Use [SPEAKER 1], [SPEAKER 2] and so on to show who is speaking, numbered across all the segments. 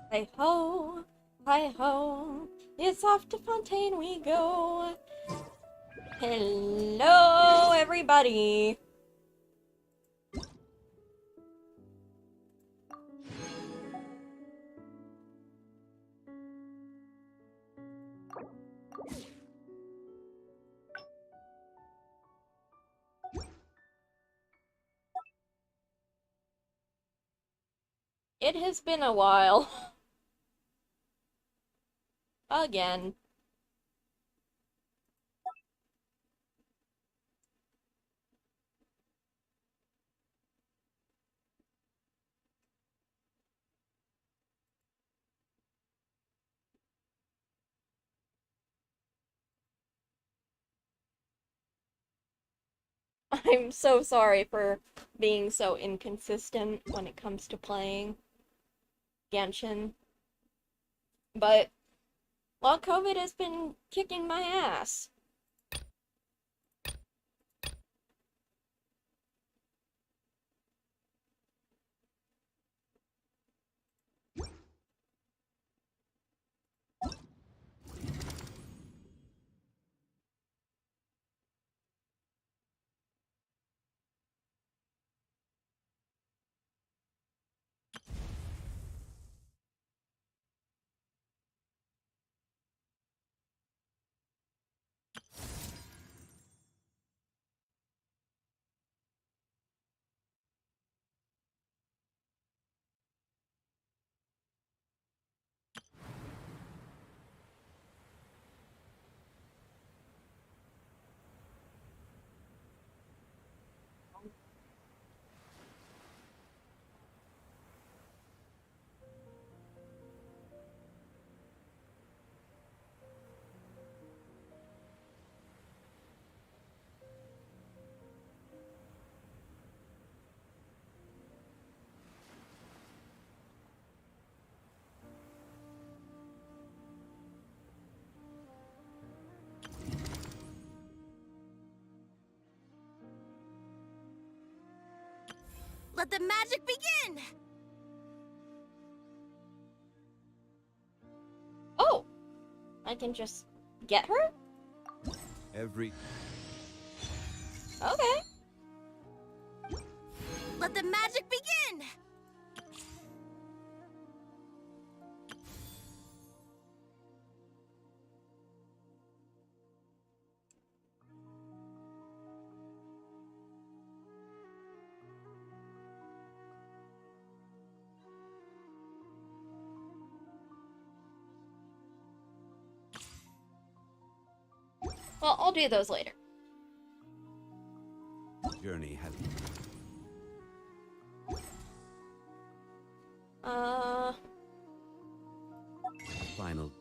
[SPEAKER 1] Hi ho, hi ho, it's off to Fontaine we go. Hello, everybody. It has been a while. Again. I'm so sorry for being so inconsistent when it comes to playing Genshin. But, well, COVID has been kicking my ass.
[SPEAKER 2] Let the magic begin!
[SPEAKER 1] Oh, I can just get her?
[SPEAKER 3] Every
[SPEAKER 1] Okay.
[SPEAKER 2] Let the magic begin!
[SPEAKER 1] Well, I'll do those later.
[SPEAKER 3] journey has
[SPEAKER 1] Uh,
[SPEAKER 3] final.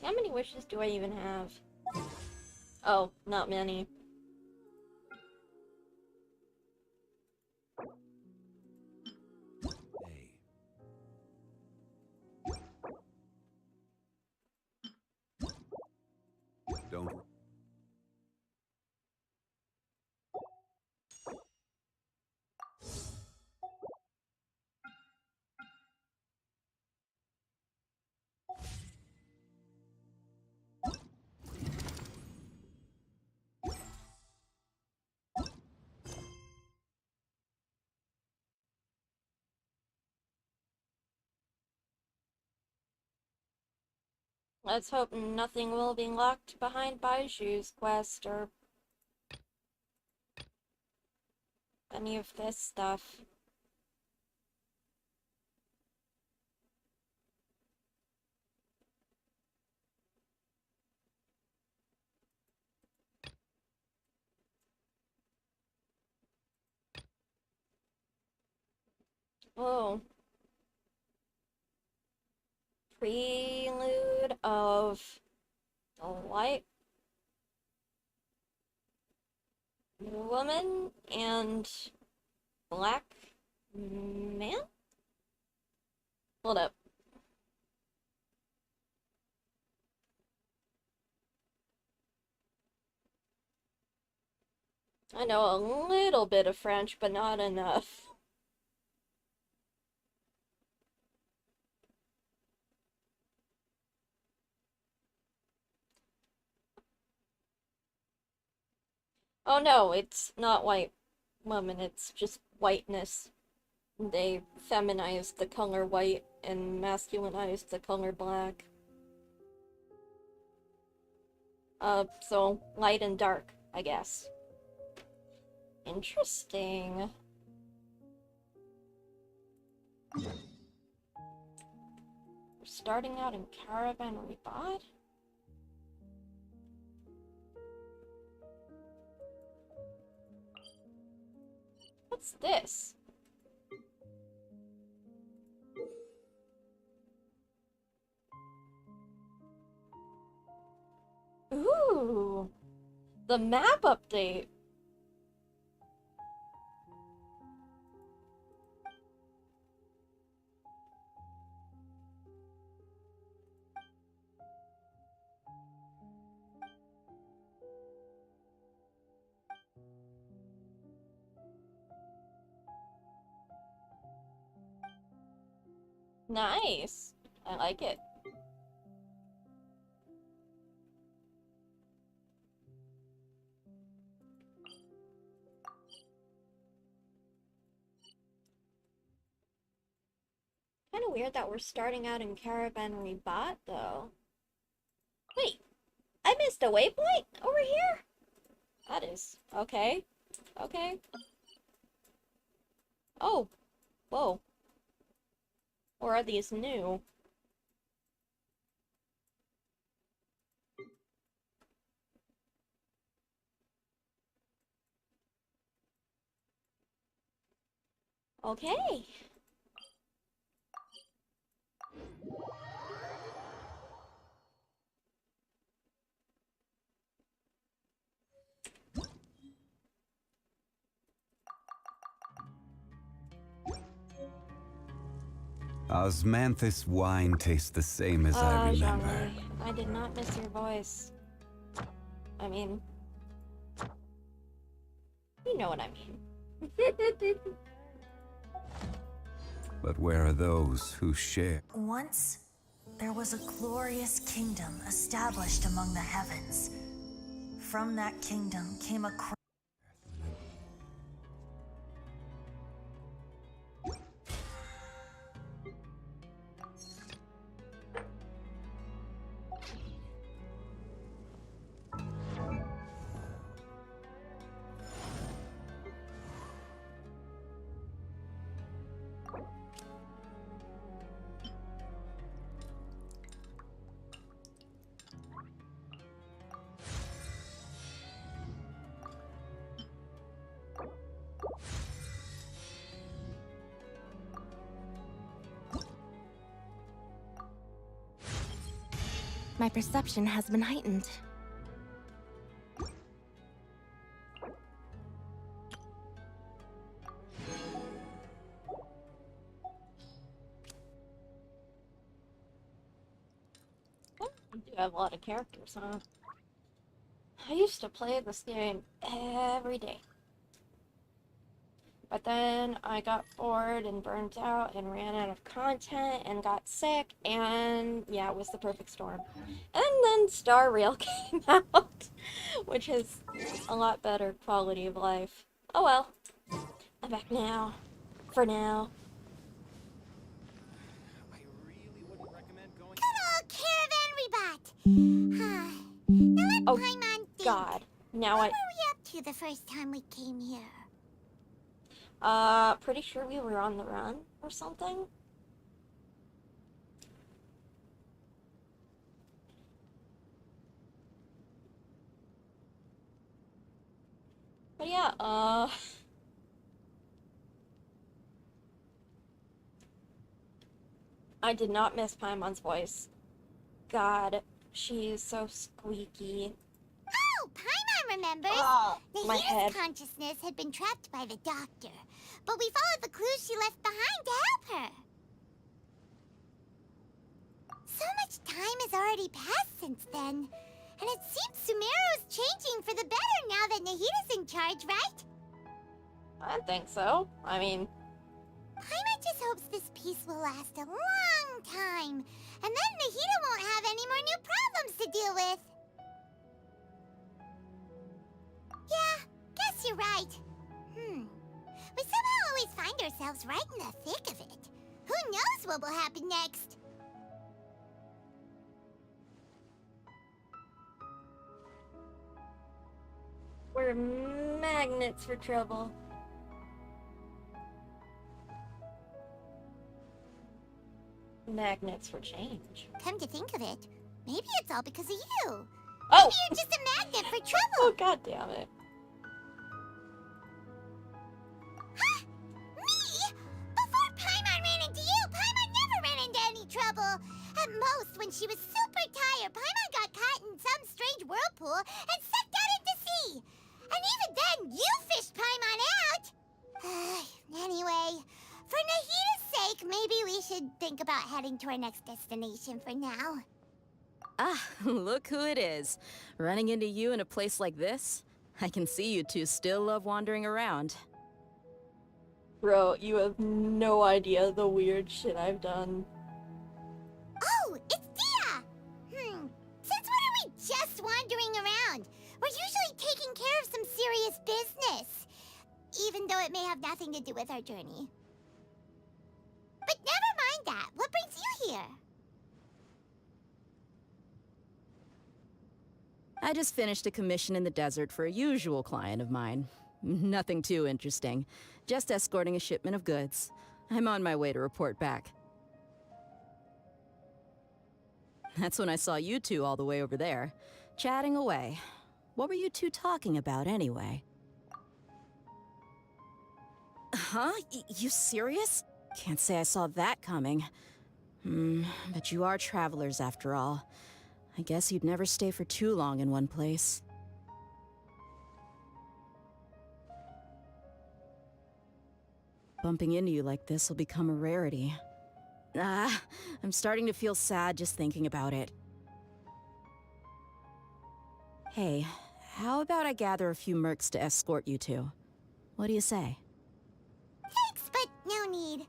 [SPEAKER 1] how many wishes do I even have? Oh, not many.
[SPEAKER 3] Hey, don't.
[SPEAKER 1] Let's hope nothing will be locked behind Baiju's quest or any of this stuff. Oh, prelude of the white woman and black man? Hold up. I know a little bit of French, but not enough. Oh no, it's not white woman, it's just whiteness. They feminized the color white and masculinized the color black. So light and dark, I guess. Interesting. We're starting out in Caravan Ribat? What's this? Ooh, the map update. Nice. I like it. Kind of weird that we're starting out in Caravan Ribat, though. Wait, I missed a waypoint over here? That is okay. Okay. Oh, whoa. Or are these new? Okay.
[SPEAKER 3] Osmanthus wine tastes the same as I remember.
[SPEAKER 1] Jean-Louis, I did not miss your voice. I mean, you know what I mean.
[SPEAKER 3] But where are those who share?
[SPEAKER 4] Once, there was a glorious kingdom established among the heavens. From that kingdom came a crown.
[SPEAKER 2] My perception has been heightened.
[SPEAKER 1] You do have a lot of characters, huh? I used to play this game every day. But then I got bored and burnt out and ran out of content and got sick, and yeah, it was the perfect storm. And then Star Rail came out, which is a lot better quality of life. Oh well, I'm back now. For now.
[SPEAKER 2] Good old Caravan Rebat! Now let
[SPEAKER 1] Oh,
[SPEAKER 2] Paimon think.
[SPEAKER 1] God. Now
[SPEAKER 2] What were we up to the first time we came here?
[SPEAKER 1] pretty sure we were on the run or something. But yeah, I did not miss Paimon's voice. God, she is so squeaky.
[SPEAKER 2] Oh, Paimon remembers!
[SPEAKER 1] Oh, my
[SPEAKER 2] Nahira's
[SPEAKER 1] head.
[SPEAKER 2] consciousness had been trapped by the doctor, but we followed the clues she left behind to help her. So much time has already passed since then. And it seems Sumeru's changing for the better now that Nahita's in charge, right?
[SPEAKER 1] I think so. I mean,
[SPEAKER 2] Paimon just hopes this peace will last a long time, and then Nahita won't have any more new problems to deal with. Yeah, guess you're right. We somehow always find ourselves right in the thick of it. Who knows what will happen next?
[SPEAKER 1] we're magnets for trouble. Magnets for change.
[SPEAKER 2] Come to think of it, maybe it's all because of you.
[SPEAKER 1] Oh!
[SPEAKER 2] Maybe you're just a magnet for
[SPEAKER 1] Oh,
[SPEAKER 2] trouble.
[SPEAKER 1] god damn it.
[SPEAKER 2] Huh? Me? Before Paimon ran into you, Paimon never ran into any trouble. At most, when she was super tired, Paimon got caught in some strange whirlpool and sucked out into sea. And even then, you fished Paimon out. Anyway, for Nahita's sake, maybe we should think about heading to our next destination for now.
[SPEAKER 5] Ah, look who it is. Running into you in a place like this? I can see you two still love wandering around.
[SPEAKER 1] Bro, you have no idea the weird shit I've done.
[SPEAKER 2] Oh, it's Dia! Since when are we just wandering around? We're usually taking care of some serious business. Even though it may have nothing to do with our journey. But never mind that. What brings you here?
[SPEAKER 5] I just finished a commission in the desert for a usual client of mine. Nothing too interesting. Just escorting a shipment of goods. I'm on my way to report back. That's when I saw you two all the way over there, chatting away. What were you two talking about anyway? Huh? You serious? Can't say I saw that coming. But you are travelers after all. I guess you'd never stay for too long in one place. Bumping into you like this will become a rarity. I'm starting to feel sad just thinking about it. Hey, how about I gather a few mercs to escort you two? What do you say?
[SPEAKER 2] Thanks, but no need.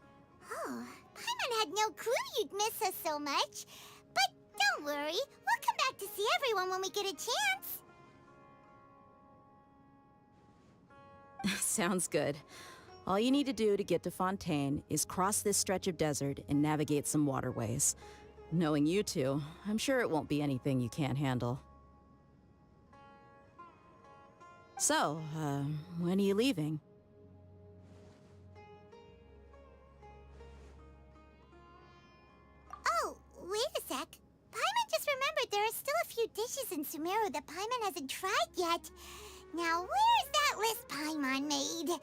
[SPEAKER 2] Oh, Paimon had no clue you'd miss us so much. But don't worry, we'll come back to see everyone when we get a chance.
[SPEAKER 5] Sounds good. All you need to do to get to Fontaine is cross this stretch of desert and navigate some waterways. Knowing you two, I'm sure it won't be anything you can't handle. So, when are you leaving?
[SPEAKER 2] Oh, wait a sec. Paimon just remembered there are still a few dishes in Sumeru that Paimon hasn't tried yet. Now, where's that list Paimon made?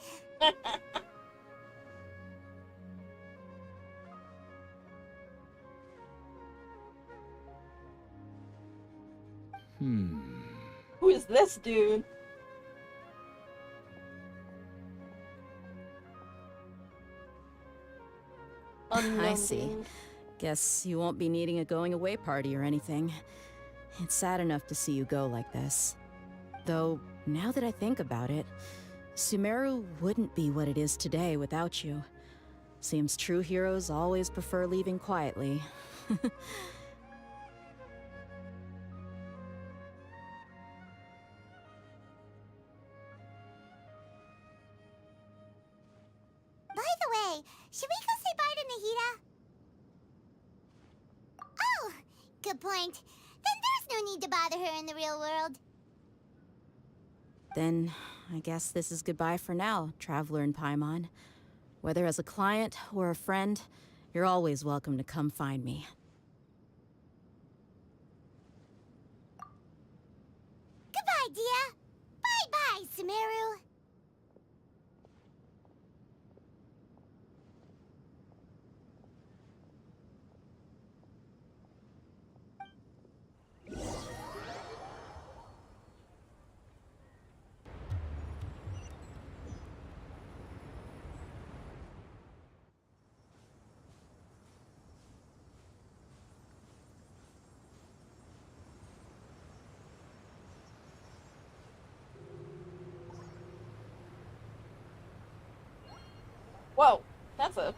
[SPEAKER 1] Who is this dude?
[SPEAKER 5] I see.
[SPEAKER 1] Dude.
[SPEAKER 5] Guess you won't be needing a going-away party or anything. It's sad enough to see you go like this. Though, now that I think about it, Sumeru wouldn't be what it is today without you. Seems true heroes always prefer leaving quietly.
[SPEAKER 2] By the way, should we go say bye to Nahita? Oh, good point. Then there's no need to bother her in the real world.
[SPEAKER 5] Then, I guess this is goodbye for now, Traveler in Paimon. Whether as a client or a friend, you're always welcome to come find me.
[SPEAKER 2] Goodbye, Dia. Bye-bye, Sumeru.
[SPEAKER 1] Whoa, that's a...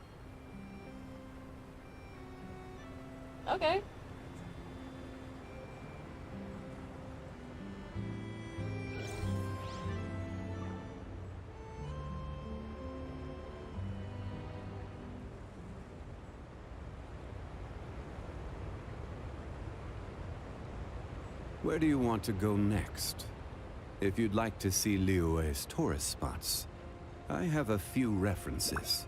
[SPEAKER 1] Okay.
[SPEAKER 3] Where do you want to go next? If you'd like to see Liyue's tourist spots, I have a few references.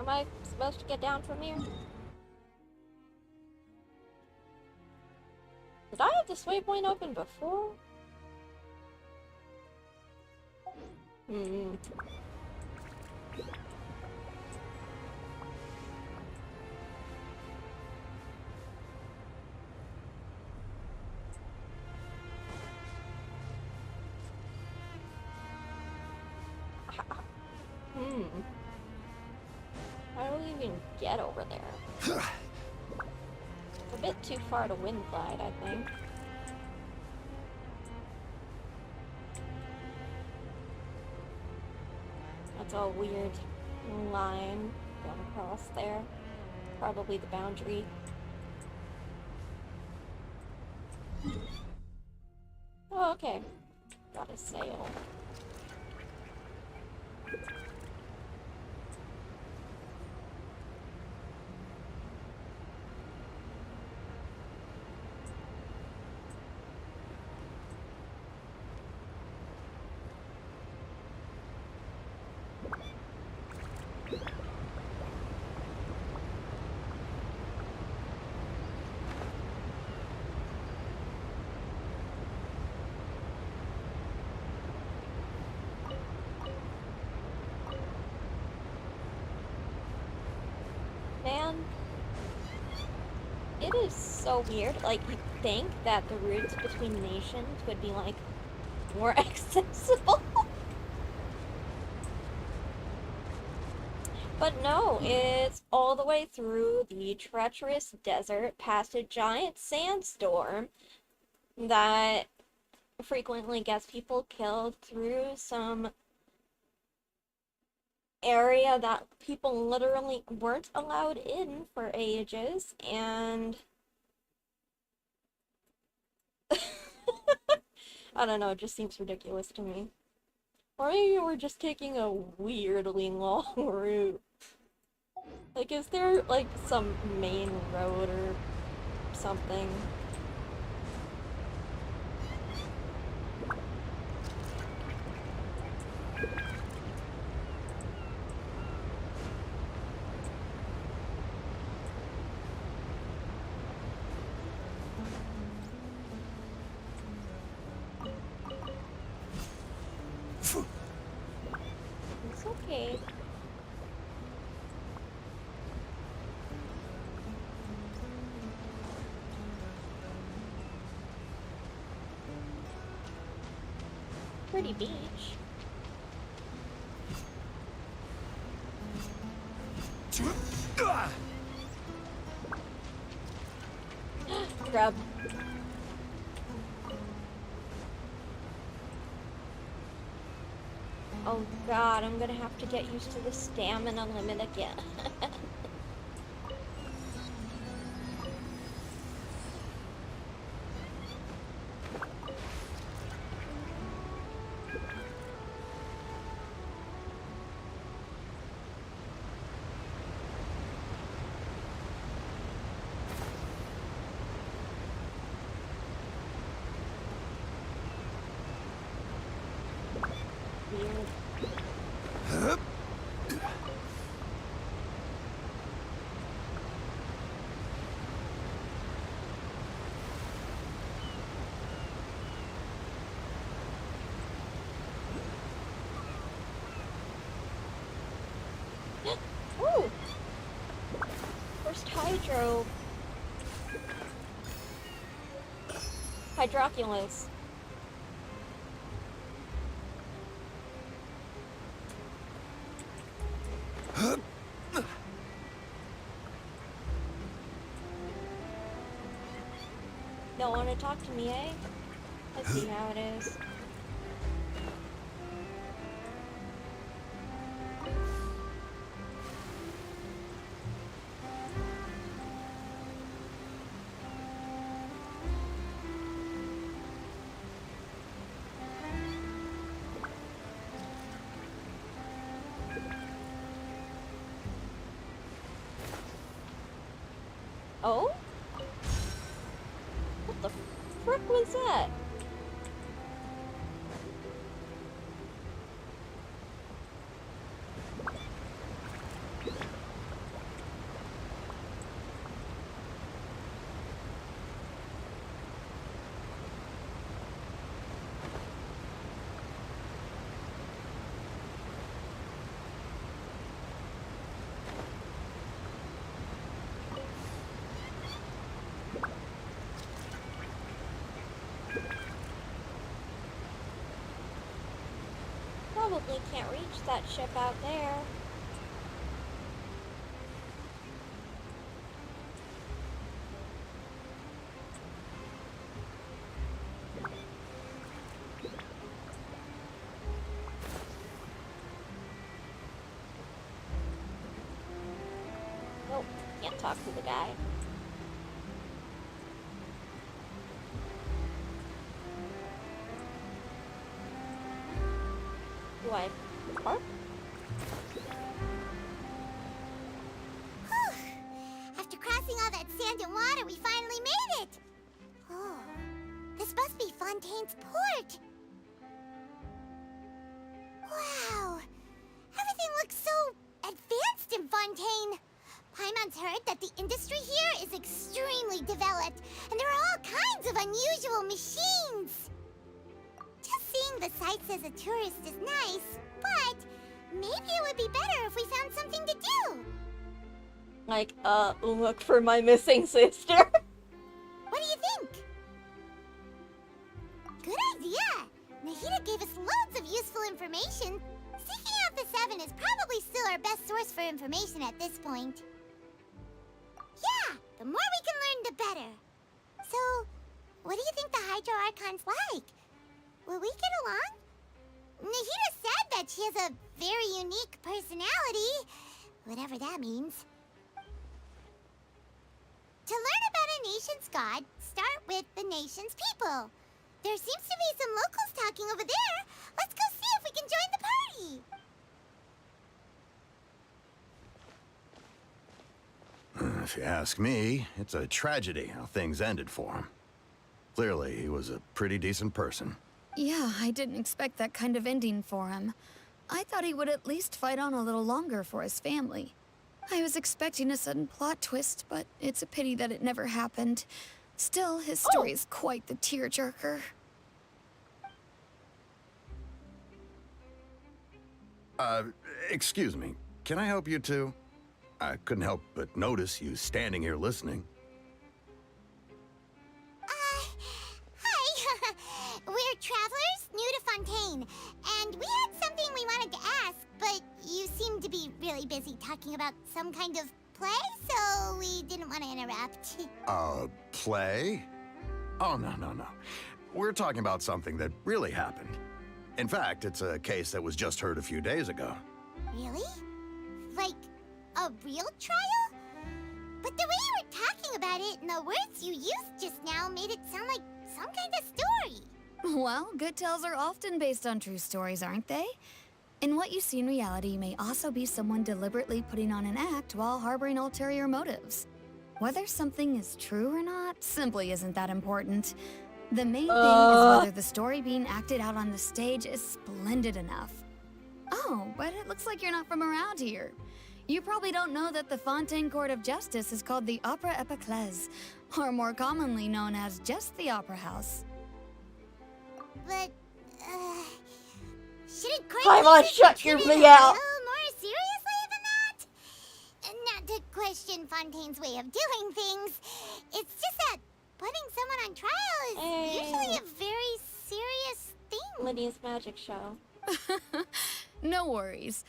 [SPEAKER 1] Am I supposed to get down from here? Did I have this waypoint open before? Hmm. Hmm. How do we even get over there? It's a bit too far to wind glide, I think. That's a weird line going across there. Probably the boundary. Oh, okay. Got a sail. Man, it is so weird. Like, you'd think that the routes between nations would be, like, more accessible. But no, it's all the way through the treacherous desert past a giant sandstorm that frequently gets people killed through some area that people literally weren't allowed in for ages, and I don't know, it just seems ridiculous to me. Or maybe we're just taking a weirdly long route. Like, is there, like, some main road or something? It's okay. Pretty beach. Grab. Oh god, I'm gonna have to get used to the stamina limit again. Weird. Ooh! First Hydroculus. wanna talk to me, eh? Let's see how it is. Oh? What the frick was that? Probably can't reach that ship out there. Nope, can't talk to the guy. Do I park?
[SPEAKER 2] Whew. After crossing all that sand and water, we finally made it! Oh, this must be Fontaine's port. Wow, everything looks so advanced in Fontaine. Paimon's heard that the industry here is extremely developed, and there are all kinds of unusual machines. Just seeing the sights as a tourist is nice, but maybe it would be better if we found something to do.
[SPEAKER 1] Like, look for my missing sister.
[SPEAKER 2] What do you think? Good idea! Nahida gave us loads of useful information. Seeking out the Seven is probably still our best source for information at this point. Yeah, the more we can learn, the better. So, what do you think the Hydro Archon's like? Will we get along? Nahida said that she has a very unique personality, whatever that means. To learn about a nation's god, start with the nation's people. There seems to be some locals talking over there. Let's go see if we can join the party.
[SPEAKER 6] If you ask me, it's a tragedy how things ended for him. Clearly, he was a pretty decent person.
[SPEAKER 7] Yeah, I didn't expect that kind of ending for him. I thought he would at least fight on a little longer for his family. I was expecting a sudden plot twist, but it's a pity that it never happened. Still, his story is quite the tearjerker.
[SPEAKER 6] Excuse me. Can I help you two? I couldn't help but notice you standing here listening.
[SPEAKER 2] Hi. We're travelers new to Fontaine, and we had something we wanted to ask, but you seem to be really busy talking about some kind of play, so we didn't want to interrupt.
[SPEAKER 6] Play? Oh, no. We're talking about something that really happened. In fact, it's a case that was just heard a few days ago.
[SPEAKER 2] Really? Like, a real trial? But the way you were talking about it and the words you used just now made it sound like some kind of story.
[SPEAKER 7] Well, good tales are often based on true stories, aren't they? And what you see in reality may also be someone deliberately putting on an act while harboring ulterior motives. Whether something is true or not simply isn't that important. The main thing is whether the story being acted out on the stage is splendid enough. Oh, but it looks like you're not from around here. You probably don't know that the Fontaine Court of Justice is called the Opera Epiclese, or more commonly known as just the Opera House.
[SPEAKER 2] But, shouldn't
[SPEAKER 1] Paimon, shut your
[SPEAKER 2] treated
[SPEAKER 1] V out.
[SPEAKER 2] a little more seriously than that? Not to question Fontaine's way of doing things. It's just that putting someone on trial is usually a very serious thing.
[SPEAKER 1] Lydia's magic show.
[SPEAKER 7] No worries.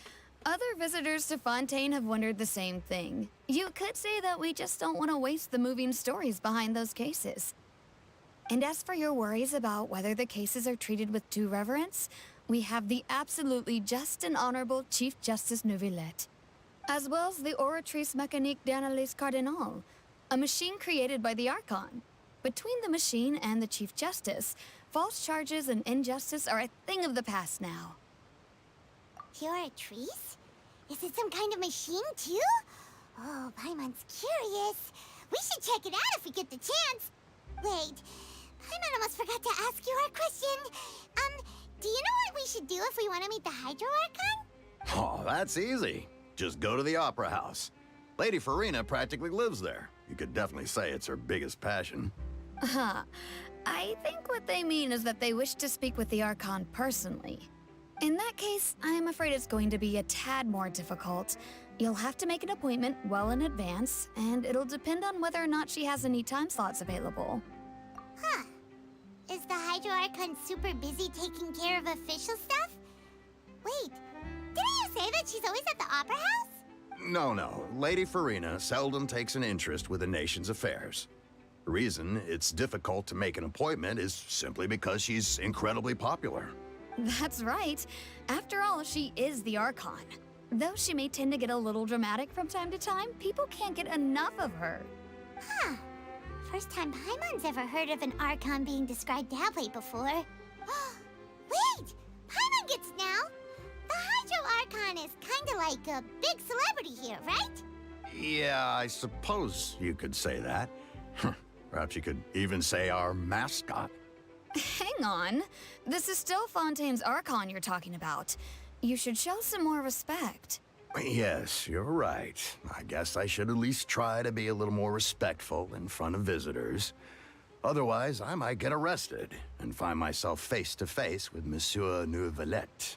[SPEAKER 7] Other visitors to Fontaine have wondered the same thing. You could say that we just don't want to waste the moving stories behind those cases. And as for your worries about whether the cases are treated with due reverence, we have the absolutely just and honorable Chief Justice Neuvillette, as well as the Oratrice Mécanique d'Analyse Cardinal, a machine created by the Archon. Between the machine and the Chief Justice, false charges and injustice are a thing of the past now.
[SPEAKER 2] Oratrice? Is it some kind of machine, too? Oh, Paimon's curious. We should check it out if we get the chance. Wait, Paimon almost forgot to ask you our question. Do you know what we should do if we want to meet the Hydro Archon?
[SPEAKER 6] Oh, that's easy. Just go to the Opera House. Lady Farina practically lives there. You could definitely say it's her biggest passion.
[SPEAKER 7] I think what they mean is that they wish to speak with the Archon personally. In that case, I am afraid it's going to be a tad more difficult. You'll have to make an appointment well in advance, and it'll depend on whether or not she has any time slots available.
[SPEAKER 2] Huh. Is the Hydro Archon super busy taking care of official stuff? Wait, didn't you say that she's always at the Opera House?
[SPEAKER 6] No. Lady Farina seldom takes an interest with the nation's affairs. The reason it's difficult to make an appointment is simply because she's incredibly popular.
[SPEAKER 7] That's right. After all, she is the Archon. Though she may tend to get a little dramatic from time to time, people can't get enough of her.
[SPEAKER 2] Huh. First time Paimon's ever heard of an Archon being described that way before. Wait! Paimon gets now! The Hydro Archon is kinda like a big celebrity here, right?
[SPEAKER 6] Yeah, I suppose you could say that. Perhaps you could even say our mascot.
[SPEAKER 7] Hang on. This is still Fontaine's Archon you're talking about. You should show some more respect.
[SPEAKER 6] Yes, you're right. I guess I should at least try to be a little more respectful in front of visitors. Otherwise, I might get arrested and find myself face to face with Monsieur Neuvillette.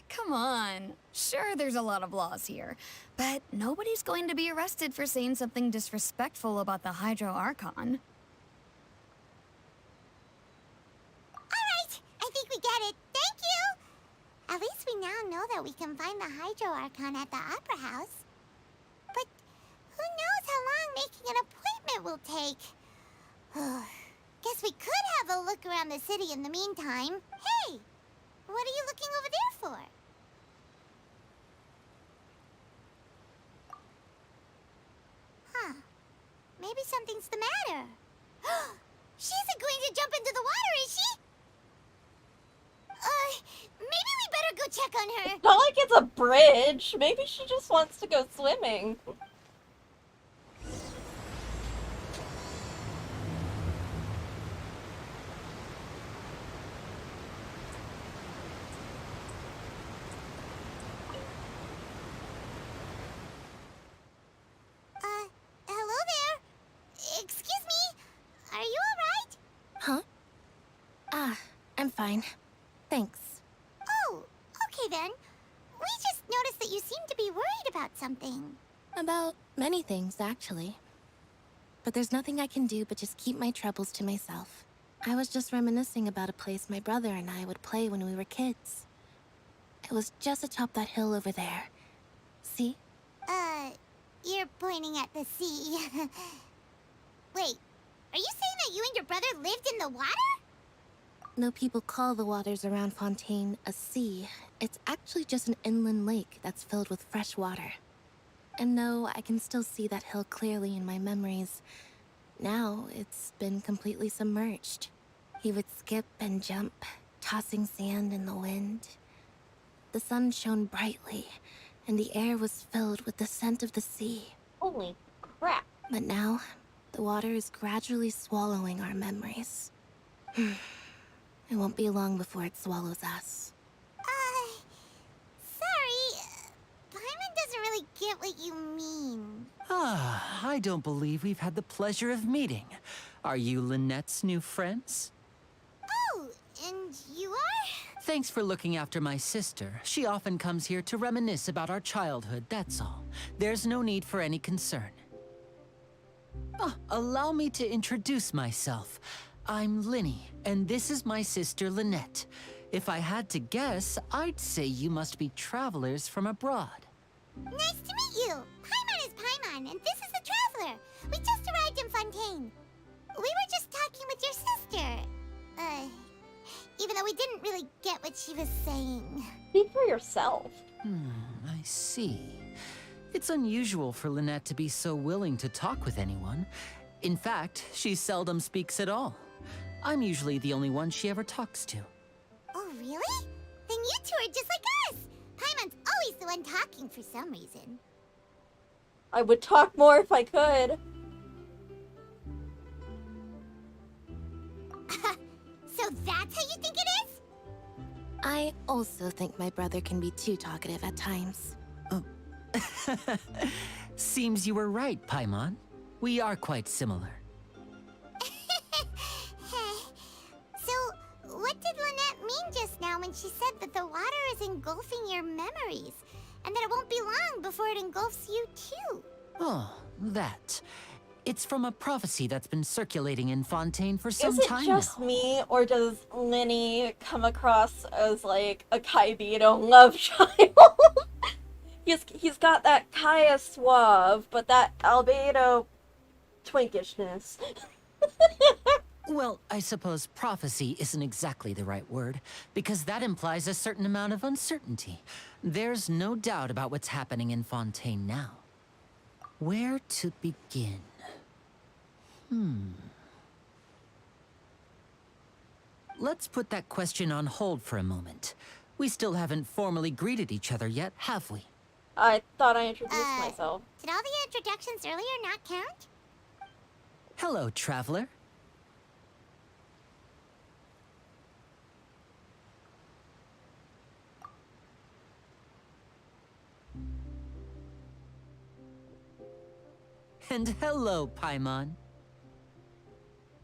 [SPEAKER 7] Come on. Sure, there's a lot of laws here, but nobody's going to be arrested for saying something disrespectful about the Hydro Archon.
[SPEAKER 2] Alright, I think we get it. Thank you! At least we now know that we can find the Hydro Archon at the Opera House. But who knows how long making an appointment will take? Guess we could have a look around the city in the meantime. Hey! What are you looking over there for? Huh. Maybe something's the matter. She isn't going to jump into the water, is she? Maybe we better go check on her.
[SPEAKER 1] Not like it's a bridge. Maybe she just wants to go swimming.
[SPEAKER 2] Hello there. Excuse me. Are you alright?
[SPEAKER 8] Huh? I'm fine. Thanks.
[SPEAKER 2] Oh, okay then. We just noticed that you seem to be worried about something.
[SPEAKER 8] About many things, actually. But there's nothing I can do but just keep my troubles to myself. I was just reminiscing about a place my brother and I would play when we were kids. It was just atop that hill over there. See?
[SPEAKER 2] You're pointing at the sea. Wait, are you saying that you and your brother lived in the water?
[SPEAKER 8] No, people call the waters around Fontaine a sea. It's actually just an inland lake that's filled with fresh water. And no, I can still see that hill clearly in my memories. Now, it's been completely submerged. He would skip and jump, tossing sand in the wind. The sun shone brightly, and the air was filled with the scent of the sea.
[SPEAKER 1] Holy crap.
[SPEAKER 8] But now, the water is gradually swallowing our memories. It won't be long before it swallows us.
[SPEAKER 2] Sorry. Paimon doesn't really get what you mean.
[SPEAKER 9] I don't believe we've had the pleasure of meeting. Are you Lynette's new friends?
[SPEAKER 2] Oh, and you are?
[SPEAKER 9] Thanks for looking after my sister. She often comes here to reminisce about our childhood, that's all. There's no need for any concern. Allow me to introduce myself. I'm Linny, and this is my sister Lynette. If I had to guess, I'd say you must be travelers from abroad.
[SPEAKER 2] Nice to meet you. Paimon is Paimon, and this is the Traveler. We just arrived in Fontaine. We were just talking talking with your sister. Even though we didn't really get what she was saying.
[SPEAKER 1] Speak for yourself.
[SPEAKER 9] I see. It's unusual for Lynette to be so willing to talk with anyone. In fact, she seldom speaks at all. I'm usually the only one she ever talks to.
[SPEAKER 2] Oh, really? Then you two are just like us! Paimon's always the one talking for some reason.
[SPEAKER 1] I would talk more if I could.
[SPEAKER 2] So that's how you think it is?
[SPEAKER 8] I also think my brother can be too talkative at times.
[SPEAKER 9] Seems you were right, Paimon. We are quite similar.
[SPEAKER 2] So, what did Lynette mean just now when she said that the water is engulfing your memories? And that it won't be long before it engulfs you too?
[SPEAKER 9] Oh, that. It's from a prophecy that's been circulating in Fontaine for some
[SPEAKER 1] Is it
[SPEAKER 9] time
[SPEAKER 1] just
[SPEAKER 9] now.
[SPEAKER 1] me, or does Linny come across as like a Kaibito love child? he's got that Kaya suave, but that albedo twinkishness.
[SPEAKER 9] Well, I suppose prophecy isn't exactly the right word, because that implies a certain amount of uncertainty. There's no doubt about what's happening in Fontaine now. Where to begin? Let's put that question on hold for a moment. We still haven't formally greeted each other yet, have we?
[SPEAKER 1] I thought I introduced myself.
[SPEAKER 2] Did all the introductions earlier not count?
[SPEAKER 9] Hello, traveler. And hello, Paimon.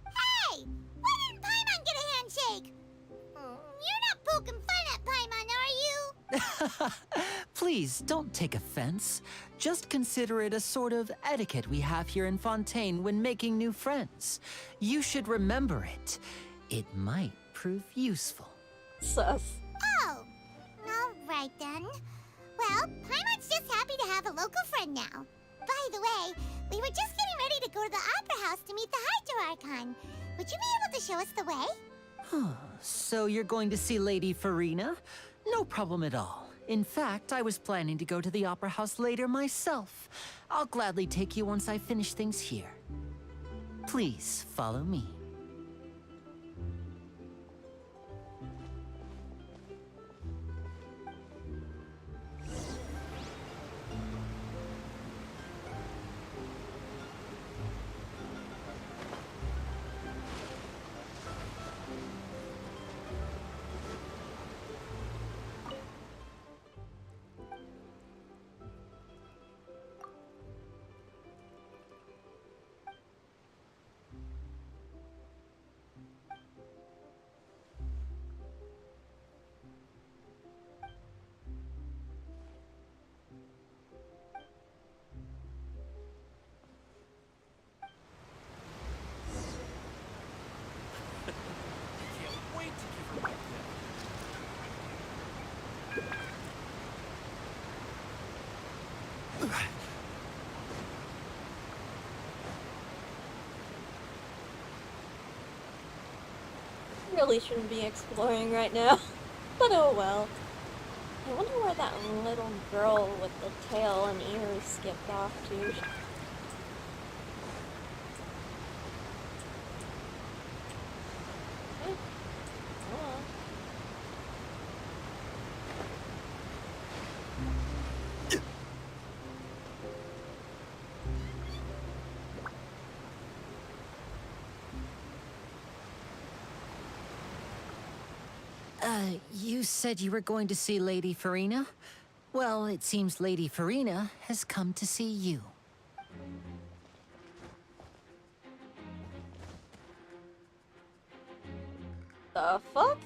[SPEAKER 2] Hey! Why didn't Paimon get a handshake? You're not poking fun at Paimon, are you?
[SPEAKER 9] Please, don't take offense. Just consider it a sort of etiquette we have here in Fontaine when making new friends. You should remember it. It might prove useful.
[SPEAKER 1] Sus.
[SPEAKER 2] Oh, alright then. Well, Paimon's just happy to have a local friend now. By the way, we were just getting ready to go to the Opera House to meet the Hydro Archon. Would you be able to show us the way?
[SPEAKER 9] So you're going to see Lady Farina? No problem at all. In fact, I was planning to go to the Opera House later myself. I'll gladly take you once I finish things here. Please follow me.
[SPEAKER 1] Really shouldn't be exploring right now. But oh well. I wonder where that little girl with the tail and ears skipped off to. Eh, oh well.
[SPEAKER 9] You said you were going to see Lady Farina? Well, it seems Lady Farina has come to see you.
[SPEAKER 1] The fuck?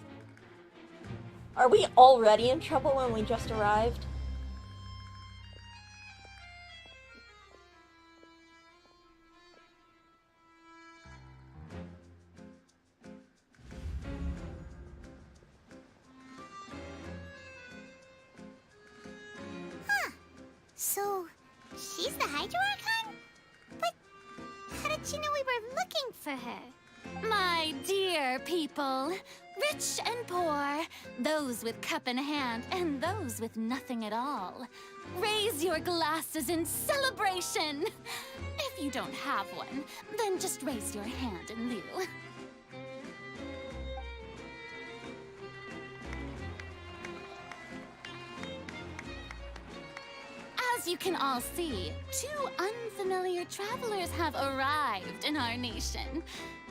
[SPEAKER 1] Are we already in trouble when we just arrived?
[SPEAKER 2] So, she's the Hydro Archon? But how did she know we were looking for her?
[SPEAKER 10] My dear people, rich and poor, those with cup in hand and those with nothing at all, raise your glasses in celebration. If you don't have one, then just raise your hand in lieu. As you can all see, 2 unfamiliar travelers have arrived in our nation.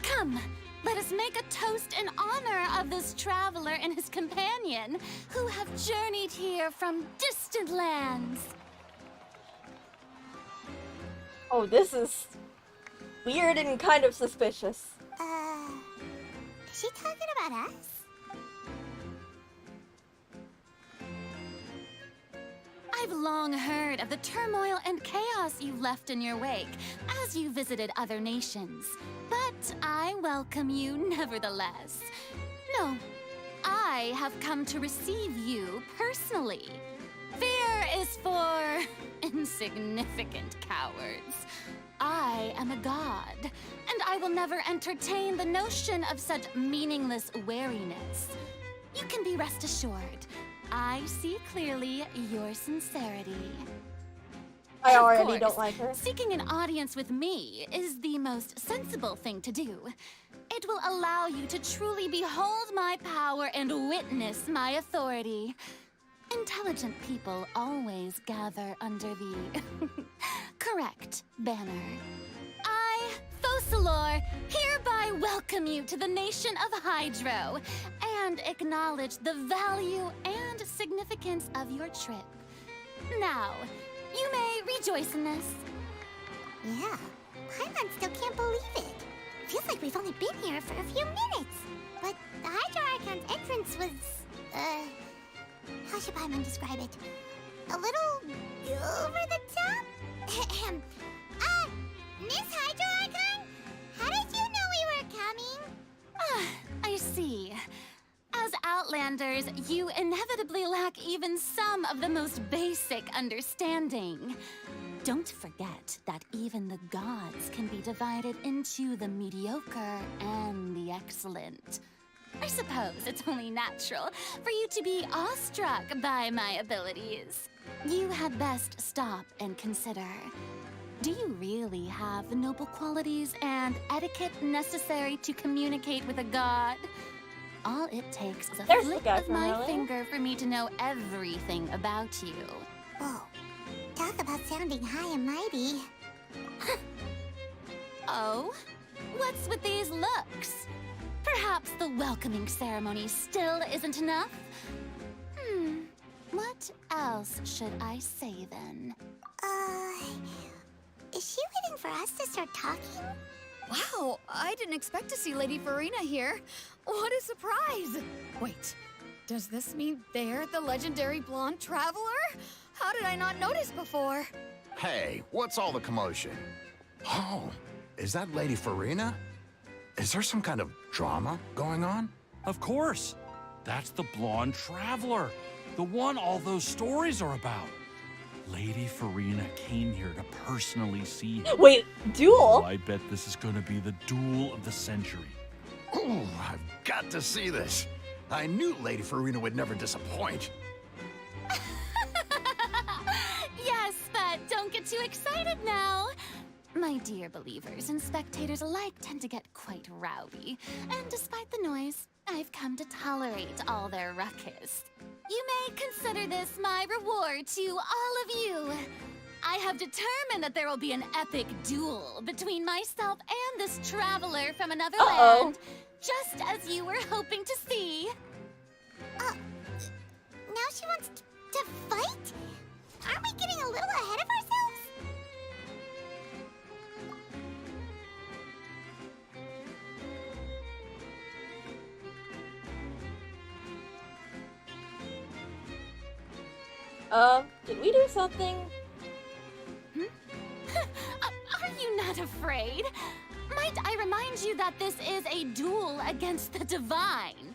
[SPEAKER 10] Come, let us make a toast in honor of this traveler and his companion who have journeyed here from distant lands.
[SPEAKER 1] Oh, this is weird and kind of suspicious.
[SPEAKER 2] Is she talking about us?
[SPEAKER 10] I've long heard of the turmoil and chaos you left in your wake as you visited other nations. But I welcome you nevertheless. No, I have come to receive you personally. Fear is for insignificant cowards. I am a god, and I will never entertain the notion of such meaningless wariness. You can be rest assured. I see clearly your sincerity.
[SPEAKER 1] I
[SPEAKER 10] Of
[SPEAKER 1] already
[SPEAKER 10] course,
[SPEAKER 1] don't like her.
[SPEAKER 10] Seeking an audience with me is the most sensible thing to do. It will allow you to truly behold my power and witness my authority. Intelligent people always gather under the correct banner. I, Focalor, hereby welcome you to the nation of Hydro and acknowledge the value and significance of your trip. Now, you may rejoice in this.
[SPEAKER 2] Yeah, Paimon still can't believe it. Feels like we've only been here for a few minutes. But the Hydro Archon's entrance was, how should Paimon describe it? A little over the top? Miss Hydro Archon? How did you know we were coming?
[SPEAKER 10] Ah, I see. As Outlanders, you inevitably lack even some of the most basic understanding. Don't forget that even the gods can be divided into the mediocre and the excellent. I suppose it's only natural for you to be awestruck by my abilities. You had best stop and consider. Do you really have the noble qualities and etiquette necessary to communicate with a god? All it takes is a
[SPEAKER 1] There's the
[SPEAKER 10] flick
[SPEAKER 1] guy
[SPEAKER 10] of
[SPEAKER 1] from
[SPEAKER 10] my
[SPEAKER 1] earlier.
[SPEAKER 10] finger for me to know everything about you.
[SPEAKER 2] Whoa, talk about sounding high and mighty.
[SPEAKER 10] Oh? What's with these looks? Perhaps the welcoming ceremony still isn't enough? What else should I say then?
[SPEAKER 2] Is she waiting for us to start talking?
[SPEAKER 7] Wow, I didn't expect to see Lady Farina here. What a surprise! Wait, does this mean they're the legendary blonde traveler? How did I not notice before?
[SPEAKER 6] Hey, what's all the commotion? Oh, is that Lady Farina? Is there some kind of drama going on?
[SPEAKER 11] Of course. That's the blonde traveler. The one all those stories are about. Lady Farina came here to personally see him.
[SPEAKER 1] Wait,
[SPEAKER 11] Oh,
[SPEAKER 1] duel?
[SPEAKER 11] I bet this is gonna be the duel of the century.
[SPEAKER 6] Ooh, I've got to see this. I knew Lady Farina would never disappoint.
[SPEAKER 10] Yes, but don't get too excited now. My dear believers and spectators alike tend to get quite rowdy, and despite the noise, I've come to tolerate all their ruckus. You may consider this my reward to all of you. I have determined that there will be an epic duel between myself and this traveler from another land, just as you were hoping to see.
[SPEAKER 2] Now she wants to fight? Aren't we getting a little ahead of ourselves?
[SPEAKER 1] Did we do something?
[SPEAKER 10] Are you not afraid? Might I remind you that this is a duel against the divine?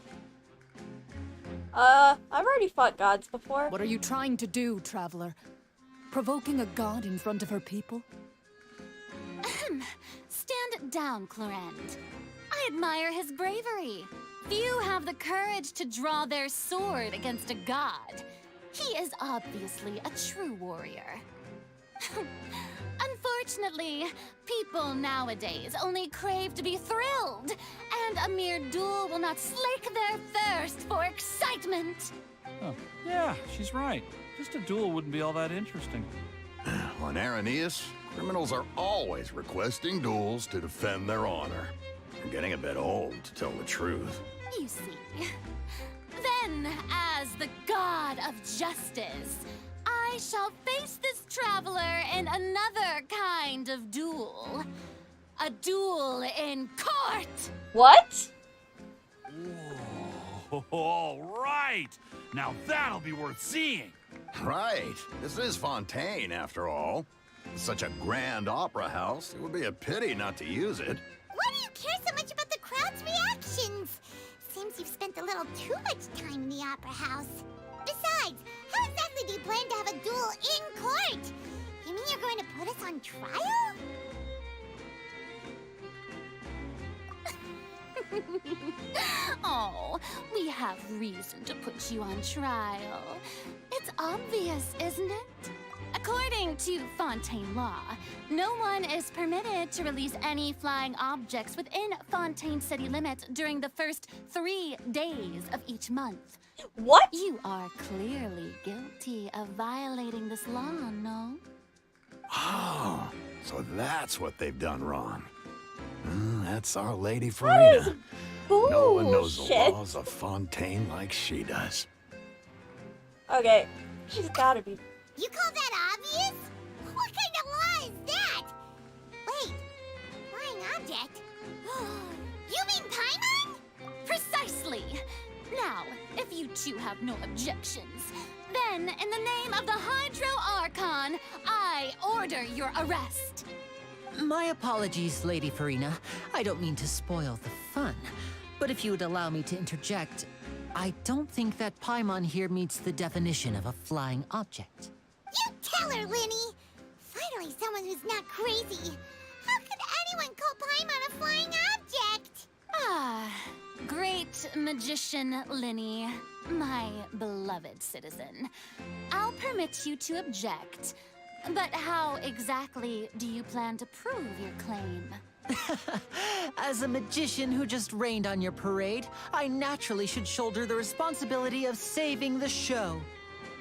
[SPEAKER 1] I've already fought gods before.
[SPEAKER 12] What are you trying to do, traveler? Provoking a god in front of her people?
[SPEAKER 10] Stand down, Clorend. I admire his bravery. Few have the courage to draw their sword against a god. He is obviously a true warrior. Unfortunately, people nowadays only crave to be thrilled, and a mere duel will not slake their thirst for excitement.
[SPEAKER 11] Oh, yeah, she's right. Just a duel wouldn't be all that interesting.
[SPEAKER 6] On Araneus, criminals are always requesting duels to defend their honor. They're getting a bit old, to tell the truth.
[SPEAKER 10] You see. Then, as the god of justice, I shall face this traveler in another kind of duel. A duel in court!
[SPEAKER 1] What?
[SPEAKER 11] Whoa, all right! Now that'll be worth seeing!
[SPEAKER 6] Right. This is Fontaine, after all. Such a grand opera house, it would be a pity not to use it.
[SPEAKER 2] Why do you care so much about the crowd's reactions? Seems you've spent a little too much time in the opera house. Besides, how exactly do you plan to have a duel in court? You mean you're going to put us on trial?
[SPEAKER 10] Oh, we have reason to put you on trial. It's obvious, isn't it? According to Fontaine law, no one is permitted to release any flying objects within Fontaine city limits during the first 3 days of each month.
[SPEAKER 1] What?
[SPEAKER 10] You are clearly guilty of violating this law, no?
[SPEAKER 6] Oh, so that's what they've done wrong. That's Our Lady Farina. No one knows the
[SPEAKER 1] Bullshit.
[SPEAKER 6] laws of Fontaine like she does.
[SPEAKER 1] Okay, she's gotta be.
[SPEAKER 2] You call that obvious? What kind of law is that? Wait, flying object? You mean Paimon?
[SPEAKER 10] Precisely! Now, if you two have no objections, then in the name of the Hydro Archon, I order your arrest.
[SPEAKER 9] My apologies, Lady Farina. I don't mean to spoil the fun. But if you would allow me to interject, I don't think that Paimon here meets the definition of a flying object.
[SPEAKER 2] You tell her, Linny! Finally someone who's not crazy. How could anyone call Paimon a flying object?
[SPEAKER 10] Ah, great magician Linny, my beloved citizen. I'll permit you to object, but how exactly do you plan to prove your claim?
[SPEAKER 9] As a magician who just rained on your parade, I naturally should shoulder the responsibility of saving the show.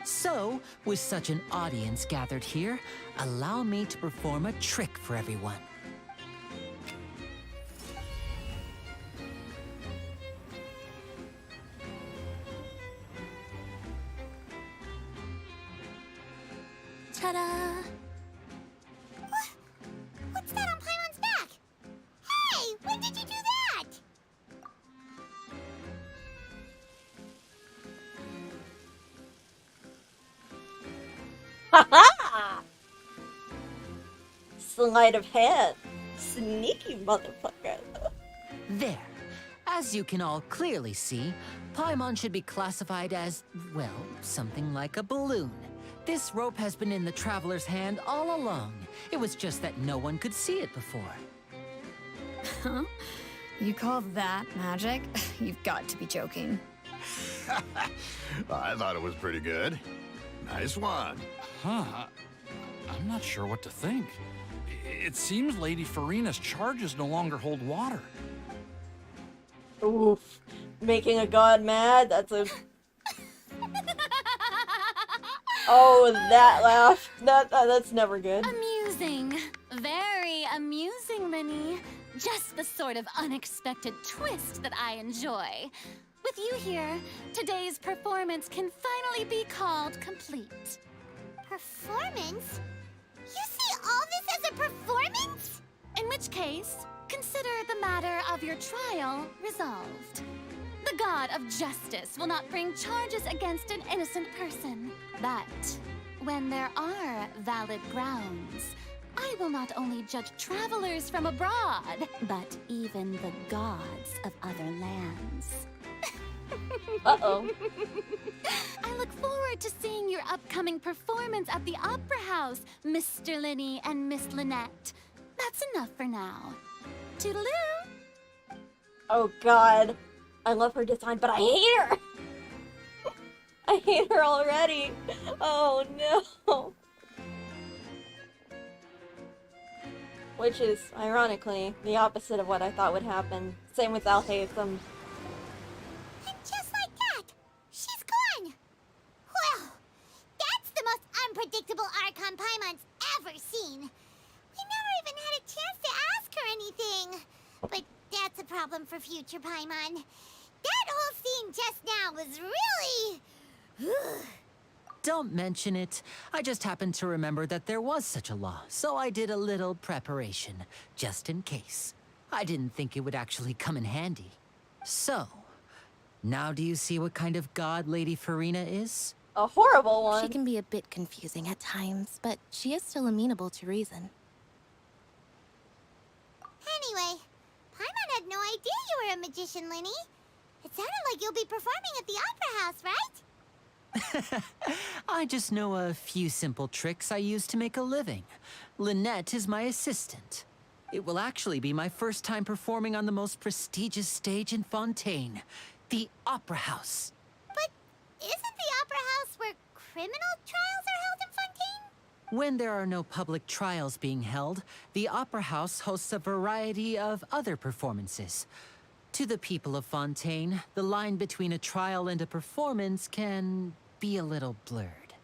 [SPEAKER 9] So, with such an audience gathered here, allow me to perform a trick for everyone.
[SPEAKER 10] Ta-da!
[SPEAKER 2] What's that on Paimon's back? Hey, when did you do that?
[SPEAKER 1] Ha-ha! Sleight of hand. Sneaky motherfucker.
[SPEAKER 9] There. As you can all clearly see, Paimon should be classified as, well, something like a balloon. This rope has been in the traveler's hand all along. It was just that no one could see it before.
[SPEAKER 7] Huh? You call that magic? You've got to be joking.
[SPEAKER 6] I thought it was pretty good. Nice one.
[SPEAKER 11] Huh? I'm not sure what to think. It seems Lady Farina's charges no longer hold water.
[SPEAKER 1] Oof. Making a god mad? That's a... Oh, that laugh. That's never good.
[SPEAKER 10] Amusing. Very amusing, Linny. Just the sort of unexpected twist that I enjoy. With you here, today's performance can finally be called complete.
[SPEAKER 2] Performance? You see all this as a performance?
[SPEAKER 10] In which case, consider the matter of your trial resolved. The god of justice will not bring charges against an innocent person. But when there are valid grounds, I will not only judge travelers from abroad, but even the gods of other lands.
[SPEAKER 1] Uh-oh.
[SPEAKER 10] I look forward to seeing your upcoming performance at the Opera House, Mr. Linny and Miss Lynette. That's enough for now. Toodaloo!
[SPEAKER 1] Oh god. I love her design, but I hate her! I hate her already! Oh no! Which is, ironically, the opposite of what I thought would happen. Same with Alhaitham.
[SPEAKER 2] And just like that, she's gone! Well, that's the most unpredictable Archon Paimon's ever seen. We never even had a chance to ask her anything. But that's a problem for future Paimon. That whole scene just now was really...
[SPEAKER 9] Don't mention it. I just happened to remember that there was such a law, so I did a little preparation, just in case. I didn't think it would actually come in handy. So, now do you see what kind of god Lady Farina is?
[SPEAKER 1] A horrible one.
[SPEAKER 8] She can be a bit confusing at times, but she is still amenable to reason.
[SPEAKER 2] Anyway, Paimon had no idea you were a magician, Linny. It sounded like you'll be performing at the Opera House, right?
[SPEAKER 9] I just know a few simple tricks I use to make a living. Lynette is my assistant. It will actually be my first time performing on the most prestigious stage in Fontaine, the Opera House.
[SPEAKER 2] But isn't the Opera House where criminal trials are held in Fontaine?
[SPEAKER 9] When there are no public trials being held, the Opera House hosts a variety of other performances. To the people of Fontaine, the line between a trial and a performance can be a little blurred.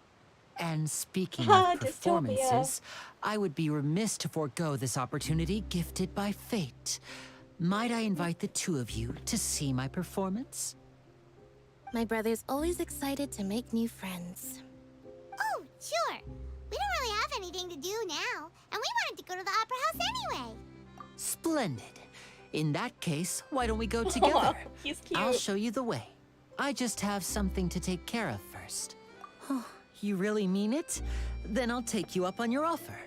[SPEAKER 9] And speaking of performances, I would be remiss to forego this opportunity gifted by fate. Might I invite the two of you to see my performance?
[SPEAKER 8] My brother's always excited to make new friends.
[SPEAKER 2] Oh, sure. We don't really have anything to do now, and we wanted to go to the Opera House anyway.
[SPEAKER 9] Splendid. In that case, why don't we go together?
[SPEAKER 1] He's cute.
[SPEAKER 9] I'll show you the way. I just have something to take care of first. Oh, you really mean it? Then I'll take you up on your offer.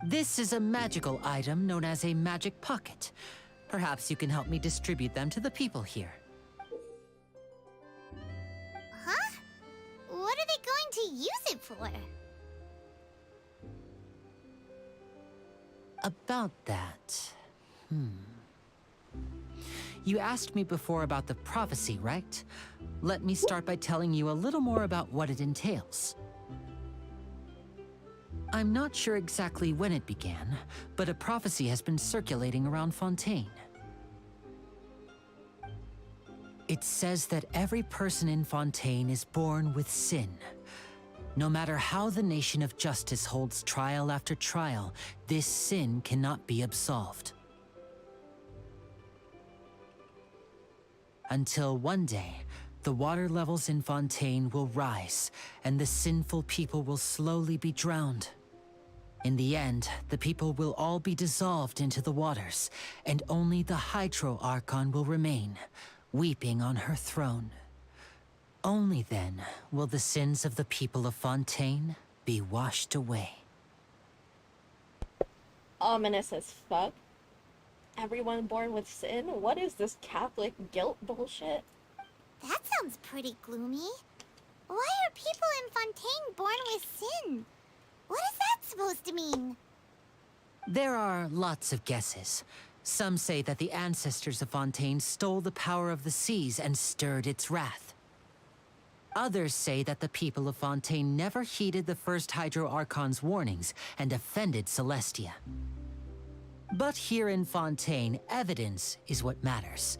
[SPEAKER 9] This is a magical item known as a magic pocket. Perhaps you can help me distribute them to the people here.
[SPEAKER 2] Huh? What are they going to use it for?
[SPEAKER 9] About that... You asked me before about the prophecy, right? Let me start by telling you a little more about what it entails. I'm not sure exactly when it began, but a prophecy has been circulating around Fontaine. It says that every person in Fontaine is born with sin. No matter how the nation of justice holds trial after trial, this sin cannot be absolved. Until one day, the water levels in Fontaine will rise, and the sinful people will slowly be drowned. In the end, the people will all be dissolved into the waters, and only the Hydro Archon will remain, weeping on her throne. Only then will the sins of the people of Fontaine be washed away.
[SPEAKER 1] Ominous as fuck. Everyone born with sin? What is this Catholic guilt bullshit?
[SPEAKER 2] That sounds pretty gloomy. Why are people in Fontaine born with sin? What is that supposed to mean?
[SPEAKER 9] There are lots of guesses. Some say that the ancestors of Fontaine stole the power of the seas and stirred its wrath. Others say that the people of Fontaine never heeded the first Hydro Archon's warnings and offended Celestia. But here in Fontaine, evidence is what matters.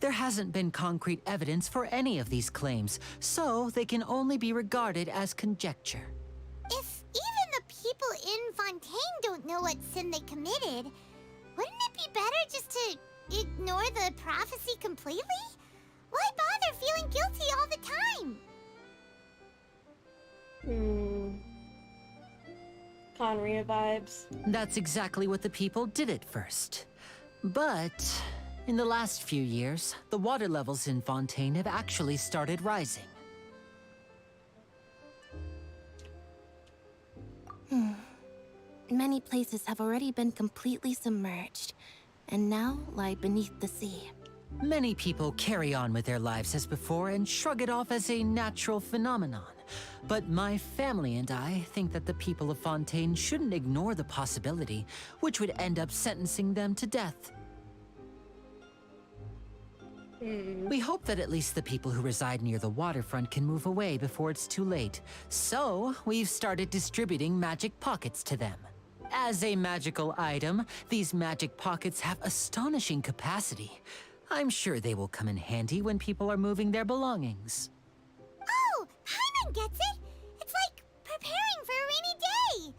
[SPEAKER 9] There hasn't been concrete evidence for any of these claims, so they can only be regarded as conjecture.
[SPEAKER 2] If even the people in Fontaine don't know what sin they committed, wouldn't it be better just to ignore the prophecy completely? Why bother feeling guilty all the time?
[SPEAKER 1] Conria vibes.
[SPEAKER 9] That's exactly what the people did at first. But in the last few years, the water levels in Fontaine have actually started rising.
[SPEAKER 8] Many places have already been completely submerged, and now lie beneath the sea.
[SPEAKER 9] Many people carry on with their lives as before and shrug it off as a natural phenomenon. But my family and I think that the people of Fontaine shouldn't ignore the possibility, which would end up sentencing them to death. We hope that at least the people who reside near the waterfront can move away before it's too late. So, we've started distributing magic pockets to them. As a magical item, these magic pockets have astonishing capacity. I'm sure they will come in handy when people are moving their belongings.
[SPEAKER 2] Oh, Paimon gets it! It's like preparing for a rainy day!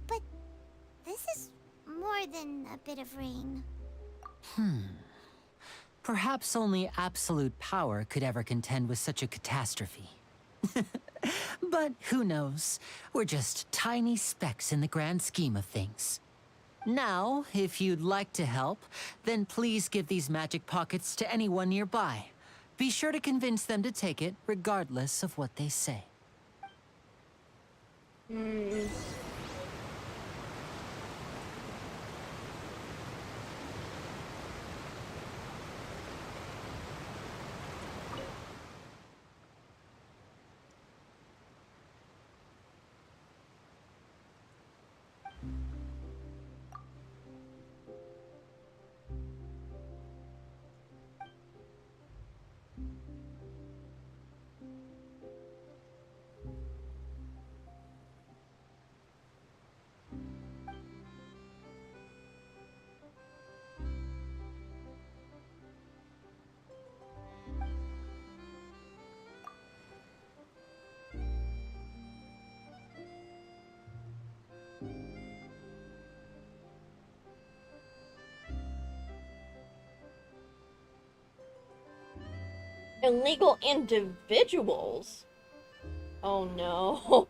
[SPEAKER 2] But this is more than a bit of rain.
[SPEAKER 9] Perhaps only absolute power could ever contend with such a catastrophe. But who knows? We're just tiny specks in the grand scheme of things. Now, if you'd like to help, then please give these magic pockets to anyone nearby. Be sure to convince them to take it, regardless of what they say.
[SPEAKER 1] Illegal individuals? Oh no.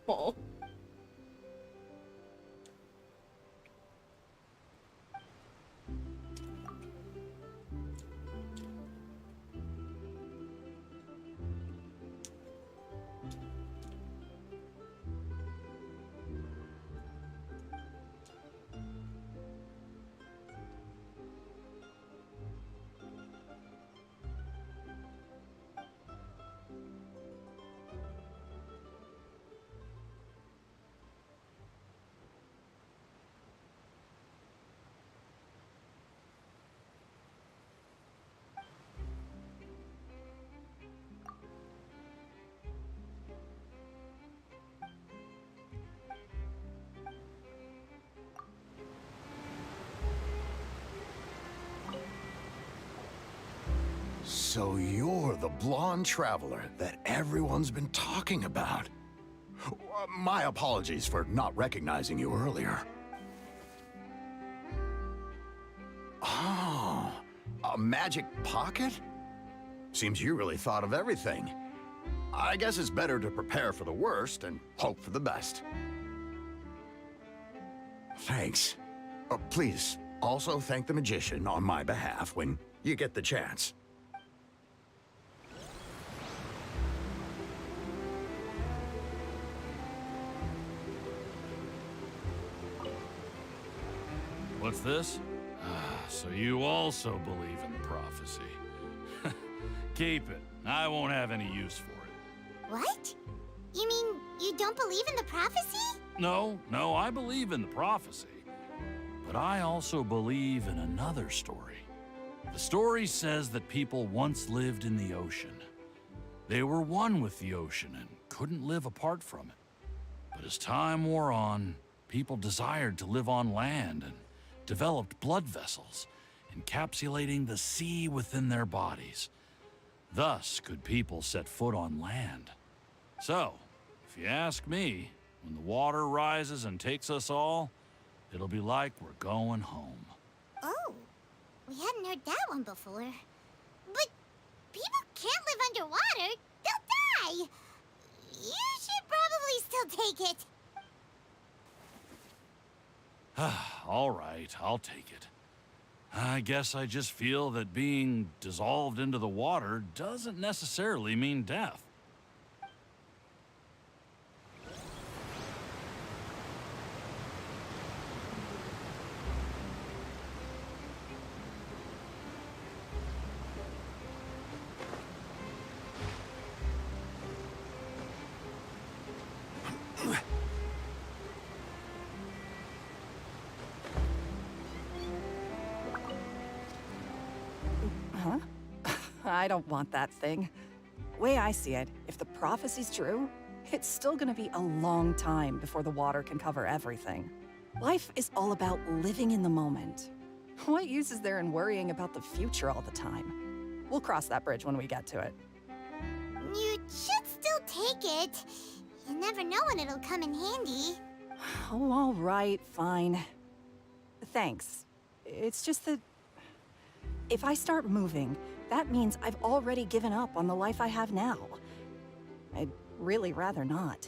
[SPEAKER 6] So you're the blonde traveler that everyone's been talking about. My apologies for not recognizing you earlier. Oh, a magic pocket? Seems you really thought of everything. I guess it's better to prepare for the worst and hope for the best. Thanks. Please, also thank the magician on my behalf when you get the chance.
[SPEAKER 11] What's this? So you also believe in the prophecy. Keep it. I won't have any use for it.
[SPEAKER 2] What? You mean you don't believe in the prophecy?
[SPEAKER 11] No, I believe in the prophecy. But I also believe in another story. The story says that people once lived in the ocean. They were one with the ocean and couldn't live apart from it. But as time wore on, people desired to live on land and developed blood vessels, encapsulating the sea within their bodies. Thus could people set foot on land. So, if you ask me, when the water rises and takes us all, it'll be like we're going home.
[SPEAKER 2] Oh, we hadn't heard that one before. But people can't live underwater. They'll die. You should probably still take it.
[SPEAKER 11] All right, I'll take it. I guess I just feel that being dissolved into the water doesn't necessarily mean death.
[SPEAKER 13] I don't want that thing. Way I see it, if the prophecy's true, it's still gonna be a long time before the water can cover everything. Life is all about living in the moment. What use is there in worrying about the future all the time? We'll cross that bridge when we get to it.
[SPEAKER 2] You should still take it. You never know when it'll come in handy.
[SPEAKER 13] Oh, all right, fine. Thanks. It's just that if I start moving, that means I've already given up on the life I have now. I'd really rather not.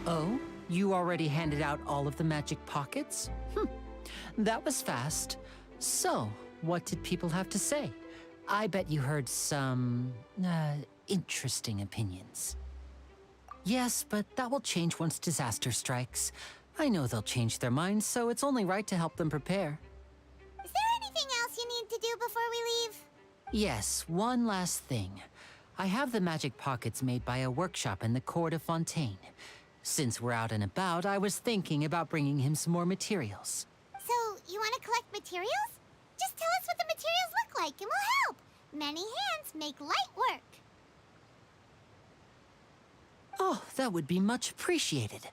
[SPEAKER 9] Oh? You already handed out all of the magic pockets? That was fast. So, what did people have to say? I bet you heard some, interesting opinions. Yes, but that will change once disaster strikes. I know they'll change their minds, so it's only right to help them prepare.
[SPEAKER 2] Is there anything else you need to do before we leave?
[SPEAKER 9] Yes, one last thing. I have the magic pockets made by a workshop in the court of Fontaine. Since we're out and about, I was thinking about bringing him some more materials.
[SPEAKER 2] So, you want to collect materials? Just tell us what the materials look like and we'll help. Many hands make light work.
[SPEAKER 9] Oh, that would be much appreciated.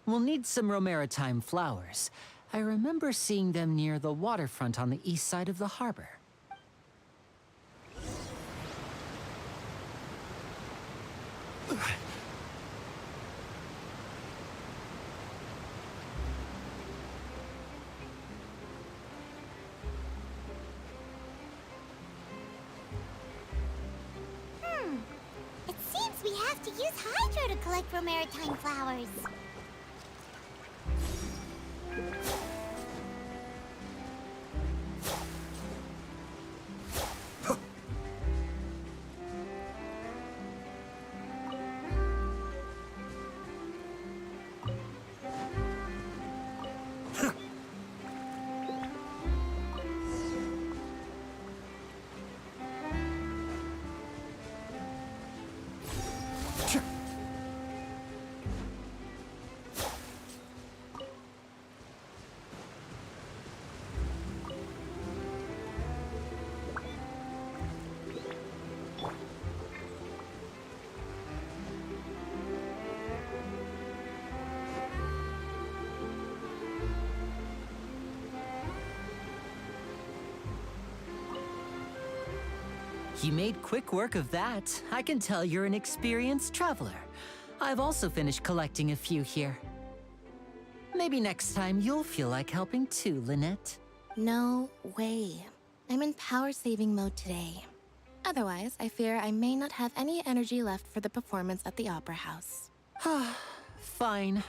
[SPEAKER 9] We'll need some Romaritime flowers. I remember seeing them near the waterfront on the east side of the harbor.
[SPEAKER 2] It seems we have to use Hydro to collect Romaritime flowers.
[SPEAKER 9] You made quick work of that. I can tell you're an experienced traveler. I've also finished collecting a few here. Maybe next time you'll feel like helping too, Lynette.
[SPEAKER 8] No way. I'm in power-saving mode today. Otherwise, I fear I may not have any energy left for the performance at the Opera House.
[SPEAKER 9] Fine.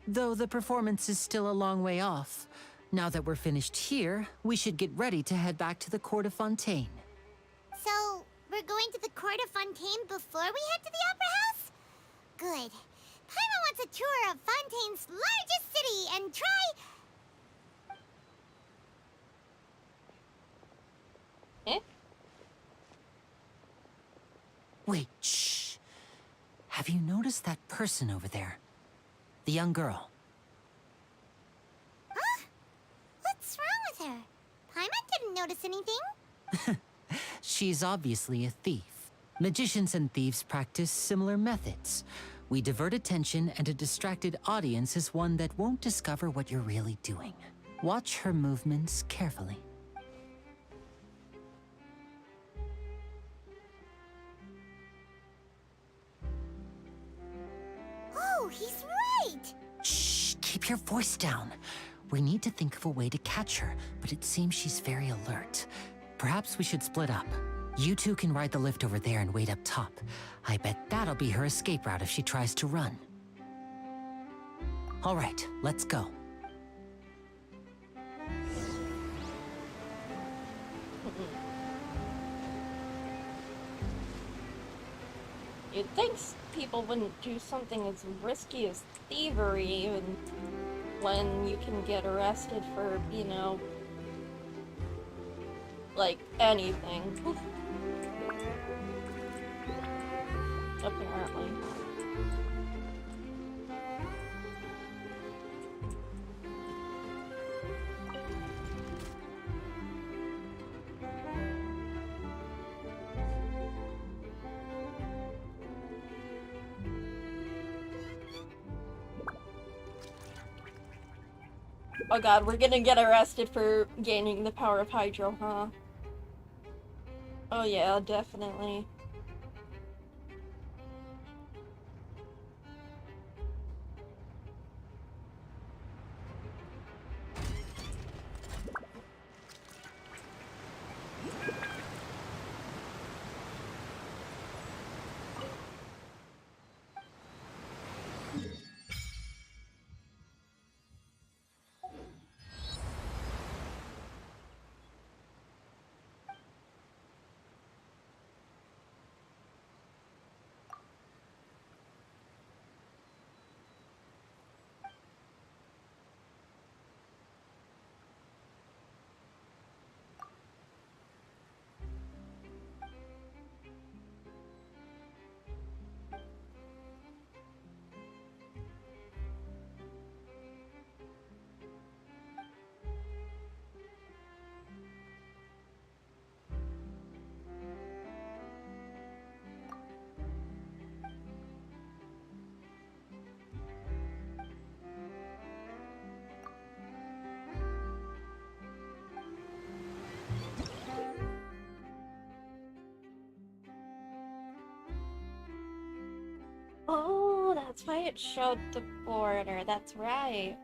[SPEAKER 9] Though the performance is still a long way off. Now that we're finished here, we should get ready to head back to the court of Fontaine.
[SPEAKER 2] So, we're going to the court of Fontaine before we head to the Opera House? Good. Paimon wants a tour of Fontaine's largest city and try...
[SPEAKER 1] Eh?
[SPEAKER 9] Wait, shh. Have you noticed that person over there? The young girl.
[SPEAKER 2] Huh? What's wrong with her? Paimon didn't notice anything.
[SPEAKER 9] She's obviously a thief. Magicians and thieves practice similar methods. We divert attention, and a distracted audience is one that won't discover what you're really doing. Watch her movements carefully.
[SPEAKER 2] Oh, he's right!
[SPEAKER 9] Shh, keep your voice down. We need to think of a way to catch her, but it seems she's very alert. Perhaps we should split up. You two can ride the lift over there and wait up top. I bet that'll be her escape route if she tries to run. All right, let's go.
[SPEAKER 1] You'd think people wouldn't do something as risky as thievery even when you can get arrested for, you know, like anything. apparently. Oh god, we're gonna get arrested for gaining the power of Hydro, huh? Oh yeah, definitely. Oh, that's why it showed the border. That's right.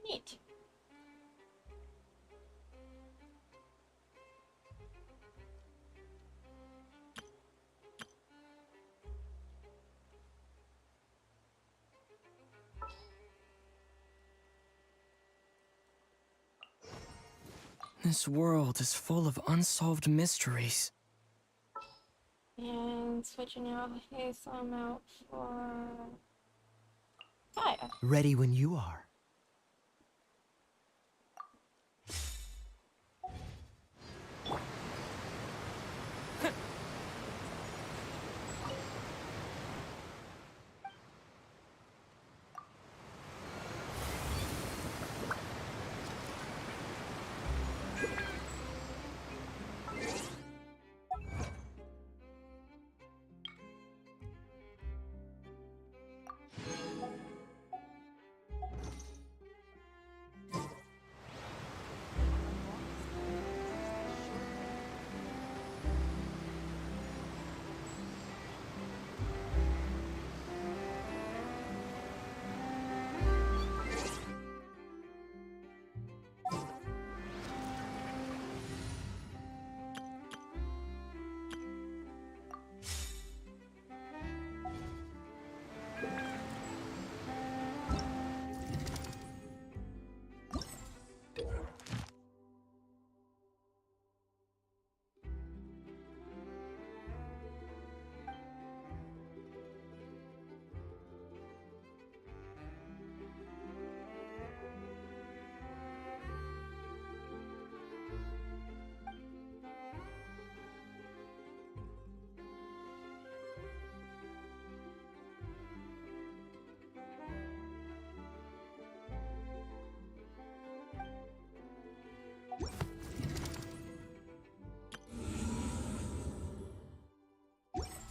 [SPEAKER 1] Neat.
[SPEAKER 14] This world is full of unsolved mysteries.
[SPEAKER 1] And switching out his out for fire.
[SPEAKER 14] Ready when you are.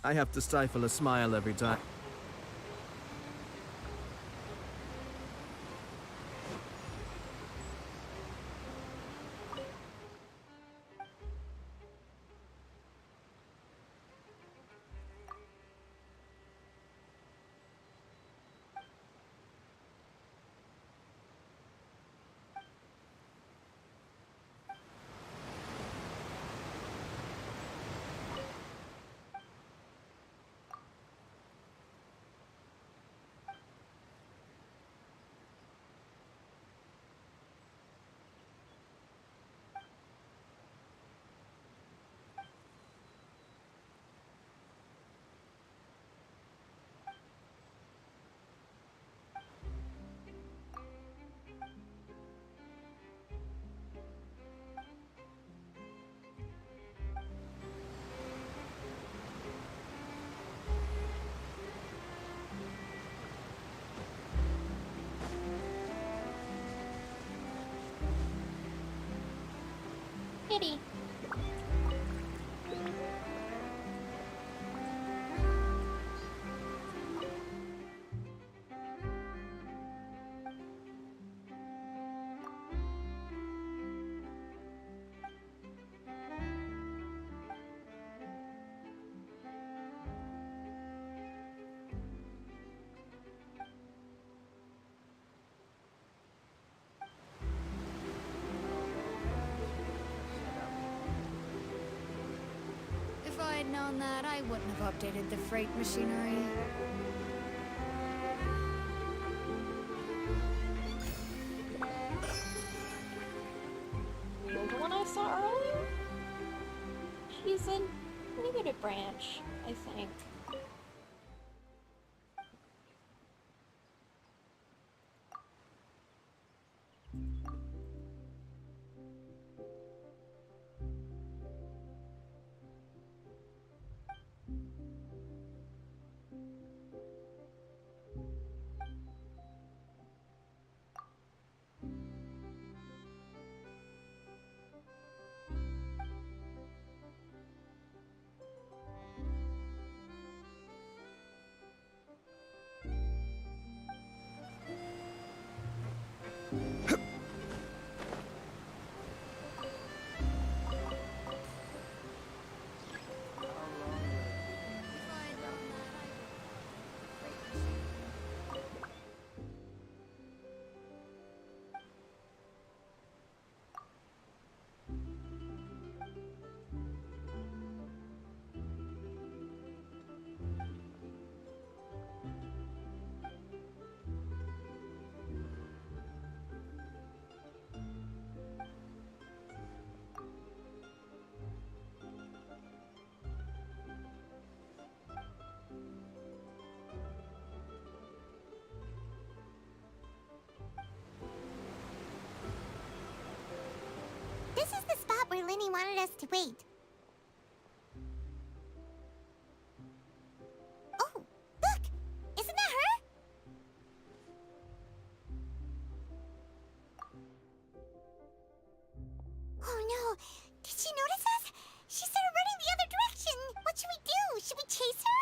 [SPEAKER 15] I have to stifle a smile every time.
[SPEAKER 1] Kitty.
[SPEAKER 7] If I had known that, I wouldn't have updated the freight machinery.
[SPEAKER 1] You're the one I saw earlier? She's a negative branch, I think.
[SPEAKER 2] This is the spot where Linny wanted us to wait. Oh, look! Isn't that her? Oh no! Did she notice us? She started running the other direction! What should we do? Should we chase her?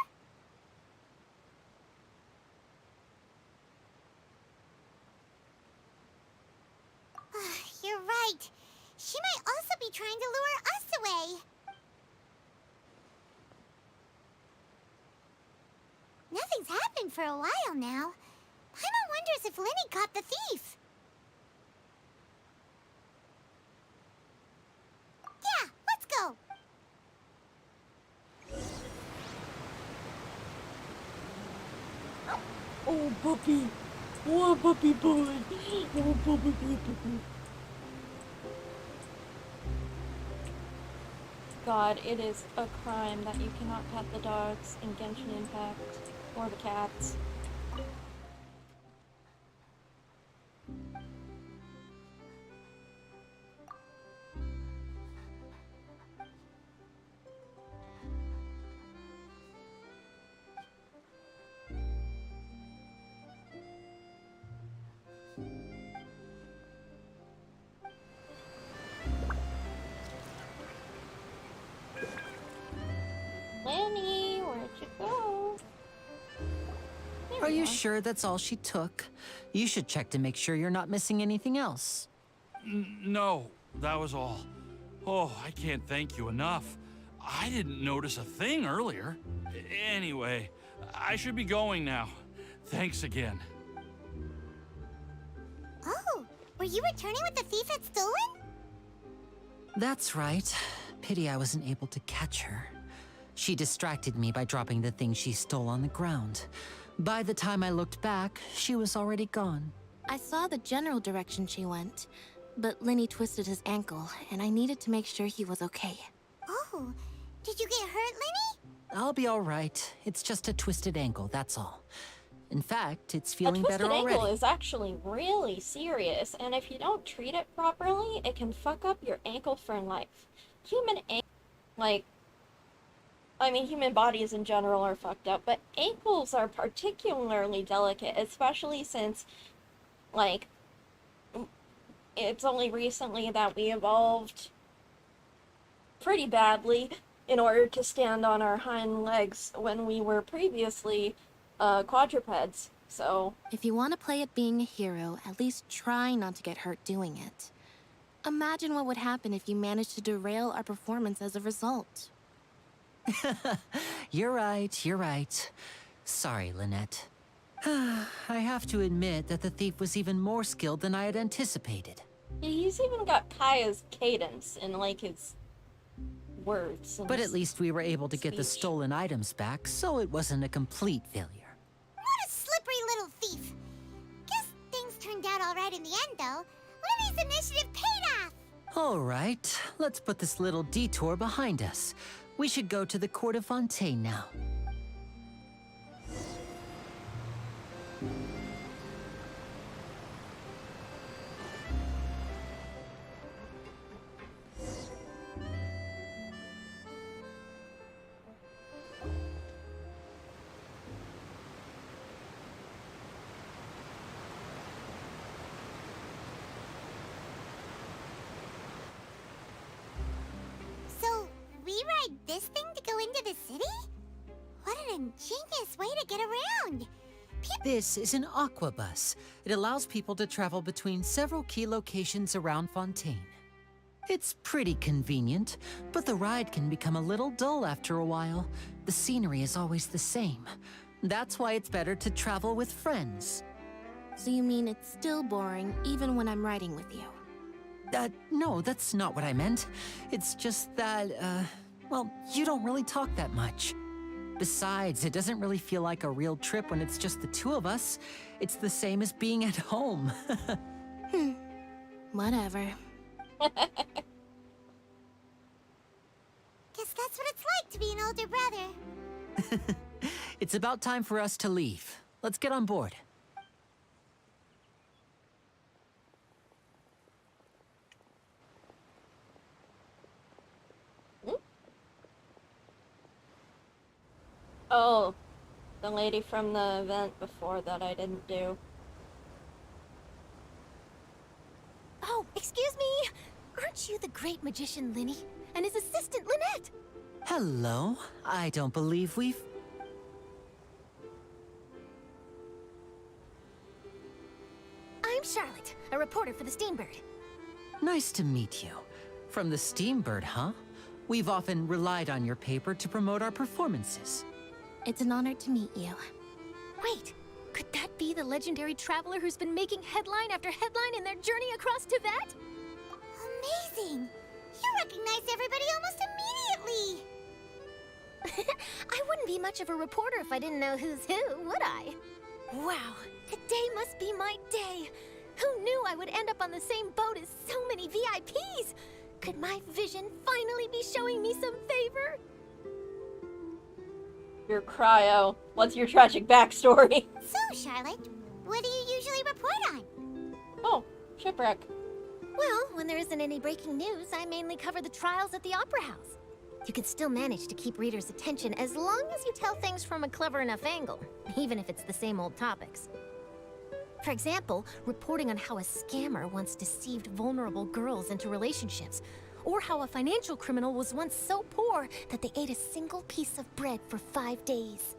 [SPEAKER 2] You're right. She might also be trying to lure us away. Nothing's happened for a while now. Paimon wonders if Linny caught the thief. Yeah, let's go.
[SPEAKER 1] Oh, puppy. Oh, puppy boy. Oh, puppy, puppy. God, it is a crime that you cannot pet the dogs in Genshin Impact, or the cats. Lanny, where'd you go? There
[SPEAKER 9] Are
[SPEAKER 1] we
[SPEAKER 9] you sure that's all she took? You should check to make sure you're not missing anything else.
[SPEAKER 11] No, that was all. Oh, I can't thank you enough. I didn't notice a thing earlier. Anyway, I should be going now. Thanks again.
[SPEAKER 2] Oh, were you returning what the thief had stolen?
[SPEAKER 9] That's right. Pity I wasn't able to catch her. She distracted me by dropping the thing she stole on the ground. By the time I looked back, she was already gone.
[SPEAKER 8] I saw the general direction she went, but Linny twisted his ankle, and I needed to make sure he was okay.
[SPEAKER 2] Oh, did you get hurt, Linny?
[SPEAKER 9] I'll be all right. It's just a twisted ankle, that's all. In fact, it's feeling better already.
[SPEAKER 1] A twisted ankle is actually really serious, and if you don't treat it properly, it can fuck up your ankle for life. Human human bodies in general are fucked up, but ankles are particularly delicate, especially since, it's only recently that we evolved pretty badly in order to stand on our hind legs when we were previously quadrupeds. So
[SPEAKER 8] if you want to play at being a hero, at least try not to get hurt doing it. Imagine what would happen if you managed to derail our performance as a result.
[SPEAKER 9] You're right, you're right. Sorry, Lynette. I have to admit that the thief was even more skilled than I had anticipated.
[SPEAKER 1] he's even got Kaya's cadence in like his words. And
[SPEAKER 9] But at least we were able to get the stolen items back, so it wasn't a complete failure.
[SPEAKER 2] What a slippery little thief. Guess things turned out all right in the end, though. Lily's initiative paid off.
[SPEAKER 9] All right, let's put this little detour behind us. We should go to the court of Fontaine now.
[SPEAKER 2] So, we ride this thing to go into the city? What an ingenious way to get around.
[SPEAKER 9] This is an aquabus. It allows people to travel between several key locations around Fontaine. It's pretty convenient, but the ride can become a little dull after a while. The scenery is always the same. That's why it's better to travel with friends.
[SPEAKER 8] So you mean it's still boring even when I'm riding with you?
[SPEAKER 9] No, that's not what I meant. It's just that, well, you don't really talk that much. Besides, it doesn't really feel like a real trip when it's just the two of us. It's the same as being at home.
[SPEAKER 8] Whatever.
[SPEAKER 2] Guess that's what it's like to be an older brother.
[SPEAKER 9] It's about time for us to leave. Let's get on board.
[SPEAKER 1] Oh, the lady from the event before that I didn't do.
[SPEAKER 16] Oh, excuse me! Aren't you the great magician Linny? And his assistant Lynette?
[SPEAKER 9] Hello. I don't believe we've...
[SPEAKER 16] I'm Charlotte, a reporter for the Steambird.
[SPEAKER 9] Nice to meet you. From the Steambird, huh? We've often relied on your paper to promote our performances.
[SPEAKER 8] It's an honor to meet you.
[SPEAKER 16] Wait, could that be the legendary traveler who's been making headline after headline in their journey across Tibet?
[SPEAKER 2] Amazing! You recognize everybody almost immediately!
[SPEAKER 16] I wouldn't be much of a reporter if I didn't know who's who, would I? Wow, today must be my day! Who knew I would end up on the same boat as so many VIPs? Could my vision finally be showing me some favor?
[SPEAKER 1] Your cryo. What's your tragic backstory?
[SPEAKER 2] So, Charlotte, what do you usually report on?
[SPEAKER 1] Oh, shipwreck.
[SPEAKER 16] Well, when there isn't any breaking news, I mainly cover the trials at the Opera House. You can still manage to keep readers' attention as long as you tell things from a clever enough angle, even if it's the same old topics. For example, reporting on how a scammer once deceived vulnerable girls into relationships, or how a financial criminal was once so poor that they ate a single piece of bread for 5 days.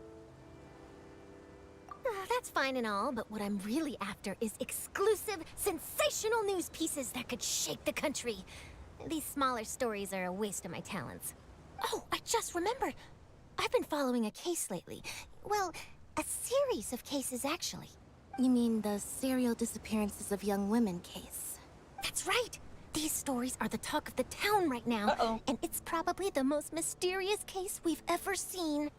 [SPEAKER 16] That's fine and all, but what I'm really after is exclusive, sensational news pieces that could shake the country. These smaller stories are a waste of my talents. Oh, I just remembered. I've been following a case lately. Well, a series of cases, actually.
[SPEAKER 8] You mean the serial disappearances of young women case?
[SPEAKER 16] That's right. These stories are the talk of the town right now, and it's probably the most mysterious case we've ever seen.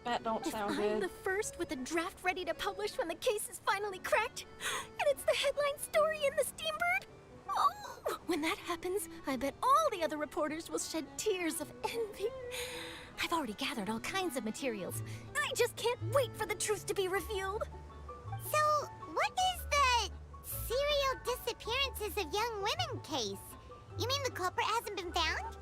[SPEAKER 1] That don't sound
[SPEAKER 16] I'm
[SPEAKER 1] good.
[SPEAKER 16] the first with a draft ready to publish when the case is finally cracked, and it's the headline story in the Steambird. Oh, when that happens, I bet all the other reporters will shed tears of envy. I've already gathered all kinds of materials. I just can't wait for the truth to be revealed.
[SPEAKER 2] So, what is the serial disappearances of young women case? You mean the culprit hasn't been found?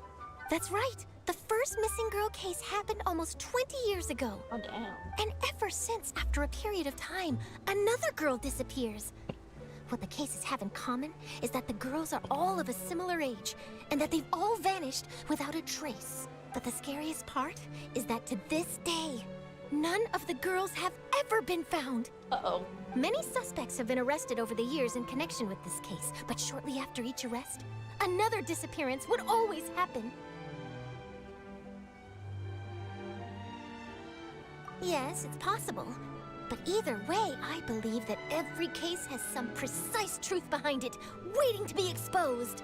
[SPEAKER 16] That's right. The first missing girl case happened almost 20 years ago.
[SPEAKER 1] Oh, damn.
[SPEAKER 16] And ever since, after a period of time, another girl disappears. What the cases have in common is that the girls are all of a similar age, and that they've all vanished without a trace. But the scariest part is that to this day, none of the girls have ever been found.
[SPEAKER 1] Uh-oh.
[SPEAKER 16] Many suspects have been arrested over the years in connection with this case, but shortly after each arrest, another disappearance would always happen. Yes, it's possible. But either way, I believe that every case has some precise truth behind it, waiting to be exposed.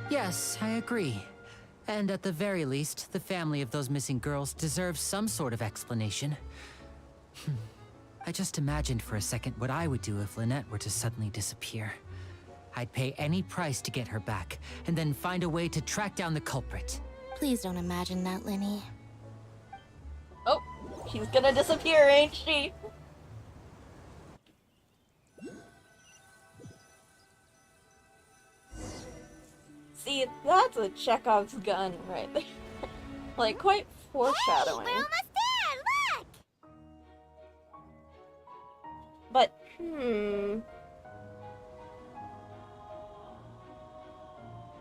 [SPEAKER 9] Yes, I agree. And at the very least, the family of those missing girls deserves some sort of explanation. I just imagined for a second what I would do if Lynette were to suddenly disappear. I'd pay any price to get her back, and then find a way to track down the culprit.
[SPEAKER 8] Please don't imagine that, Lenny.
[SPEAKER 1] Oh, she's gonna disappear, ain't she? See, that's a Chekhov's gun right there. Like, quite foreshadowing.
[SPEAKER 2] Hey, we're almost there! Look!
[SPEAKER 1] But,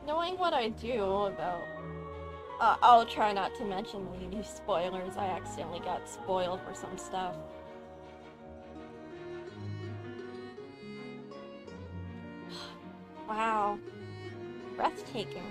[SPEAKER 1] knowing what I do about... I'll try not to mention any spoilers. I accidentally got spoiled for some stuff. Wow. Breathtaking.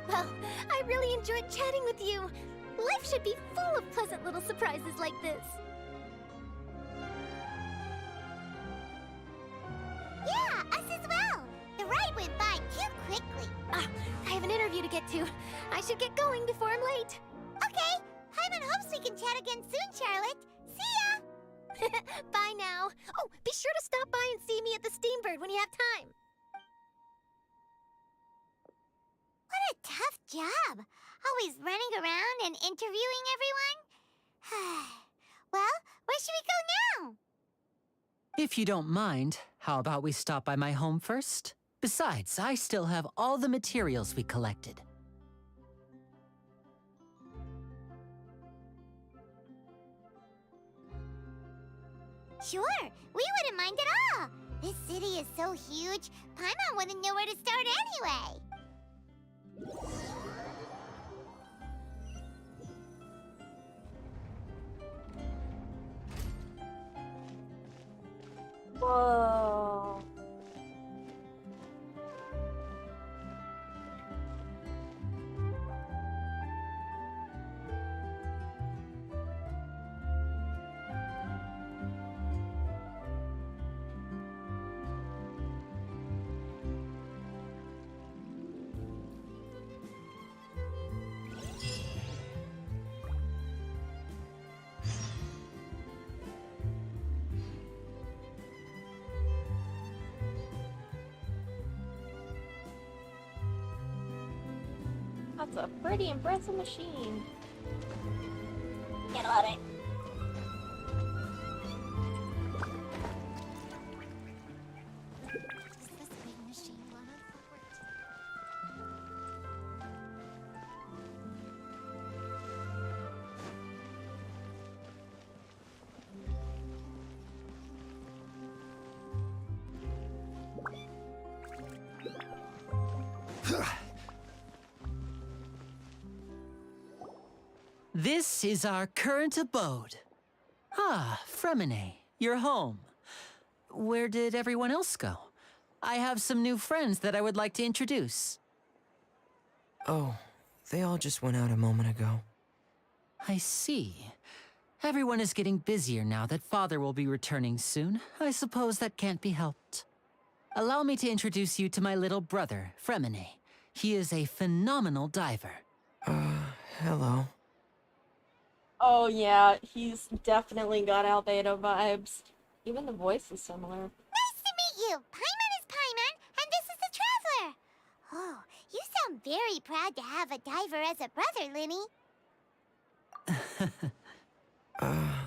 [SPEAKER 16] Well, I really enjoyed chatting with you. Life should be full of pleasant little surprises like this.
[SPEAKER 2] Yeah, us as well. The ride went by too quickly.
[SPEAKER 16] I have an interview to get to. I should get going before I'm late.
[SPEAKER 2] Okay, Hyman hopes we can chat again soon, Charlotte. See ya!
[SPEAKER 16] Bye now. Oh, be sure to stop by and see me at the Steambird when you have time.
[SPEAKER 2] What a tough job. Always running around and interviewing everyone. Well, where should we go now?
[SPEAKER 9] If you don't mind, how about we stop by my home first? Besides, I still have all the materials we collected.
[SPEAKER 2] Sure, we wouldn't mind at all. This city is so huge, Paimon wouldn't know where to start anyway.
[SPEAKER 1] Whoa. That's a pretty impressive machine. Get on it.
[SPEAKER 2] This big machine run on forward?
[SPEAKER 9] This is our current abode. Ah, Fremine, you're home. Where did everyone else go? I have some new friends that I would like to introduce.
[SPEAKER 14] Oh, they all just went out a moment ago.
[SPEAKER 9] I see. Everyone is getting busier now that Father will be returning soon. I suppose that can't be helped. Allow me to introduce you to my little brother, Fremine. He is a phenomenal diver.
[SPEAKER 14] Hello.
[SPEAKER 1] Oh yeah, he's definitely got Albedo vibes. Even the voice is similar.
[SPEAKER 2] Nice to meet you. Paimon is Paimon, and this is the Traveler. Oh, you sound very proud to have a diver as a brother, Linny.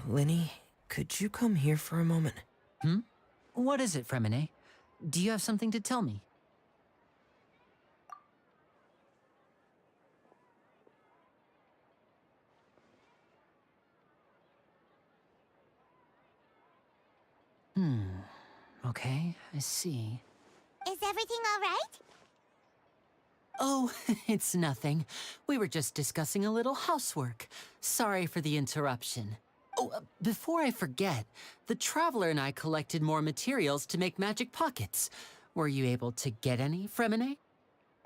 [SPEAKER 14] Linny, could you come here for a moment?
[SPEAKER 9] Hmm? What is it, Fremine? Do you have something to tell me? Okay, I see.
[SPEAKER 2] Is everything all right?
[SPEAKER 9] Oh, it's nothing. We were just discussing a little housework. Sorry for the interruption. Oh, before I forget, the Traveler and I collected more materials to make magic pockets. Were you able to get any, Fremine?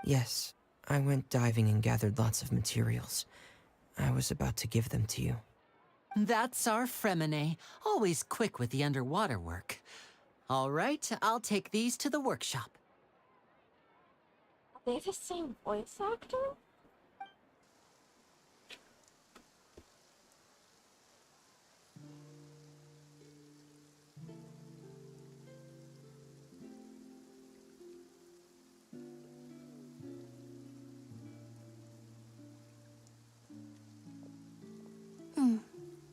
[SPEAKER 14] Yes, I went diving and gathered lots of materials. I was about to give them to you.
[SPEAKER 9] That's our Fremine, always quick with the underwater work. All right, I'll take these to the workshop.
[SPEAKER 1] Are they the same voice actor?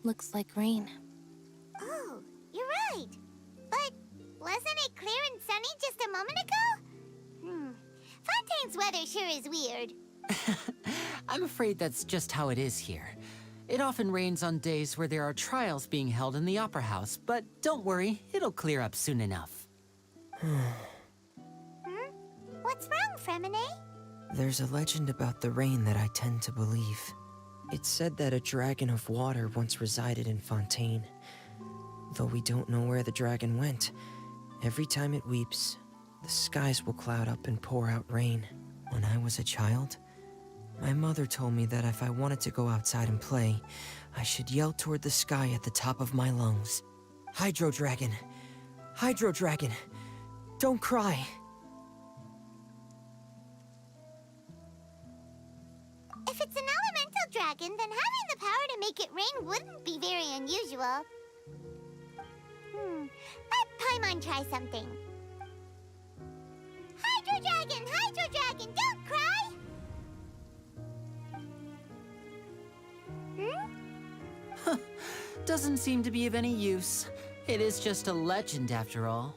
[SPEAKER 8] Looks like rain.
[SPEAKER 2] Oh, you're right. But wasn't it clear and sunny just a moment ago? Fontaine's weather sure is weird.
[SPEAKER 9] I'm afraid that's just how it is here. It often rains on days where there are trials being held in the Opera House, but don't worry, it'll clear up soon enough.
[SPEAKER 2] What's wrong, Fremine?
[SPEAKER 14] There's a legend about the rain that I tend to believe. It's said that a dragon of water once resided in Fontaine. Though we don't know where the dragon went, every time it weeps, the skies will cloud up and pour out rain. When I was a child, my mother told me that if I wanted to go outside and play, I should yell toward the sky at the top of my lungs. Hydro Dragon! Hydro Dragon! Don't cry!
[SPEAKER 2] If it's an elemental dragon, then having the power to make it rain wouldn't be very unusual. Let Paimon try something. Hydro Dragon, don't cry!
[SPEAKER 9] Doesn't seem to be of any use. It is just a legend after all.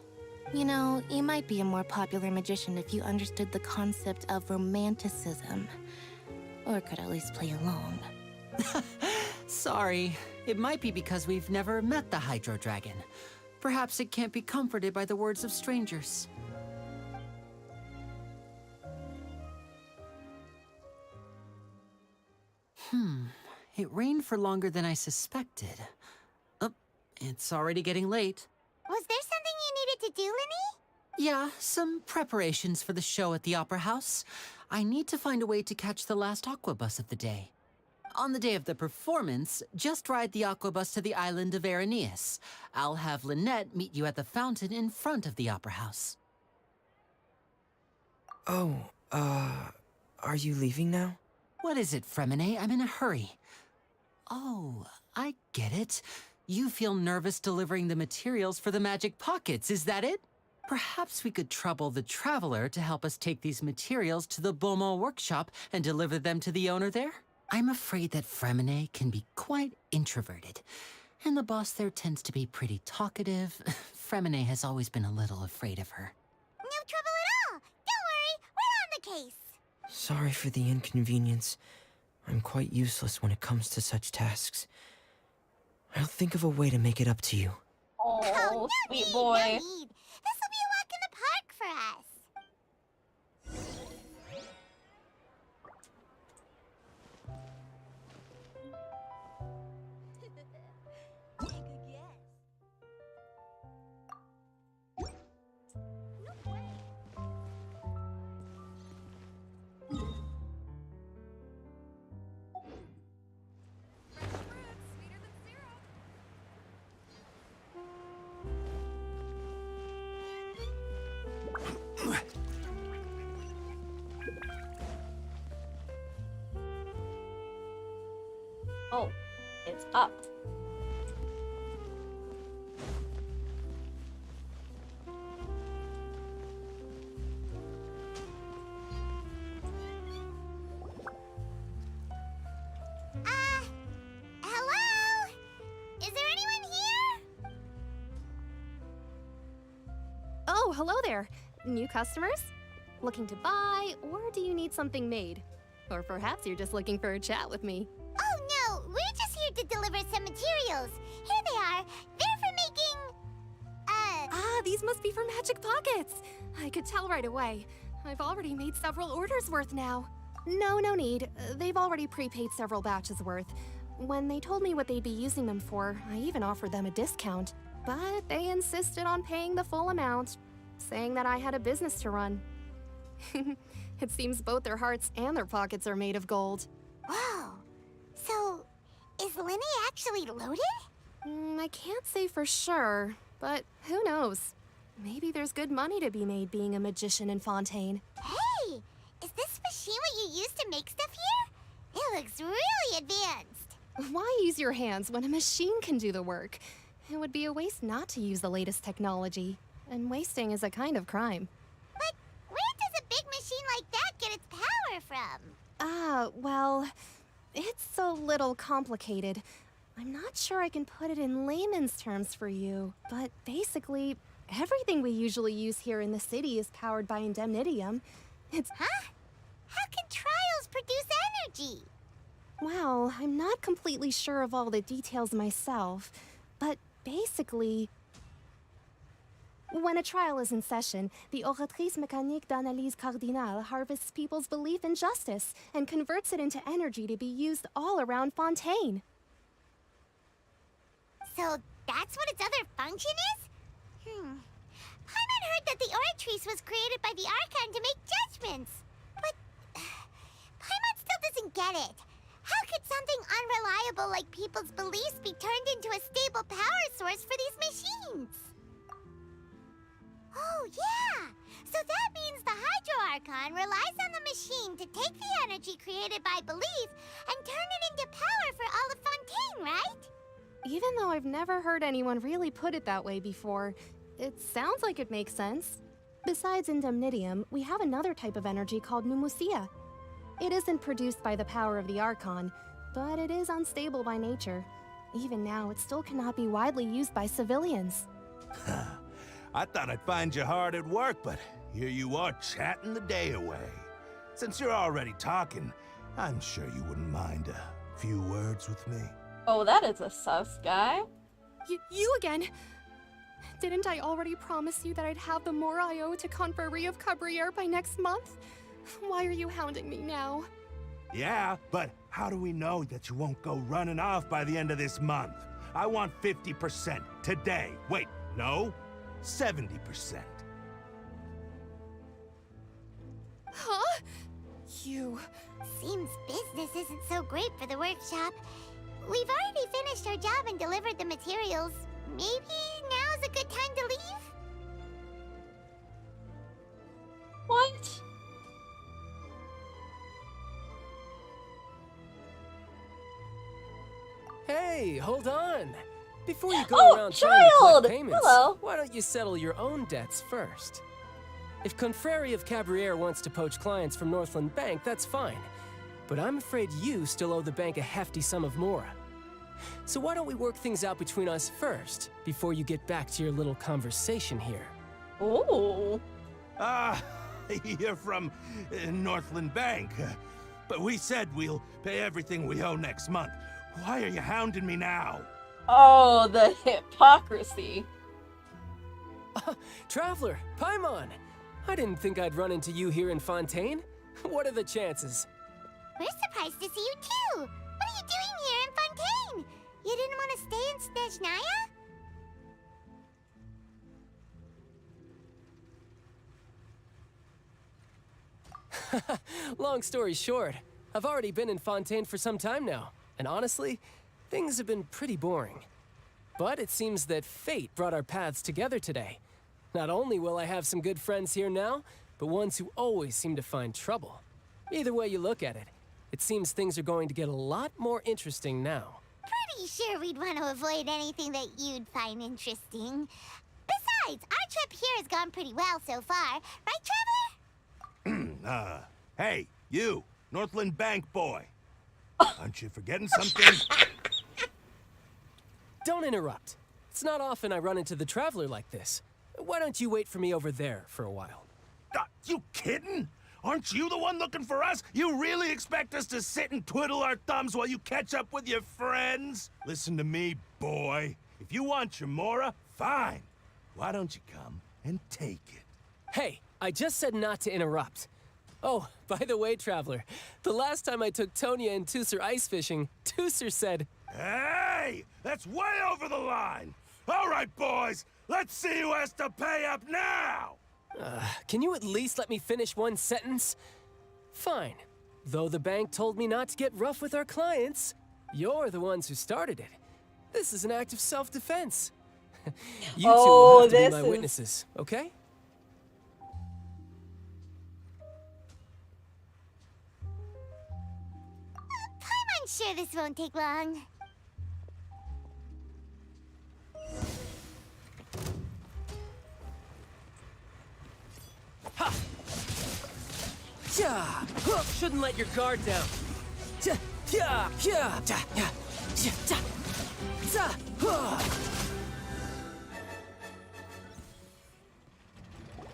[SPEAKER 8] You know, you might be a more popular magician if you understood the concept of romanticism. Or could at least play along.
[SPEAKER 9] Sorry. It might be because we've never met the Hydro Dragon. Perhaps it can't be comforted by the words of strangers. It rained for longer than I suspected. Oh, it's already getting late.
[SPEAKER 2] Was there something you needed to do, Linny?
[SPEAKER 9] Yeah, some preparations for the show at the Opera House. I need to find a way to catch the last aqua bus of the day. On the day of the performance, just ride the aqua bus to the island of Aeneas. I'll have Lynette meet you at the fountain in front of the Opera House.
[SPEAKER 14] Oh, are you leaving now?
[SPEAKER 9] What is it, Fremine? I'm in a hurry. Oh, I get it. You feel nervous delivering the materials for the magic pockets, is that it? Perhaps we could trouble the Traveler to help us take these materials to the Beaumont workshop and deliver them to the owner there? I'm afraid that Fremine can be quite introverted, and the boss there tends to be pretty talkative. Fremine has always been a little afraid of her.
[SPEAKER 2] No trouble at all. Don't worry, we're on the case.
[SPEAKER 14] Sorry for the inconvenience. I'm quite useless when it comes to such tasks. I'll think of a way to make it up to you.
[SPEAKER 1] Oh,
[SPEAKER 2] no
[SPEAKER 1] sweet
[SPEAKER 2] need,
[SPEAKER 1] boy.
[SPEAKER 2] No need. This'll be a walk in the park for us.
[SPEAKER 1] Oh, it's up.
[SPEAKER 17] hello there. New customers? Looking to buy, or do you need something made? Or perhaps you're just looking for a chat with me.
[SPEAKER 2] Oh no, we're just here to deliver some materials. Here they are. They're for making...
[SPEAKER 17] Ah, these must be for magic pockets. I could tell right away. I've already made several orders worth now. No need. They've already prepaid several batches worth. When they told me what they'd be using them for, I even offered them a discount. But they insisted on paying the full amount, saying that I had a business to run. It seems both their hearts and their pockets are made of gold.
[SPEAKER 2] Whoa. So, is Linny actually loaded?
[SPEAKER 17] I can't say for sure, but who knows? Maybe there's good money to be made being a magician in Fontaine.
[SPEAKER 2] Hey! Is this machine what you use to make stuff here? It looks really advanced.
[SPEAKER 17] Why use your hands when a machine can do the work? It would be a waste not to use the latest technology. And wasting is a kind of crime.
[SPEAKER 2] But where does a big machine like that get its power from?
[SPEAKER 17] Well, it's a little complicated. I'm not sure I can put it in layman's terms for you, but basically, everything we usually use here in the city is powered by indemnitium. It's...
[SPEAKER 2] Huh? How can trials produce energy?
[SPEAKER 17] Well, I'm not completely sure of all the details myself, but basically... When a trial is in session, the Oratrice Mécanique d'Analyse Cardinale harvests people's belief in justice and converts it into energy to be used all around Fontaine.
[SPEAKER 2] So that's what its other function is? Paimon heard that the Oratrice was created by the Archon to make judgments. But Paimon still doesn't get it. How could something unreliable like people's beliefs be turned into a stable power source for these machines? Oh, yeah! So that means the Hydro Archon relies on the machine to take the energy created by belief and turn it into power for all of Fontaine, right?
[SPEAKER 17] Even though I've never heard anyone really put it that way before, it sounds like it makes sense. Besides indemnitium, we have another type of energy called pneumosia. It isn't produced by the power of the Archon, but it is unstable by nature. Even now, it still cannot be widely used by civilians.
[SPEAKER 18] I thought I'd find you hard at work, but here you are chatting the day away. Since you're already talking, I'm sure you wouldn't mind a few words with me.
[SPEAKER 1] Oh, that is a sus guy.
[SPEAKER 17] You again? Didn't I already promise you that I'd have the more I owe to Confrérie of Cabriere by next month? Why are you hounding me now?
[SPEAKER 18] Yeah, but how do we know that you won't go running off by the end of this month? I want 50% today. Wait, no? 70%.
[SPEAKER 17] Huh? You...
[SPEAKER 2] Seems business isn't so great for the workshop. We've already finished our job and delivered the materials. Maybe now's a good time to leave?
[SPEAKER 1] What?
[SPEAKER 19] Hey, hold on. Before you go around trying to collect payments, why don't you settle your own debts first? If Confrérie of Cabriere wants to poach clients from Northland Bank, that's fine. But I'm afraid you still owe the bank a hefty sum of mora. So why don't we work things out between us first, before you get back to your little conversation here?
[SPEAKER 1] Oh.
[SPEAKER 18] You're from Northland Bank. But we said we'll pay everything we owe next month. Why are you hounding me now?
[SPEAKER 1] Oh, the hypocrisy.
[SPEAKER 19] Traveler, Paimon! I didn't think I'd run into you here in Fontaine. What are the chances?
[SPEAKER 2] We're surprised to see you too! What are you doing here in Fontaine? You didn't want to stay in Snezhnaya?
[SPEAKER 19] Long story short, I've already been in Fontaine for some time now, and honestly, things have been pretty boring. But it seems that fate brought our paths together today. Not only will I have some good friends here now, but ones who always seem to find trouble. Either way you look at it, it seems things are going to get a lot more interesting now.
[SPEAKER 2] Pretty sure we'd want to avoid anything that you'd find interesting. Besides, our trip here has gone pretty well so far. Right, Traveler?
[SPEAKER 18] Hey, you, Northland Bank boy. Aren't you forgetting something?
[SPEAKER 19] Don't interrupt. It's not often I run into the Traveler like this. Why don't you wait for me over there for a while?
[SPEAKER 18] You kidding? Aren't you the one looking for us? You really expect us to sit and twiddle our thumbs while you catch up with your friends? Listen to me, boy. If you want your Mora, fine. Why don't you come and take it?
[SPEAKER 19] Hey, I just said not to interrupt. Oh, by the way, Traveler, the last time I took Tonya and Tusser ice fishing, Tusser said...
[SPEAKER 18] Hey! That's way over the line! All right, boys, let's see who has to pay up now!
[SPEAKER 19] Can you at least let me finish one sentence? Fine. Though the bank told me not to get rough with our clients, you're the ones who started it. This is an act of self-defense. You two will have to be my witnesses, okay?
[SPEAKER 2] I'm sure this won't take long.
[SPEAKER 19] Ha! Yeah! Shouldn't let your guard down.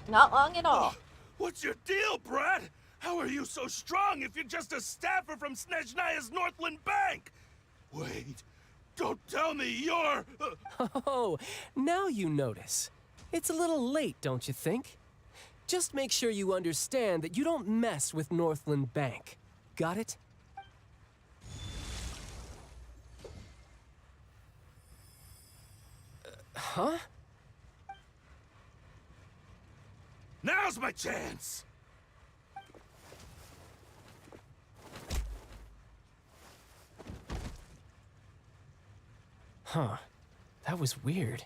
[SPEAKER 1] Not long at all.
[SPEAKER 18] What's your deal, Brad? How are you so strong if you're just a staffer from Snezhnaya's Northland Bank? Wait, don't tell me you're...
[SPEAKER 19] Oh, now you notice. It's a little late, don't you think? Just make sure you understand that you don't mess with Northland Bank. Got it? Huh?
[SPEAKER 18] Now's my chance!
[SPEAKER 19] Huh. That was weird.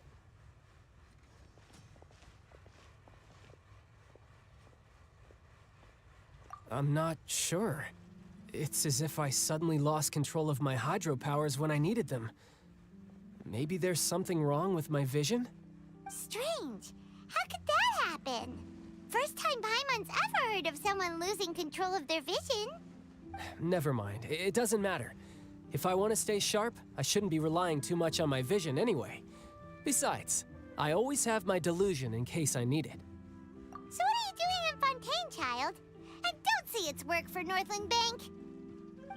[SPEAKER 19] I'm not sure. It's as if I suddenly lost control of my hydro powers when I needed them. Maybe there's something wrong with my vision?
[SPEAKER 2] Strange. How could that happen? First time Paimon's ever heard of someone losing control of their vision.
[SPEAKER 19] Never mind. It doesn't matter. If I want to stay sharp, I shouldn't be relying too much on my vision anyway. Besides, I always have my delusion in case I need it.
[SPEAKER 2] So what are you doing in Fontaine, child? I don't see its work for Northland Bank.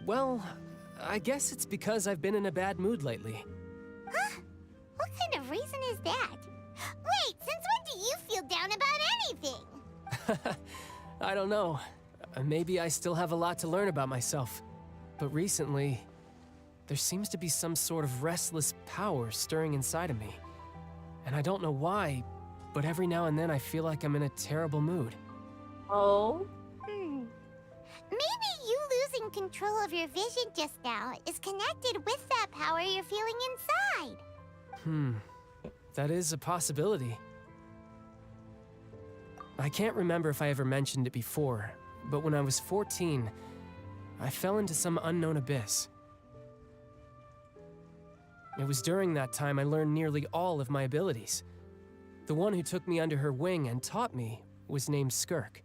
[SPEAKER 19] Well, I guess it's because I've been in a bad mood lately.
[SPEAKER 2] Huh? What kind of reason is that? Wait, since when do you feel down about anything?
[SPEAKER 19] I don't know. Maybe I still have a lot to learn about myself. But recently, there seems to be some sort of restless power stirring inside of me. And I don't know why, but every now and then I feel like I'm in a terrible mood.
[SPEAKER 1] Oh?
[SPEAKER 2] Maybe you losing control of your vision just now is connected with that power you're feeling inside.
[SPEAKER 19] That is a possibility. I can't remember if I ever mentioned it before, but when I was 14, I fell into some unknown abyss. It was during that time I learned nearly all of my abilities. The one who took me under her wing and taught me was named Skirk.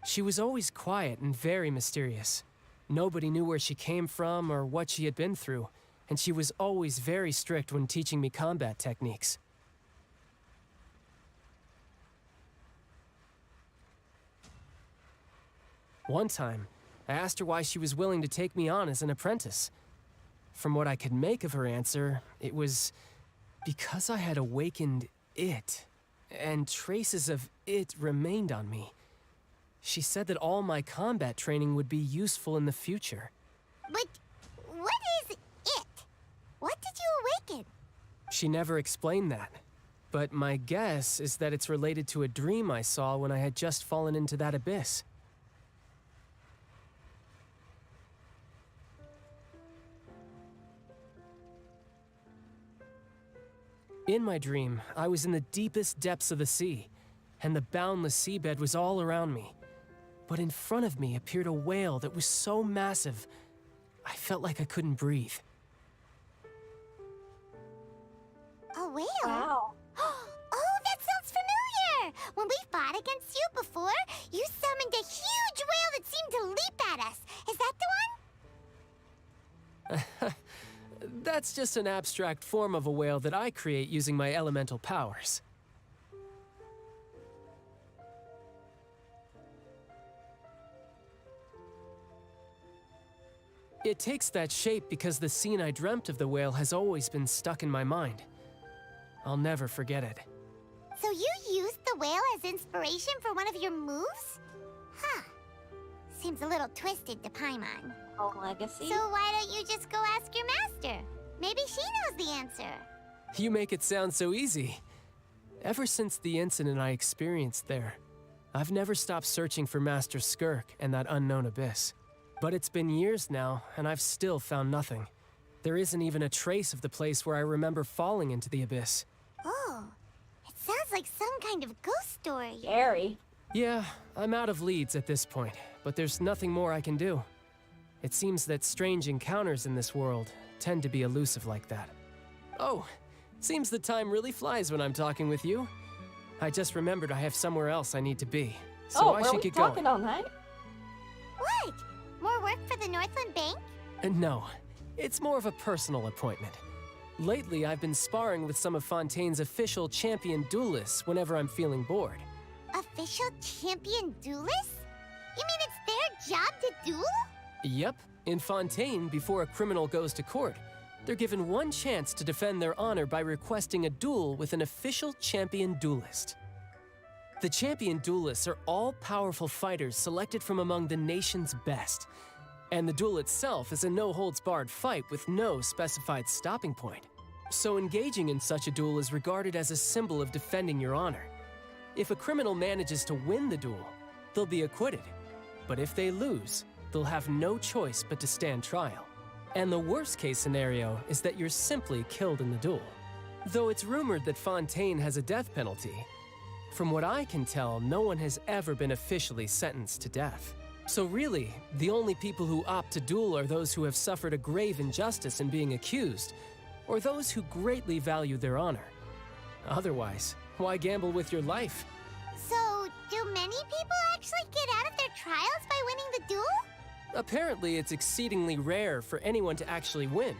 [SPEAKER 19] She was always quiet and very mysterious. Nobody knew where she came from or what she had been through, and she was always very strict when teaching me combat techniques. One time, I asked her why she was willing to take me on as an apprentice. From what I could make of her answer, it was because I had awakened it, and traces of it remained on me. She said that all my combat training would be useful in the future.
[SPEAKER 2] But what is it? What did you awaken?
[SPEAKER 19] She never explained that, but my guess is that it's related to a dream I saw when I had just fallen into that abyss. In my dream, I was in the deepest depths of the sea, and the boundless seabed was all around me. But in front of me appeared a whale that was so massive, I felt like I couldn't breathe.
[SPEAKER 2] A whale?
[SPEAKER 1] Wow.
[SPEAKER 2] Oh, that sounds familiar! When we fought against you before, you summoned a huge whale that seemed to leap at us. Is that the one?
[SPEAKER 19] That's just an abstract form of a whale that I create using my elemental powers. It takes that shape because the scene I dreamt of the whale has always been stuck in my mind. I'll never forget it.
[SPEAKER 2] So you used the whale as inspiration for one of your moves? Huh. Seems a little twisted to Paimon.
[SPEAKER 1] Oh, legacy?
[SPEAKER 2] So why don't you just go ask your master? Maybe she knows the answer.
[SPEAKER 19] You make it sound so easy. Ever since the incident I experienced there, I've never stopped searching for Master Skirk and that unknown abyss. But it's been years now, and I've still found nothing. There isn't even a trace of the place where I remember falling into the abyss.
[SPEAKER 2] Oh, it sounds like some kind of ghost story.
[SPEAKER 1] Scary.
[SPEAKER 19] Yeah, I'm out of leads at this point, but there's nothing more I can do. It seems that strange encounters in this world tend to be elusive like that. Oh, seems the time really flies when I'm talking with you. I just remembered I have somewhere else I need to be, so I should get going.
[SPEAKER 1] Oh, we're talking all night?
[SPEAKER 2] What? More work for the Northland Bank?
[SPEAKER 19] No, it's more of a personal appointment. Lately, I've been sparring with some of Fontaine's official champion duelists whenever I'm feeling bored.
[SPEAKER 2] Official champion duelists? You mean it's their job to duel?
[SPEAKER 19] Yep, in Fontaine, before a criminal goes to court, they're given one chance to defend their honor by requesting a duel with an official champion duelist. The champion duelists are all-powerful fighters selected from among the nation's best. And the duel itself is a no-holds-barred fight with no specified stopping point. So engaging in such a duel is regarded as a symbol of defending your honor. If a criminal manages to win the duel, they'll be acquitted. But if they lose, they'll have no choice but to stand trial. And the worst-case scenario is that you're simply killed in the duel. Though it's rumored that Fontaine has a death penalty, from what I can tell, no one has ever been officially sentenced to death. So really, the only people who opt to duel are those who have suffered a grave injustice in being accused, or those who greatly value their honor. Otherwise, why gamble with your life?
[SPEAKER 2] So, do many people actually get out of their trials by winning the duel?
[SPEAKER 19] Apparently, it's exceedingly rare for anyone to actually win.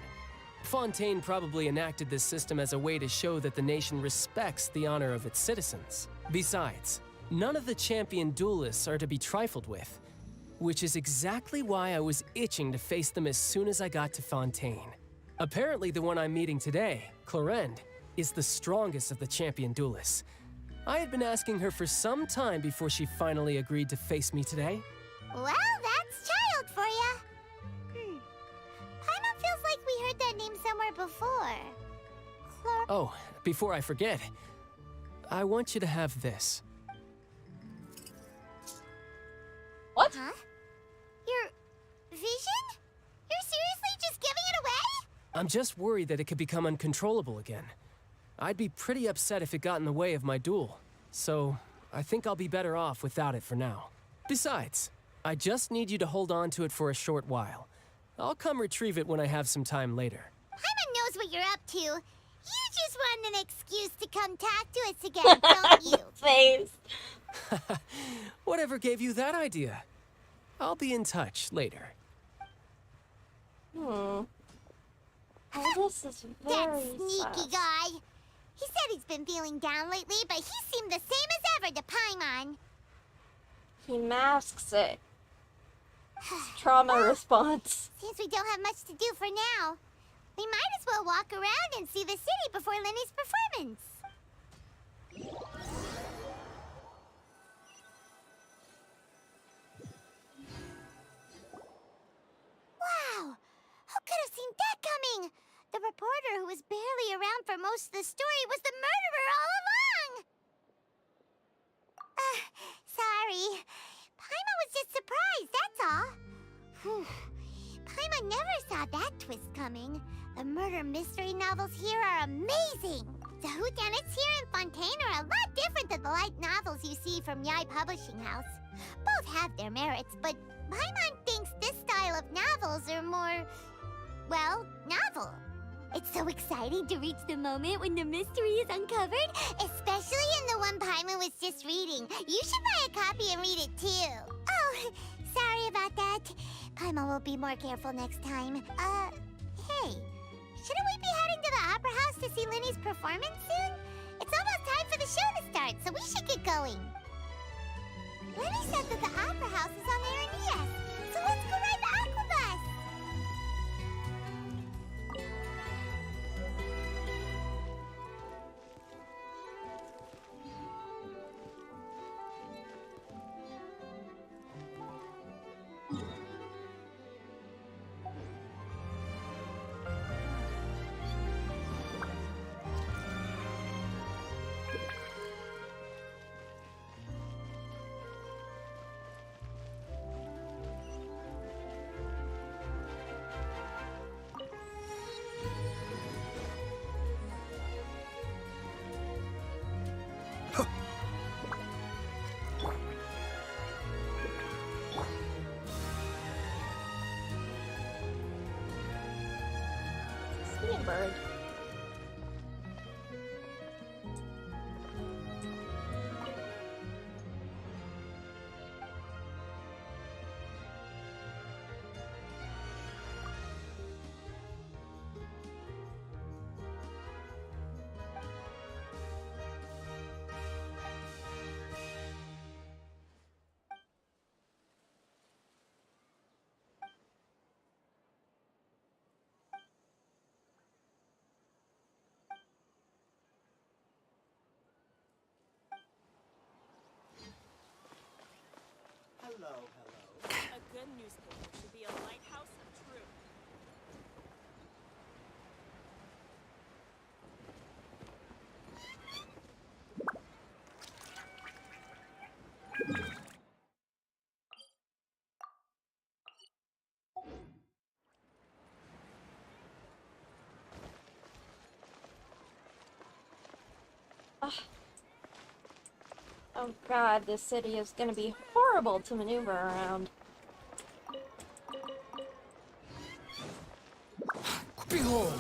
[SPEAKER 19] Fontaine probably enacted this system as a way to show that the nation respects the honor of its citizens. Besides, none of the champion duelists are to be trifled with, which is exactly why I was itching to face them as soon as I got to Fontaine. Apparently, the one I'm meeting today, Clorinde, is the strongest of the champion duelists. I had been asking her for some time before she finally agreed to face me today.
[SPEAKER 2] Well, that's child for ya. Paimon feels like we heard that name somewhere before.
[SPEAKER 19] Oh, before I forget, I want you to have this.
[SPEAKER 1] What?
[SPEAKER 2] Huh? Your vision? You're seriously just giving it away?
[SPEAKER 19] I'm just worried that it could become uncontrollable again. I'd be pretty upset if it got in the way of my duel, so I think I'll be better off without it for now. Besides, I just need you to hold on to it for a short while. I'll come retrieve it when I have some time later.
[SPEAKER 2] Paimon knows what you're up to. You just want an excuse to come talk to us again, don't you?
[SPEAKER 1] Face.
[SPEAKER 19] Whatever gave you that idea? I'll be in touch later.
[SPEAKER 1] Oh, this is very
[SPEAKER 2] That sneaky guy. He said he's been feeling down lately, but he seemed the same as ever to Paimon.
[SPEAKER 1] He masks it. Trauma response.
[SPEAKER 2] Since we don't have much to do for now, we might as well walk around and see the city before Lenny's performance. Wow! Who could have seen that coming? The reporter who was barely around for most of the story was the murderer all along! Sorry. Paimon was just surprised, that's all. Whew. Paimon never saw that twist coming. The murder mystery novels here are amazing. The whodunits here in Fontaine are a lot different than the light novels you see from Yai Publishing House. Both have their merits, but Paimon thinks this style of novels are more, well, novel. It's so exciting to reach the moment when the mystery is uncovered, especially in the one Paimon was just reading. You should buy a copy and read it too. Oh, sorry about that. Paimon will be more careful next time. Hey, Shouldn't we be heading to the Opera House to see Linny's performance soon? It's almost time for the show to start, so we should get going. Linny said that the Opera House is on Aeneas, so let's go ride the Aquabus!
[SPEAKER 1] Bird.
[SPEAKER 20] Hello, hello. A good newspaper should be a lighthouse of truth.
[SPEAKER 1] Oh god, this city is gonna be horrible to maneuver around.
[SPEAKER 9] Behold!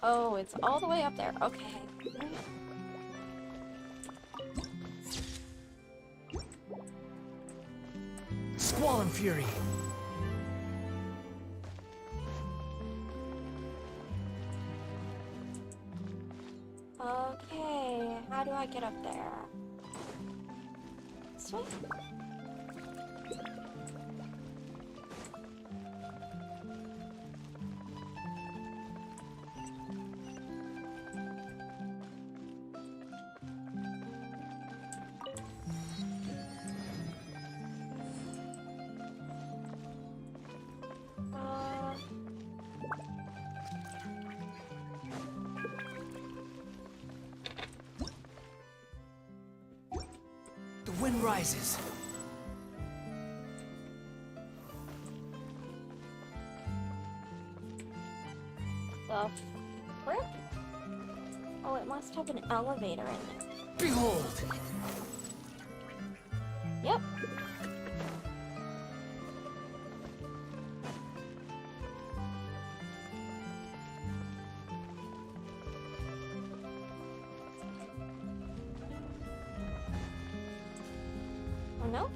[SPEAKER 1] Oh, it's all the way up there. Okay.
[SPEAKER 9] Squall and Fury!
[SPEAKER 1] Okay, how do I get up there? This way?
[SPEAKER 9] The wind rises.
[SPEAKER 1] The frick? Oh, it must have an elevator in there.
[SPEAKER 9] Behold!
[SPEAKER 1] Yep. Oh no?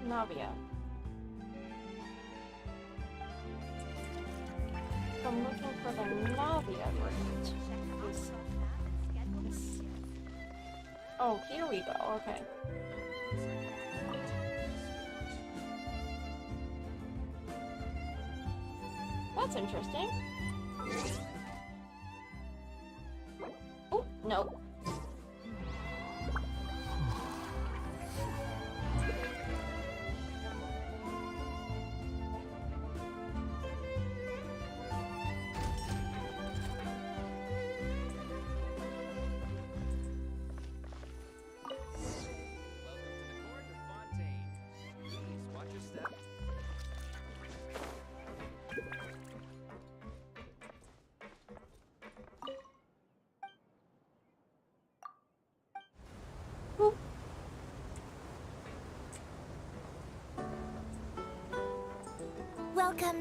[SPEAKER 1] Navia. I'm looking for the Navia route. Oh, here we go. Okay. That's interesting. Oh, no.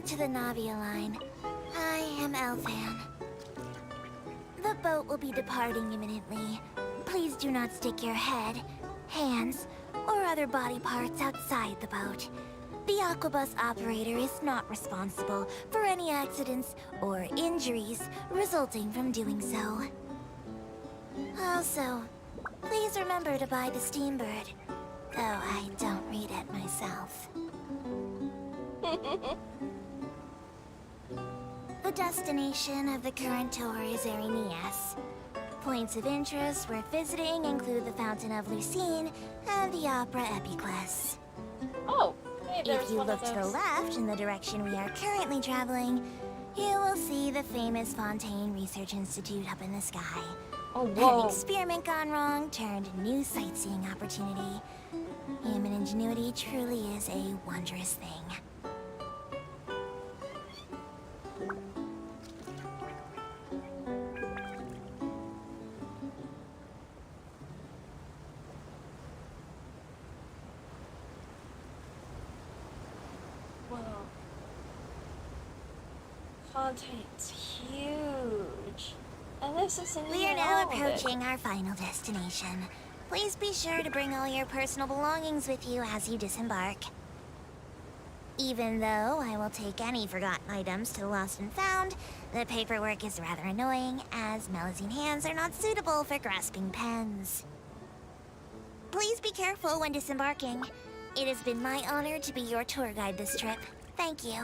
[SPEAKER 2] to the Navia line. I am Elfan. The boat will be departing imminently. Please do not stick your head, hands, or other body parts outside the boat. The Aquabus operator is not responsible for any accidents or injuries resulting from doing so. Also, please remember to buy the Steambird, though I don't read it myself. The destination of the current tour is Arenias. Points of interest worth visiting include the Fountain of Lucine and the Opera Epiclese.
[SPEAKER 1] Oh, hey,
[SPEAKER 2] If
[SPEAKER 1] there's
[SPEAKER 2] you
[SPEAKER 1] one
[SPEAKER 2] look
[SPEAKER 1] of
[SPEAKER 2] to the
[SPEAKER 1] those.
[SPEAKER 2] left in the direction we are currently traveling, you will see the famous Fontaine Research Institute up in the sky.
[SPEAKER 1] Oh,
[SPEAKER 2] An
[SPEAKER 1] whoa.
[SPEAKER 2] experiment gone wrong turned new sightseeing opportunity. Human ingenuity truly is a wondrous thing.
[SPEAKER 1] Whoa. Fontaine's huge. And this isn't
[SPEAKER 2] We are
[SPEAKER 1] even
[SPEAKER 2] now
[SPEAKER 1] all of it.
[SPEAKER 2] approaching our final destination. Please be sure to bring all your personal belongings with you as you disembark. Even though I will take any forgotten items to the lost and found, the paperwork is rather annoying, as Melusine hands are not suitable for grasping pens. Please be careful when disembarking. It has been my honor to be your tour guide this trip. Thank you.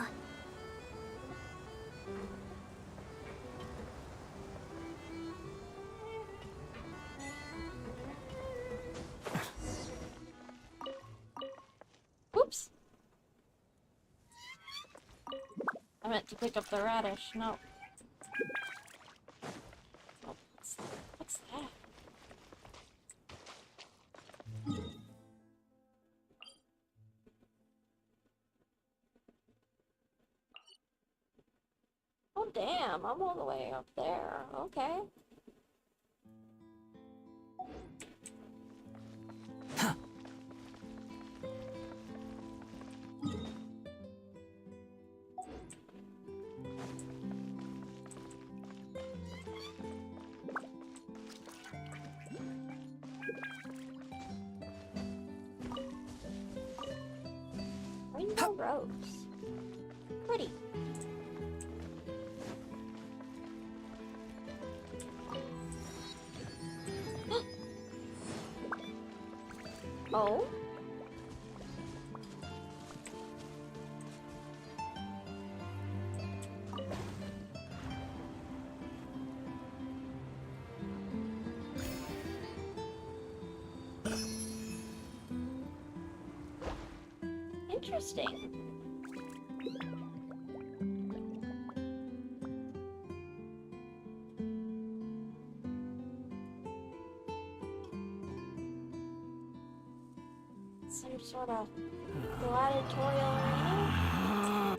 [SPEAKER 1] Oops. I meant to pick up the radish. No. Oh, what's that? Oh, damn. I'm all the way up there. Okay. Rainbow rose. Pretty. Oh? Interesting. Some sort of gladiatorial arena?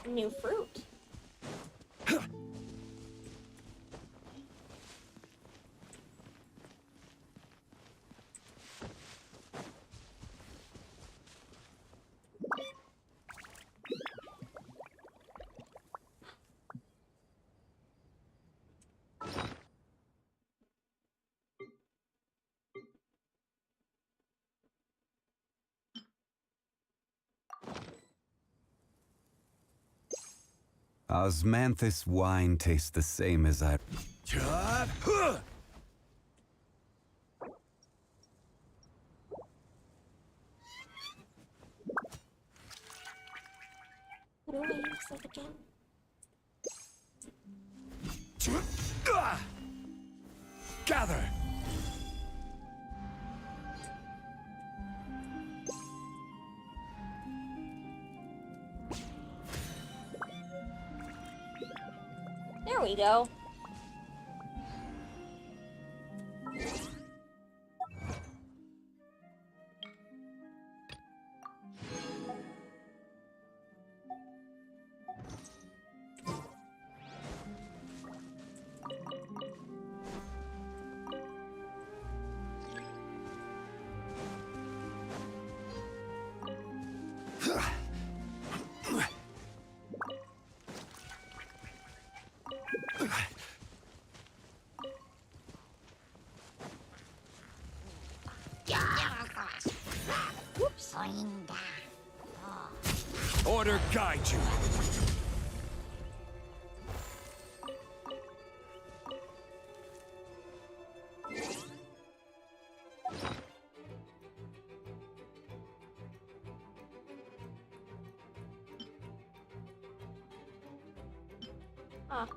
[SPEAKER 1] New fruit.
[SPEAKER 3] Osmanthus wine tastes the same as I...
[SPEAKER 1] What do I use that again?
[SPEAKER 18] Gather!
[SPEAKER 1] There we go.
[SPEAKER 11] Order guide you.
[SPEAKER 1] Ah.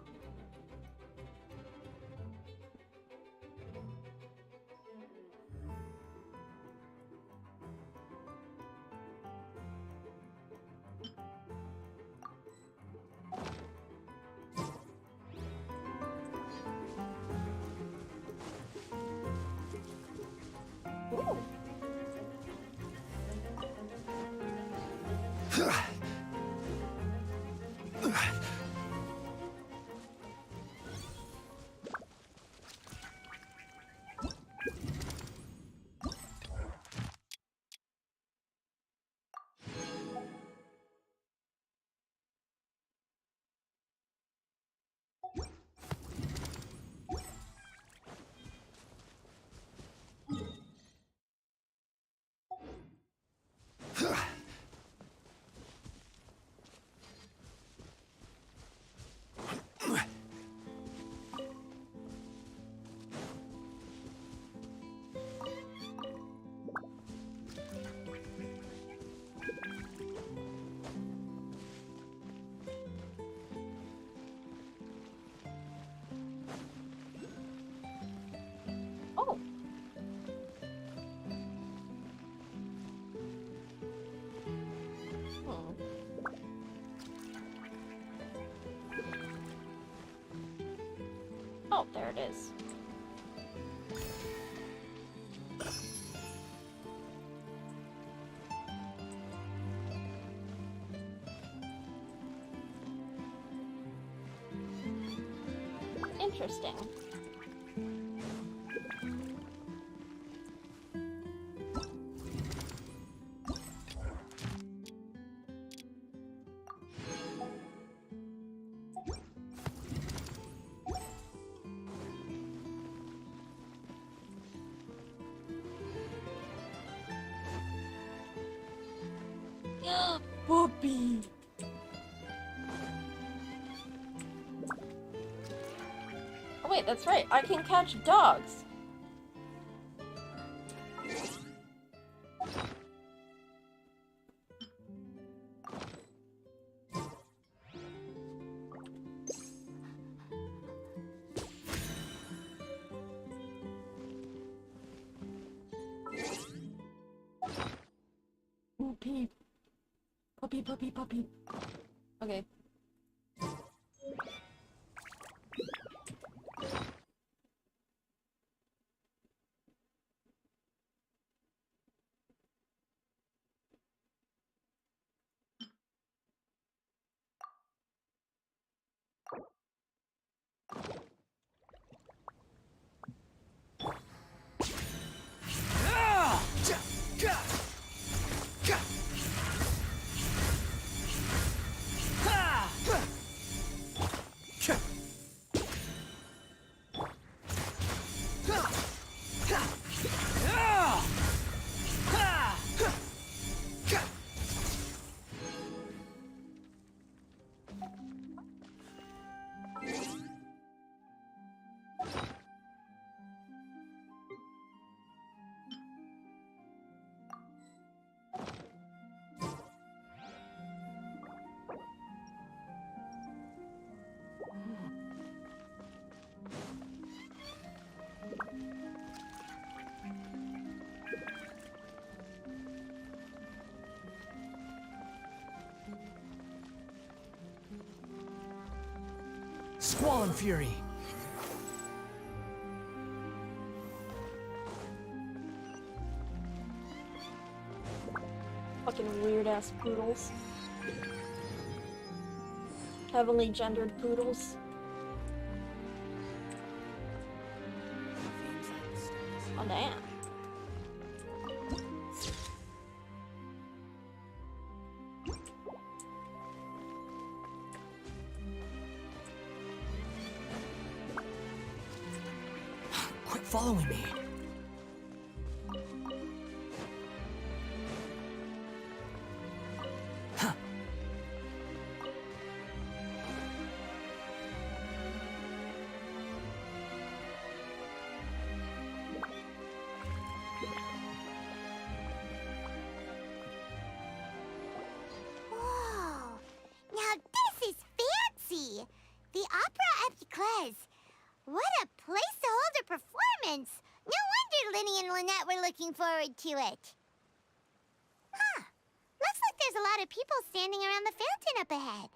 [SPEAKER 1] Ooh. Oh. Oh, there it is. Interesting. Puppy. Oh wait, that's right. I can catch dogs. Puppy. Puppy, puppy, puppy. Okay.
[SPEAKER 11] Ha!
[SPEAKER 19] Squall and Fury.
[SPEAKER 1] Fucking weird ass poodles. Heavily gendered poodles. Oh damn.
[SPEAKER 19] Quit following me.
[SPEAKER 2] Whoa! Now this is fancy! The Opera Epiclese. What a place to hold a performance! No wonder Linny and Lynette were looking forward to it. Huh. Looks like there's a lot of people standing around the fountain up ahead.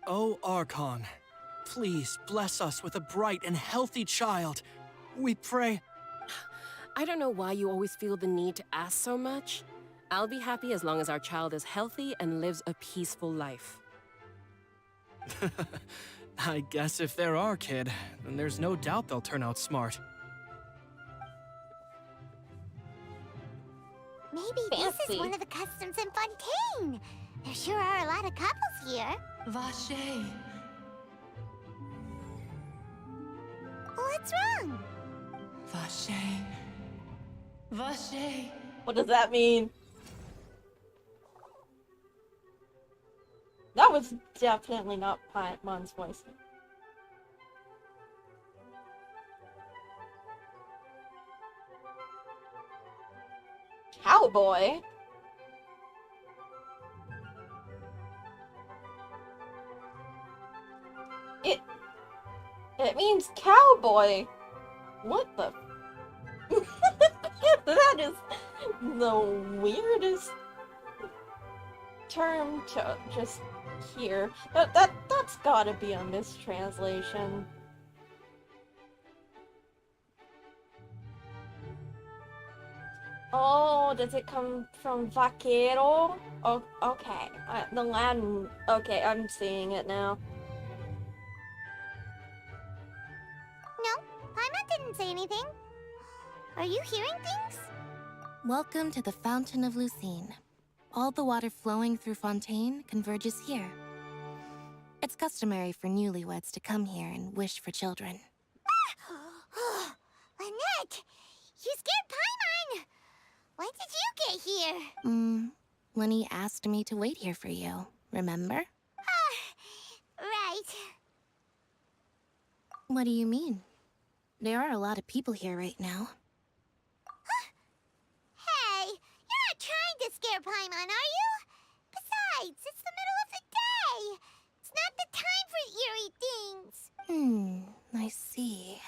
[SPEAKER 19] Oh, Archon, please bless us with a bright and healthy child. We pray.
[SPEAKER 21] I don't know why you always feel the need to ask so much. I'll be happy as long as our child is healthy and lives a peaceful life.
[SPEAKER 19] I guess if they're our kid, then there's no doubt they'll turn out smart.
[SPEAKER 2] Maybe this is one of the customs in Fontaine. There sure are a lot of couples here.
[SPEAKER 22] Vache.
[SPEAKER 2] What's wrong?
[SPEAKER 22] Vache. Vache.
[SPEAKER 1] What does that mean? That was definitely not Paimon's voice. Cowboy? It means cowboy. What the? That is the weirdest term to just hear. That's gotta be a mistranslation. Oh, does it come from vaquero? Oh, okay. The Latin. Okay, I'm seeing it now.
[SPEAKER 2] No, Paimon didn't say anything. Are you hearing things?
[SPEAKER 8] Welcome to the Fountain of Lucine. All the water flowing through Fontaine converges here. It's customary for newlyweds to come here and wish for children.
[SPEAKER 2] Lynette! You scared Paimon! When did you get here?
[SPEAKER 8] Lenny asked me to wait here for you, remember?
[SPEAKER 2] Right.
[SPEAKER 8] What do you mean? There are a lot of people here right now.
[SPEAKER 2] Hey, you're not trying to scare Paimon, are you? Besides, it's the middle of the day. It's not the time for eerie things.
[SPEAKER 8] I see.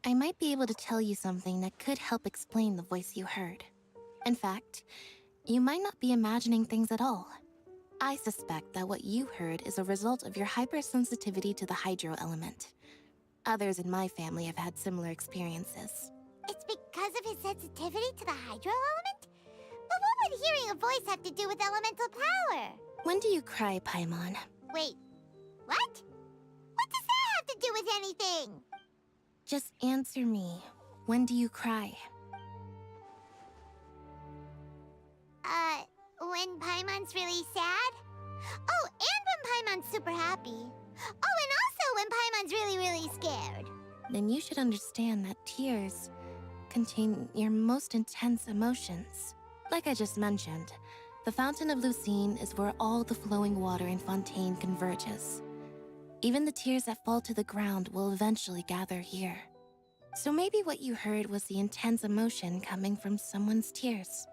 [SPEAKER 8] I might be able to tell you something that could help explain the voice you heard. In fact, you might not be imagining things at all. I suspect that what you heard is a result of your hypersensitivity to the hydro element. Others in my family have had similar experiences.
[SPEAKER 2] It's because of his sensitivity to the hydro element? But what would hearing a voice have to do with elemental power?
[SPEAKER 8] When do you cry, Paimon?
[SPEAKER 2] Wait, what? What does that have to do with anything?
[SPEAKER 8] Just answer me. When do you cry?
[SPEAKER 2] When Paimon's really sad? Oh, and when Paimon's super happy. Oh, and also when Paimon's really scared.
[SPEAKER 8] Then you should understand that tears contain your most intense emotions. Like I just mentioned, the Fountain of Lucine is where all the flowing water in Fontaine converges. Even the tears that fall to the ground will eventually gather here. So maybe what you heard was the intense emotion coming from someone's tears.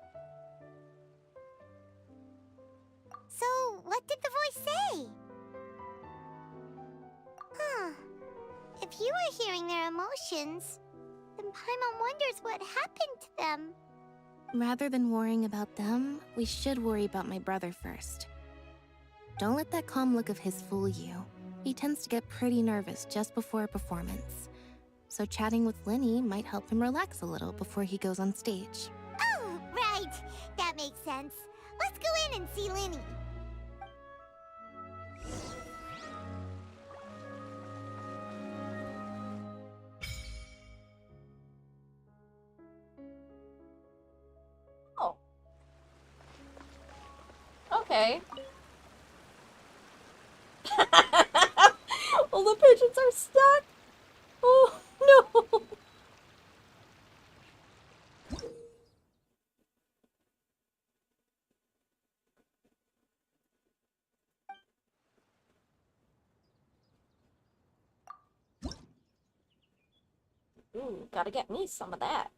[SPEAKER 2] So, what did the voice say? If you were hearing their emotions, then Paimon wonders what happened to them.
[SPEAKER 8] Rather than worrying about them, we should worry about my brother first. Don't let that calm look of his fool you. He tends to get pretty nervous just before a performance. So chatting with Linny might help him relax a little before he goes on stage.
[SPEAKER 2] Oh, right. That makes sense. Let's go in and see Linny.
[SPEAKER 1] Oh. Okay. All the pigeons are stuck. Oh, no. Ooh, gotta get me some of that.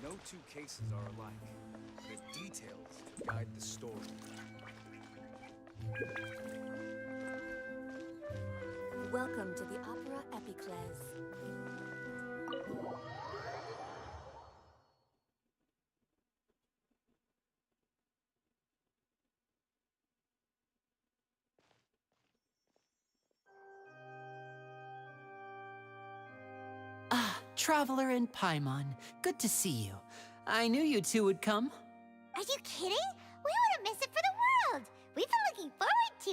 [SPEAKER 4] No two cases are alike. The details guide the story.
[SPEAKER 5] Welcome to the Opera Epiclese.
[SPEAKER 9] Ah, Traveler and Paimon. Good to see you. I knew you two would come.
[SPEAKER 2] Are you kidding? We wouldn't miss it for the world. We've been looking forward to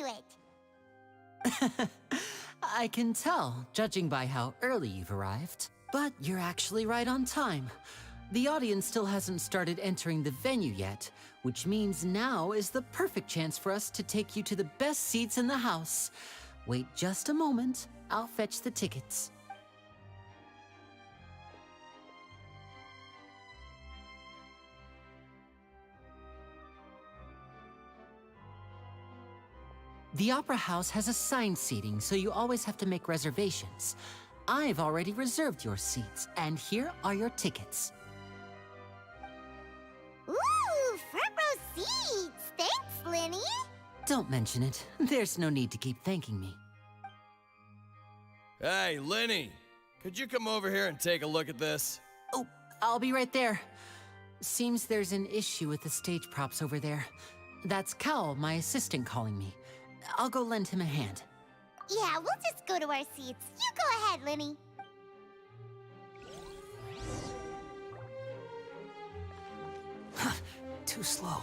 [SPEAKER 2] it.
[SPEAKER 9] I can tell, judging by how early you've arrived. But you're actually right on time. The audience still hasn't started entering the venue yet, which means now is the perfect chance for us to take you to the best seats in the house. Wait just a moment. I'll fetch the tickets. The Opera House has assigned seating, so you always have to make reservations. I've already reserved your seats, and here are your tickets.
[SPEAKER 2] Ooh, front row seats. Thanks, Linny.
[SPEAKER 9] Don't mention it. There's no need to keep thanking me.
[SPEAKER 23] Hey, Linny! Could you come over here and take a look at this?
[SPEAKER 9] Oh, I'll be right there. Seems there's an issue with the stage props over there. That's Cal, my assistant, calling me. I'll go lend him a hand.
[SPEAKER 2] Yeah, we'll just go to our seats. You go ahead, Linny.
[SPEAKER 9] Too slow.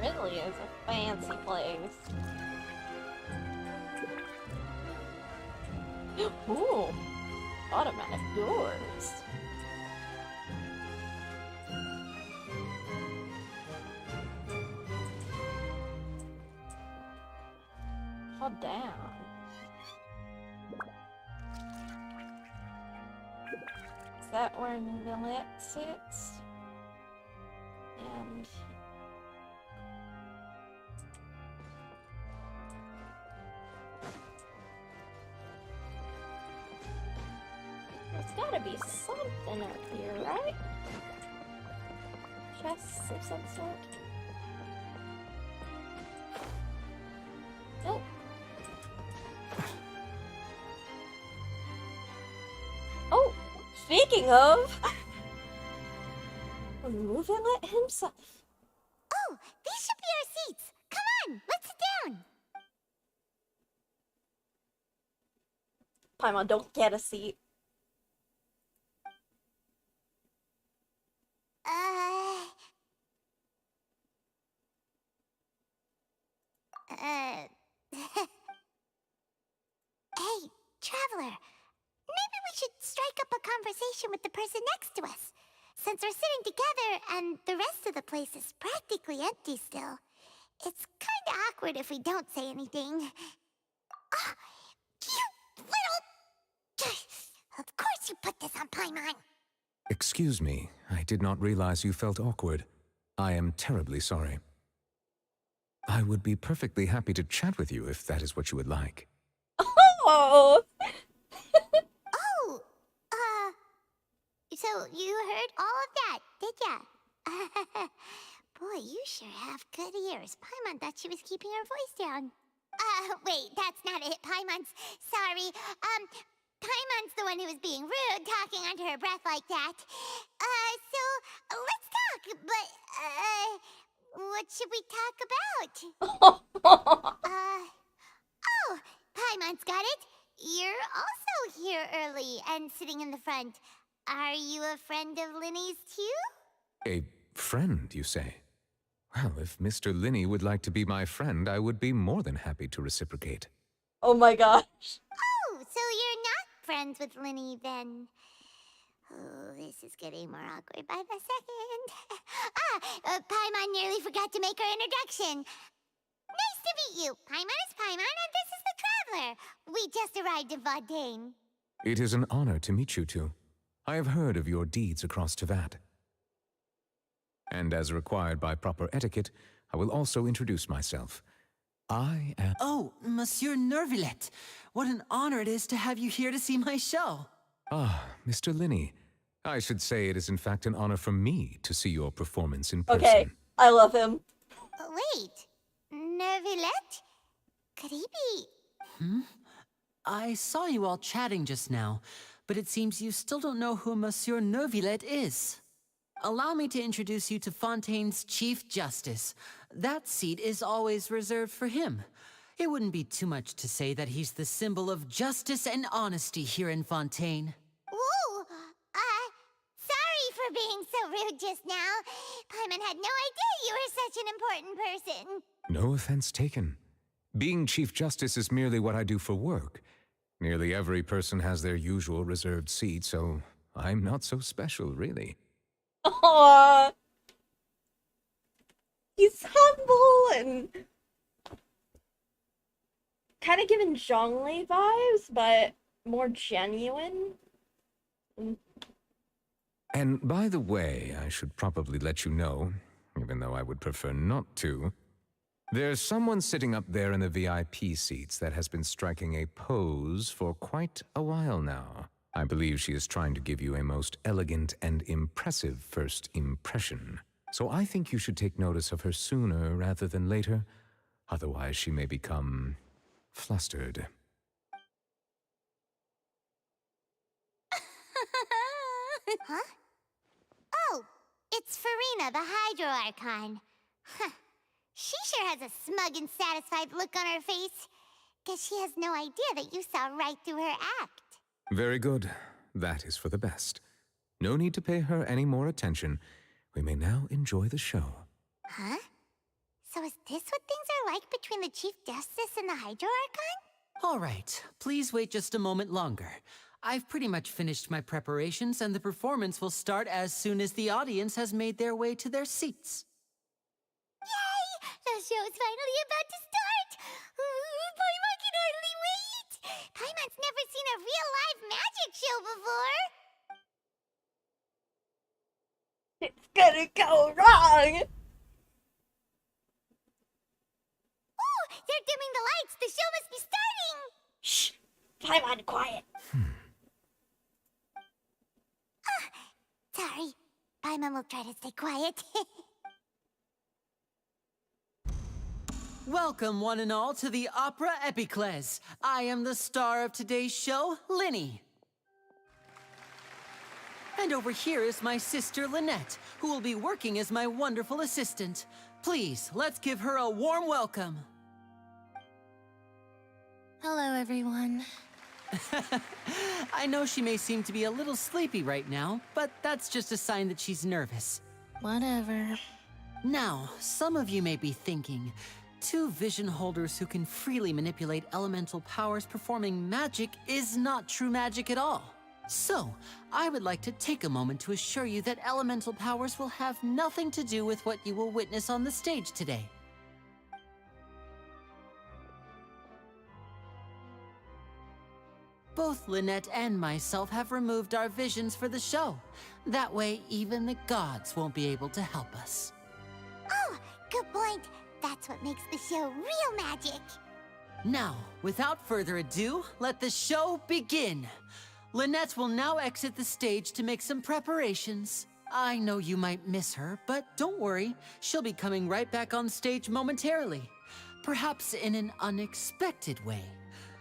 [SPEAKER 1] Really is a fancy place. Ooh, automatic doors. Hold down. Is that where Millet sits? And there's gotta be something up here, right? Chests of some sort. Nope. Oh, speaking of, remove Inlet himself.
[SPEAKER 2] Oh, these should be our seats. Come on, let's sit down.
[SPEAKER 1] Paimon, don't get a seat.
[SPEAKER 2] Hey, Traveler. Maybe we should strike up a conversation with the person next to us. Since we're sitting together and the rest of the place is practically empty still, it's kinda awkward if we don't say anything. Ah, you little... Of course you put this on Paimon.
[SPEAKER 24] Excuse me, I did not realize you felt awkward. I am terribly sorry. I would be perfectly happy to chat with you if that is what you would like.
[SPEAKER 1] Oh!
[SPEAKER 2] Oh, So you heard all of that, did ya? Boy, you sure have good ears. Paimon thought she was keeping her voice down. Wait, that's not it, Paimon's. Sorry. Paimon's the one who was being rude, talking under her breath like that. So, let's talk, but, what should we talk about? Oh, Paimon's got it. You're also here early and sitting in the front. Are you a friend of Linny's, too?
[SPEAKER 24] A friend, you say? Well, if Mr. Linney would like to be my friend, I would be more than happy to reciprocate.
[SPEAKER 1] Oh my gosh.
[SPEAKER 2] Oh, so you're not friends with Linny, then? Oh, this is getting more awkward by the second. Paimon nearly forgot to make her introduction. Nice to meet you. Paimon is Paimon, and this is the Traveler. We just arrived in Fontaine.
[SPEAKER 24] It is an honor to meet you two. I have heard of your deeds across Tevat. And as required by proper etiquette, I will also introduce myself. I am...
[SPEAKER 9] Oh, Monsieur Nervillet. What an honor it is to have you here to see my show.
[SPEAKER 24] Ah, Mr. Linney. I should say it is in fact an honor for me to see your performance in person.
[SPEAKER 1] Okay, I love him.
[SPEAKER 2] Wait, Nervillet? Could he be...
[SPEAKER 9] I saw you all chatting just now, but it seems you still don't know who Monsieur Nervillet is. Allow me to introduce you to Fontaine's Chief Justice. That seat is always reserved for him. It wouldn't be too much to say that he's the symbol of justice and honesty here in Fontaine.
[SPEAKER 2] Ooh, sorry for being so rude just now. Paimon had no idea you were such an important person.
[SPEAKER 24] No offense taken. Being Chief Justice is merely what I do for work. Nearly every person has their usual reserved seat, so I'm not so special, really.
[SPEAKER 1] Aww. He's humble and kind of giving Zhongli vibes, but more genuine.
[SPEAKER 24] And by the way, I should probably let you know, even though I would prefer not to, there's someone sitting up there in the VIP seats that has been striking a pose for quite a while now. I believe she is trying to give you a most elegant and impressive first impression. So I think you should take notice of her sooner rather than later. Otherwise, she may become flustered.
[SPEAKER 2] Huh? Oh, it's Farina, the Hydro Archon. Huh. She sure has a smug and satisfied look on her face. Guess she has no idea that you saw right through her act.
[SPEAKER 24] Very good. That is for the best. No need to pay her any more attention. We may now enjoy the show.
[SPEAKER 2] Huh? So is this what things are like between the Chief Justice and the Hydro Archon?
[SPEAKER 9] All right, please wait just a moment longer. I've pretty much finished my preparations, and the performance will start as soon as the audience has made their way to their seats.
[SPEAKER 2] Yay! The show's finally about to start! Paimon can hardly wait! Paimon's never seen a real live magic show before!
[SPEAKER 1] It's gonna go wrong!
[SPEAKER 2] Ooh! They're dimming the lights! The show must be starting!
[SPEAKER 1] Shh! Paimon, quiet!
[SPEAKER 2] Sorry. Paimon will try to stay quiet.
[SPEAKER 9] Welcome, one and all, to the Opera Epiclese. I am the star of today's show, Linny. And over here is my sister, Lynette, who will be working as my wonderful assistant. Please, let's give her a warm welcome.
[SPEAKER 8] Hello, everyone.
[SPEAKER 9] I know she may seem to be a little sleepy right now, but that's just a sign that she's nervous.
[SPEAKER 8] Whatever.
[SPEAKER 9] Now, some of you may be thinking, two vision holders who can freely manipulate elemental powers performing magic is not true magic at all. So, I would like to take a moment to assure you that elemental powers will have nothing to do with what you will witness on the stage today. Both Lynette and myself have removed our visions for the show. That way, even the gods won't be able to help us.
[SPEAKER 2] Oh, good point. That's what makes the show real magic.
[SPEAKER 9] Now, without further ado, let the show begin. Lynette will now exit the stage to make some preparations. I know you might miss her, but don't worry. She'll be coming right back on stage momentarily. Perhaps in an unexpected way.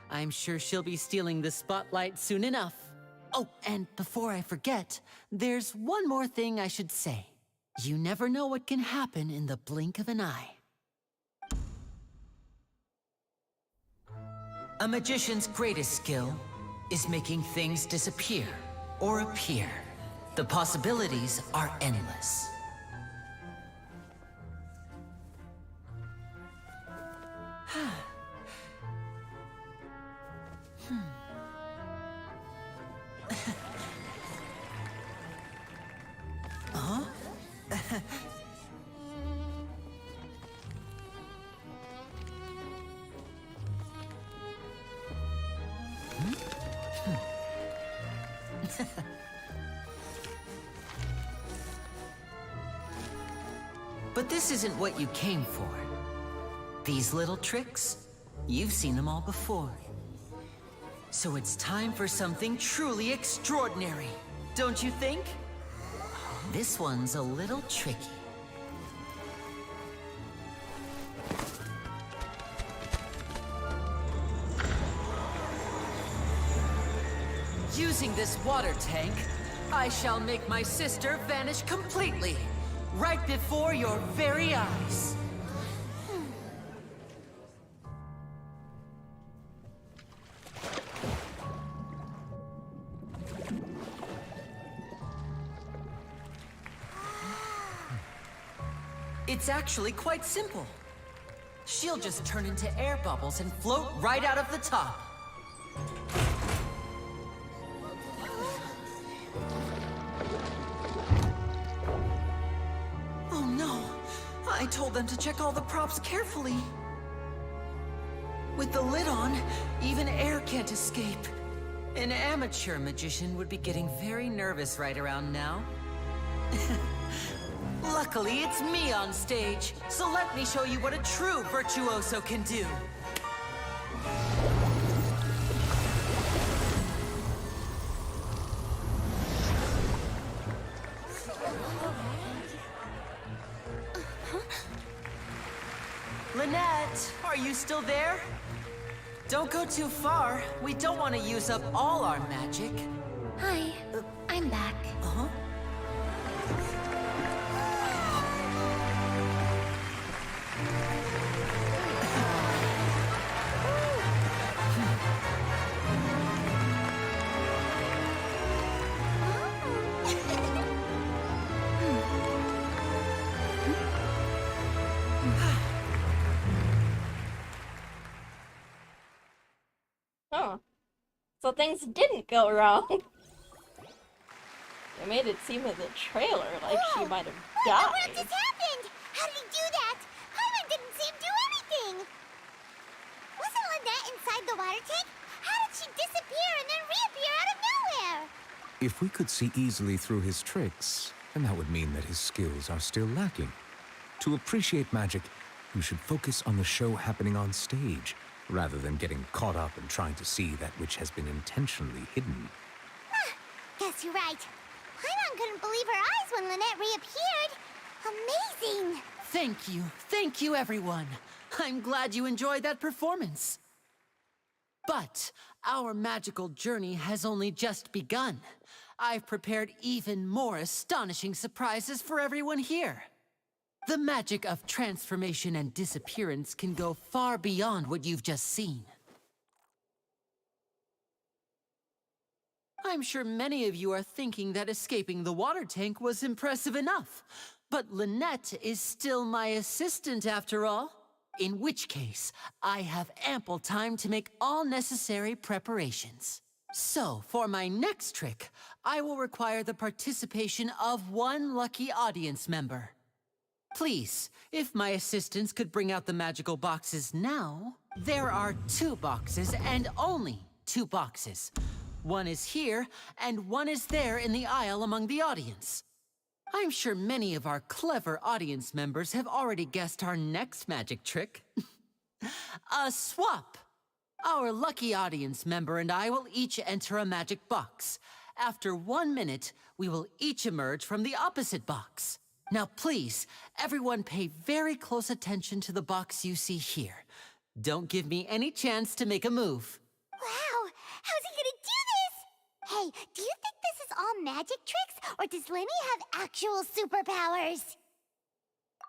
[SPEAKER 9] I'm sure she'll be stealing the spotlight soon enough. Oh, and before I forget, there's one more thing I should say. You never know what can happen in the blink of an eye. A magician's greatest skill is making things disappear or appear. The possibilities are endless. Huh? But this isn't what you came for. These little tricks, you've seen them all before. So it's time for something truly extraordinary, don't you think? This one's a little tricky. Using this water tank, I shall make my sister vanish completely, right before your very eyes. It's actually quite simple. She'll just turn into air bubbles and float right out of the top. Oh no! I told them to check all the props carefully. With the lid on, even air can't escape. An amateur magician would be getting very nervous right around now. Luckily, it's me on stage, so let me show you what a true virtuoso can do. Lynette, are you still there? Don't go too far. We don't want to use up all our magic.
[SPEAKER 8] Hi, I'm back.
[SPEAKER 9] Uh-huh.
[SPEAKER 1] Huh. So things didn't go wrong. They made it seem in the trailer like she might have died.
[SPEAKER 2] What just happened? How did he do that? Paimon didn't see him do anything. Wasn't Lynette inside the water tank? How did she disappear and then reappear out of nowhere?
[SPEAKER 24] If we could see easily through his tricks, then that would mean that his skills are still lacking. To appreciate magic, you should focus on the show happening on stage, rather than getting caught up in trying to see that which has been intentionally hidden.
[SPEAKER 2] Guess you're right. Paimon couldn't believe her eyes when Lynette reappeared. Amazing!
[SPEAKER 9] Thank you everyone. I'm glad you enjoyed that performance. But our magical journey has only just begun. I've prepared even more astonishing surprises for everyone here. The magic of transformation and disappearance can go far beyond what you've just seen. I'm sure many of you are thinking that escaping the water tank was impressive enough, but Lynette is still my assistant after all. In which case, I have ample time to make all necessary preparations. So, for my next trick, I will require the participation of one lucky audience member. Please, if my assistants could bring out the magical boxes now. There are 2 boxes and only 2 boxes. One is here, and one is there in the aisle among the audience. I'm sure many of our clever audience members have already guessed our next magic trick. A swap! Our lucky audience member and I will each enter a magic box. After 1 minute, we will each emerge from the opposite box. Now please, everyone pay very close attention to the box you see here. Don't give me any chance to make a move.
[SPEAKER 2] Wow, how's he gonna do this? Hey, do you think this is all magic tricks, or does Lenny have actual superpowers?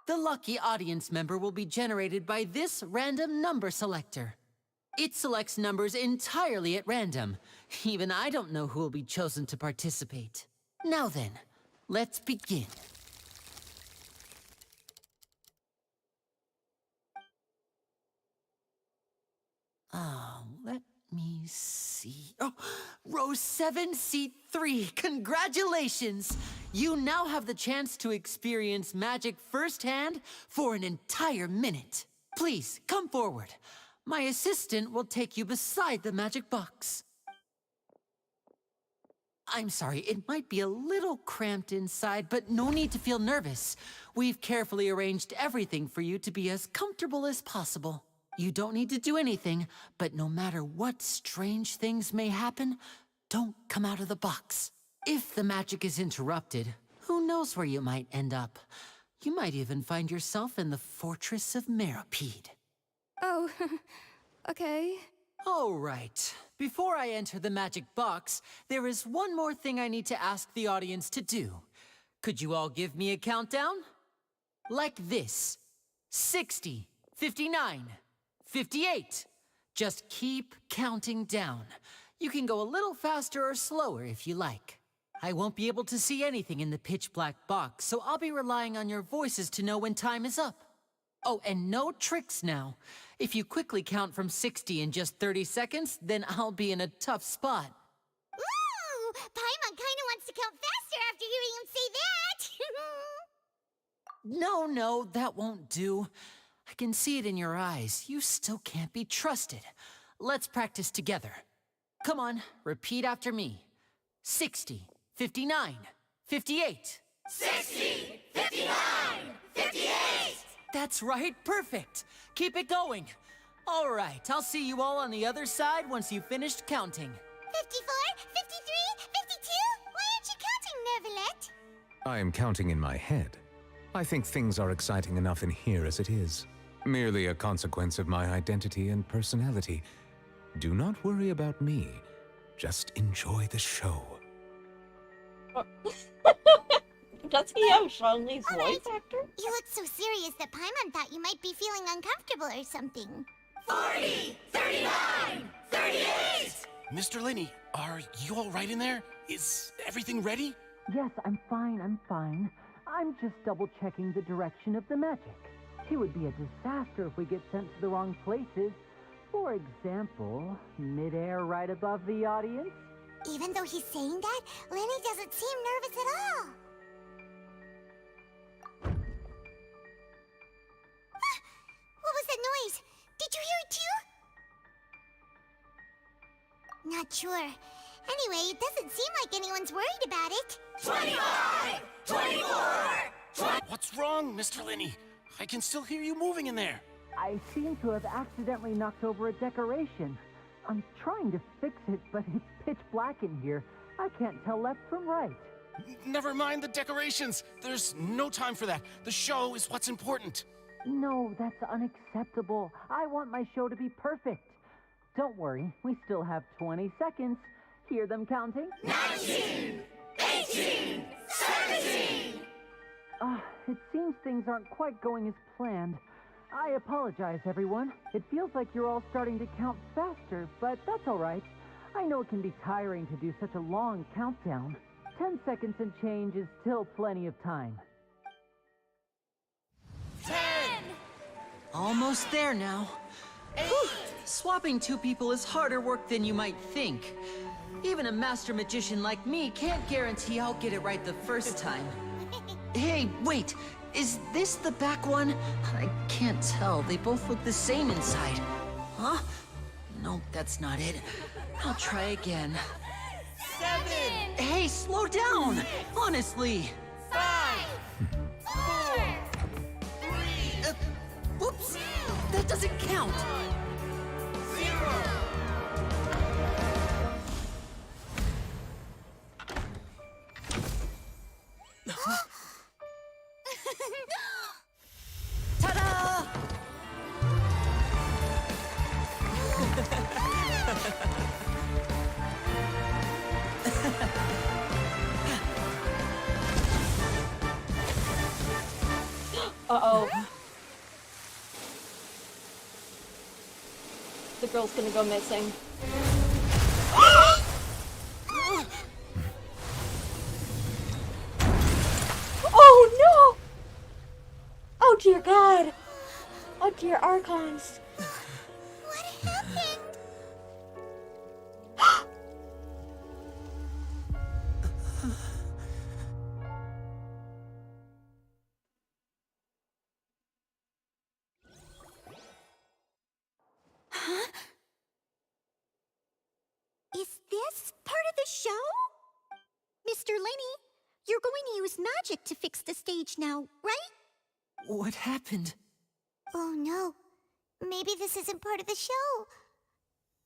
[SPEAKER 9] The lucky audience member will be generated by this random number selector. It selects numbers entirely at random. Even I don't know who will be chosen to participate. Now then, let's begin. Let me see. Oh, row 7, seat 3. Congratulations! You now have the chance to experience magic firsthand for an entire minute. Please, come forward. My assistant will take you beside the magic box. I'm sorry, it might be a little cramped inside, but no need to feel nervous. We've carefully arranged everything for you to be as comfortable as possible. You don't need to do anything, but no matter what strange things may happen, don't come out of the box. If the magic is interrupted, who knows where you might end up? You might even find yourself in the Fortress of Meropide.
[SPEAKER 17] Oh, okay.
[SPEAKER 9] All right. Before I enter the magic box, there is one more thing I need to ask the audience to do. Could you all give me a countdown? Like this. 60, 59, 58. Just keep counting down. You can go a little faster or slower if you like. I won't be able to see anything in the pitch black box, so I'll be relying on your voices to know when time is up. Oh, and no tricks now. If you quickly count from 60 in just 30 seconds, then I'll be in a tough spot.
[SPEAKER 2] Ooh, Paimon kinda wants to count faster after hearing him say that.
[SPEAKER 9] No, that won't do. I can see it in your eyes. You still can't be trusted. Let's practice together. Come on, repeat after me. 60, 59, 58.
[SPEAKER 2] 60, 59, 58!
[SPEAKER 9] That's right, perfect. Keep it going. All right, I'll see you all on the other side once you've finished counting.
[SPEAKER 2] 54, 53, 52? Why aren't you counting, Nervalet?
[SPEAKER 24] I am counting in my head. I think things are exciting enough in here as it is. Merely a consequence of my identity and personality. Do not worry about me. Just enjoy the show.
[SPEAKER 1] Does he have Shanli's voice actor?
[SPEAKER 2] You look so serious that Paimon thought you might be feeling uncomfortable or something.
[SPEAKER 6] 40, 39, 38! Mr. Linney, are you all right in there? Is everything ready?
[SPEAKER 9] Yes, I'm fine. I'm just double-checking the direction of the magic. It would be a disaster if we get sent to the wrong places. For example, midair right above the audience.
[SPEAKER 2] Even though he's saying that, Lenny doesn't seem nervous at all. What was that noise? Did you hear it too? Not sure. Anyway, it doesn't seem like anyone's worried about it.
[SPEAKER 6] 25! 24! What's wrong, Mr. Linney? I can still hear you moving in there.
[SPEAKER 9] I seem to have accidentally knocked over a decoration. I'm trying to fix it, but it's pitch black in here. I can't tell left from right.
[SPEAKER 6] Never mind the decorations. There's no time for that. The show is what's important.
[SPEAKER 9] No, that's unacceptable. I want my show to be perfect. Don't worry, we still have 20 seconds. Hear them counting?
[SPEAKER 6] 19! 18! 17!
[SPEAKER 9] It seems things aren't quite going as planned. I apologize, everyone. It feels like you're all starting to count faster, but that's all right. I know it can be tiring to do such a long countdown. 10 seconds and change is still plenty of time.
[SPEAKER 6] 10!
[SPEAKER 9] Almost there now. Whew. Swapping two people is harder work than you might think. Even a master magician like me can't guarantee I'll get it right the first time. Hey, wait! Is this the back one? I can't tell. They both look the same inside. Huh? Nope, that's not it. I'll try again.
[SPEAKER 6] 7!
[SPEAKER 9] Hey, slow down! Honestly!
[SPEAKER 6] 5! 4! 3!
[SPEAKER 9] Whoops! That doesn't count!
[SPEAKER 6] 0!
[SPEAKER 1] Uh-oh. The girl's gonna go missing. Oh no! Oh dear God! Oh dear Archons!
[SPEAKER 2] What happened? Huh? Is this part of the show? Mr. Lenny, you're going to use magic to fix the stage now, right?
[SPEAKER 9] What happened?
[SPEAKER 2] Oh no. Maybe this isn't part of the show.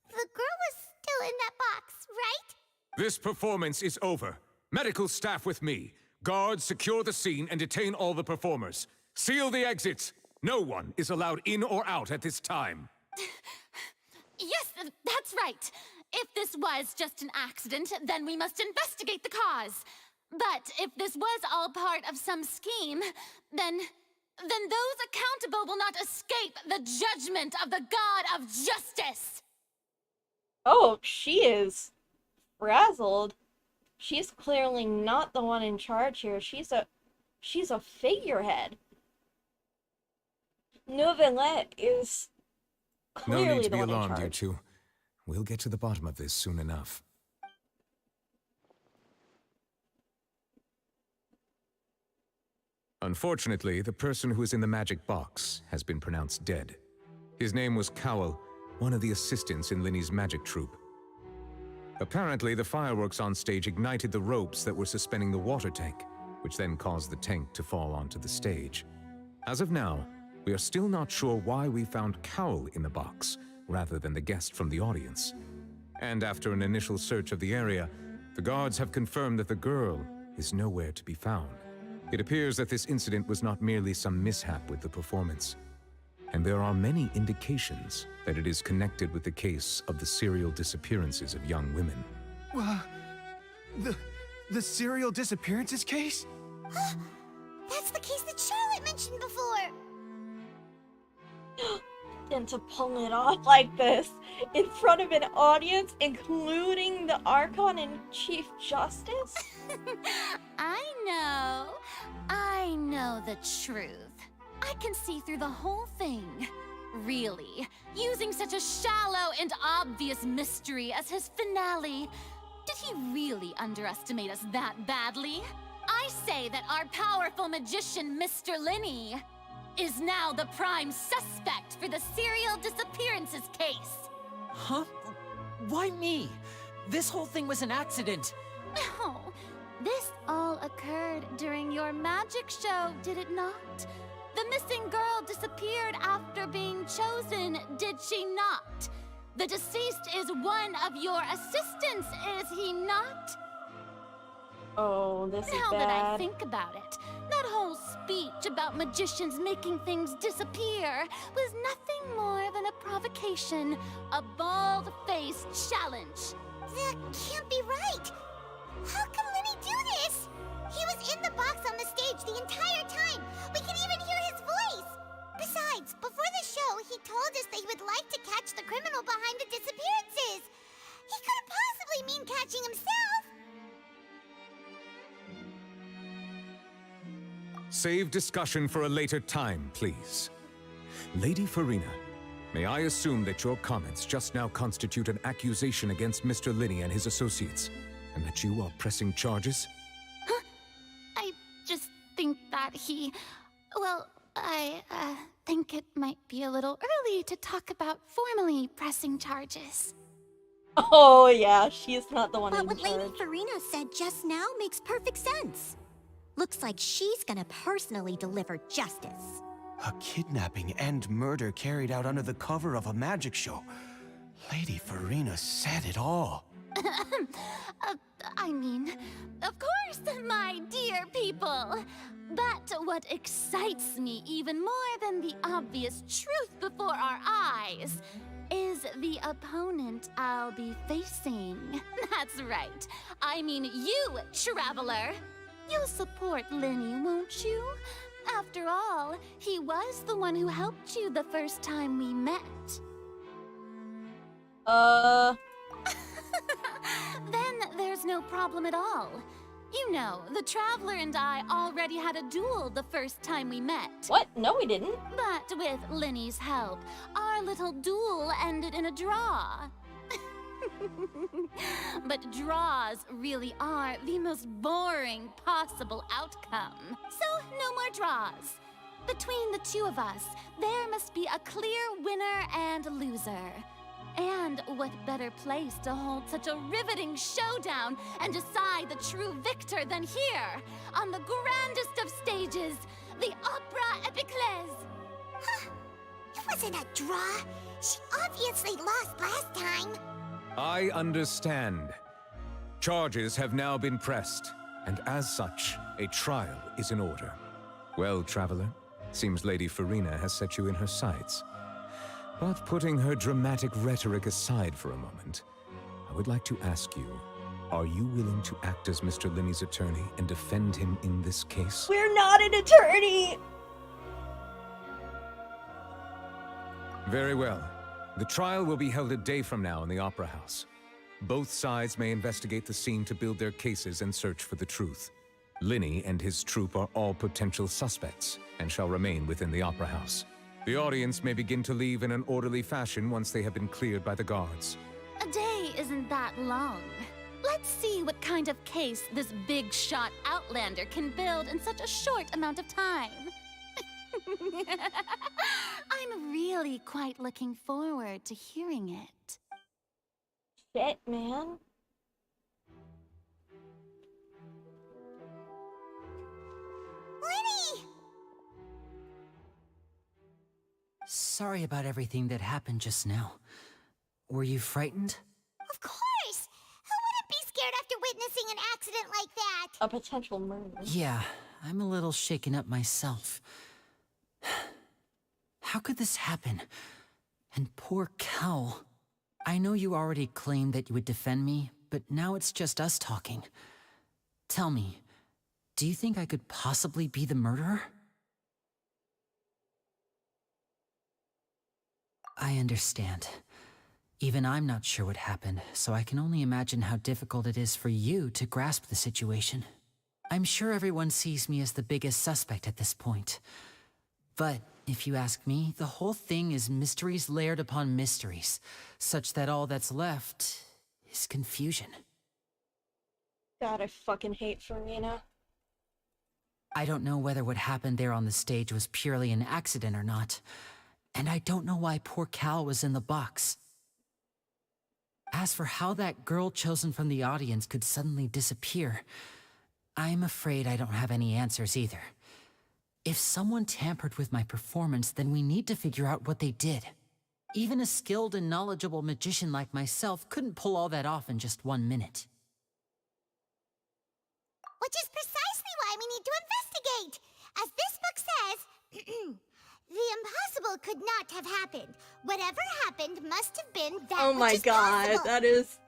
[SPEAKER 2] The girl was still in that box, right?
[SPEAKER 24] This performance is over. Medical staff with me. Guards, secure the scene and detain all the performers. Seal the exits. No one is allowed in or out at this time.
[SPEAKER 10] Yes, that's right. If this was just an accident, then we must investigate the cause. But if this was all part of some scheme, then those accountable will not escape the judgment of the God of Justice.
[SPEAKER 1] Oh, she is frazzled. She's clearly not the one in charge here. She's a figurehead. Novelette is clearly
[SPEAKER 24] No need to
[SPEAKER 1] the
[SPEAKER 24] be
[SPEAKER 1] one in
[SPEAKER 24] alarmed, you
[SPEAKER 1] charge.
[SPEAKER 24] two. We'll get to the bottom of this soon enough. Unfortunately, the person who is in the magic box has been pronounced dead. His name was Cowell, one of the assistants in Linny's magic troupe. Apparently, the fireworks on stage ignited the ropes that were suspending the water tank, which then caused the tank to fall onto the stage. As of now, we are still not sure why we found Cowell in the box, rather than the guest from the audience. And after an initial search of the area, the guards have confirmed that the girl is nowhere to be found. It appears that this incident was not merely some mishap with the performance, and there are many indications that it is connected with the case of the serial disappearances of young women.
[SPEAKER 4] The serial disappearances case?
[SPEAKER 2] That's the case that Charlotte mentioned before.
[SPEAKER 1] And to pull it off like this, in front of an audience, including the Archon and Chief Justice?
[SPEAKER 10] I know the truth. I can see through the whole thing. Really, using such a shallow and obvious mystery as his finale. Did he really underestimate us that badly? I say that our powerful magician, Mr. Lenny, is now the prime suspect for the serial disappearances case.
[SPEAKER 9] Huh? Why me? This whole thing was an accident.
[SPEAKER 10] No, this all occurred during your magic show, did it not? The missing girl disappeared after being chosen, did she not? The deceased is one of your assistants, is he not?
[SPEAKER 1] Oh, this is
[SPEAKER 10] Now
[SPEAKER 1] bad.
[SPEAKER 10] that I think about it, that whole speech about magicians making things disappear was nothing more than a provocation, a bald-faced challenge.
[SPEAKER 2] That can't be right. How can Lenny do this? He was in the box on the stage the entire time. We can even hear his voice. Besides, before the show, he told us that he would like to catch the criminal behind the disappearances. He couldn't possibly mean catching himself.
[SPEAKER 24] Save discussion for a later time, please. Lady Farina, may I assume that your comments just now constitute an accusation against Mr. Lenny and his associates, and that you are pressing charges?
[SPEAKER 10] I just think that I think it might be a little early to talk about formally pressing charges.
[SPEAKER 1] Oh yeah, she's not the one in
[SPEAKER 2] But
[SPEAKER 1] charge.
[SPEAKER 2] what Lady Farina said just now makes perfect sense. Looks like she's gonna personally deliver justice.
[SPEAKER 6] A kidnapping and murder carried out under the cover of a magic show. Lady Farina said it all.
[SPEAKER 10] I mean, of course, my dear people. But what excites me even more than the obvious truth before our eyes is the opponent I'll be facing. That's right. I mean you, Traveler. You'll support Lenny, won't you? After all, he was the one who helped you the first time we met. Then there's no problem at all. You know, the Traveler and I already had a duel the first time we met.
[SPEAKER 1] What? No, we didn't.
[SPEAKER 10] But with Linny's help, our little duel ended in a draw. But draws really are the most boring possible outcome. So, no more draws. Between the two of us, there must be a clear winner and loser. And what better place to hold such a riveting showdown and decide the true victor than here, on the grandest of stages, the Opera Epiclese.
[SPEAKER 2] Huh. It wasn't a draw. She obviously lost last time.
[SPEAKER 24] I understand. Charges have now been pressed, and as such, a trial is in order. Well, Traveler, seems Lady Farina has set you in her sights. But putting her dramatic rhetoric aside for a moment, I would like to ask you, are you willing to act as Mr. Linney's attorney and defend him in this case?
[SPEAKER 1] We're not an attorney!
[SPEAKER 24] Very well. The trial will be held a day from now in the Opera House. Both sides may investigate the scene to build their cases and search for the truth. Linney and his troupe are all potential suspects and shall remain within the Opera House. The audience may begin to leave in an orderly fashion once they have been cleared by the guards.
[SPEAKER 10] A day isn't that long. Let's see what kind of case this big shot Outlander can build in such a short amount of time. I'm really quite looking forward to hearing it.
[SPEAKER 1] Shit, man.
[SPEAKER 2] Linny!
[SPEAKER 9] Sorry about everything that happened just now. Were you frightened?
[SPEAKER 2] Of course! Who wouldn't be scared after witnessing an accident like that?
[SPEAKER 1] A potential murder.
[SPEAKER 9] Yeah, I'm a little shaken up myself. How could this happen? And poor Cal. I know you already claimed that you would defend me, but now it's just us talking. Tell me, do you think I could possibly be the murderer? I understand. Even I'm not sure what happened, so I can only imagine how difficult it is for you to grasp the situation. I'm sure everyone sees me as the biggest suspect at this point. But if you ask me, the whole thing is mysteries layered upon mysteries, such that all that's left is confusion.
[SPEAKER 1] God, I fucking hate Farina.
[SPEAKER 9] I don't know whether what happened there on the stage was purely an accident or not. And I don't know why poor Cal was in the box. As for how that girl chosen from the audience could suddenly disappear, I'm afraid I don't have any answers either. If someone tampered with my performance, then we need to figure out what they did. Even a skilled and knowledgeable magician like myself couldn't pull all that off in just 1 minute.
[SPEAKER 2] Which is precisely why we need to investigate. As this book says, the impossible could not have happened. Whatever happened must have been that
[SPEAKER 1] oh my
[SPEAKER 2] which is
[SPEAKER 1] god,
[SPEAKER 2] possible.
[SPEAKER 1] that is...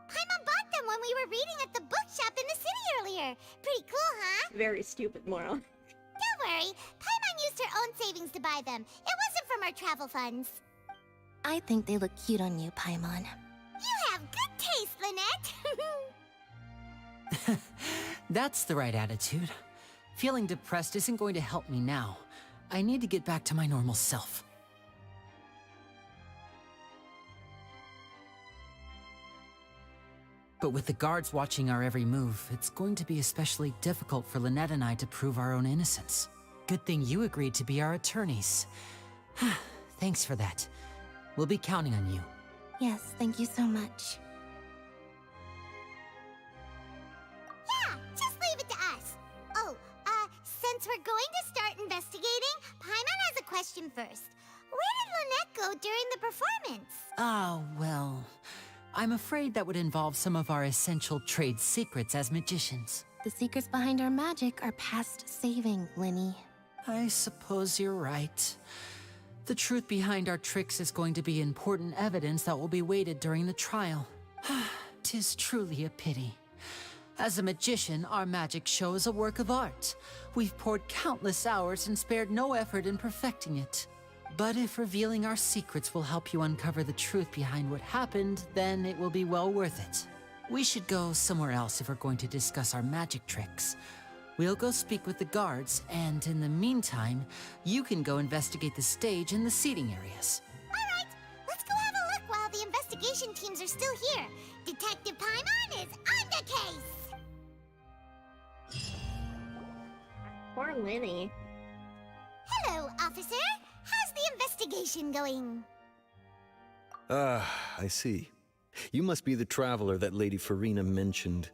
[SPEAKER 2] Paimon bought them when we were reading at the bookshop in the city earlier. Pretty cool, huh?
[SPEAKER 1] Very stupid moron.
[SPEAKER 2] Don't worry, Paimon used her own savings to buy them. It wasn't from our travel funds.
[SPEAKER 8] I think they look cute on you, Paimon.
[SPEAKER 2] You have good taste, Lynette.
[SPEAKER 9] That's the right attitude. Feeling depressed isn't going to help me now. I need to get back to my normal self. But with the guards watching our every move, it's going to be especially difficult for Lynette and I to prove our own innocence. Good thing you agreed to be our attorneys. Thanks for that. We'll be counting on you.
[SPEAKER 8] Yes, thank you so much.
[SPEAKER 2] Yeah, just leave it to us. Oh, since we're going to start investigating, Paimon has a question first. Where did Lynette go during the performance?
[SPEAKER 9] Ah, well, I'm afraid that would involve some of our essential trade secrets as magicians.
[SPEAKER 8] The secrets behind our magic are past saving, Linny.
[SPEAKER 9] I suppose you're right. The truth behind our tricks is going to be important evidence that will be weighted during the trial. 'Tis truly a pity. As a magician, our magic show is a work of art. We've poured countless hours and spared no effort in perfecting it. But if revealing our secrets will help you uncover the truth behind what happened, then it will be well worth it. We should go somewhere else if we're going to discuss our magic tricks. We'll go speak with the guards, and in the meantime, you can go investigate the stage and the seating areas.
[SPEAKER 2] Alright, let's go have a look while the investigation teams are still here. Detective Paimon is on the case!
[SPEAKER 1] Poor Linny.
[SPEAKER 2] Hello, officer. How's the investigation going?
[SPEAKER 7] I see. You must be the traveler that Lady Farina mentioned.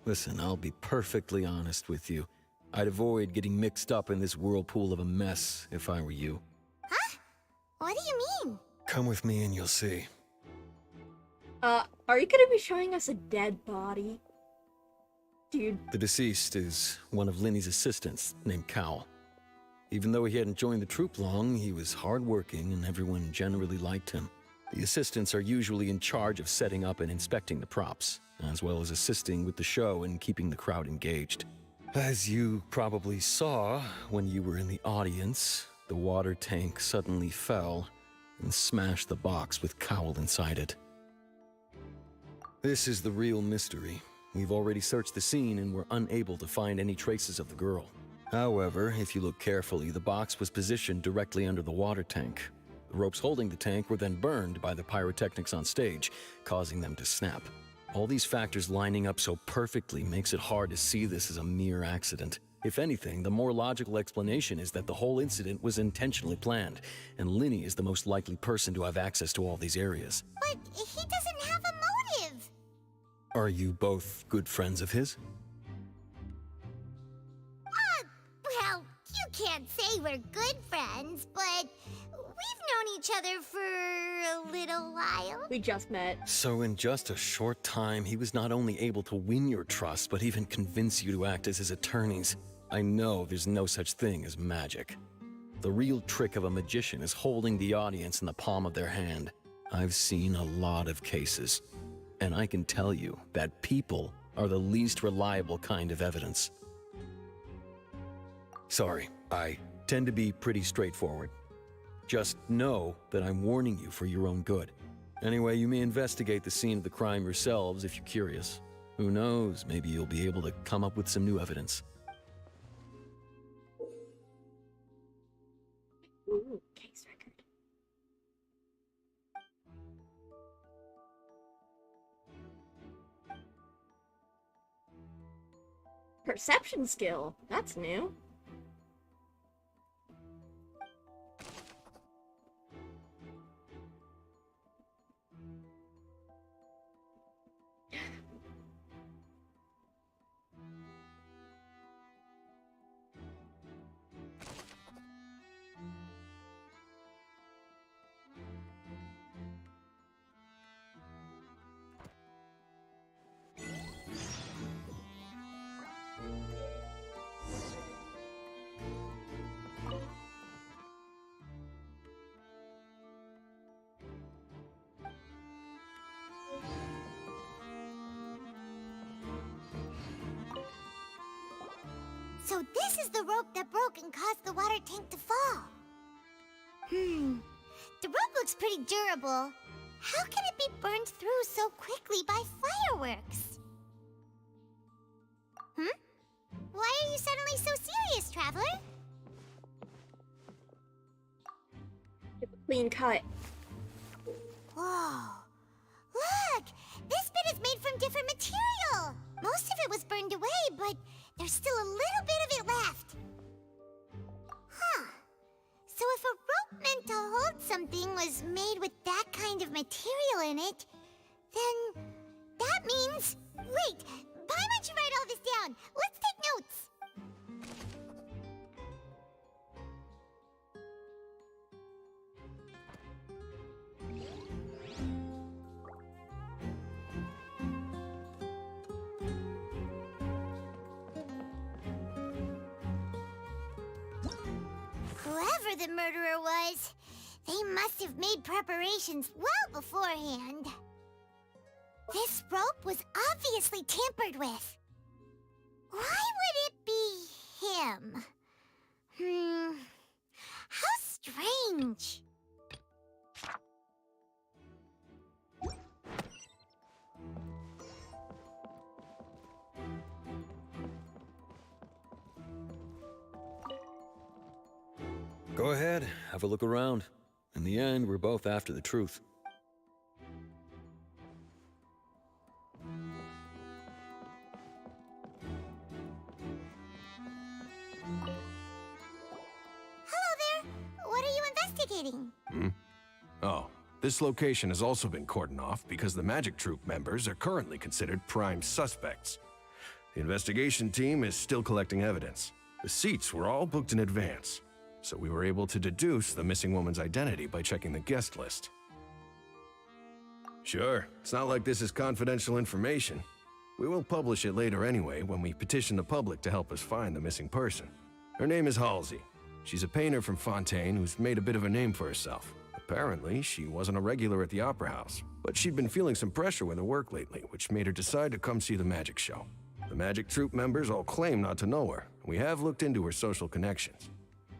[SPEAKER 7] Listen, I'll be perfectly honest with you. I'd avoid getting mixed up in this whirlpool of a mess if I were you.
[SPEAKER 2] Huh? What do you mean?
[SPEAKER 7] Come with me and you'll see.
[SPEAKER 1] Are you gonna be showing us a dead body? Dude.
[SPEAKER 7] The deceased is one of Linny's assistants, named Cal. Even though he hadn't joined the troupe long, he was hardworking and everyone generally liked him. The assistants are usually in charge of setting up and inspecting the props, as well as assisting with the show and keeping the crowd engaged. As you probably saw when you were in the audience, the water tank suddenly fell and smashed the box with Cowl inside it. This is the real mystery. We've already searched the scene and were unable to find any traces of the girl. However, if you look carefully, the box was positioned directly under the water tank. The ropes holding the tank were then burned by the pyrotechnics on stage, causing them to snap. All these factors lining up so perfectly makes it hard to see this as a mere accident. If anything, the more logical explanation is that the whole incident was intentionally planned, and Linny is the most likely person to have access to all these areas.
[SPEAKER 2] But he doesn't have a motive!
[SPEAKER 7] Are you both good friends of his?
[SPEAKER 2] Well, you can't say we're good friends, but we've known each other for a little while.
[SPEAKER 1] We just met.
[SPEAKER 7] So in just a short time, he was not only able to win your trust, but even convince you to act as his attorneys. I know there's no such thing as magic. The real trick of a magician is holding the audience in the palm of their hand. I've seen a lot of cases, and I can tell you that people are the least reliable kind of evidence. Sorry, I tend to be pretty straightforward. Just know that I'm warning you for your own good. Anyway, you may investigate the scene of the crime yourselves if you're curious. Who knows, maybe you'll be able to come up with some new evidence.
[SPEAKER 1] Ooh, case record. Perception skill. That's new.
[SPEAKER 2] So this is the rope that broke and caused the water tank to fall. The rope looks pretty durable. How can it be burned through so quickly by fireworks? Why are you suddenly so serious, Traveler?
[SPEAKER 1] Clean cut.
[SPEAKER 2] Whoa. Look! This bit is made from different material! Most of it was burned away, but there's still a little bit of it left. Huh. So if a rope meant to hold something was made with that kind of material in it, then that means... Wait! Paimon should write all this down! Let's take notes! Whoever the murderer was, they must have made preparations well beforehand. This rope was obviously tampered with. Why would it be him? How strange.
[SPEAKER 7] Go ahead, have a look around. In the end, we're both after the truth.
[SPEAKER 2] Hello there. What are you investigating?
[SPEAKER 4] Oh, this location has also been cordoned off because the Magic Troop members are currently considered prime suspects. The investigation team is still collecting evidence. The seats were all booked in advance, so we were able to deduce the missing woman's identity by checking the guest list. Sure, it's not like this is confidential information. We will publish it later anyway when we petition the public to help us find the missing person. Her name is Halsey. She's a painter from Fontaine who's made a bit of a name for herself. Apparently, she wasn't a regular at the Opera House, but she'd been feeling some pressure with her work lately, which made her decide to come see the magic show. The Magic Troop members all claim not to know her. We have looked into her social connections.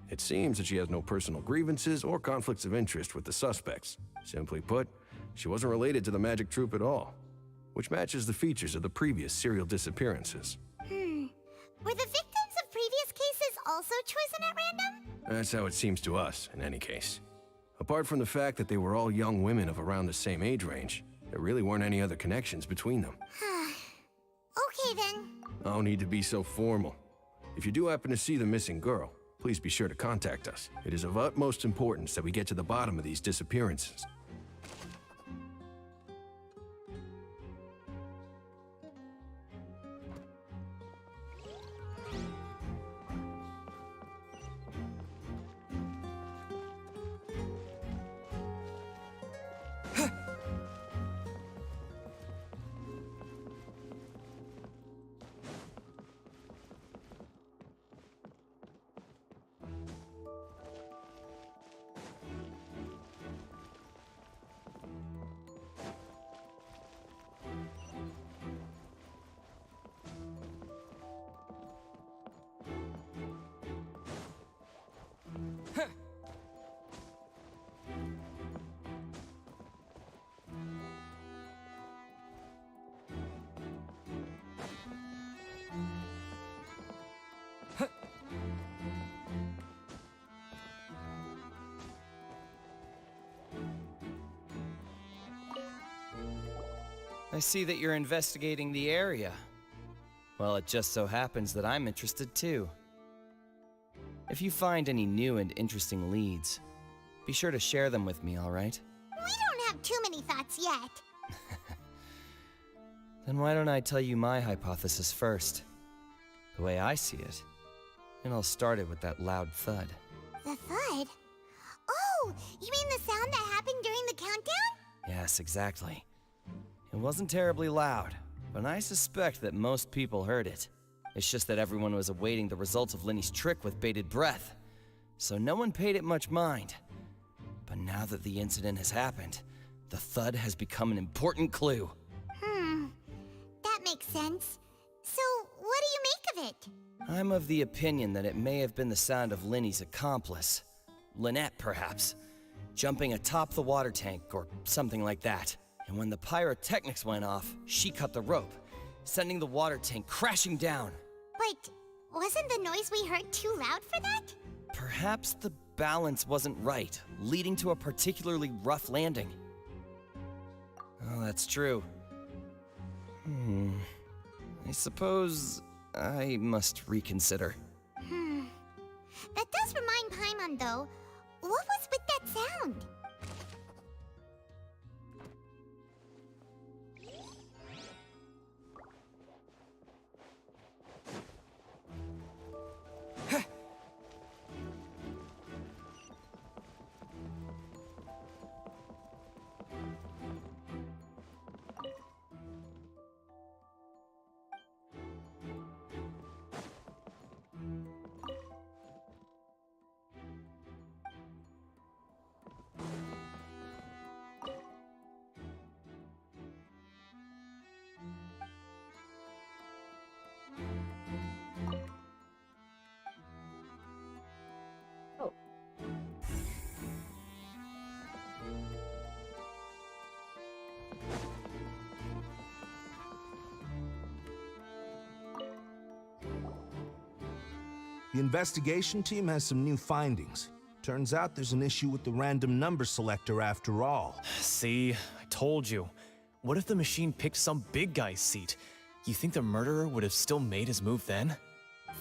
[SPEAKER 4] It seems that she has no personal grievances or conflicts of interest with the suspects. Simply put, she wasn't related to the Magic Troop at all, which matches the features of the previous serial disappearances.
[SPEAKER 2] Were the victims of previous cases also chosen at random?
[SPEAKER 4] That's how it seems to us, in any case. Apart from the fact that they were all young women of around the same age range, there really weren't any other connections between them.
[SPEAKER 2] Okay then.
[SPEAKER 4] No need to be so formal. If you do happen to see the missing girl, please be sure to contact us. It is of utmost importance that we get to the bottom of these disappearances.
[SPEAKER 12] I see that you're investigating the area. Well, it just so happens that I'm interested too. If you find any new and interesting leads, be sure to share them with me, all right?
[SPEAKER 2] We don't have too many thoughts yet.
[SPEAKER 12] Then why don't I tell you my hypothesis first? The way I see it. It all started with that loud thud.
[SPEAKER 2] The thud? Oh, you mean the sound that happened during the countdown?
[SPEAKER 12] Yes, exactly. It wasn't terribly loud, but I suspect that most people heard it. It's just that everyone was awaiting the results of Lenny's trick with bated breath, so no one paid it much mind. But now that the incident has happened, the thud has become an important clue.
[SPEAKER 2] That makes sense. So, what do you make of it?
[SPEAKER 12] I'm of the opinion that it may have been the sound of Lenny's accomplice, Lynette perhaps, jumping atop the water tank or something like that. And when the pyrotechnics went off, she cut the rope, sending the water tank crashing down.
[SPEAKER 2] But wasn't the noise we heard too loud for that?
[SPEAKER 12] Perhaps the balance wasn't right, leading to a particularly rough landing. Oh, that's true. I suppose I must reconsider.
[SPEAKER 2] That does remind Paimon, though. What was with that sound?
[SPEAKER 18] The investigation team has some new findings. Turns out there's an issue with the random number selector after all.
[SPEAKER 13] See, I told you. What if the machine picked some big guy's seat? You think the murderer would have still made his move then?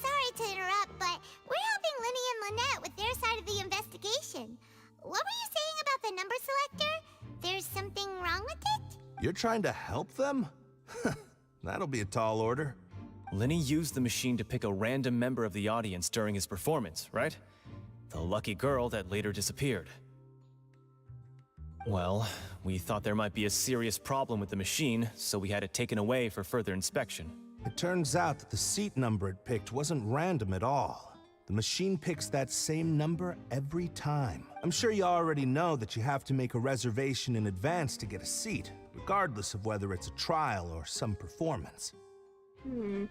[SPEAKER 2] Sorry to interrupt, but we're helping Linny and Lynette with their side of the investigation. What were you saying about the number selector? There's something wrong with it?
[SPEAKER 18] You're trying to help them? That'll be a tall order.
[SPEAKER 13] Linny used the machine to pick a random member of the audience during his performance, right? The lucky girl that later disappeared. Well, we thought there might be a serious problem with the machine, so we had it taken away for further inspection.
[SPEAKER 18] It turns out that the seat number it picked wasn't random at all. The machine picks that same number every time. I'm sure you already know that you have to make a reservation in advance to get a seat, regardless of whether it's a trial or some performance.
[SPEAKER 1] I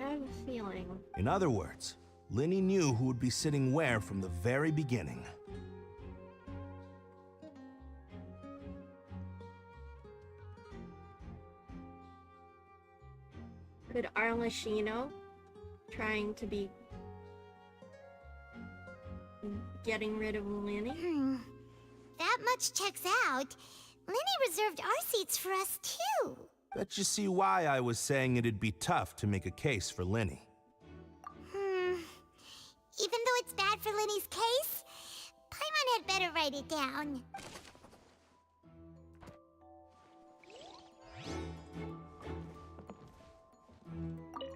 [SPEAKER 1] have a feeling.
[SPEAKER 18] In other words, Linny knew who would be sitting where from the very beginning.
[SPEAKER 1] Could Arlecchino trying to be getting rid of Linny?
[SPEAKER 2] That much checks out. Linny reserved our seats for us too.
[SPEAKER 18] Bet you see why I was saying it'd be tough to make a case for Linny.
[SPEAKER 2] Even though it's bad for Linny's case, Paimon had better write it down.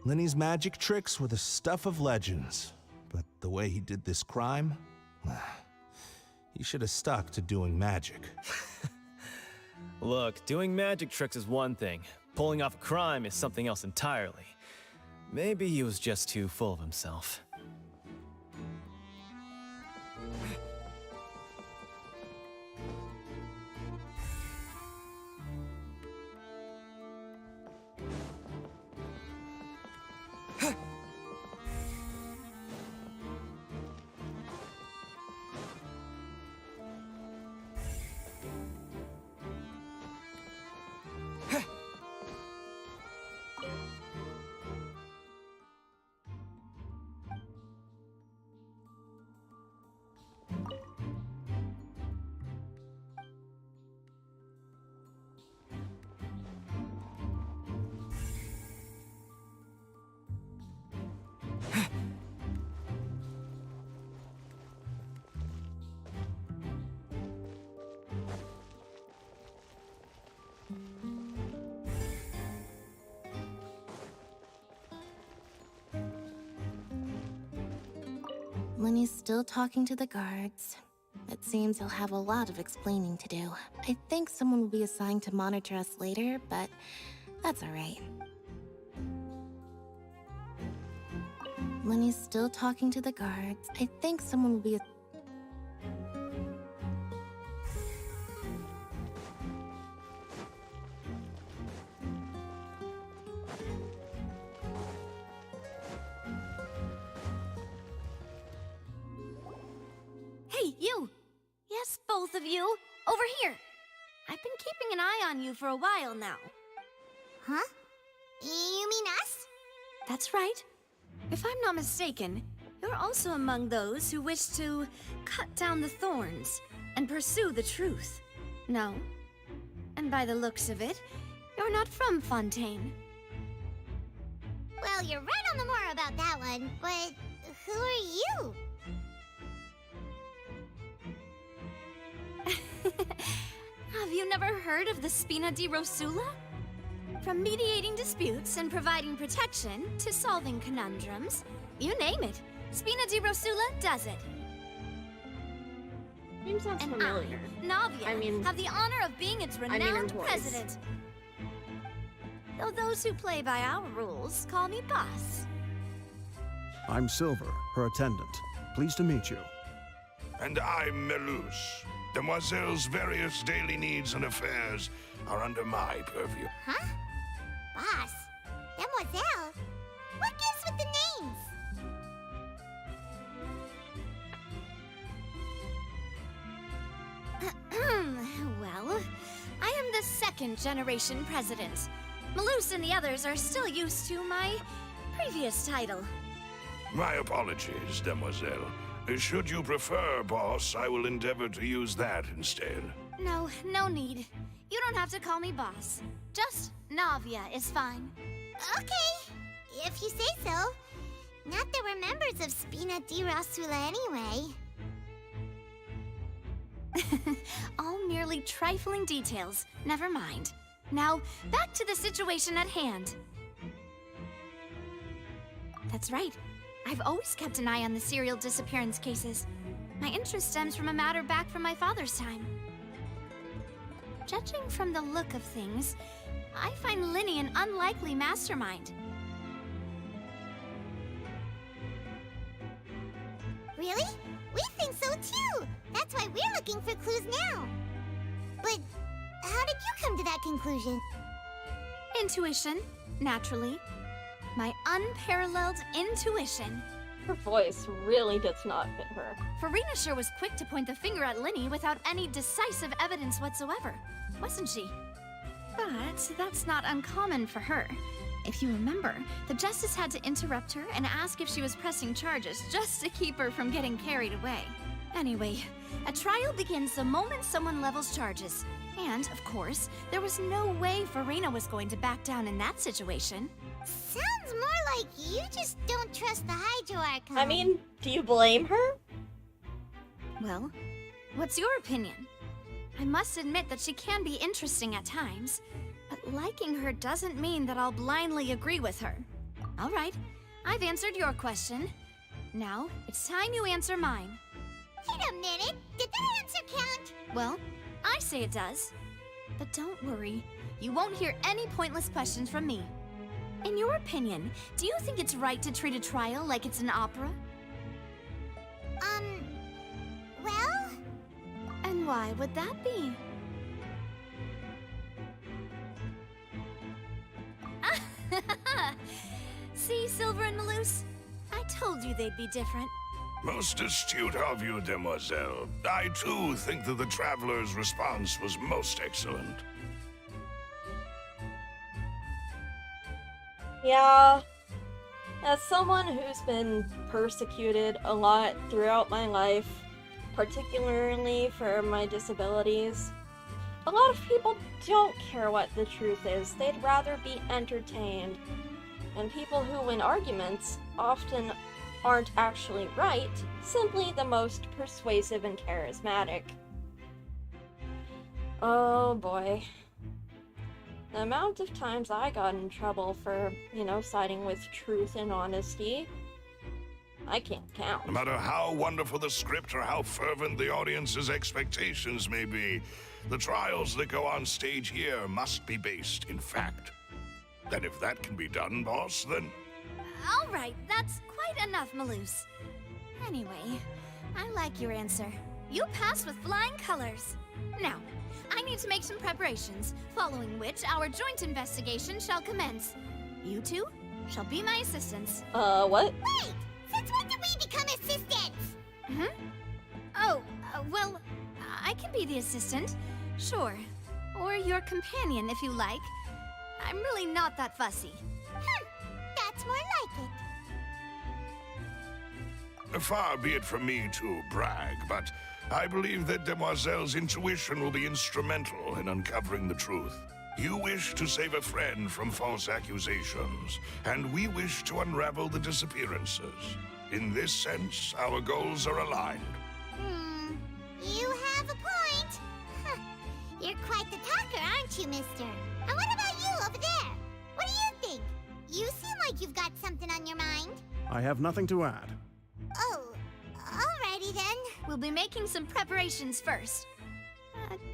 [SPEAKER 18] Linny's magic tricks were the stuff of legends, but the way he did this crime, he should have stuck to doing magic.
[SPEAKER 13] Look, doing magic tricks is one thing. Pulling off a crime is something else entirely. Maybe he was just too full of himself.
[SPEAKER 8] Linny's still talking to the guards. It seems he'll have a lot of explaining to do. I think someone will be assigned to monitor us later, but that's alright. Linny's still talking to the guards. I think someone will be
[SPEAKER 14] Hey, you! Yes, both of you! Over here! I've been keeping an eye on you for a while now.
[SPEAKER 2] Huh? You mean us?
[SPEAKER 14] That's right. If I'm not mistaken, you're also among those who wish to cut down the thorns and pursue the truth. No? And by the looks of it, you're not from Fontaine.
[SPEAKER 2] Well, you're right on the mark about that one, but who are you?
[SPEAKER 14] Have you never heard of the Spina di Rosula? From mediating disputes and providing protection to solving conundrums, you name it, Spina di Rosula does it.
[SPEAKER 1] Name sounds
[SPEAKER 14] And
[SPEAKER 1] familiar.
[SPEAKER 14] I, Navia, have the honor of being its renowned
[SPEAKER 1] in voice.
[SPEAKER 14] president. Though those who play by our rules call me boss.
[SPEAKER 15] I'm Silver, her attendant. Pleased to meet you.
[SPEAKER 16] And I'm Melus. Demoiselle's various daily needs and affairs are under my purview.
[SPEAKER 2] Huh? Boss? Demoiselle? What gives with the names?
[SPEAKER 14] Well, I am the second generation president. Malus and the others are still used to my previous title.
[SPEAKER 16] My apologies, demoiselle. Should you prefer, boss, I will endeavor to use that instead.
[SPEAKER 10] No, no need. You don't have to call me boss. Just Navia is fine.
[SPEAKER 2] Okay, if you say so. Not that we're members of Spina di Rasula anyway.
[SPEAKER 10] All merely trifling details. Never mind. Now, back to the situation at hand. That's right. I've always kept an eye on the serial disappearance cases. My interest stems from a matter back from my father's time. Judging from the look of things, I find Linny an unlikely mastermind.
[SPEAKER 2] Really? We think so too! That's why we're looking for clues now. But how did you come to that conclusion?
[SPEAKER 10] Intuition, naturally. My unparalleled intuition.
[SPEAKER 1] Her voice really does not fit her.
[SPEAKER 10] Farina sure was quick to point the finger at Linny without any decisive evidence whatsoever, wasn't she? But that's not uncommon for her. If you remember, the Justice had to interrupt her and ask if she was pressing charges just to keep her from getting carried away. Anyway, a trial begins the moment someone levels charges. And, of course, there was no way Farina was going to back down in that situation.
[SPEAKER 2] Sounds more like you just don't trust the Hydro Archon.
[SPEAKER 1] I mean, do you blame her?
[SPEAKER 10] Well, what's your opinion? I must admit that she can be interesting at times, but liking her doesn't mean that I'll blindly agree with her. All right, I've answered your question. Now, it's time you answer mine.
[SPEAKER 2] Wait a minute, did that answer count?
[SPEAKER 10] Well, I say it does. But don't worry, you won't hear any pointless questions from me. In your opinion, do you think it's right to treat a trial like it's an opera?
[SPEAKER 2] Well?
[SPEAKER 10] And why would that be? See, Silver and Maloose? I told you they'd be different.
[SPEAKER 16] Most astute of you, demoiselle. I too think that the traveler's response was most excellent.
[SPEAKER 1] Yeah. As someone who's been persecuted a lot throughout my life, particularly for my disabilities, a lot of people don't care what the truth is. They'd rather be entertained. And people who win arguments often aren't actually right, simply the most persuasive and charismatic. Oh boy. The amount of times I got in trouble for, siding with truth and honesty, I can't count.
[SPEAKER 16] No matter how wonderful the script or how fervent the audience's expectations may be, the trials that go on stage here must be based in fact. And if that can be done, boss, then...
[SPEAKER 10] All right, that's quite enough, Maloose. Anyway, I like your answer. You pass with flying colors. Now, I need to make some preparations, following which our joint investigation shall commence. You two shall be my assistants.
[SPEAKER 1] What?
[SPEAKER 2] Wait! Since when did we become assistants?
[SPEAKER 10] Oh, well, I can be the assistant, sure. Or your companion, if you like. I'm really not that fussy.
[SPEAKER 2] That's more like it.
[SPEAKER 16] Far be it from me to brag, but I believe that Demoiselle's intuition will be instrumental in uncovering the truth. You wish to save a friend from false accusations, and we wish to unravel the disappearances. In this sense, our goals are aligned.
[SPEAKER 2] You have a point. You're quite the talker, aren't you, mister? And what about you over there? What do you think? You seem like you've got something on your mind.
[SPEAKER 15] I have nothing to add.
[SPEAKER 2] Oh, alrighty then.
[SPEAKER 10] We'll be making some preparations first.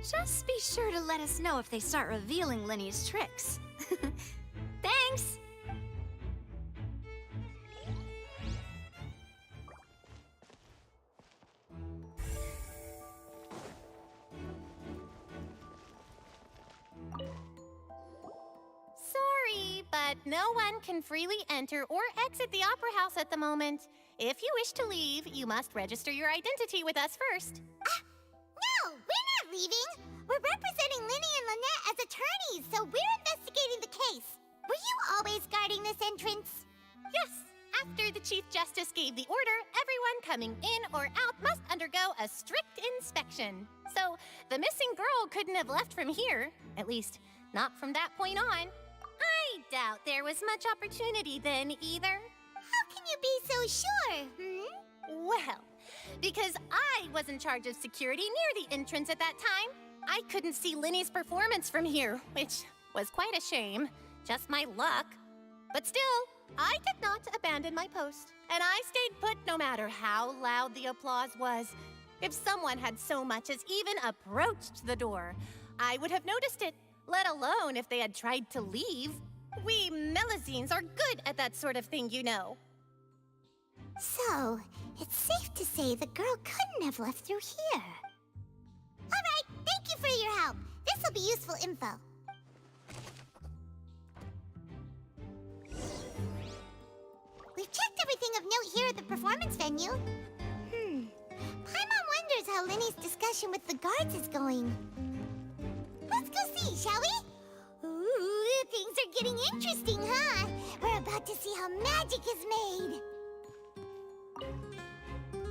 [SPEAKER 10] Just be sure to let us know if they start revealing Linny's tricks. Thanks!
[SPEAKER 3] Sorry, but no one can freely enter or exit the Opera House at the moment. If you wish to leave, you must register your identity with us first.
[SPEAKER 2] No, we're not leaving. We're representing Linny and Lynette as attorneys, so we're investigating the case. Were you always guarding this entrance?
[SPEAKER 3] Yes. After the Chief Justice gave the order, everyone coming in or out must undergo a strict inspection. So, the missing girl couldn't have left from here. At least, not from that point on. I doubt there was much opportunity then, either.
[SPEAKER 2] How can you be so sure,
[SPEAKER 3] Well, because I was in charge of security near the entrance at that time, I couldn't see Linny's performance from here, which was quite a shame. Just my luck. But still, I did not abandon my post, and I stayed put no matter how loud the applause was. If someone had so much as even approached the door, I would have noticed it, let alone if they had tried to leave. We Melazines are good at that sort of thing, you know.
[SPEAKER 2] So, it's safe to say the girl couldn't have left through here. Alright, thank you for your help. This'll be useful info. We've checked everything of note here at the performance venue. Paimon wonders how Linny's discussion with the guards is going. Let's go see, shall we? Ooh, things are getting interesting, huh? We're about to see how magic is made.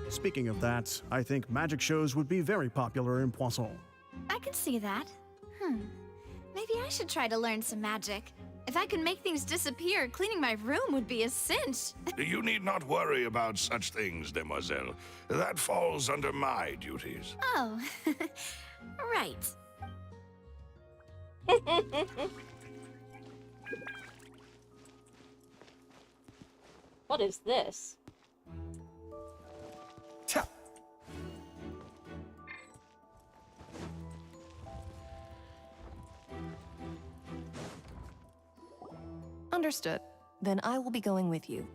[SPEAKER 15] Speaking of that, I think magic shows would be very popular in Poisson.
[SPEAKER 14] I can see that. Maybe I should try to learn some magic. If I can make things disappear, cleaning my room would be a cinch.
[SPEAKER 16] You need not worry about such things, demoiselle. That falls under my duties.
[SPEAKER 14] Oh, right.
[SPEAKER 1] What is this?
[SPEAKER 11] Understood. Then I will be going with you.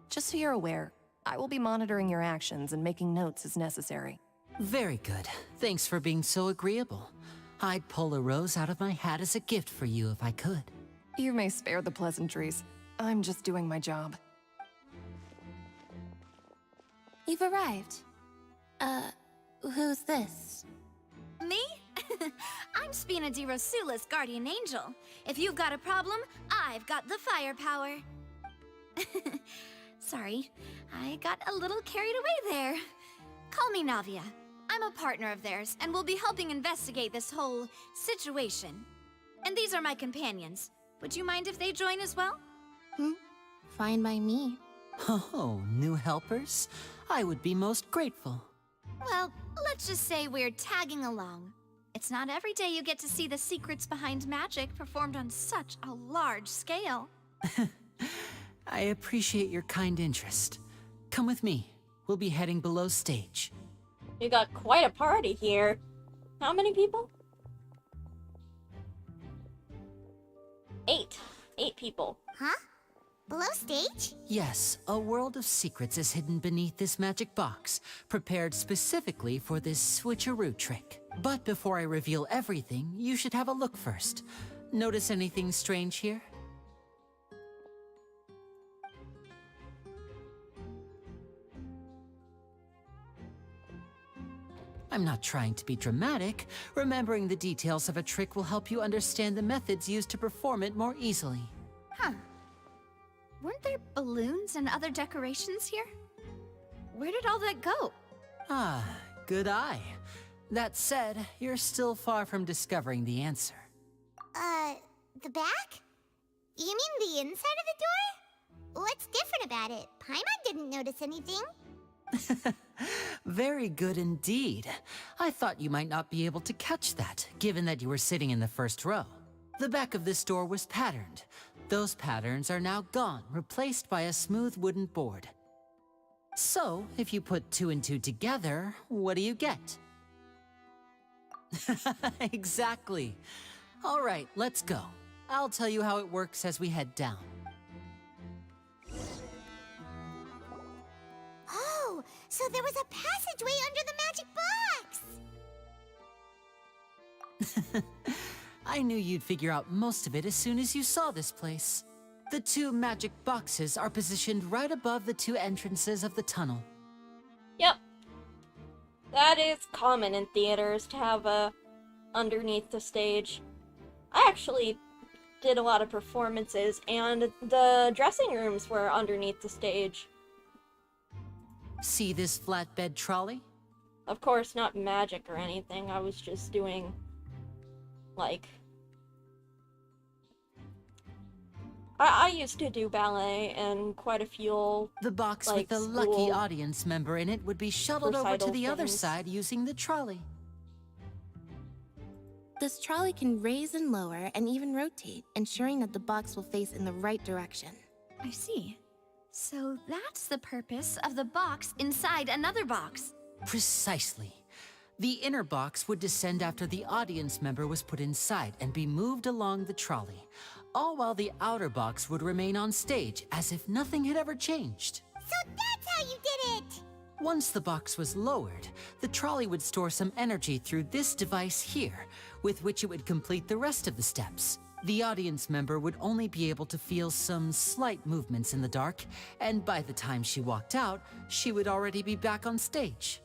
[SPEAKER 11] Just so you're aware, I will be monitoring your actions and making notes as necessary.
[SPEAKER 9] Very good. Thanks for being so agreeable. I'd pull a rose out of my hat as a gift for you if I could.
[SPEAKER 11] You may spare the pleasantries. I'm just doing my job.
[SPEAKER 8] You've arrived. Who's this?
[SPEAKER 14] Me? I'm Spina di Rosula's guardian angel. If you've got a problem, I've got the firepower. Sorry, I got a little carried away there. Call me Navia. I'm a partner of theirs, and will be helping investigate this whole situation. And these are my companions. Would you mind if they join as well?
[SPEAKER 8] Fine by me.
[SPEAKER 9] Oh, new helpers? I would be most grateful.
[SPEAKER 14] Well, let's just say we're tagging along. It's not every day you get to see the secrets behind magic performed on such a large scale.
[SPEAKER 9] I appreciate your kind interest. Come with me. We'll be heading below stage.
[SPEAKER 1] You got quite a party here. How many people? 8. 8 people.
[SPEAKER 2] Huh? Below stage?
[SPEAKER 9] Yes, a world of secrets is hidden beneath this magic box, prepared specifically for this switcheroo trick. But before I reveal everything, you should have a look first. Notice anything strange here? I'm not trying to be dramatic. Remembering the details of a trick will help you understand the methods used to perform it more easily.
[SPEAKER 14] Huh. Weren't there balloons and other decorations here? Where did all that go?
[SPEAKER 9] Ah, good eye. That said, you're still far from discovering the answer.
[SPEAKER 2] The back? You mean the inside of the door? What's different about it? Paimon didn't notice anything.
[SPEAKER 9] Very good indeed. I thought you might not be able to catch that, given that you were sitting in the first row. The back of this door was patterned. Those patterns are now gone, replaced by a smooth wooden board. So, if you put 2 and 2 together, what do you get? Exactly. All right, let's go. I'll tell you how it works as we head down.
[SPEAKER 2] Oh, so there was a passageway under the magic box!
[SPEAKER 9] I knew you'd figure out most of it as soon as you saw this place. The 2 magic boxes are positioned right above the 2 entrances of the tunnel.
[SPEAKER 1] Yep. That is common in theaters to have a underneath the stage. I actually did a lot of performances, and the dressing rooms were underneath the stage.
[SPEAKER 9] See this flatbed trolley?
[SPEAKER 1] Of course, not magic or anything. I was just doing, like... I used to do ballet and quite a few,
[SPEAKER 9] The box
[SPEAKER 1] like,
[SPEAKER 9] with the lucky
[SPEAKER 1] school
[SPEAKER 9] audience member in it would be shuttled over to
[SPEAKER 1] recital
[SPEAKER 9] the other
[SPEAKER 1] things.
[SPEAKER 9] side using the trolley.
[SPEAKER 8] This trolley can raise and lower and even rotate, ensuring that the box will face in the right direction.
[SPEAKER 14] I see. So that's the purpose of the box inside another box.
[SPEAKER 9] Precisely. The inner box would descend after the audience member was put inside and be moved along the trolley, all while the outer box would remain on stage as if nothing had ever changed.
[SPEAKER 2] So that's how you did it!
[SPEAKER 9] Once the box was lowered, the trolley would store some energy through this device here, with which it would complete the rest of the steps. The audience member would only be able to feel some slight movements in the dark, and by the time she walked out, she would already be back on stage.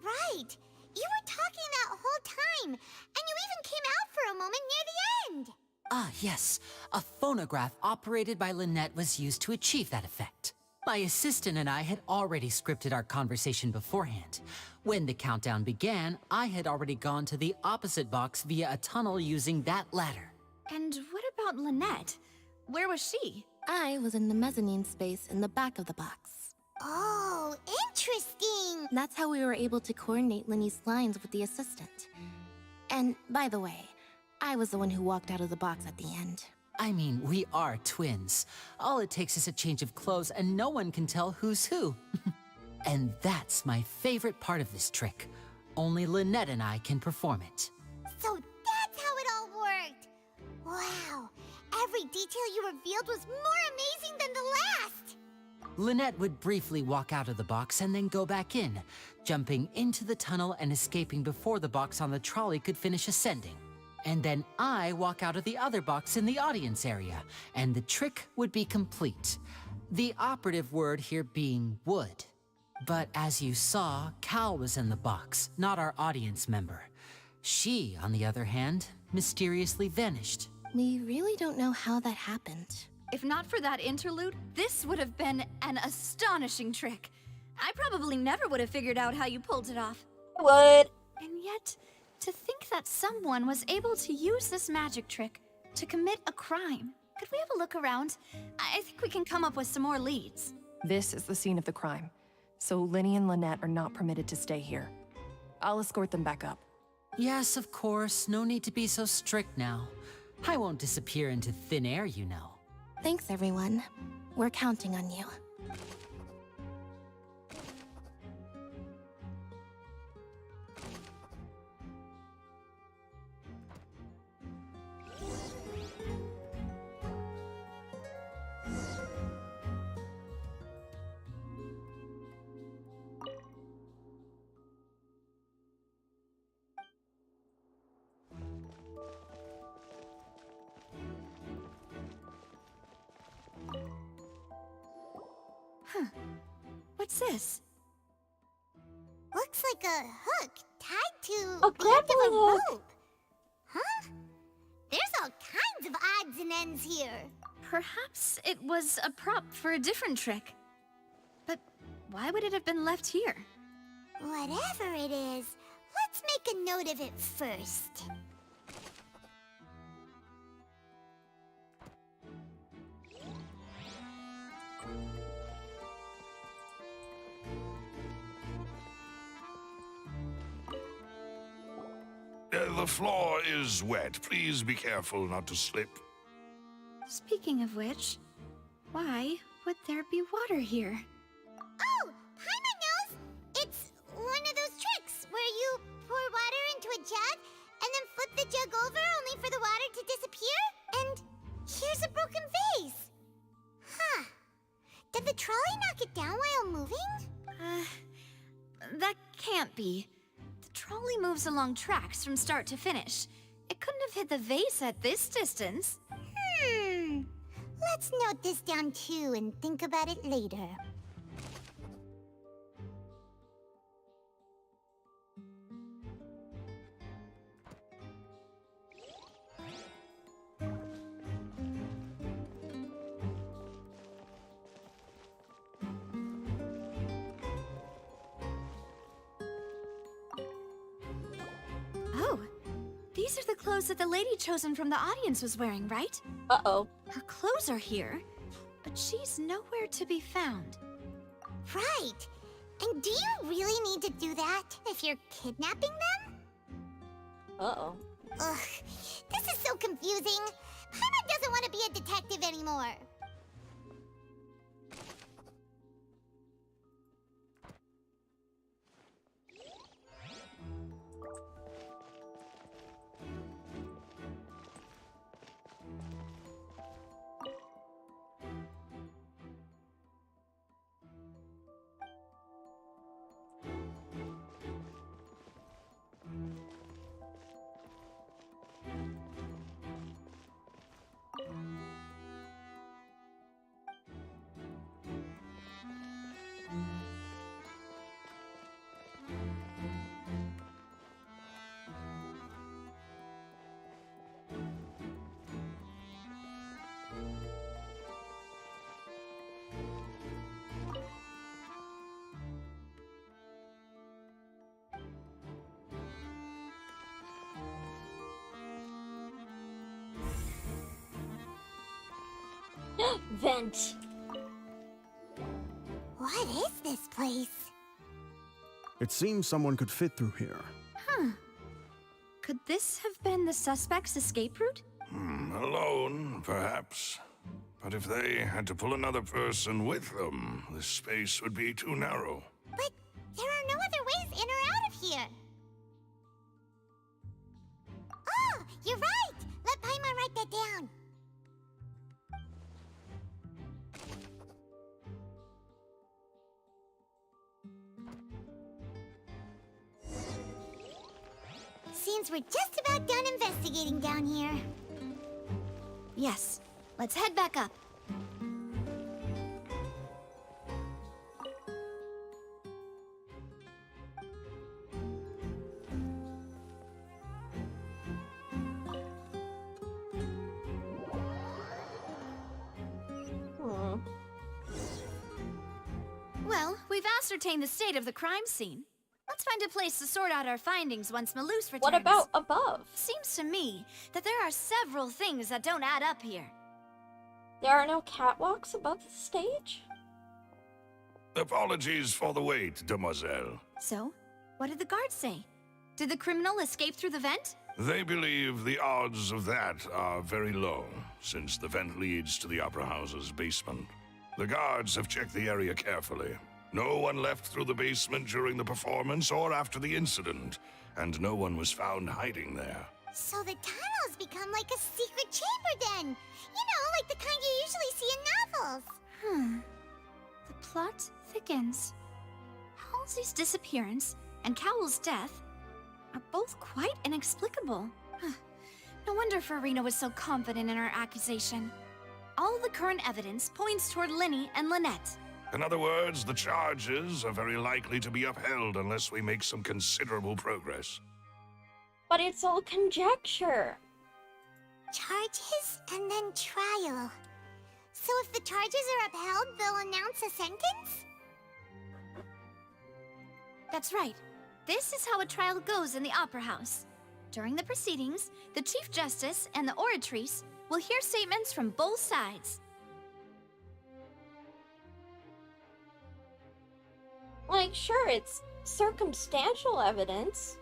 [SPEAKER 2] Right! You were talking that whole time, and you even came out for a moment near the end!
[SPEAKER 9] Ah, yes. A phonograph operated by Lynette was used to achieve that effect. My assistant and I had already scripted our conversation beforehand. When the countdown began, I had already gone to the opposite box via a tunnel using that ladder.
[SPEAKER 14] And what about Lynette? Where was she?
[SPEAKER 8] I was in the mezzanine space in the back of the box.
[SPEAKER 2] Oh, interesting!
[SPEAKER 8] That's how we were able to coordinate Linny's lines with the assistant. And, by the way, I was the one who walked out of the box at the end.
[SPEAKER 9] I mean, we are twins. All it takes is a change of clothes and no one can tell who's who. And that's my favorite part of this trick. Only Lynette and I can perform it.
[SPEAKER 2] So that's how it all worked! Wow! Every detail you revealed was more amazing than the last!
[SPEAKER 9] Lynette would briefly walk out of the box and then go back in, jumping into the tunnel and escaping before the box on the trolley could finish ascending. And then I walk out of the other box in the audience area, and the trick would be complete. The operative word here being would. But as you saw, Cal was in the box, not our audience member. She, on the other hand, mysteriously vanished.
[SPEAKER 8] We really don't know how that happened.
[SPEAKER 14] If not for that interlude, this would have been an astonishing trick. I probably never would have figured out how you pulled it off.
[SPEAKER 1] What?
[SPEAKER 14] And yet, to think that someone was able to use this magic trick to commit a crime. Could we have a look around? I think we can come up with some more leads.
[SPEAKER 11] This is the scene of the crime, so Linny and Lynette are not permitted to stay here. I'll escort them back up.
[SPEAKER 9] Yes, of course. No need to be so strict now. I won't disappear into thin air, you know.
[SPEAKER 8] Thanks, everyone. We're counting on you.
[SPEAKER 14] What's this?
[SPEAKER 2] Looks like a hook tied to
[SPEAKER 1] A
[SPEAKER 2] the end of a
[SPEAKER 1] grappling hook.
[SPEAKER 2] rope. Huh? There's all kinds of odds and ends here.
[SPEAKER 14] Perhaps it was a prop for a different trick. But why would it have been left here?
[SPEAKER 2] Whatever it is, let's make a note of it first.
[SPEAKER 16] The floor is wet. Please be careful not to slip.
[SPEAKER 14] Speaking of which, why would there be water here?
[SPEAKER 2] Oh, Paimon knows! It's one of those tricks where you pour water into a jug and then flip the jug over only for the water to disappear. And here's a broken vase. Huh. Did the trolley knock it down while moving?
[SPEAKER 14] That can't be. The trolley moves along tracks from start to finish. It couldn't have hit the vase at this distance.
[SPEAKER 2] Let's note this down too and think about it later.
[SPEAKER 14] These are the clothes that the lady chosen from the audience was wearing, right?
[SPEAKER 1] Uh-oh.
[SPEAKER 14] Her clothes are here, but she's nowhere to be found.
[SPEAKER 2] Right. And do you really need to do that if you're kidnapping them?
[SPEAKER 1] Uh-oh.
[SPEAKER 2] Ugh, this is so confusing. Paimon doesn't want to be a detective anymore.
[SPEAKER 1] Vent.
[SPEAKER 2] What is this place?
[SPEAKER 15] It seems someone could fit through here.
[SPEAKER 14] Huh. Could this have been the suspect's escape route?
[SPEAKER 16] Alone, perhaps. But if they had to pull another person with them, the space would be too narrow.
[SPEAKER 2] But there are no other ways in or out of here. Oh, you're right! Let Paimon write that down. Seems we're just about done investigating down here.
[SPEAKER 14] Yes. Let's head back up. Well, we've ascertained the state of the crime scene. Let's find a place to sort out our findings once Malus returns.
[SPEAKER 1] What about above?
[SPEAKER 14] Seems to me that there are several things that don't add up here.
[SPEAKER 1] There are no catwalks above the stage?
[SPEAKER 16] Apologies for the wait, demoiselle.
[SPEAKER 14] So, what did the guards say? Did the criminal escape through the vent?
[SPEAKER 16] They believe the odds of that are very low, since the vent leads to the Opera House's basement. The guards have checked the area carefully. No one left through the basement during the performance or after the incident, and no one was found hiding there.
[SPEAKER 2] So the tunnels become like a secret chamber then. You know, like the kind you usually see in novels.
[SPEAKER 14] The plot thickens. Halsey's disappearance and Cowell's death are both quite inexplicable. No wonder Farina was so confident in her accusation. All the current evidence points toward Linny and Lynette.
[SPEAKER 16] In other words, the charges are very likely to be upheld unless we make some considerable progress.
[SPEAKER 1] But it's all conjecture.
[SPEAKER 2] Charges and then trial. So if the charges are upheld, they'll announce a sentence?
[SPEAKER 14] That's right. This is how a trial goes in the Opera House. During the proceedings, the Chief Justice and the Oratrice will hear statements from both sides.
[SPEAKER 1] Like, sure, it's circumstantial evidence.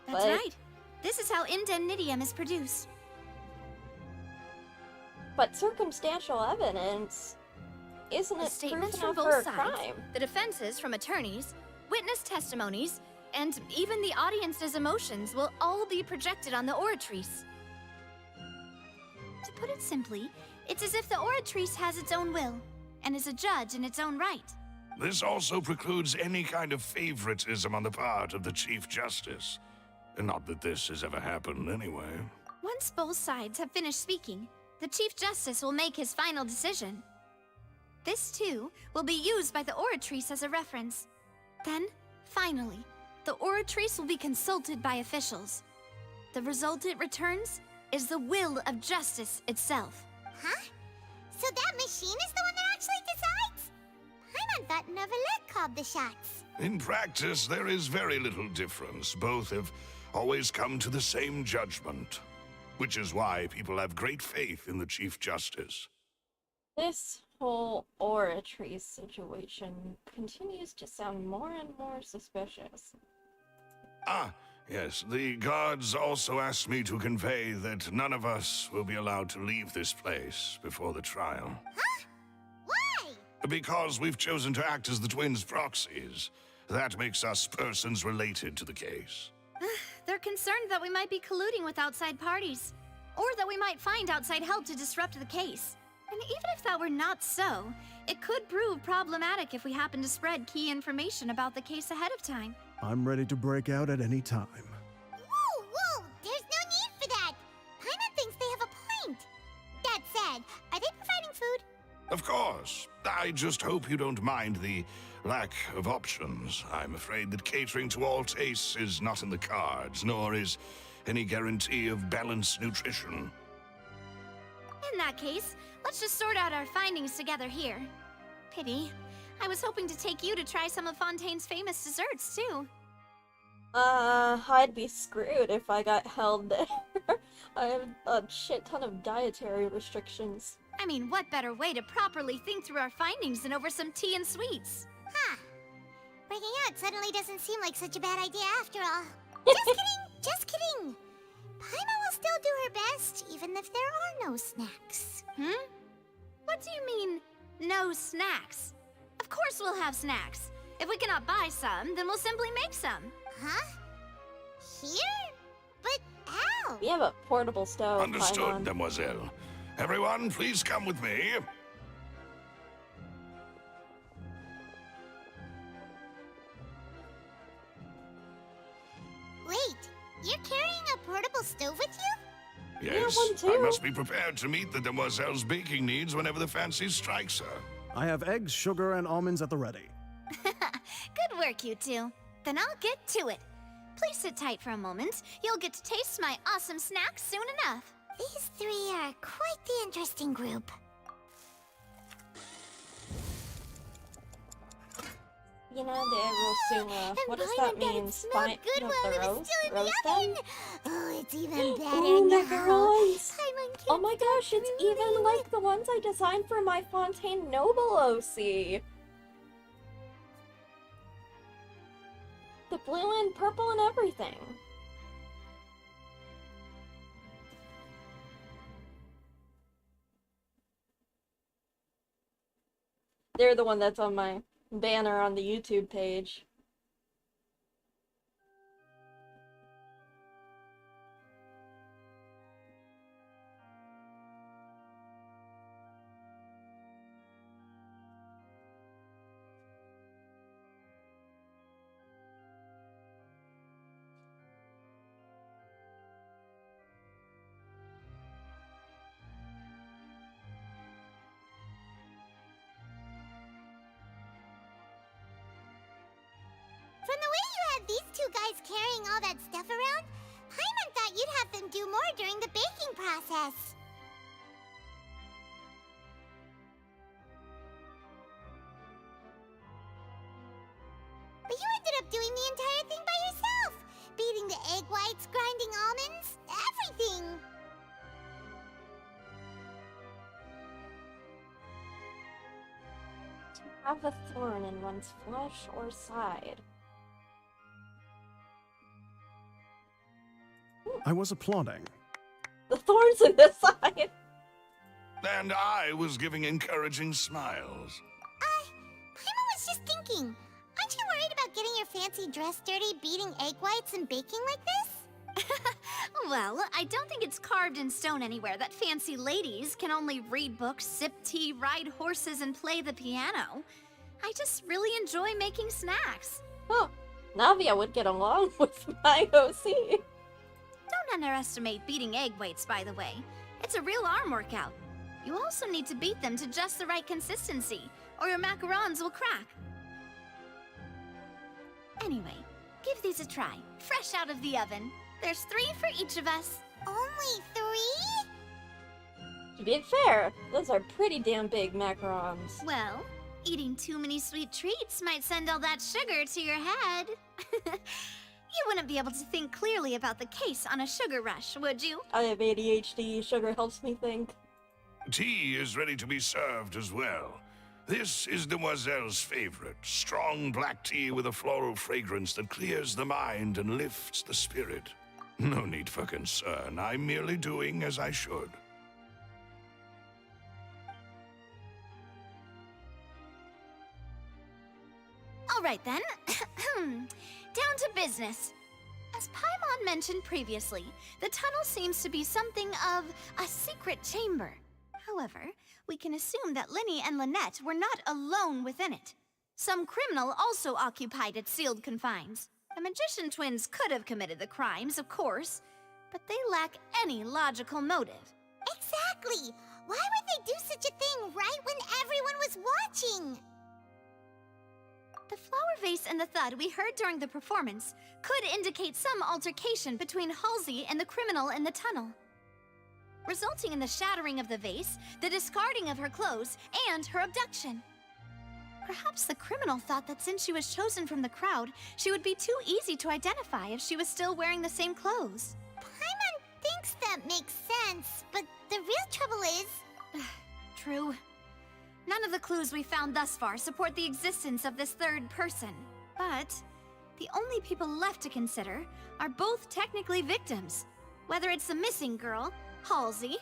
[SPEAKER 14] That's right. This is how indemnitium is produced.
[SPEAKER 1] But circumstantial evidence isn't
[SPEAKER 14] The
[SPEAKER 1] it
[SPEAKER 14] statements
[SPEAKER 1] proof
[SPEAKER 14] from
[SPEAKER 1] enough
[SPEAKER 14] both
[SPEAKER 1] for a
[SPEAKER 14] sides,
[SPEAKER 1] crime?
[SPEAKER 14] the defenses from attorneys, witness testimonies, and even the audience's emotions will all be projected on the Oratrice. To put it simply, it's as if the Oratrice has its own will, and is a judge in its own right.
[SPEAKER 16] This also precludes any kind of favoritism on the part of the Chief Justice. Not that this has ever happened anyway.
[SPEAKER 14] Once both sides have finished speaking, the Chief Justice will make his final decision. This, too, will be used by the Oratrice as a reference. Then, finally, the Oratrice will be consulted by officials. The result it returns is the will of justice itself.
[SPEAKER 2] Huh? So that machine is the one that actually decides? Paimon thought Neverlet called the shots.
[SPEAKER 16] In practice, there is very little difference. Both have always come to the same judgment, which is why people have great faith in the Chief Justice.
[SPEAKER 1] This whole aura tree situation continues to sound more and more suspicious.
[SPEAKER 16] Ah, yes, the guards also asked me to convey that none of us will be allowed to leave this place before the trial.
[SPEAKER 2] Huh? Why?
[SPEAKER 16] Because we've chosen to act as the twins' proxies. That makes us persons related to the case.
[SPEAKER 14] They're concerned that we might be colluding with outside parties, or that we might find outside help to disrupt the case. And even if that were not so, it could prove problematic if we happen to spread key information about the case ahead of time.
[SPEAKER 15] I'm ready to break out at any time.
[SPEAKER 2] Whoa, whoa! There's no need for that! Paimon thinks they have a point! That said, are they providing food?
[SPEAKER 16] Of course. I just hope you don't mind the lack of options. I'm afraid that catering to all tastes is not in the cards, nor is any guarantee of balanced nutrition.
[SPEAKER 14] In that case, let's just sort out our findings together here. Pity. I was hoping to take you to try some of Fontaine's famous desserts, too.
[SPEAKER 1] I'd be screwed if I got held there. I have a shit ton of dietary restrictions.
[SPEAKER 14] I mean, what better way to properly think through our findings than over some tea and sweets?
[SPEAKER 2] Huh. Breaking out suddenly doesn't seem like such a bad idea after all. Just kidding! Just kidding! Paimon will still do her best, even if there are no snacks.
[SPEAKER 14] Hmm? What do you mean, no snacks? Of course we'll have snacks. If we cannot buy some, then we'll simply make some.
[SPEAKER 2] Huh? Here? But how?
[SPEAKER 1] We have a portable stove.
[SPEAKER 16] Understood,
[SPEAKER 1] Paimon.
[SPEAKER 16] Demoiselle. Everyone, please come with me.
[SPEAKER 2] Wait, you're carrying a portable stove with you?
[SPEAKER 16] Yes,
[SPEAKER 1] one too.
[SPEAKER 16] I must be prepared to meet the Demoiselle's baking needs whenever the fancy strikes her.
[SPEAKER 15] I have eggs, sugar, and almonds at the ready.
[SPEAKER 14] Good work, you two. Then I'll get to it. Please sit tight for a moment. You'll get to taste my awesome snacks soon enough.
[SPEAKER 2] These three are quite the interesting group.
[SPEAKER 1] You know, the Rosuma. What does that mean?
[SPEAKER 2] Smelled good while it was still in
[SPEAKER 1] roast
[SPEAKER 2] the oven.
[SPEAKER 1] them?
[SPEAKER 2] Oh, it's even better
[SPEAKER 1] Ooh,
[SPEAKER 2] now.
[SPEAKER 1] macarons!
[SPEAKER 2] Paimon
[SPEAKER 1] Oh
[SPEAKER 2] can't
[SPEAKER 1] my
[SPEAKER 2] stop
[SPEAKER 1] gosh, it's even
[SPEAKER 2] drooling.
[SPEAKER 1] like the ones I designed for my Fontaine Noble OC. The blue and purple and everything. They're the one that's on my banner on the YouTube page.
[SPEAKER 2] From the way you had these two guys carrying all that stuff around, Paimon thought you'd have them do more during the baking process. But you ended up doing the entire thing by yourself! Beating the egg whites, grinding almonds, everything!
[SPEAKER 1] Have a thorn in one's flesh or side.
[SPEAKER 15] I was applauding.
[SPEAKER 1] The thorns in the side!
[SPEAKER 16] And I was giving encouraging smiles.
[SPEAKER 2] Paimon was just thinking, aren't you worried about getting your fancy dress dirty, beating egg whites and baking like this?
[SPEAKER 14] Well, I don't think it's carved in stone anywhere that fancy ladies can only read books, sip tea, ride horses, and play the piano. I just really enjoy making snacks.
[SPEAKER 1] Oh, Navia would get along with my OC.
[SPEAKER 14] Don't underestimate beating egg weights, by the way. It's a real arm workout. You also need to beat them to just the right consistency, or your macarons will crack. Anyway, give these a try, fresh out of the oven. There's 3 for each of us.
[SPEAKER 2] Only 3?
[SPEAKER 1] To be fair, those are pretty damn big macarons.
[SPEAKER 14] Well, eating too many sweet treats might send all that sugar to your head. You wouldn't be able to think clearly about the case on a sugar rush, would you?
[SPEAKER 1] I have ADHD. Sugar helps me think.
[SPEAKER 16] Tea is ready to be served as well. This is Demoiselle's favorite, strong black tea with a floral fragrance that clears the mind and lifts the spirit. No need for concern. I'm merely doing as I should.
[SPEAKER 14] All right then. Down to business. As Paimon mentioned previously, the tunnel seems to be something of a secret chamber. However, we can assume that Linny and Lynette were not alone within it. Some criminal also occupied its sealed confines. The magician twins could have committed the crimes, of course, but they lack any logical motive.
[SPEAKER 2] Exactly! Why would they do such a thing right when everyone was watching?
[SPEAKER 14] The flower vase and the thud we heard during the performance could indicate some altercation between Halsey and the criminal in the tunnel, resulting in the shattering of the vase, the discarding of her clothes, and her abduction. Perhaps the criminal thought that since she was chosen from the crowd, she would be too easy to identify if she was still wearing the same clothes.
[SPEAKER 2] Paimon thinks that makes sense, but the real trouble is...
[SPEAKER 14] True. None of the clues we found thus far support the existence of this third person. But the only people left to consider are both technically victims, whether it's the missing girl, Halsey,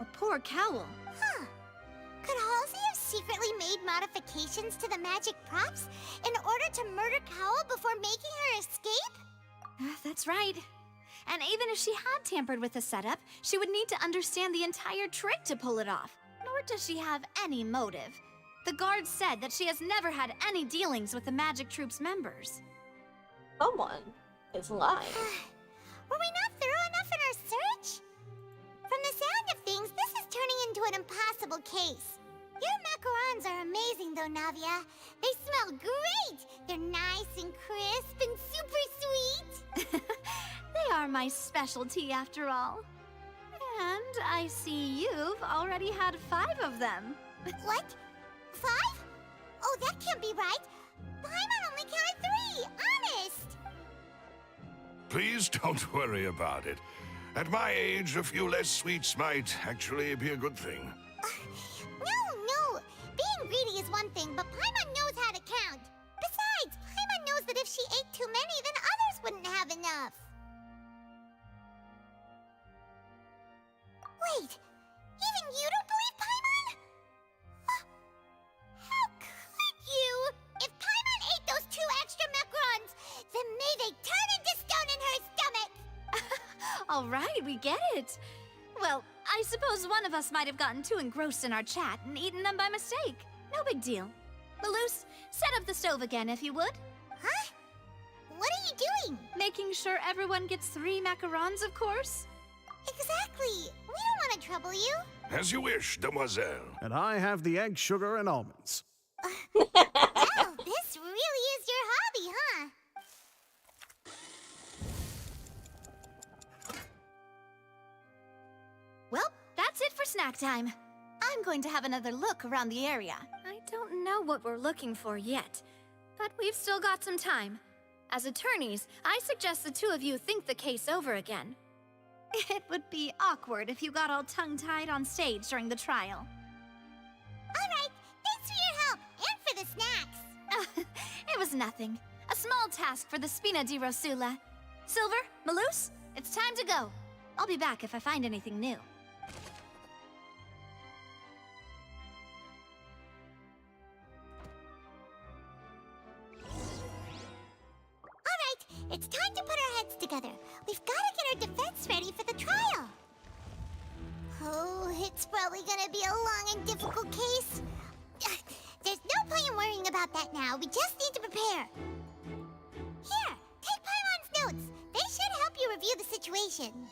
[SPEAKER 14] or poor Cowl.
[SPEAKER 2] Huh. Could Halsey have secretly made modifications to the magic props in order to murder Cowl before making her escape?
[SPEAKER 14] That's right. And even if she had tampered with the setup, she would need to understand the entire trick to pull it off. Nor does she have any motive. The guard said that she has never had any dealings with the Magic Troop's members.
[SPEAKER 1] Someone is lying.
[SPEAKER 2] Were we not thorough enough in our search? From the sound of things, this is turning into an impossible case. Your macarons are amazing though, Navia. They smell great! They're nice and crisp and super sweet!
[SPEAKER 14] They are my specialty after all. And I see you've already had 5 of them.
[SPEAKER 2] What? 5? Oh, that can't be right. Paimon only counted 3, honest!
[SPEAKER 16] Please don't worry about it. At my age, a few less sweets might actually be a good thing.
[SPEAKER 2] No. Being greedy is one thing, but Paimon knows how to count. Besides, Paimon knows that if she ate too many, then others wouldn't have enough. Wait, even you don't believe Paimon? How could you? If Paimon ate those 2 extra macarons, then may they turn into stone in her stomach!
[SPEAKER 14] All right, we get it. Well, I suppose one of us might have gotten too engrossed in our chat and eaten them by mistake. No big deal. Maloose, set up the stove again if you would.
[SPEAKER 2] Huh? What are you doing?
[SPEAKER 14] Making sure everyone gets 3 macarons, of course.
[SPEAKER 2] Exactly. We don't want to trouble you.
[SPEAKER 16] As you wish, demoiselle.
[SPEAKER 15] And I have the egg, sugar, and almonds.
[SPEAKER 2] Wow, this really is your hobby, huh?
[SPEAKER 14] Well, that's it for snack time. I'm going to have another look around the area. I don't know what we're looking for yet, but we've still got some time. As attorneys, I suggest the 2 of you think the case over again. It would be awkward if you got all tongue-tied on stage during the trial.
[SPEAKER 2] All right, thanks for your help and for the snacks.
[SPEAKER 14] It was nothing. A small task for the Spina di Rosula. Silver, Maloose, it's time to go. I'll be back if I find anything new.
[SPEAKER 2] All right, it's time to put our heads together. We've got to get our defense ready for the trial. Oh, it's probably gonna be a long and difficult case. There's no point in worrying about that now. We just need to prepare. Here, take Paimon's notes. They should help you review the situation.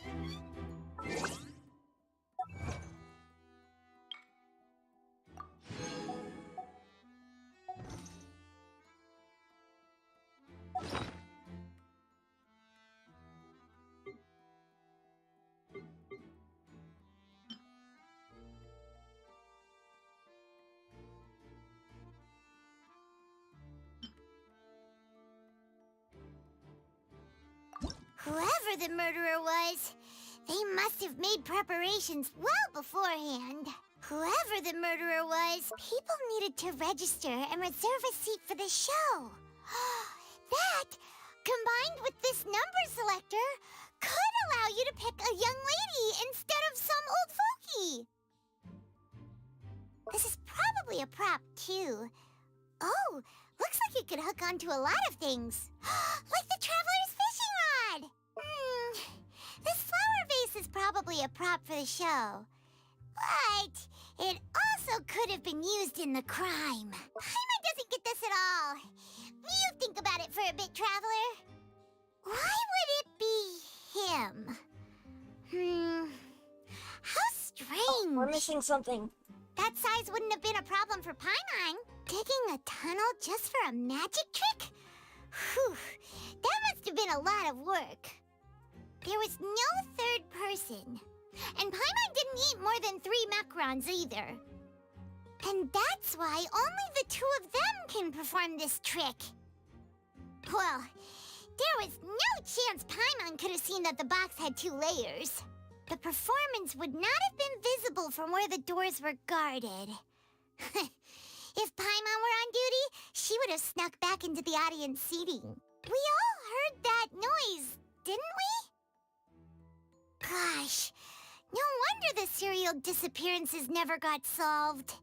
[SPEAKER 2] whoever the murderer was, they must have made preparations well beforehand. Whoever the murderer was, people needed to register and reserve a seat for the show. That, combined with this number selector, could allow you to pick a young lady instead of some old fogey. This is probably a prop, too. Oh, looks like it could hook onto a lot of things. Like the Traveler's fishing rod! This flower vase is probably a prop for the show. But it also could have been used in the crime. Paimon doesn't get this at all. You think about it for a bit, Traveler. Why would it be him? How strange.
[SPEAKER 1] Oh, we're missing something.
[SPEAKER 2] That size wouldn't have been a problem for Paimon. Digging a tunnel just for a magic trick? Whew, that must have been a lot of work. There was no third person. And Paimon didn't eat more than 3 macarons either. And that's why only the 2 of them can perform this trick. Well, there was no chance Paimon could have seen that the box had 2 layers. The performance would not have been visible from where the doors were guarded. If Paimon were on duty, she would have snuck back into the audience seating. We all heard that noise, didn't we? Gosh, no wonder the serial disappearances never got solved.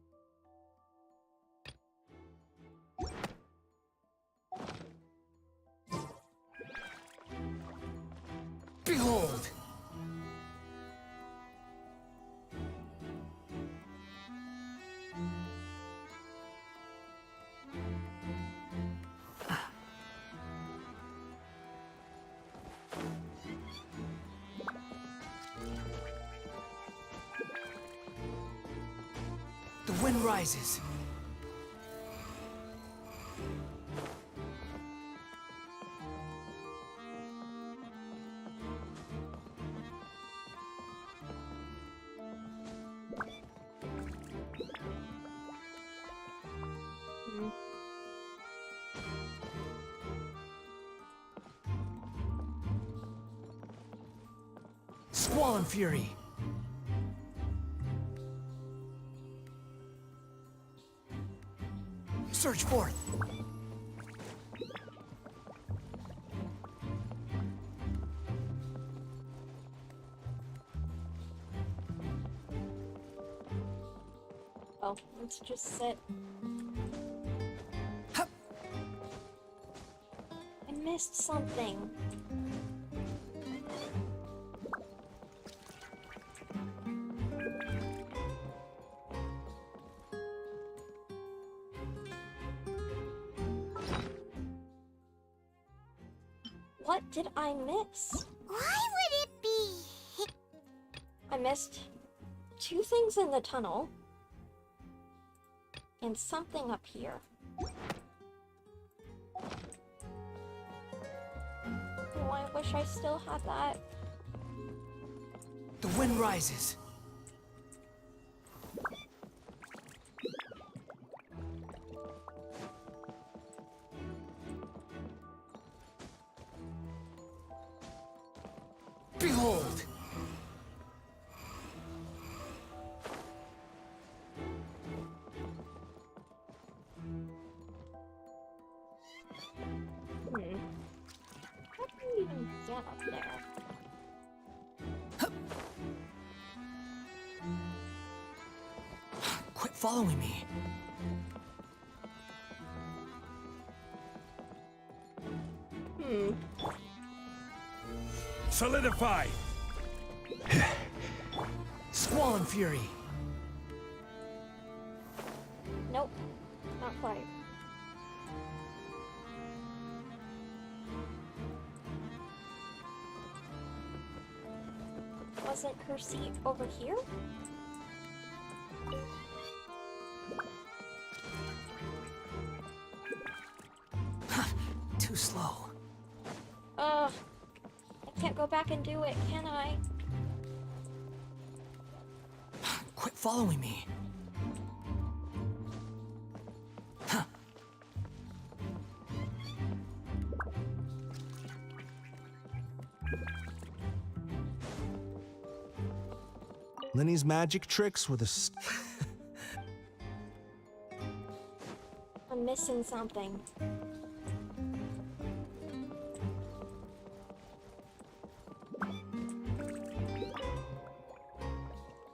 [SPEAKER 9] Behold! The wind rises. Squall and fury. Search forth.
[SPEAKER 1] Oh, let's just sit.
[SPEAKER 9] Hup.
[SPEAKER 1] I missed something. What did I miss?
[SPEAKER 2] Why would it be?
[SPEAKER 1] I missed 2 things in the tunnel and something up here. Oh, I wish I still had that.
[SPEAKER 9] The wind rises. Behold!
[SPEAKER 1] How can we even get up there?
[SPEAKER 9] Quit following me.
[SPEAKER 18] Solidify!
[SPEAKER 9] Squall and fury.
[SPEAKER 1] Nope, not quite. Wasn't her seat over here?
[SPEAKER 9] Too slow.
[SPEAKER 1] I can't go back and do it, can I?
[SPEAKER 9] Quit following me.
[SPEAKER 18] Lenny's magic tricks were the
[SPEAKER 1] I'm missing something.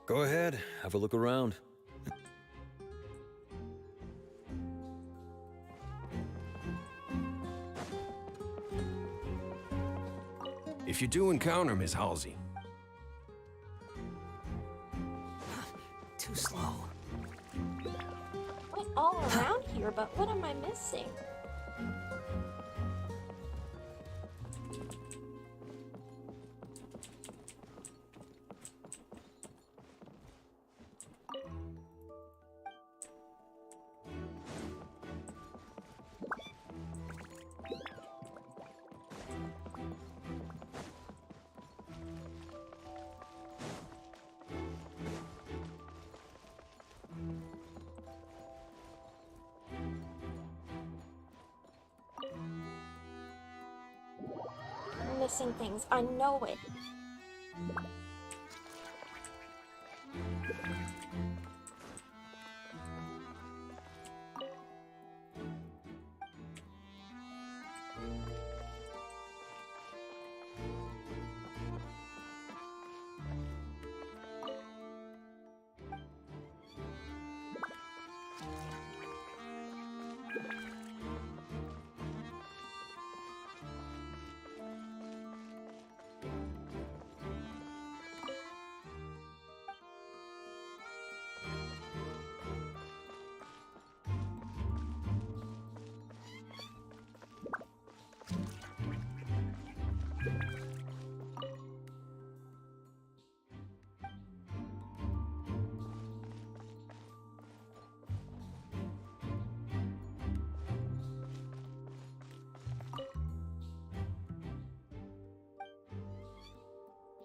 [SPEAKER 7] Go ahead, have a look around.
[SPEAKER 4] If you do encounter Miss Halsey,
[SPEAKER 9] Too slow.
[SPEAKER 1] What's all around here, but what am I missing? I'm missing things. I know it.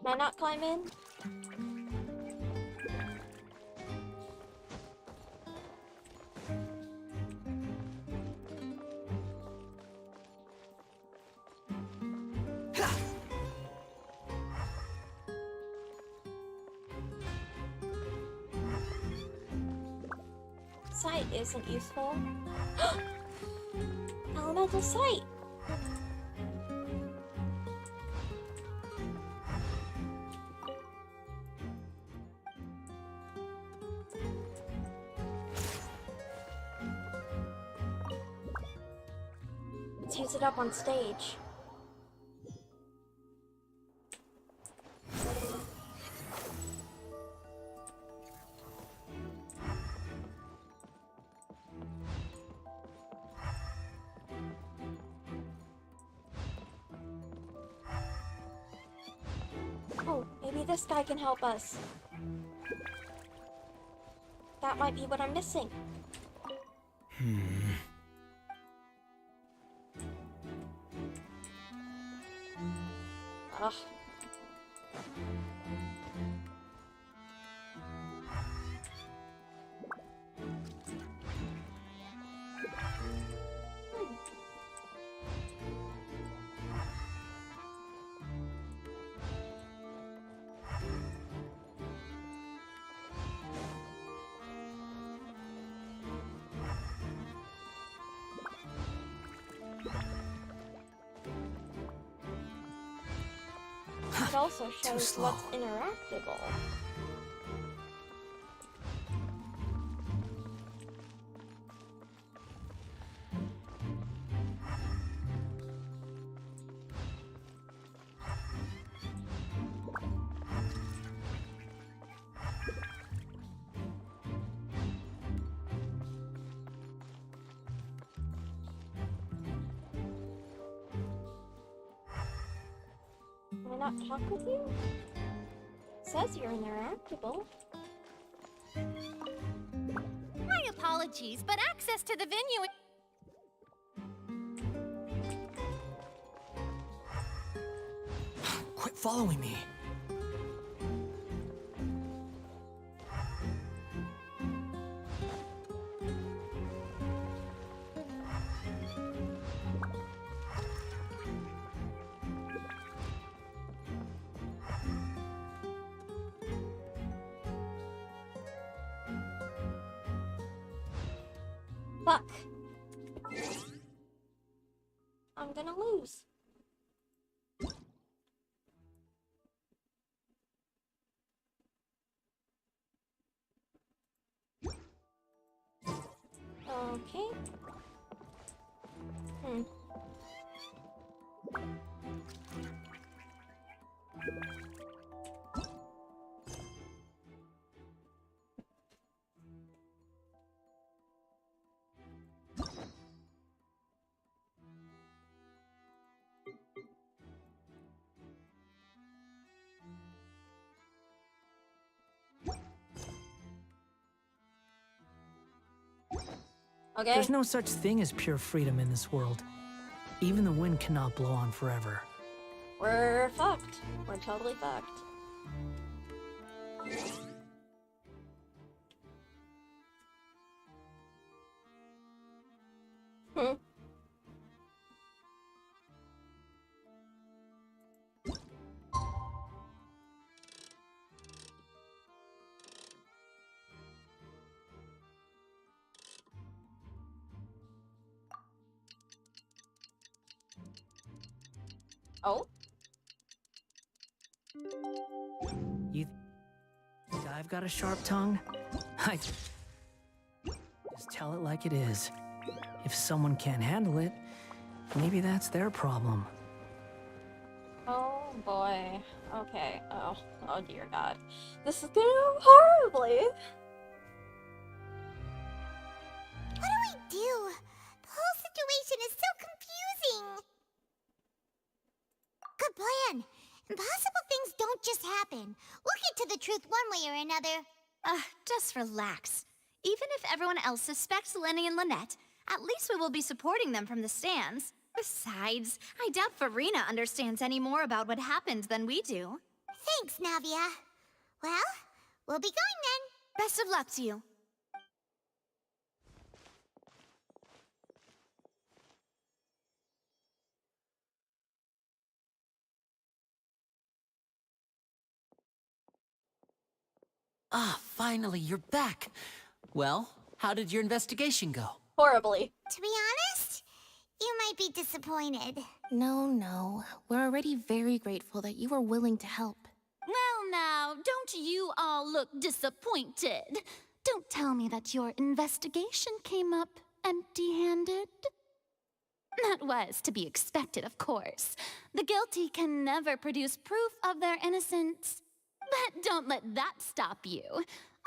[SPEAKER 1] Can I not climb in? Sight isn't useful. Elemental sight! Let's use it up on stage. Oh, maybe this guy can help us. That might be what I'm missing. Ugh. It also shows what's interactable. Can I not talk with you? It says you're interactable.
[SPEAKER 3] My apologies, but access to the venue.
[SPEAKER 9] Quit following me.
[SPEAKER 1] gonna lose. Okay. Okay.
[SPEAKER 19] There's no such thing as pure freedom in this world. Even the wind cannot blow on forever.
[SPEAKER 1] We're fucked. We're totally fucked. Oh?
[SPEAKER 19] You think I've got a sharp tongue? I just tell it like it is. If someone can't handle it, maybe that's their problem.
[SPEAKER 1] Oh boy. Okay. Oh dear God. This is gonna go horribly.
[SPEAKER 2] What do we do? The whole situation is so confusing. Good plan. Impossible things don't just happen. We'll get to the truth one way or another.
[SPEAKER 14] Just relax. Even if everyone else suspects Lenny and Lynette, at least we will be supporting them from the stands. Besides, I doubt Farina understands any more about what happened than we do.
[SPEAKER 2] Thanks, Navia. Well, we'll be going then.
[SPEAKER 14] Best of luck to you.
[SPEAKER 9] Ah, finally, you're back. Well, how did your investigation go?
[SPEAKER 1] Horribly.
[SPEAKER 2] To be honest, you might be disappointed.
[SPEAKER 8] No. We're already very grateful that you were willing to help.
[SPEAKER 10] Well now, don't you all look disappointed. Don't tell me that your investigation came up empty-handed. That was to be expected, of course. The guilty can never produce proof of their innocence. But don't let that stop you.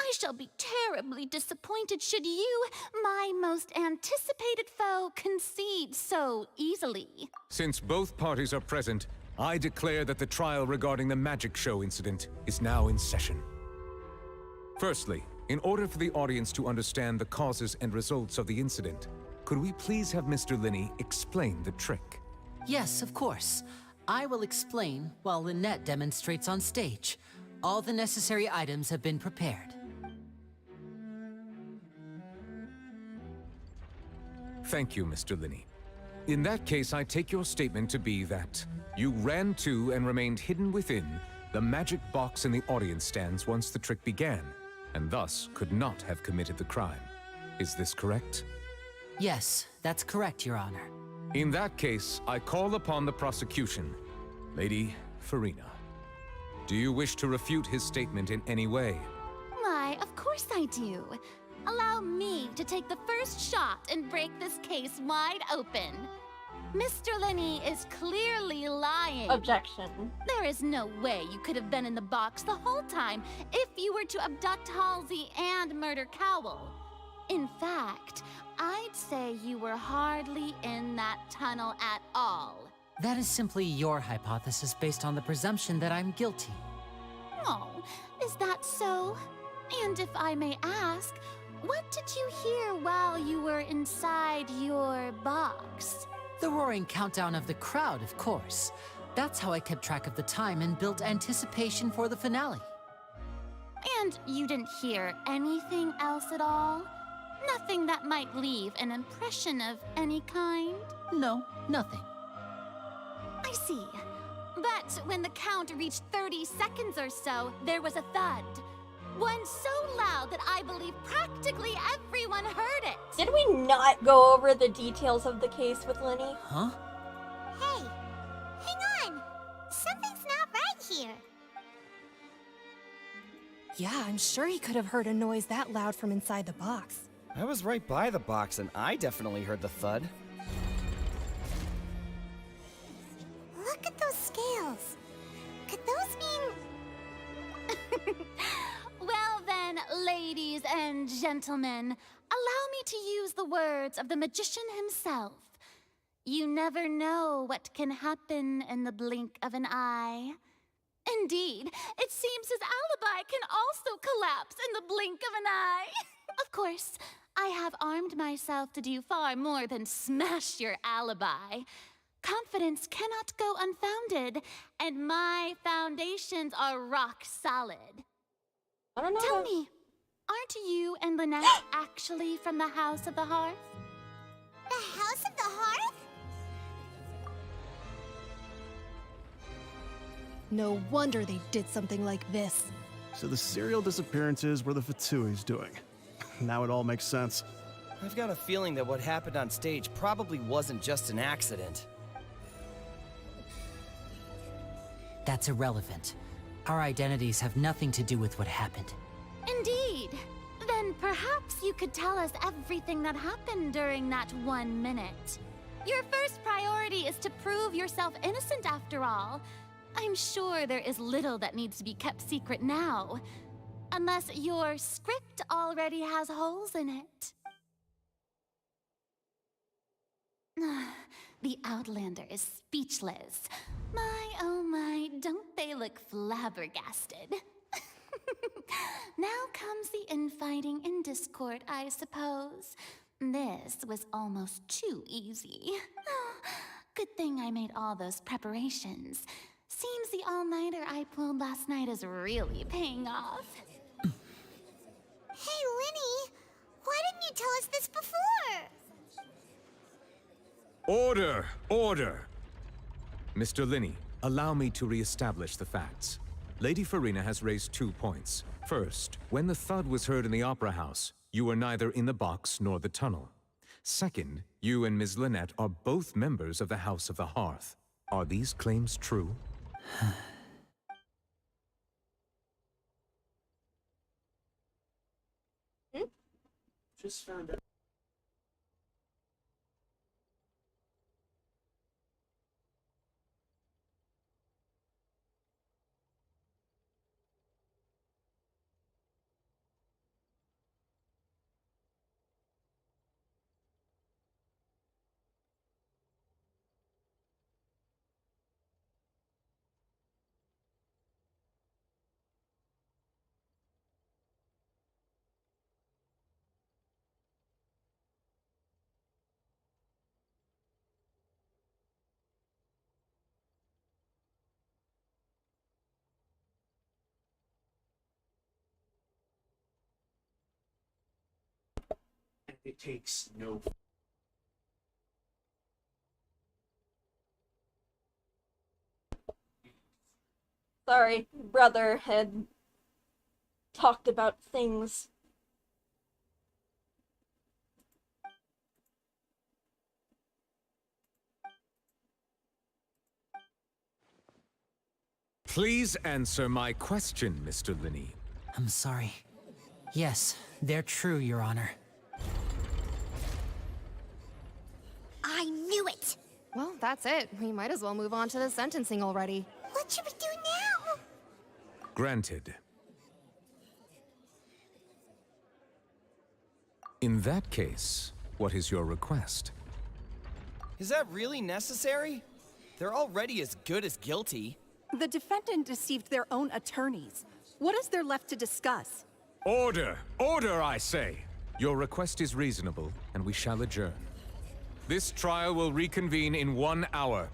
[SPEAKER 10] I shall be terribly disappointed should you, my most anticipated foe, concede so easily.
[SPEAKER 24] Since both parties are present, I declare that the trial regarding the magic show incident is now in session. Firstly, in order for the audience to understand the causes and results of the incident, could we please have Mr. Linney explain the trick?
[SPEAKER 9] Yes, of course. I will explain while Lynette demonstrates on stage. All the necessary items have been prepared.
[SPEAKER 24] Thank you, Mr. Linney. In that case, I take your statement to be that you ran to and remained hidden within the magic box in the audience stands once the trick began, and thus could not have committed the crime. Is this correct?
[SPEAKER 9] Yes, that's correct, Your Honor.
[SPEAKER 24] In that case, I call upon the prosecution. Lady Farina, do you wish to refute his statement in any way?
[SPEAKER 10] Why, of course I do. Allow me to take the first shot and break this case wide open. Mr. Linney is clearly lying.
[SPEAKER 1] Objection.
[SPEAKER 10] There is no way you could have been in the box the whole time if you were to abduct Halsey and murder Cowell. In fact, I'd say you were hardly in that tunnel at all.
[SPEAKER 9] That is simply your hypothesis based on the presumption that I'm guilty.
[SPEAKER 10] Oh, is that so? And if I may ask, what did you hear while you were inside your box?
[SPEAKER 9] The roaring countdown of the crowd, of course. That's how I kept track of the time and built anticipation for the finale.
[SPEAKER 10] And you didn't hear anything else at all? Nothing that might leave an impression of any kind?
[SPEAKER 9] No, nothing.
[SPEAKER 10] I see. But when the count reached 30 seconds or so, there was a thud. One so loud that I believe practically everyone heard it.
[SPEAKER 1] Did we not go over the details of the case with Lenny?
[SPEAKER 9] Huh?
[SPEAKER 17] Yeah, I'm sure he could have heard a noise that loud from inside the box.
[SPEAKER 12] I was right by the box and I definitely heard the thud.
[SPEAKER 2] Look at those scales. Could those mean...
[SPEAKER 10] Well then, ladies and gentlemen, allow me to use the words of the magician himself. You never know what can happen in the blink of an eye. Indeed, it seems his alibi can also collapse in the blink of an eye. Of course, I have armed myself to do far more than smash your alibi. Confidence cannot go unfounded, and my foundations are rock solid.
[SPEAKER 1] I don't know.
[SPEAKER 10] Tell me, aren't you and Lynette actually from the House of the Hearth?
[SPEAKER 2] The House of the Hearth?
[SPEAKER 17] No wonder they did something like this.
[SPEAKER 15] So the serial disappearances were the Fatui's doing. Now it all makes sense.
[SPEAKER 12] I've got a feeling that what happened on stage probably wasn't just an accident.
[SPEAKER 9] That's irrelevant. Our identities have nothing to do with what happened.
[SPEAKER 10] Indeed. Then perhaps you could tell us everything that happened during that 1 minute. Your first priority is to prove yourself innocent after all. I'm sure there is little that needs to be kept secret now. Unless your script already has holes in it. The Outlander is speechless. My, oh my, don't they look flabbergasted? Now comes the infighting and discord, I suppose. This was almost too easy. Good thing I made all those preparations. Seems the all-nighter I pulled last night is really paying off.
[SPEAKER 2] Hey, Linny, why didn't you tell us this before?
[SPEAKER 24] Order! Order! Mr. Linney, allow me to re-establish the facts. Lady Farina has raised 2 points. First, when the thud was heard in the Opera House, you were neither in the box nor the tunnel. Second, you and Ms. Lynette are both members of the House of the Hearth. Are these claims true?
[SPEAKER 13] Just found out. It takes no...
[SPEAKER 1] Sorry, brother had talked about things.
[SPEAKER 24] Please answer my question, Mr. Linney.
[SPEAKER 9] I'm sorry. Yes, they're true, Your Honor.
[SPEAKER 2] I knew it!
[SPEAKER 17] Well, that's it. We might as well move on to the sentencing already.
[SPEAKER 2] What should we do now?
[SPEAKER 24] Granted. In that case, what is your request?
[SPEAKER 12] Is that really necessary? They're already as good as guilty.
[SPEAKER 5] The defendant deceived their own attorneys. What is there left to discuss?
[SPEAKER 24] Order! Order, I say! Your request is reasonable, and we shall adjourn. This trial will reconvene in 1 hour.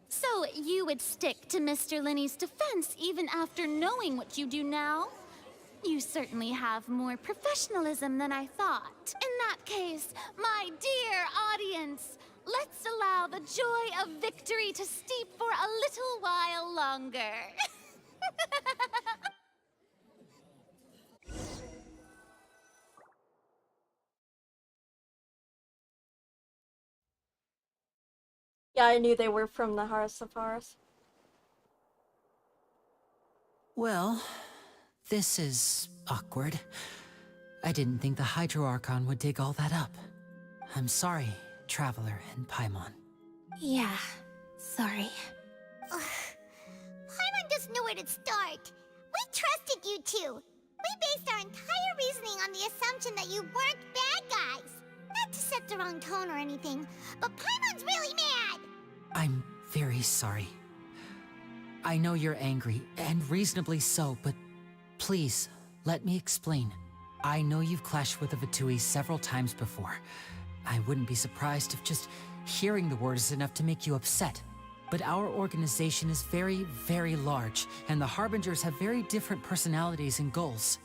[SPEAKER 10] So you would stick to Mr. Linney's defense even after knowing what you do now? You certainly have more professionalism than I thought. In that case, my dear audience, let's allow the joy of victory to steep for a little while longer.
[SPEAKER 1] Yeah, I knew they were from the House of Horrors.
[SPEAKER 9] Well, This is awkward. I didn't think the Hydro Archon would dig all that up. I'm sorry, Traveler and Paimon.
[SPEAKER 8] Yeah, sorry.
[SPEAKER 2] Ugh. Paimon just knew where to start. We trusted you two. We based our entire reasoning on the assumption that you weren't bad guys. Not to set the wrong tone or anything, but Paimon's really mad.
[SPEAKER 9] I'm very sorry. I know you're angry, and reasonably so, but please, let me explain. I know you've clashed with the Vitui several times before. I wouldn't be surprised if just hearing the word is enough to make you upset. But our organization is very, very large, and the Harbingers have very different personalities and goals.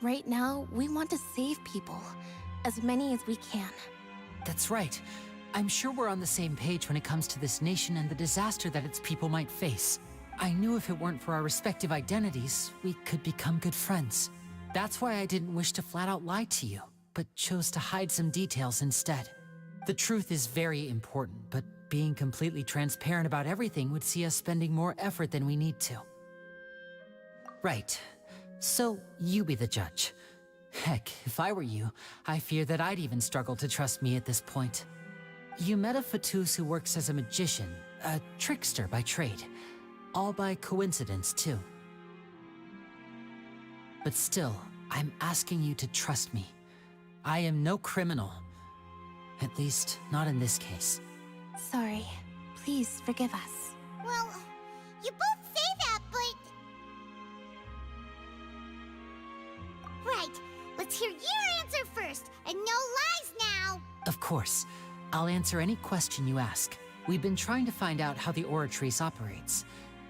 [SPEAKER 8] Right now, we want to save people. As many as we can.
[SPEAKER 9] That's right. I'm sure we're on the same page when it comes to this nation and the disaster that its people might face. I knew if it weren't for our respective identities, we could become good friends. That's why I didn't wish to flat out lie to you, but chose to hide some details instead. The truth is very important, but being completely transparent about everything would see us spending more effort than we need to. Right. So, you be the judge. Heck, if I were you, I fear that I'd even struggle to trust me at this point. You met a Fatus who works as a magician, a trickster by trade. All by coincidence, too. But still, I'm asking you to trust me. I am no criminal. At least, not in this case.
[SPEAKER 8] Sorry. Please forgive us.
[SPEAKER 2] Well, you both say that, but... Right. Let's hear your answer first, and no lies now!
[SPEAKER 9] Of course. I'll answer any question you ask. We've been trying to find out how the Oratrice operates.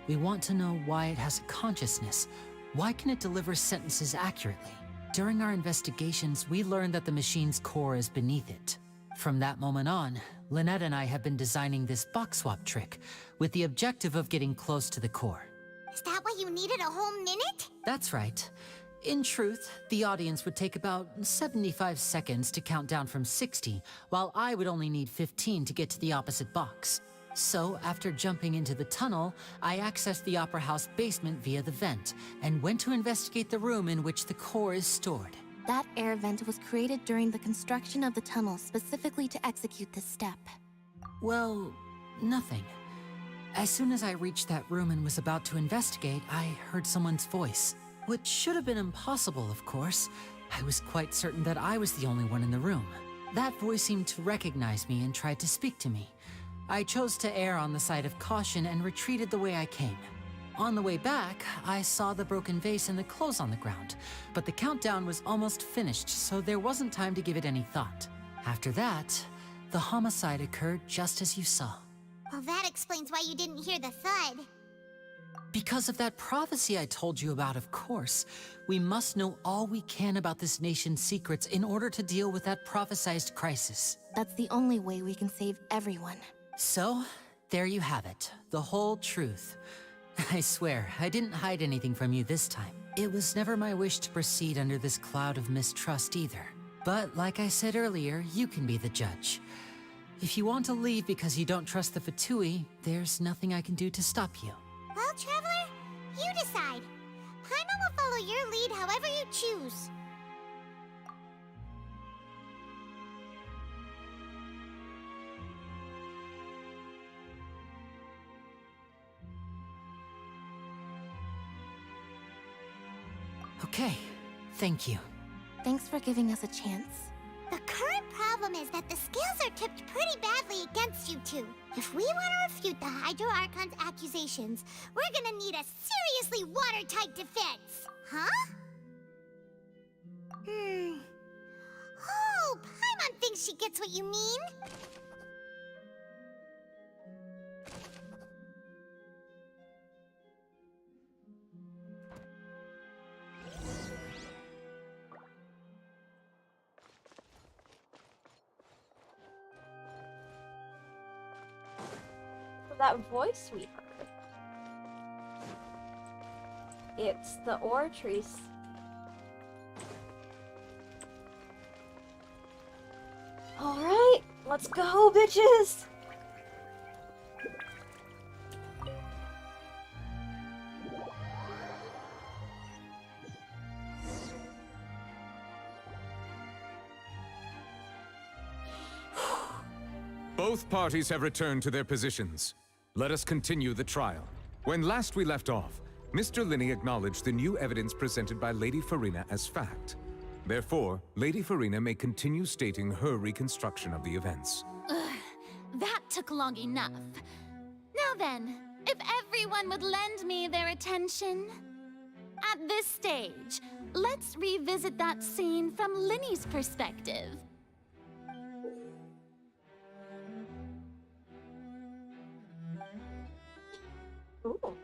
[SPEAKER 9] We want to know why it has a consciousness. Why can it deliver sentences accurately? During our investigations, we learned that the machine's core is beneath it. From that moment on, Lynette and I have been designing this box swap trick, with the objective of getting close to the core.
[SPEAKER 2] Is that why you needed a whole minute?
[SPEAKER 9] That's right. In truth, the audience would take about 75 seconds to count down from 60, while I would only need 15 to get to the opposite box. So, after jumping into the tunnel, I accessed the Opera House basement via the vent, and went to investigate the room in which the core is stored.
[SPEAKER 8] That air vent was created during the construction of the tunnel specifically to execute this step.
[SPEAKER 9] Well, nothing. As soon as I reached that room and was about to investigate, I heard someone's voice. Which should have been impossible, of course. I was quite certain that I was the only one in the room. That voice seemed to recognize me and tried to speak to me. I chose to err on the side of caution and retreated the way I came. On the way back, I saw the broken vase and the clothes on the ground, but the countdown was almost finished, so there wasn't time to give it any thought. After that, the homicide occurred just as you saw.
[SPEAKER 2] Well, that explains why you didn't hear the thud.
[SPEAKER 9] Because of that prophecy I told you about, of course. We must know all we can about this nation's secrets in order to deal with that prophesized crisis.
[SPEAKER 8] That's the only way we can save everyone.
[SPEAKER 9] So, there you have it. The whole truth. I swear, I didn't hide anything from you this time. It was never my wish to proceed under this cloud of mistrust either. But like I said earlier, you can be the judge. If you want to leave because you don't trust the Fatui, there's nothing I can do to stop you.
[SPEAKER 2] Well, Traveler, you decide. Paimon will follow your lead however you choose.
[SPEAKER 9] Okay, thank you.
[SPEAKER 8] Thanks for giving us a chance.
[SPEAKER 2] The current problem is that the scales are tipped pretty badly against you two. If we want to refute the Hydro Archon's accusations, we're gonna need a seriously watertight defense. Huh? Oh, Paimon thinks she gets what you mean.
[SPEAKER 1] That voice we heard. It's the Oratrice. Alright, let's go, bitches!
[SPEAKER 24] Both parties have returned to their positions. Let us continue the trial. When last we left off, Mr. Linney acknowledged the new evidence presented by Lady Farina as fact. Therefore, Lady Farina may continue stating her reconstruction of the events.
[SPEAKER 10] Ugh, that took long enough. Now then, if everyone would lend me their attention. At this stage, let's revisit that scene from Linney's perspective.
[SPEAKER 1] Ooh.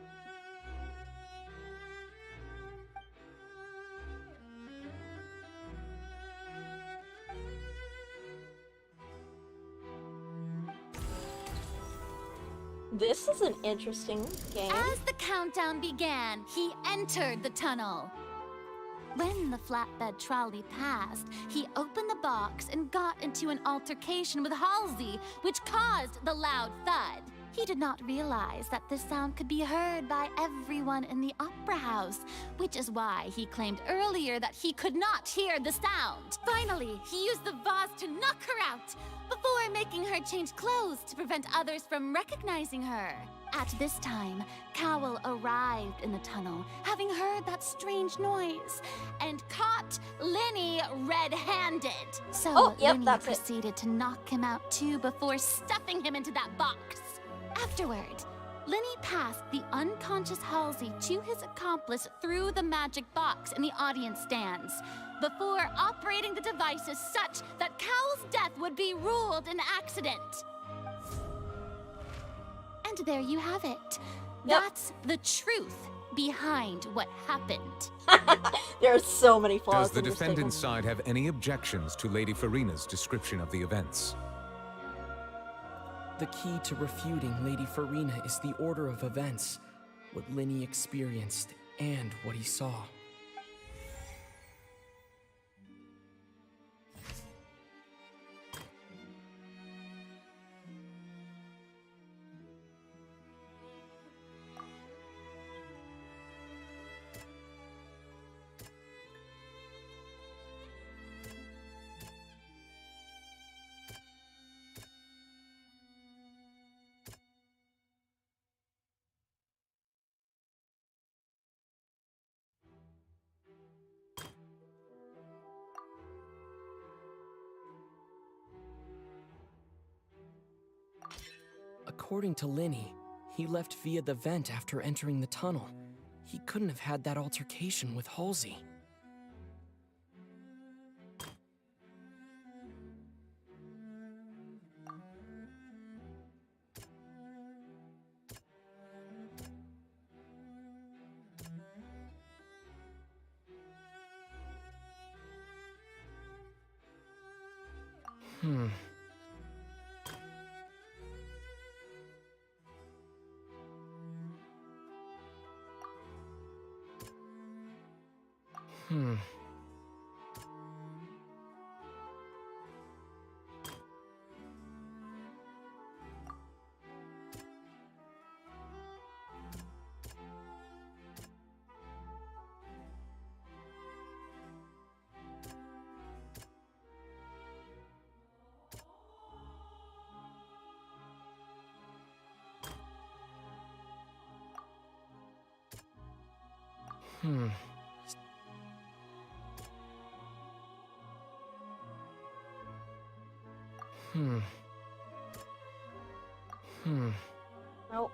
[SPEAKER 1] This is an interesting game.
[SPEAKER 10] As the countdown began, he entered the tunnel. When the flatbed trolley passed, he opened the box and got into an altercation with Halsey, which caused the loud thud. He did not realize that this sound could be heard by everyone in the opera house, which is why he claimed earlier that he could not hear the sound. Finally, he used the vase to knock her out, before making her change clothes to prevent others from recognizing her. At this time, Cowell arrived in the tunnel, having heard that strange noise, and caught Linney red-handed. So Linney proceeded to knock him out too before stuffing him into that box. Afterward, Linney passed the unconscious Halsey to his accomplice through the magic box in the audience stands, before operating the devices such that Cowell's death would be ruled an accident. And there you have it. That's the truth behind what happened.
[SPEAKER 1] There are so many flaws.
[SPEAKER 24] Does the defendant's side have any objections to Lady Farina's description of the events?
[SPEAKER 20] The key to refuting Lady Farina is the order of events, what Linney experienced and what he saw. According to Linney, he left via the vent after entering the tunnel. He couldn't have had that altercation with Halsey. Hmm.
[SPEAKER 1] Nope.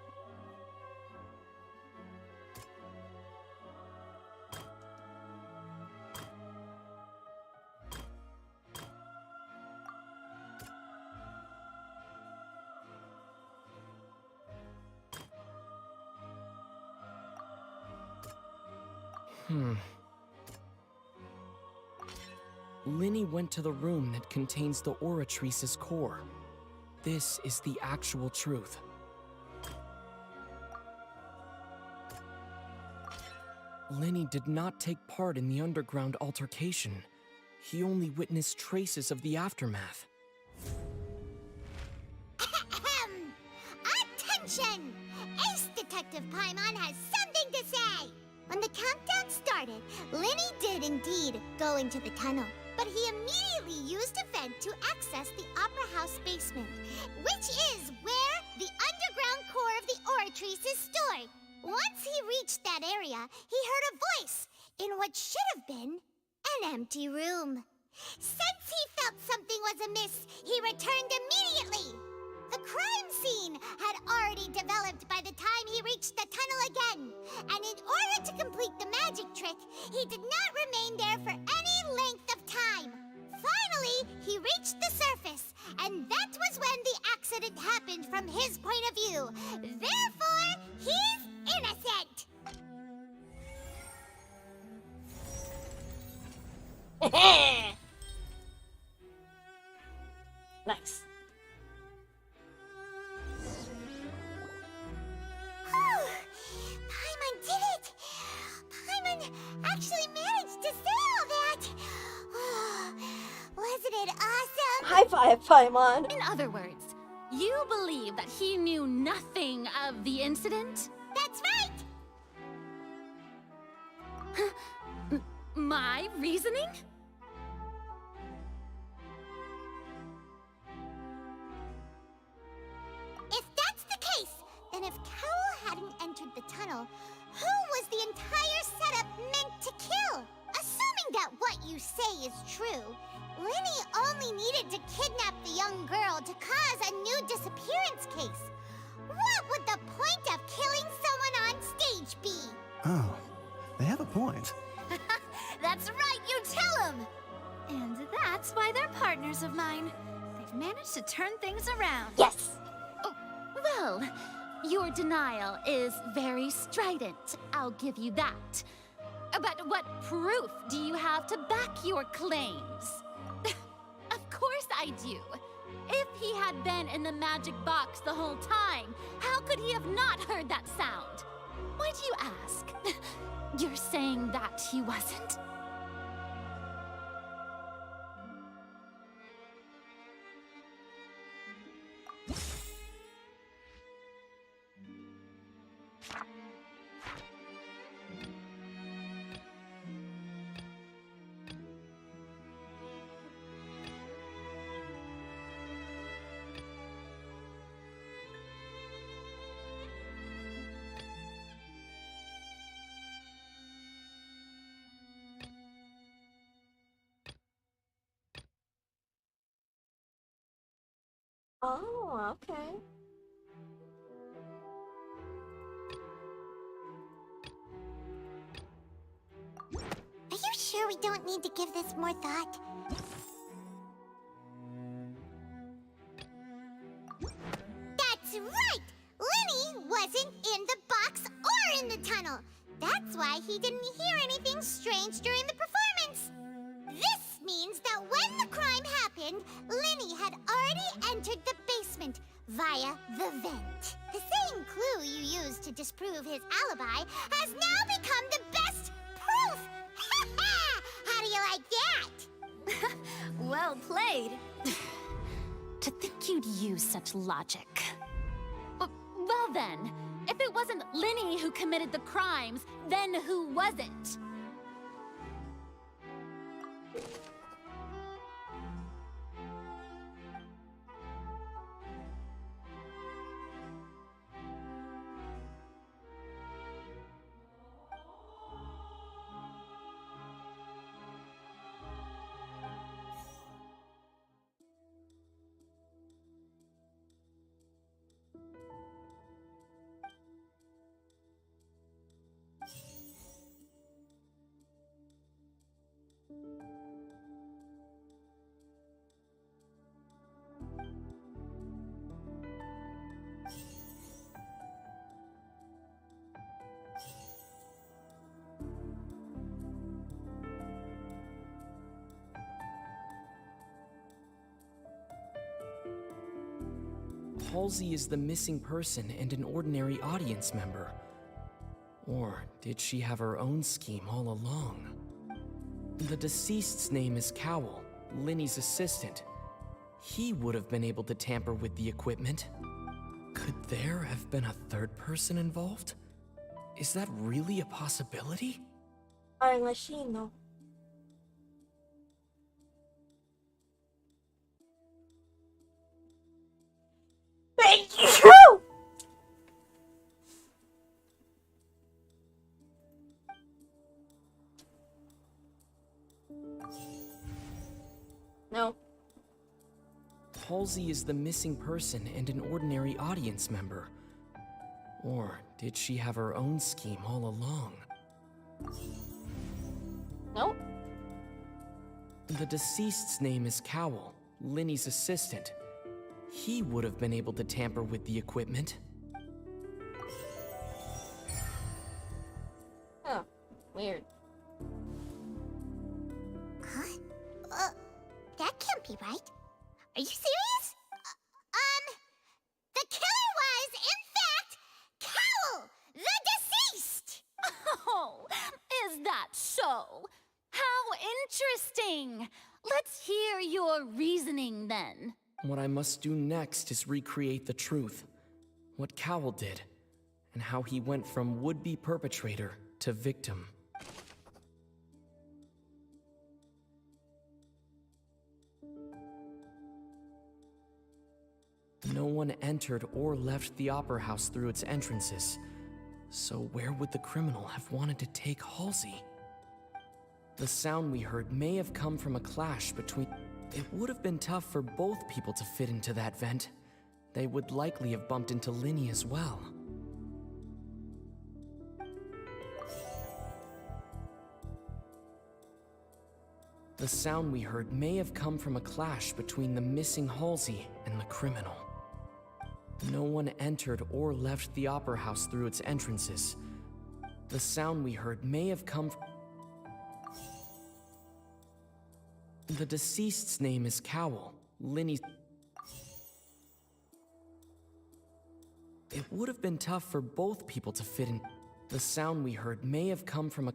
[SPEAKER 20] Linney went to the room that contains the Oratrice's core. This is the actual truth. Linney did not take part in the underground altercation. He only witnessed traces of the aftermath.
[SPEAKER 2] Attention! Ace Detective Paimon has something to say! When the countdown started, Linney did indeed go into the tunnel. but he immediately used a vent to access the Opera House basement, which is where the underground core of the Oratrice is stored. Once he reached that area, he heard a voice in what should have been an empty room. Since he felt something was amiss, he returned immediately. The crime scene had already developed by the time he reached the tunnel again, and in order to complete the magic trick, he did not remain there for any length of time. Finally, he reached the surface, and that was when the accident happened from his point of view. Therefore, he's innocent.
[SPEAKER 1] Nice.
[SPEAKER 2] Paimon did it! Paimon actually managed to say all that! Wasn't it awesome?
[SPEAKER 1] High five, Paimon!
[SPEAKER 10] In other words, you believe that he knew nothing of the incident?
[SPEAKER 2] That's right!
[SPEAKER 10] My reasoning?
[SPEAKER 2] If that's the case, then if Cowell hadn't entered the tunnel, who was the entire setup meant to kill? Assuming that what you say is true, Linny only needed to kidnap the young girl to cause a new disappearance case. What would the point of killing someone on stage be?
[SPEAKER 15] Oh, they have a point.
[SPEAKER 14] That's right, you tell him! And that's why they're partners of mine. They've managed to turn things around.
[SPEAKER 1] Yes!
[SPEAKER 10] Oh, well, your denial is very strident, I'll give you that. But what proof do you have to back your claims? Of course I do. If he had been in the magic box the whole time, how could he have not heard that sound? Why do you ask? You're saying that he wasn't?
[SPEAKER 1] Oh, okay.
[SPEAKER 2] Are you sure we don't need to give this more thought? That's right! Linny wasn't in the box or in the tunnel. That's why he didn't hear anything strange during the performance. This means that when the crime happened, Linny had already entered the basement via the vent. The same clue you used to disprove his alibi has now become the best proof! How do you like that?
[SPEAKER 14] Well played.
[SPEAKER 10] To think you'd use such logic. Well then, if it wasn't Linny who committed the crimes, then who was it?
[SPEAKER 20] Halsey is the missing person and an ordinary audience member. Or did she have her own scheme all along? The deceased's name is Cowell, Linny's assistant. He would have been able to tamper with the equipment. Could there have been a third person involved? Is that really a possibility?
[SPEAKER 1] Al machino. No.
[SPEAKER 20] Halsey is the missing person and an ordinary audience member. Or did she have her own scheme all along?
[SPEAKER 1] No.
[SPEAKER 20] The deceased's name is Cowell, Linny's assistant. He would have been able to tamper with the equipment.
[SPEAKER 1] Huh. Weird.
[SPEAKER 2] Huh? That can't be right. Are you serious? The killer was, in fact, Cowell, the deceased!
[SPEAKER 10] Oh, is that so? How interesting! Let's hear your reasoning then.
[SPEAKER 20] What I must do next is recreate the truth. What Cowell did, and how he went from would-be perpetrator to victim. No one entered or left the Opera House through its entrances. So where would the criminal have wanted to take Halsey? The sound we heard may have come from a clash between... It would have been tough for both people to fit into that vent. They would likely have bumped into Linny as well. The sound we heard may have come from a clash between the missing Halsey and the criminal. No one entered or left the Opera House through its entrances. The sound we heard may have come from... The deceased's name is Cowell, Linny's... It would have been tough for both people to fit in. The sound we heard may have come from a...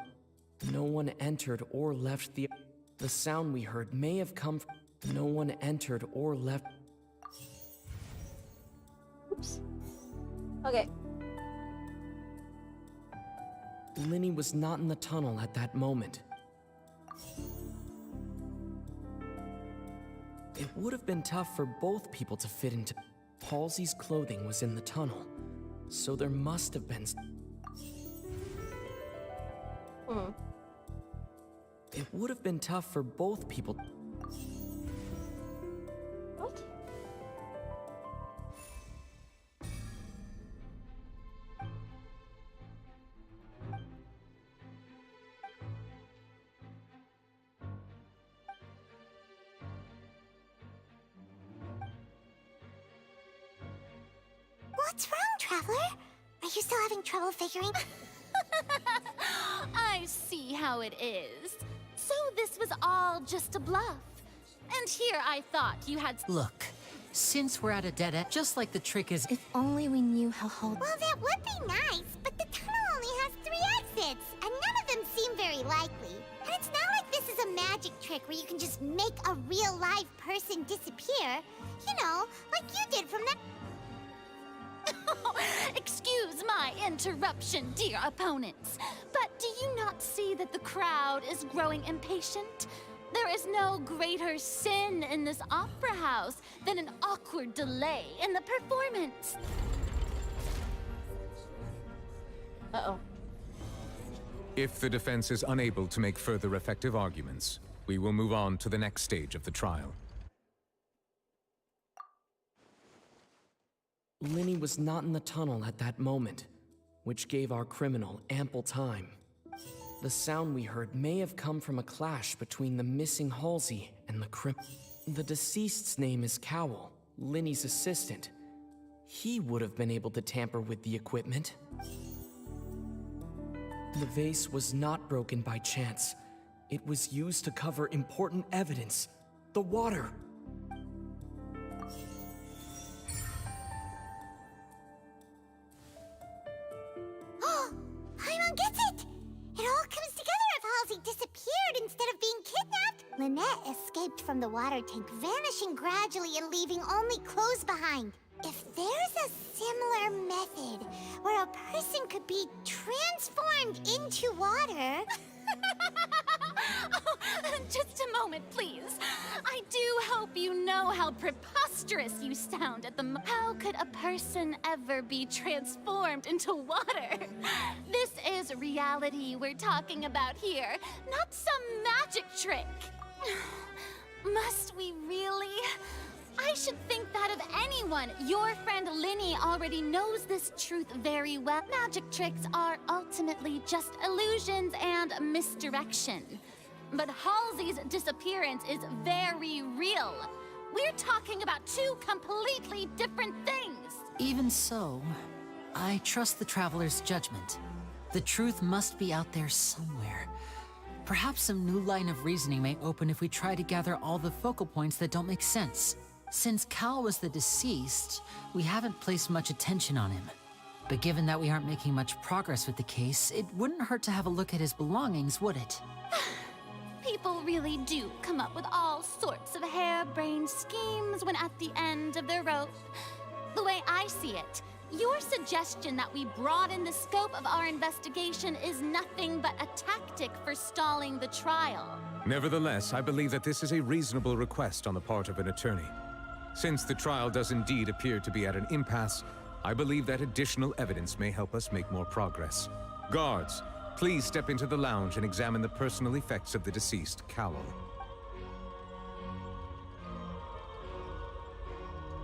[SPEAKER 20] No one entered or left the... The sound we heard may have come from... No one entered or left...
[SPEAKER 1] Oops. Okay.
[SPEAKER 20] Linny was not in the tunnel at that moment. It would have been tough for both people to fit into... Halsey's clothing was in the tunnel, so there must have been... It would have been tough for both people...
[SPEAKER 1] What?
[SPEAKER 2] What's wrong, Traveler? Are you still having trouble figuring?
[SPEAKER 10] I see how it is. So this was all just a bluff. And here I thought you had...
[SPEAKER 9] Look, since we're at a dead end, just like the trick is...
[SPEAKER 8] If only we knew how hard...
[SPEAKER 2] Well, that would be nice, but the tunnel only has 3 exits, and none of them seem very likely. And it's not like this is a magic trick where you can just make a real live person disappear. You know, like you did from that...
[SPEAKER 10] Excuse my interruption, dear opponents, but do you not see that the crowd is growing impatient? There is no greater sin in this opera house than an awkward delay in the performance.
[SPEAKER 1] Uh-oh.
[SPEAKER 24] If the defense is unable to make further effective arguments, we will move on to the next stage of the trial.
[SPEAKER 20] Linny was not in the tunnel at that moment, which gave our criminal ample time. The sound we heard may have come from a clash between the missing Halsey and the criminal. The deceased's name is Cowell, Linny's assistant. He would have been able to tamper with the equipment. The vase was not broken by chance. It was used to cover important evidence. The water.
[SPEAKER 2] Paimon gets it! It all comes together if Halsey disappeared instead of being kidnapped. Lynette escaped from the water tank, vanishing gradually and leaving only clothes behind. If there's a similar method where a person could be transformed into water...
[SPEAKER 10] Oh, just a moment, please. I do hope you know how preposterous
[SPEAKER 3] preposterous you sound at the How could a person ever be transformed into water? This is reality we're talking about here, not some magic trick. Must we really? I should think that of anyone. Your friend Linny already knows this truth very well. Magic tricks are ultimately just illusions and misdirection. But Halsey's disappearance is very real. We're talking about two completely different things.
[SPEAKER 9] Even so, I trust the Traveler's judgment. The truth must be out there somewhere. Perhaps some new line of reasoning may open if we try to gather all the focal points that don't make sense. Since Cal was the deceased, we haven't placed much attention on him. But given that we aren't making much progress with the case, it wouldn't hurt to have a look at his belongings, would it?
[SPEAKER 3] People really do come up with all sorts of harebrained schemes when at the end of their rope. The way I see it, your suggestion that we broaden the scope of our investigation is nothing but a tactic for stalling the trial.
[SPEAKER 24] Nevertheless, I believe that this is a reasonable request on the part of an attorney. Since the trial does indeed appear to be at an impasse, I believe that additional evidence may help us make more progress. Guards, please step into the lounge and examine the personal effects of the deceased, Cowell.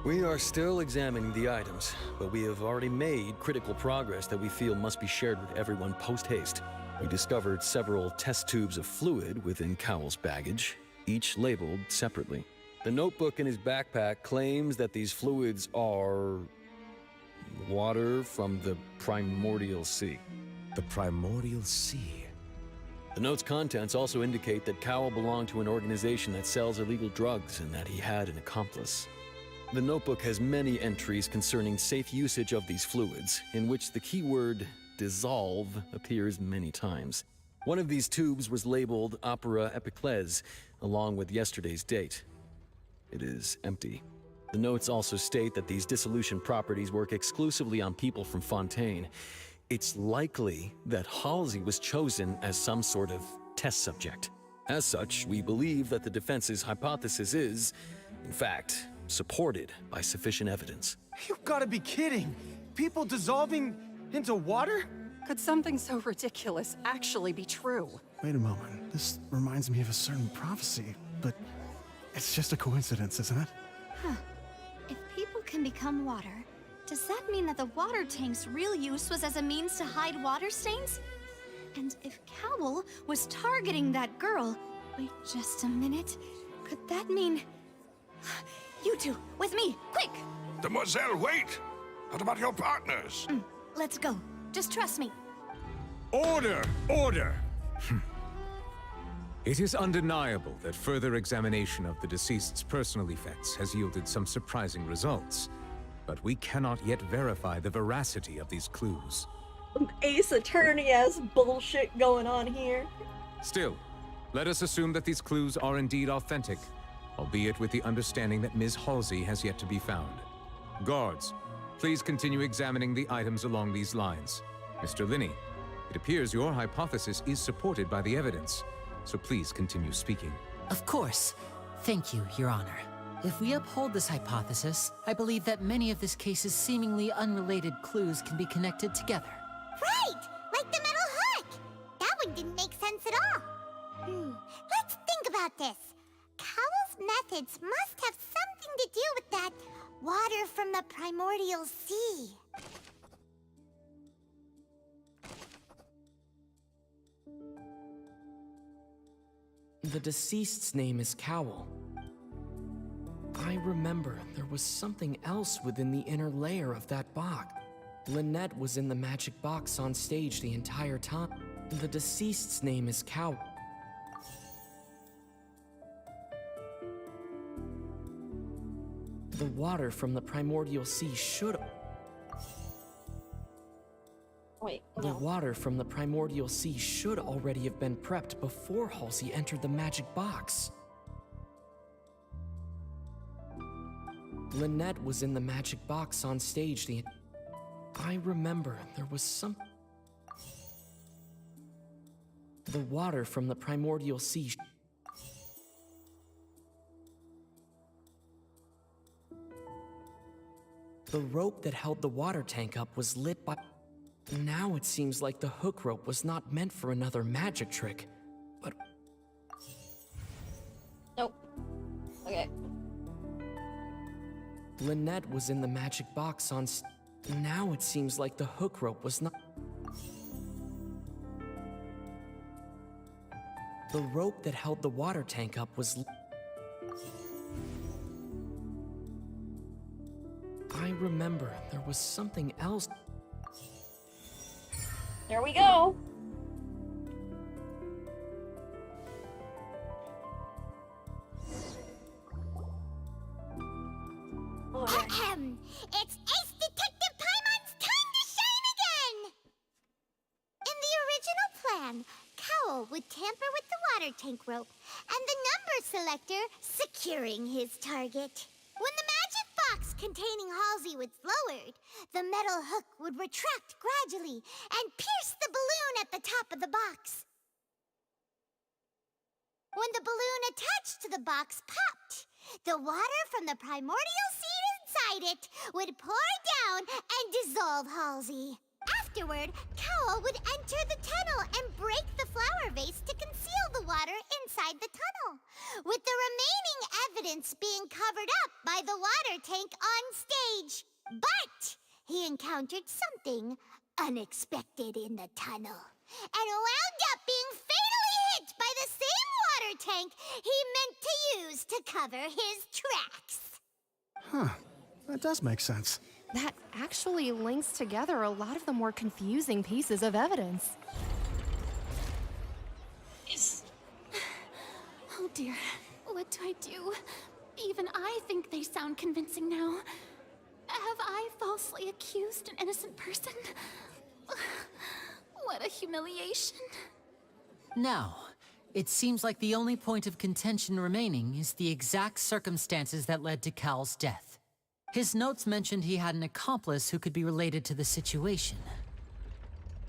[SPEAKER 7] We are still examining the items, but we have already made critical progress that we feel must be shared with everyone post-haste. We discovered several test tubes of fluid within Cowell's baggage, each labeled separately. The notebook in his backpack claims that these fluids are water from the primordial sea.
[SPEAKER 24] The primordial sea?
[SPEAKER 7] The note's contents also indicate that Cowell belonged to an organization that sells illegal drugs and that he had an accomplice. The notebook has many entries concerning safe usage of these fluids, in which the keyword dissolve appears many times. One of these tubes was labeled Opera Epiclese, along with yesterday's date. It is empty. The notes also state that these dissolution properties work exclusively on people from Fontaine. It's likely that Halsey was chosen as some sort of test subject. As such, we believe that the defense's hypothesis is, in fact, supported by sufficient evidence.
[SPEAKER 6] You've got to be kidding! People dissolving into water?
[SPEAKER 5] Could something so ridiculous actually be true?
[SPEAKER 15] Wait a moment. This reminds me of a certain prophecy, but it's just a coincidence, isn't it?
[SPEAKER 14] Huh. If people can become water, does that mean that the water tank's real use was as a means to hide water stains? And if Cowell was targeting that girl... Wait just a minute. Could that mean... You two, with me, quick!
[SPEAKER 16] Demoiselle, wait! What about your partners?
[SPEAKER 14] Let's go. Just trust me.
[SPEAKER 24] Order! Order! It is undeniable that further examination of the deceased's personal effects has yielded some surprising results, but we cannot yet verify the veracity of these clues.
[SPEAKER 1] Ace Attorney-ass bullshit going on here.
[SPEAKER 24] Still, let us assume that these clues are indeed authentic, albeit with the understanding that Ms. Halsey has yet to be found. Guards, please continue examining the items along these lines. Mr. Linney, it appears your hypothesis is supported by the evidence, so please continue speaking.
[SPEAKER 9] Of course. Thank you, Your Honor. If we uphold this hypothesis, I believe that many of this case's seemingly unrelated clues can be connected together.
[SPEAKER 2] Right! Like the metal hook! That one didn't make sense at all. Let's think about this. Cowell's methods must have something to do with that water from the primordial sea.
[SPEAKER 20] The deceased's name is Cowell. I remember there was something else within the inner layer of that box. Lynette was in the magic box on stage the entire time. The deceased's name is Cowell. The water from the primordial sea should...
[SPEAKER 1] Wait,
[SPEAKER 20] The water from the primordial sea should already have been prepped before Halsey entered the magic box. Lynette was in the magic box on stage the... I remember there was some... The water from the primordial sea... The rope that held the water tank up was lit by... Now it seems like the hook rope was not meant for another magic trick, but...
[SPEAKER 1] Nope. Okay.
[SPEAKER 20] Lynette was in the magic box on... Now it seems like the hook rope was not... The rope that held the water tank up was... I remember there was something else.
[SPEAKER 1] There we go.
[SPEAKER 2] Ahem! It's Ace Detective Paimon's time to shine again! In the original plan, Cowl would tamper with the water tank rope and the number selector securing his target. When the magic box containing Halsey was lowered, the metal hook would retract gradually and pierce the balloon at the top of the box. When the balloon attached to the box popped, the water from the primordial seed inside it would pour down and dissolve Halsey. Afterward, Cowl would enter the tunnel and break the flower vase to conceal the water inside the tunnel, with the remaining evidence being covered up by the water tank on stage. But he encountered something unexpected in the tunnel and wound up being fatally hit by the same water tank he meant to use to cover his tracks.
[SPEAKER 15] Huh. That does make sense.
[SPEAKER 17] That actually links together a lot of the more confusing pieces of evidence.
[SPEAKER 1] Yes.
[SPEAKER 10] Oh dear, what do I do? Even I think they sound convincing now. Have I falsely accused an innocent person? What a humiliation.
[SPEAKER 9] Now, it seems like the only point of contention remaining is the exact circumstances that led to Cal's death. His notes mentioned he had an accomplice who could be related to the situation.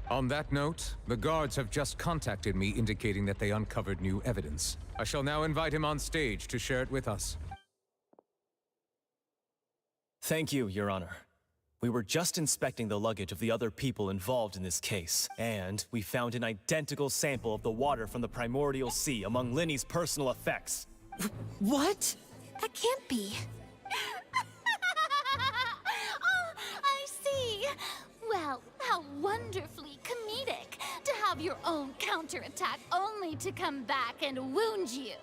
[SPEAKER 24] On that note, the guards have just contacted me indicating that they uncovered new evidence. I shall now invite him on stage to share it with us.
[SPEAKER 13] Thank you, Your Honor. We were just inspecting the luggage of the other people involved in this case, and we found an identical sample of the water from the primordial sea among Linny's personal effects.
[SPEAKER 9] What?
[SPEAKER 17] That can't be.
[SPEAKER 10] Oh, I see. Well, how wonderfully comedic to have your own counterattack only to come back and wound you.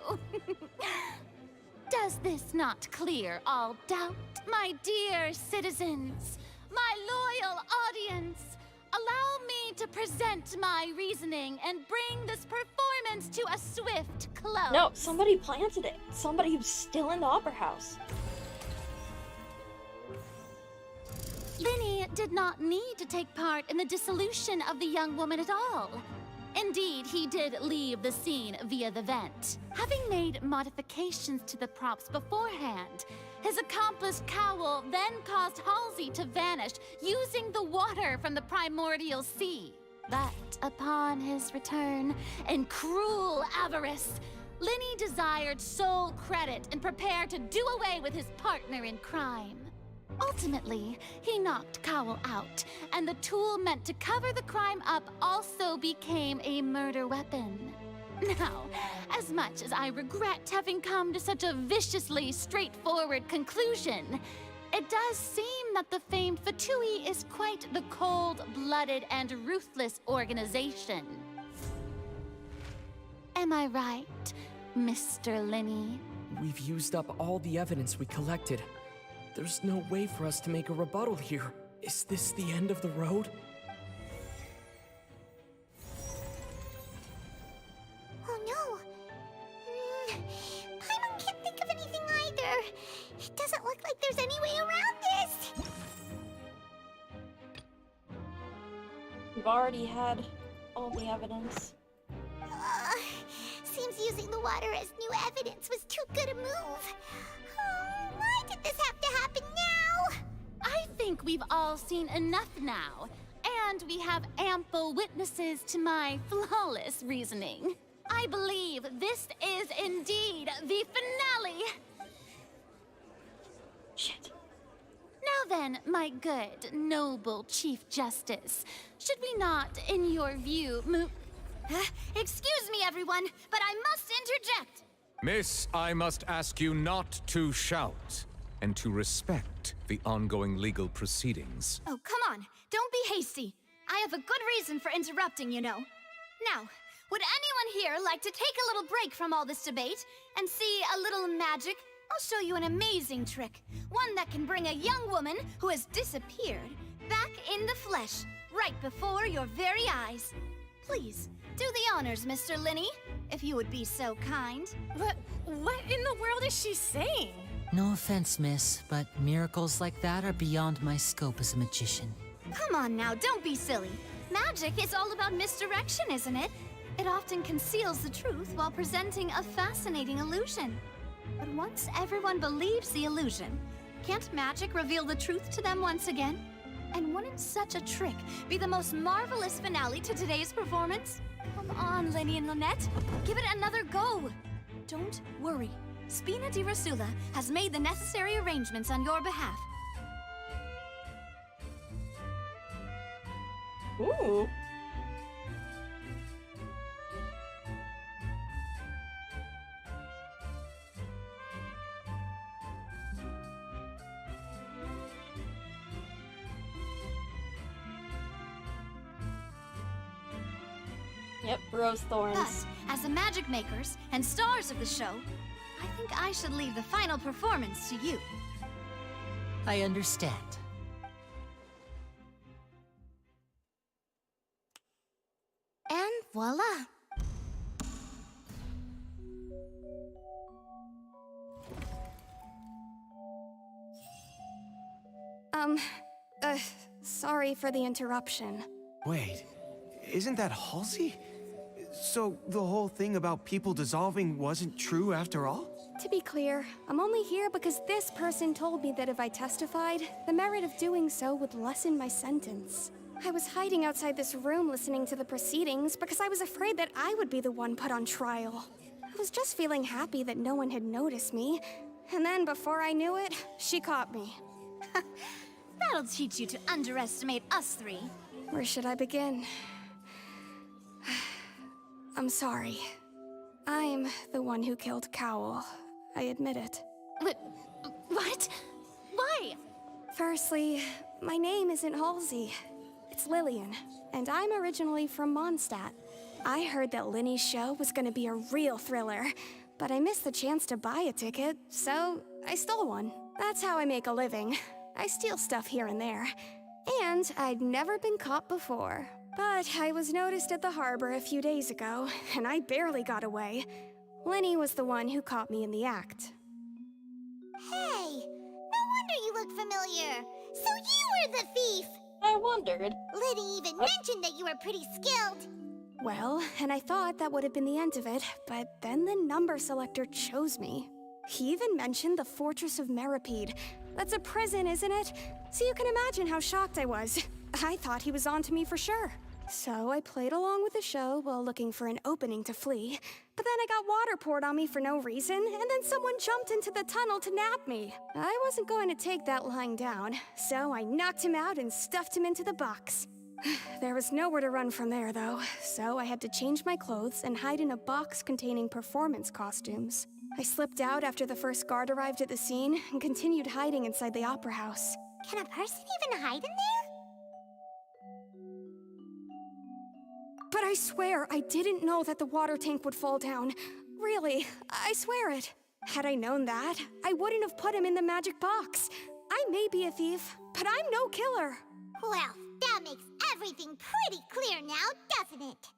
[SPEAKER 10] Does this not clear all doubt, my dear citizens, my loyal audience? Allow me to present my reasoning and bring this performance to a swift close.
[SPEAKER 1] No, somebody planted it. Somebody who's still in the opera house.
[SPEAKER 10] Linny did not need to take part in the dissolution of the young woman at all. Indeed, he did leave the scene via the vent. Having made modifications to the props beforehand, his accomplice Cowl then caused Halsey to vanish using the water from the primordial sea. But upon his return, in cruel avarice, Linny desired sole credit and prepared to do away with his partner in crime. Ultimately, he knocked Cowl out, and the tool meant to cover the crime up also became a murder weapon. Now, as much as I regret having come to such a viciously straightforward conclusion, it does seem that the famed Fatui is quite the cold-blooded and ruthless organization. Am I right, Mr. Linny?
[SPEAKER 20] We've used up all the evidence we collected. There's no way for us to make a rebuttal here. Is this the end of the road?
[SPEAKER 2] Oh no! Paimon can't think of anything either. It doesn't look like there's any way around this.
[SPEAKER 1] We've already had all the evidence.
[SPEAKER 2] Seems using the water as new evidence was too good a move. Why did this have to happen now?
[SPEAKER 10] I think we've all seen enough now, and we have ample witnesses to my flawless reasoning. I believe this is indeed the finale.
[SPEAKER 1] Shit.
[SPEAKER 10] Now then, my good, noble Chief Justice, should we not, in your view, move...
[SPEAKER 14] Excuse me, everyone, but I must interject.
[SPEAKER 24] Miss, I must ask you not to shout, and to respect the ongoing legal proceedings.
[SPEAKER 14] Oh, come on. Don't be hasty. I have a good reason for interrupting, you know. Now, would anyone here like to take a little break from all this debate and see a little magic? I'll show you an amazing trick. One that can bring a young woman who has disappeared back in the flesh, right before your very eyes. Please, do the honors, Mr. Linney, if you would be so kind.
[SPEAKER 3] What in the world is she saying?
[SPEAKER 9] No offense, miss, but miracles like that are beyond my scope as a magician.
[SPEAKER 14] Come on now, don't be silly. Magic is all about misdirection, isn't it? It often conceals the truth while presenting a fascinating illusion. But once everyone believes the illusion, can't magic reveal the truth to them once again? And wouldn't such a trick be the most marvelous finale to today's performance? Come on, Lenny and Lynette. Give it another go. Don't worry. Spina di Rasula has made the necessary arrangements on your behalf.
[SPEAKER 1] Ooh. Yep, rose thorns.
[SPEAKER 14] Thus, as the magic makers and stars of the show, I think I should leave the final performance to you.
[SPEAKER 9] I understand.
[SPEAKER 8] And voila!
[SPEAKER 17] Sorry for the interruption.
[SPEAKER 6] Wait, isn't that Halsey? So the whole thing about people dissolving wasn't true after all?
[SPEAKER 17] To be clear, I'm only here because this person told me that if I testified, the merit of doing so would lessen my sentence. I was hiding outside this room listening to the proceedings because I was afraid that I would be the one put on trial. I was just feeling happy that no one had noticed me. And then before I knew it, she caught me.
[SPEAKER 14] That'll teach you to underestimate us three.
[SPEAKER 17] Where should I begin? I'm sorry. I'm the one who killed Cowl. I admit it.
[SPEAKER 14] What? Why?
[SPEAKER 17] Firstly, my name isn't Halsey. It's Lillian, and I'm originally from Mondstadt. I heard that Linny's show was gonna be a real thriller, but I missed the chance to buy a ticket, so I stole one. That's how I make a living. I steal stuff here and there. And I'd never been caught before. But I was noticed at the harbor a few days ago, and I barely got away. Linny was the one who caught me in the act.
[SPEAKER 2] Hey, no wonder you look familiar. So you were the thief.
[SPEAKER 1] I wondered.
[SPEAKER 2] Liddy even mentioned that you were pretty skilled.
[SPEAKER 17] Well, and I thought that would have been the end of it, but then the number selector chose me. He even mentioned the Fortress of Meripede. That's a prison, isn't it? So you can imagine how shocked I was. I thought he was on to me for sure. So I played along with the show while looking for an opening to flee. But then I got water poured on me for no reason, and then someone jumped into the tunnel to nab me. I wasn't going to take that lying down, so I knocked him out and stuffed him into the box. There was nowhere to run from there, though, so I had to change my clothes and hide in a box containing performance costumes. I slipped out after the first guard arrived at the scene and continued hiding inside the opera house.
[SPEAKER 2] Can a person even hide in there?
[SPEAKER 17] But I swear I didn't know that the water tank would fall down. Really, I swear it. Had I known that, I wouldn't have put him in the magic box. I may be a thief, but I'm no killer.
[SPEAKER 2] Well, that makes everything pretty clear now, doesn't it?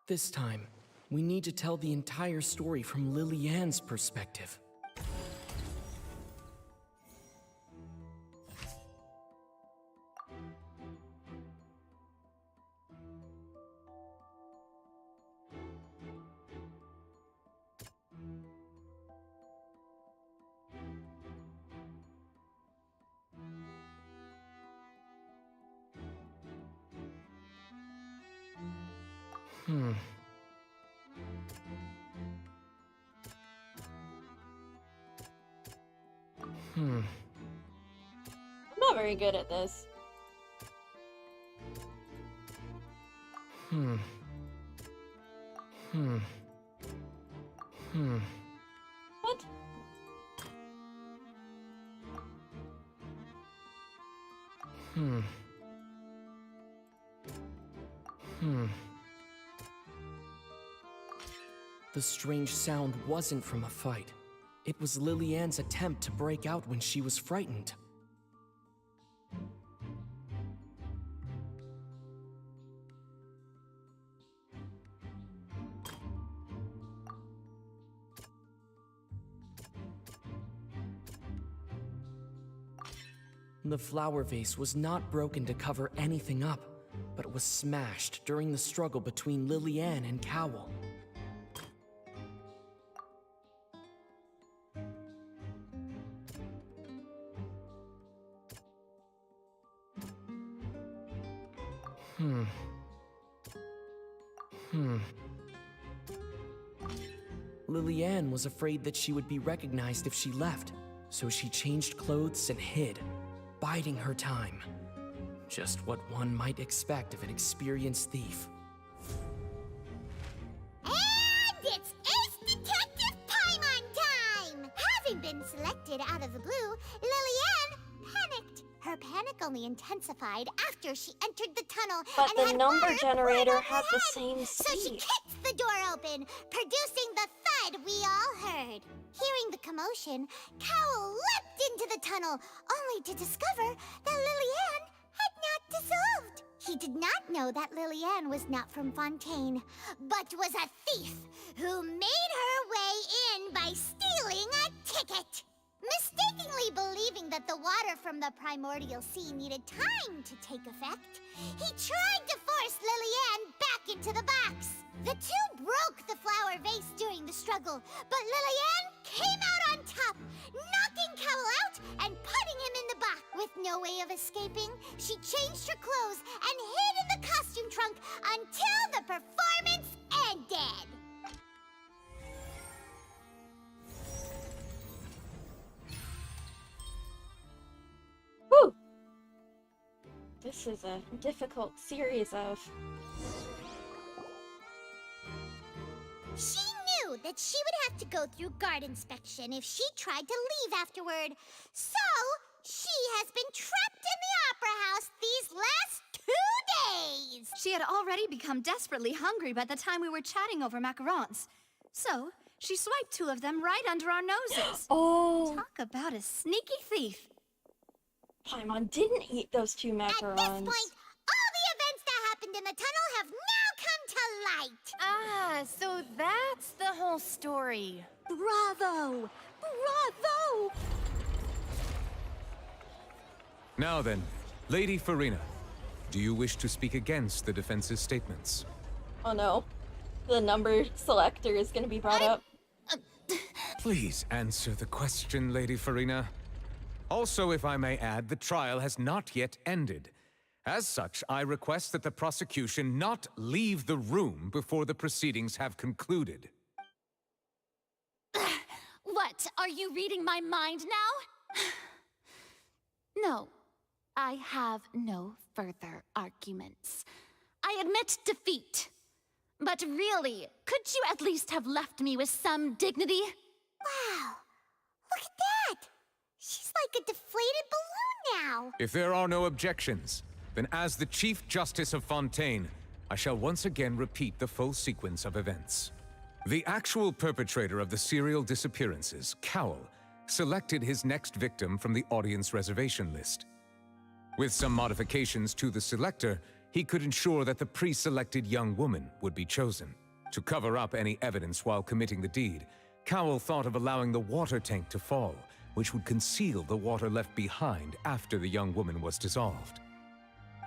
[SPEAKER 20] This time, we need to tell the entire story from Lily-Ann's perspective.
[SPEAKER 1] very good at this. What?
[SPEAKER 20] The strange sound wasn't from a fight. It was Lily-Ann's attempt to break out when she was frightened. The flower vase was not broken to cover anything up, but it was smashed during the struggle between Lily-Ann and Cowell. Lily-Ann was afraid that she would be recognized if she left, so she changed clothes and hid, biding her time. Just what one might expect of an experienced thief.
[SPEAKER 2] And it's Ace Detective Paimon time! Having been selected out of the blue, Lily-Ann panicked. Her panic only intensified after she entered the tunnel
[SPEAKER 1] But
[SPEAKER 2] and
[SPEAKER 1] the
[SPEAKER 2] had
[SPEAKER 1] number
[SPEAKER 2] water
[SPEAKER 1] generator
[SPEAKER 2] poured
[SPEAKER 1] had
[SPEAKER 2] over
[SPEAKER 1] the
[SPEAKER 2] her
[SPEAKER 1] same
[SPEAKER 2] head. So she
[SPEAKER 1] speed.
[SPEAKER 2] kicked the door open, producing the thud we all heard. Hearing the commotion, Cowell leapt into the tunnel, only to discover that Lily-Ann had not dissolved. He did not know that Lily-Ann was not from Fontaine, but was a thief who made her way in by stealing a ticket. Mistakenly believing that the water from the primordial sea needed time to take effect, he tried to force Lily-Ann back into the box. The two broke the flower vase during the struggle, but Lily-Ann came out on top, knocking Cowell out and putting him in the box. With no way of escaping, she changed her clothes and hid in the costume trunk until the performance ended.
[SPEAKER 1] Whew. This is a difficult series of...
[SPEAKER 2] She knew that she would have to go through guard inspection if she tried to leave afterward. So, she has been trapped in the Opera House these last 2 days.
[SPEAKER 14] She had already become desperately hungry by the time we were chatting over macarons. So, she swiped 2 of them right under our noses.
[SPEAKER 1] Oh!
[SPEAKER 14] Talk about a sneaky thief.
[SPEAKER 1] Paimon didn't eat those 2 macarons.
[SPEAKER 2] At this point, all the events that happened in the tunnel have now come to light.
[SPEAKER 3] Ah, so that's the whole story.
[SPEAKER 14] Bravo! Bravo!
[SPEAKER 24] Now then, Lady Farina, do you wish to speak against the defense's statements?
[SPEAKER 1] Oh no. The number selector is gonna be brought up.
[SPEAKER 24] Please answer the question, Lady Farina. Also, if I may add, the trial has not yet ended. As such, I request that the prosecution not leave the room before the proceedings have concluded.
[SPEAKER 10] What? Are you reading my mind now? No, I have no further arguments. I admit defeat. But really, could you at least have left me with some dignity?
[SPEAKER 2] Wow, look at that! She's like a deflated balloon now.
[SPEAKER 24] If there are no objections, then as the Chief Justice of Fontaine, I shall once again repeat the full sequence of events. The actual perpetrator of the serial disappearances, Cowell, selected his next victim from the audience reservation list. With some modifications to the selector, he could ensure that the pre-selected young woman would be chosen. To cover up any evidence while committing the deed, Cowell thought of allowing the water tank to fall, which would conceal the water left behind after the young woman was dissolved.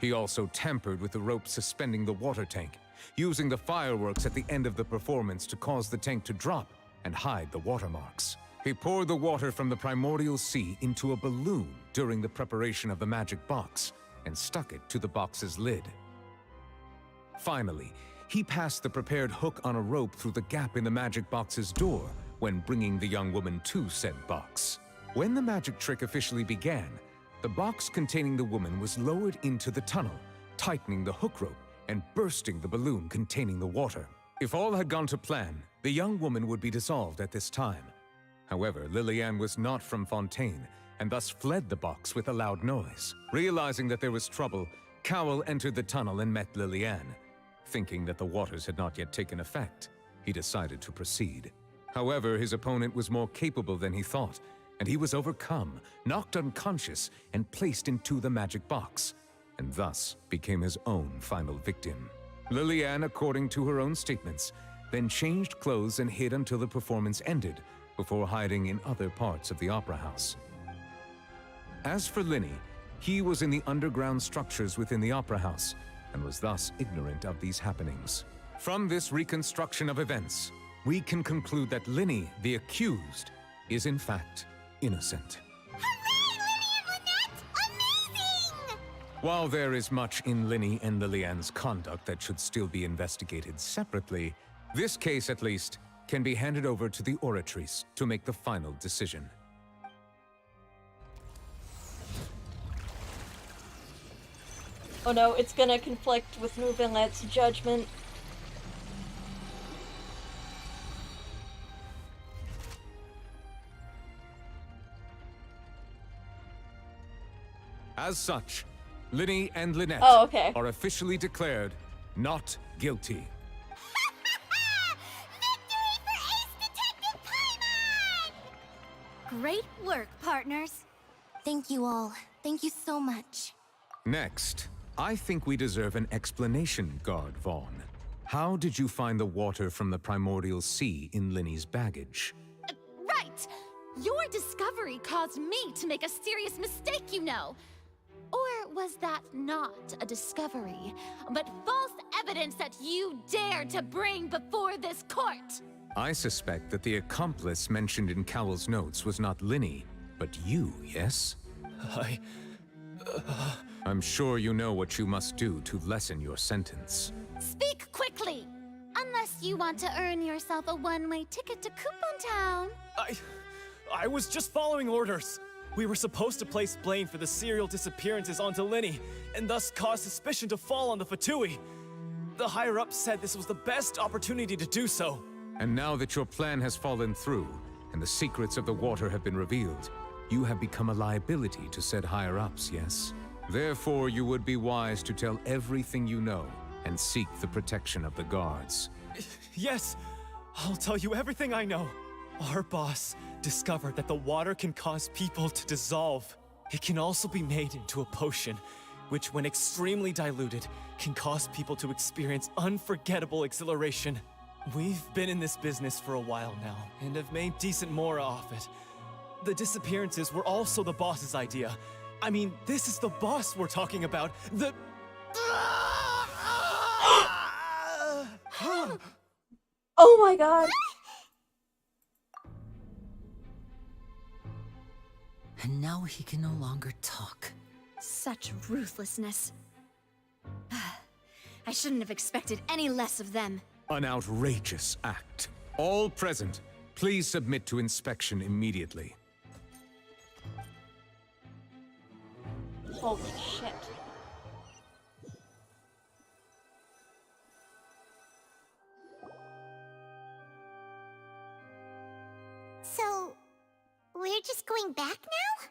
[SPEAKER 24] He also tampered with the rope suspending the water tank, using the fireworks at the end of the performance to cause the tank to drop and hide the watermarks. He poured the water from the primordial sea into a balloon during the preparation of the magic box and stuck it to the box's lid. Finally, he passed the prepared hook on a rope through the gap in the magic box's door when bringing the young woman to said box. When the magic trick officially began, The box containing the woman was lowered into the tunnel, tightening the hook rope and bursting the balloon containing the water. If all had gone to plan, the young woman would be dissolved at this time. However, Lillian was not from Fontaine, and thus fled the box with a loud noise. Realizing that there was trouble, Cowell entered the tunnel and met Lillian. Thinking that the waters had not yet taken effect, he decided to proceed. However, his opponent was more capable than he thought, and he was overcome, knocked unconscious, and placed into the magic box, and thus became his own final victim. Lillian, according to her own statements, then changed clothes and hid until the performance ended, before hiding in other parts of the opera house. As for Linny, he was in the underground structures within the opera house, and was thus ignorant of these happenings. From this reconstruction of events, we can conclude that Linny, the accused, is in fact innocent. While there is much in Linny and Lillian's conduct that should still be investigated separately, this case, at least, can be handed over to the Oratrice to make the final decision.
[SPEAKER 1] Oh no, it's gonna conflict with Mouvillette's judgment.
[SPEAKER 24] As such, Linny and Lynette are officially declared not guilty.
[SPEAKER 2] Great work, partners.
[SPEAKER 8] Thank you all. Thank you so much.
[SPEAKER 24] Next, I think we deserve an explanation, Guard Vaughn. How did you find the water from the primordial sea in Linny's baggage?
[SPEAKER 10] Right! Your discovery caused me to make a serious mistake, you know. Or was that not a discovery, but false evidence that you dared to bring before this court?
[SPEAKER 24] I suspect that the accomplice mentioned in Cowell's notes was not Linny, but you, yes? I'm sure you know what you must do to lessen your sentence.
[SPEAKER 10] Speak quickly! Unless you want to earn yourself a one-way ticket to Coupon Town.
[SPEAKER 13] I was just following orders. We were supposed to place blame for the serial disappearances onto Linny, and thus cause suspicion to fall on the Fatui. The higher-ups said this was the best opportunity to do so.
[SPEAKER 24] And now that your plan has fallen through, and the secrets of the water have been revealed, you have become a liability to said higher-ups, yes? Therefore, you would be wise to tell everything you know, and seek the protection of the guards.
[SPEAKER 13] Yes, I'll tell you everything I know. Our boss discovered that the water can cause people to dissolve. It can also be made into a potion, which when extremely diluted, can cause people to experience unforgettable exhilaration. We've been in this business for a while now, and have made decent more off it. The disappearances were also the boss's idea. I mean, this is the boss we're talking about. The...
[SPEAKER 1] Oh my god!
[SPEAKER 9] And now he can no longer talk.
[SPEAKER 14] Such ruthlessness. I shouldn't have expected any less of them.
[SPEAKER 24] An outrageous act. All present, please submit to inspection immediately.
[SPEAKER 1] Holy shit.
[SPEAKER 2] So, we're just going back now?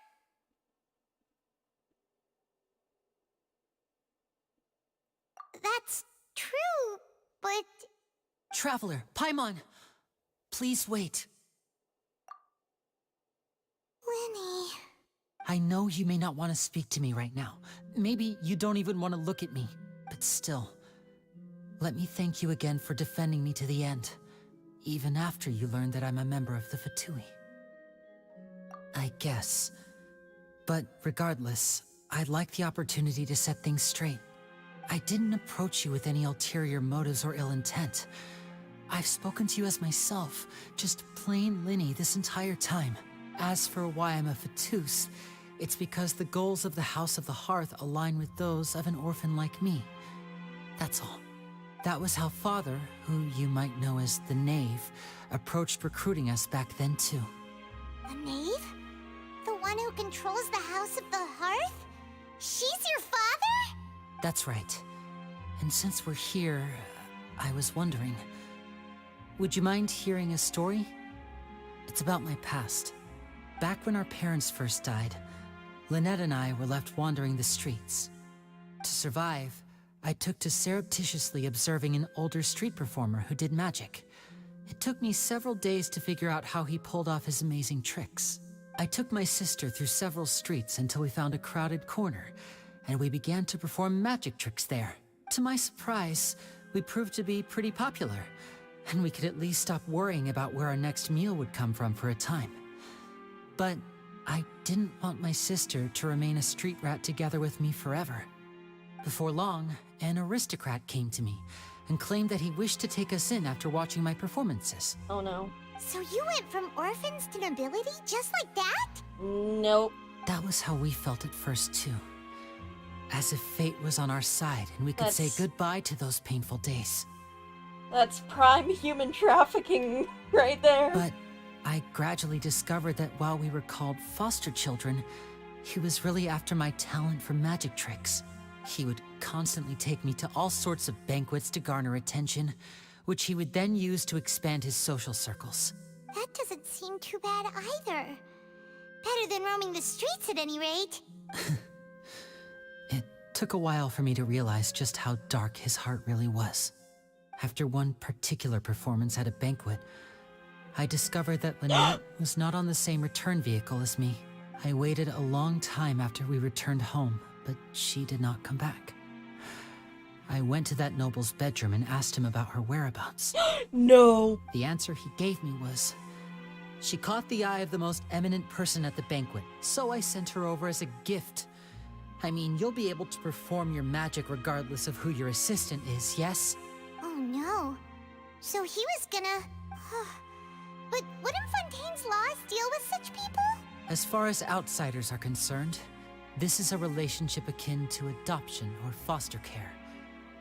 [SPEAKER 2] That's true, but...
[SPEAKER 9] Traveler, Paimon! Please wait.
[SPEAKER 2] Linny...
[SPEAKER 9] I know you may not want to speak to me right now. Maybe you don't even want to look at me. But still, let me thank you again for defending me to the end. Even after you learned that I'm a member of the Fatui. I guess. But regardless, I'd like the opportunity to set things straight. I didn't approach you with any ulterior motives or ill intent. I've spoken to you as myself, just plain Linny this entire time. As for why I'm a Fatus, it's because the goals of the House of the Hearth align with those of an orphan like me. That's all. That was how Father, who you might know as the Knave, approached recruiting us back then too.
[SPEAKER 2] The knave? The one one who controls the House of the Hearth? She's your father?
[SPEAKER 9] That's right. And since we're here, I was wondering, would you mind hearing a story? It's about my past. Back when our parents first died, Lynette and I were left wandering the streets. To survive, I took to surreptitiously observing an older street performer who did magic. It took me several days to figure out how he pulled off his amazing tricks. I took my sister through several streets until we found a crowded corner, and we began to perform magic tricks there. To my surprise, we proved to be pretty popular, and we could at least stop worrying about where our next meal would come from for a time. But I didn't want my sister to remain a street rat together with me forever. Before long, an aristocrat came to me and claimed that he wished to take us in after watching my performances.
[SPEAKER 1] Oh no.
[SPEAKER 2] So you went from orphans to nobility just like that?
[SPEAKER 1] Nope.
[SPEAKER 9] That was how we felt at first, too. As if fate was on our side and we could say goodbye to those painful days.
[SPEAKER 1] That's prime human trafficking right there.
[SPEAKER 9] But I gradually discovered that while we were called foster children, he was really after my talent for magic tricks. He would constantly take me to all sorts of banquets to garner attention, which he would then use to expand his social circles.
[SPEAKER 2] That doesn't seem too bad either. Better than roaming the streets at any rate.
[SPEAKER 9] It took a while for me to realize just how dark his heart really was. After one particular performance at a banquet, I discovered that Lynette was not on the same return vehicle as me. I waited a long time after we returned home, but she did not come back. I went to that noble's bedroom and asked him about her whereabouts.
[SPEAKER 1] No!
[SPEAKER 9] The answer he gave me was, she caught the eye of the most eminent person at the banquet, so I sent her over as a gift. I mean, you'll be able to perform your magic regardless of who your assistant is, yes?
[SPEAKER 2] Oh no. So he was gonna... But wouldn't Fontaine's laws deal with such people?
[SPEAKER 9] As far as outsiders are concerned, this is a relationship akin to adoption or foster care,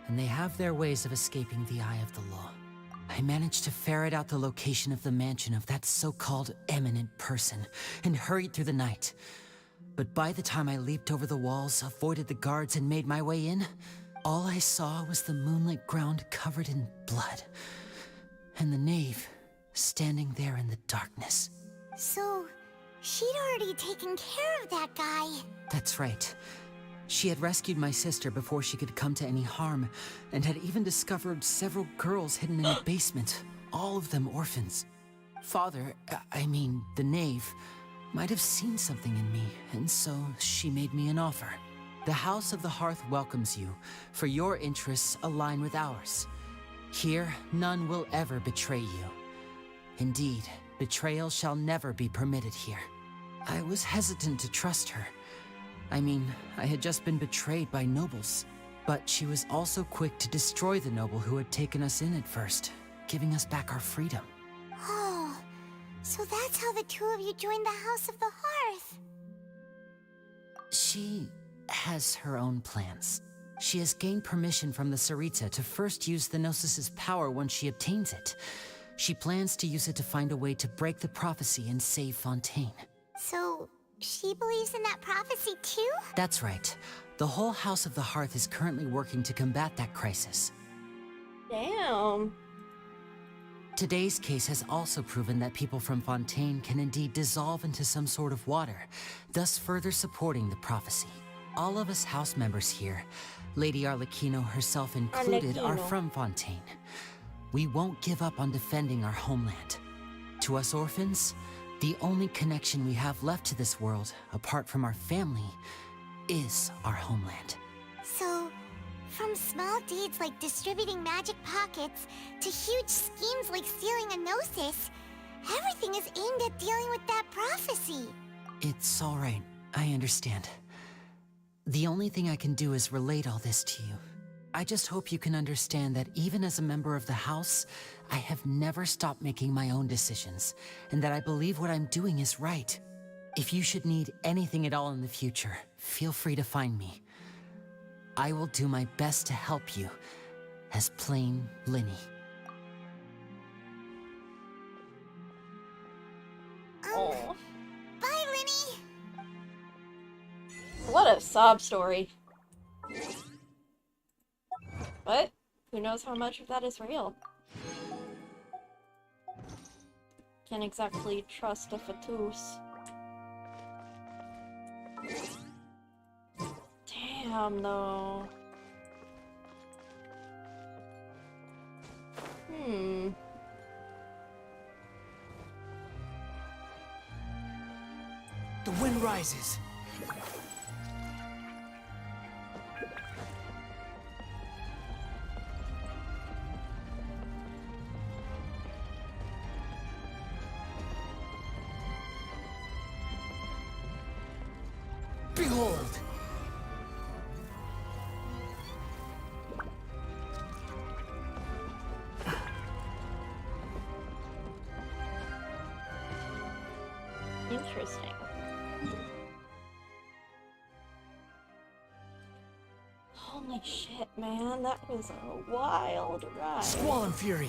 [SPEAKER 9] and they have their ways of escaping the eye of the law. I managed to ferret out the location of the mansion of that so-called eminent person and hurried through the night. But by the time I leaped over the walls, avoided the guards, and made my way in, all I saw was the moonlit ground covered in blood, and the knave standing there in the darkness.
[SPEAKER 2] So, she'd already taken care of that guy.
[SPEAKER 9] That's right. She had rescued my sister before she could come to any harm, and had even discovered several girls hidden in a basement, all of them orphans. Father, I mean, the knave, might have seen something in me, and so she made me an offer. The House of the Hearth welcomes you, for your interests align with ours. Here, none will ever betray you. Indeed, betrayal shall never be permitted here. I was hesitant to trust her. I mean, I had just been betrayed by nobles. But she was also quick to destroy the noble who had taken us in at first, giving us back our freedom.
[SPEAKER 2] Oh, so that's how the two of you joined the House of the Hearth.
[SPEAKER 9] She has her own plans. She has gained permission from the Sarita to first use the Gnosis' power once she obtains it. She plans to use it to find a way to break the prophecy and save Fontaine.
[SPEAKER 2] So, she believes in that prophecy too?
[SPEAKER 9] That's right. The whole House of the Hearth is currently working to combat that crisis.
[SPEAKER 1] Damn.
[SPEAKER 9] Today's case has also proven that people from Fontaine can indeed dissolve into some sort of water, thus further supporting the prophecy. All of us house members here, Lady Arlecchino herself included, are from Fontaine. We won't give up on defending our homeland. To us orphans, the only connection we have left to this world, apart from our family, is our homeland.
[SPEAKER 2] So, from small deeds like distributing magic pockets to huge schemes like stealing a Gnosis, everything is aimed at dealing with that prophecy.
[SPEAKER 9] It's all right. I understand. The only thing I can do is relate all this to you. I just hope you can understand that even as a member of the House, I have never stopped making my own decisions, and that I believe what I'm doing is right. If you should need anything at all in the future, feel free to find me. I will do my best to help you, as plain Linny.
[SPEAKER 2] Bye, Linny!
[SPEAKER 1] What a sob story. But who knows how much of that is real? Can't exactly trust a fetus. Damn, though.
[SPEAKER 20] The wind rises. Behold!
[SPEAKER 1] Interesting. Holy shit, man, that was a wild ride.
[SPEAKER 20] Squall and fury.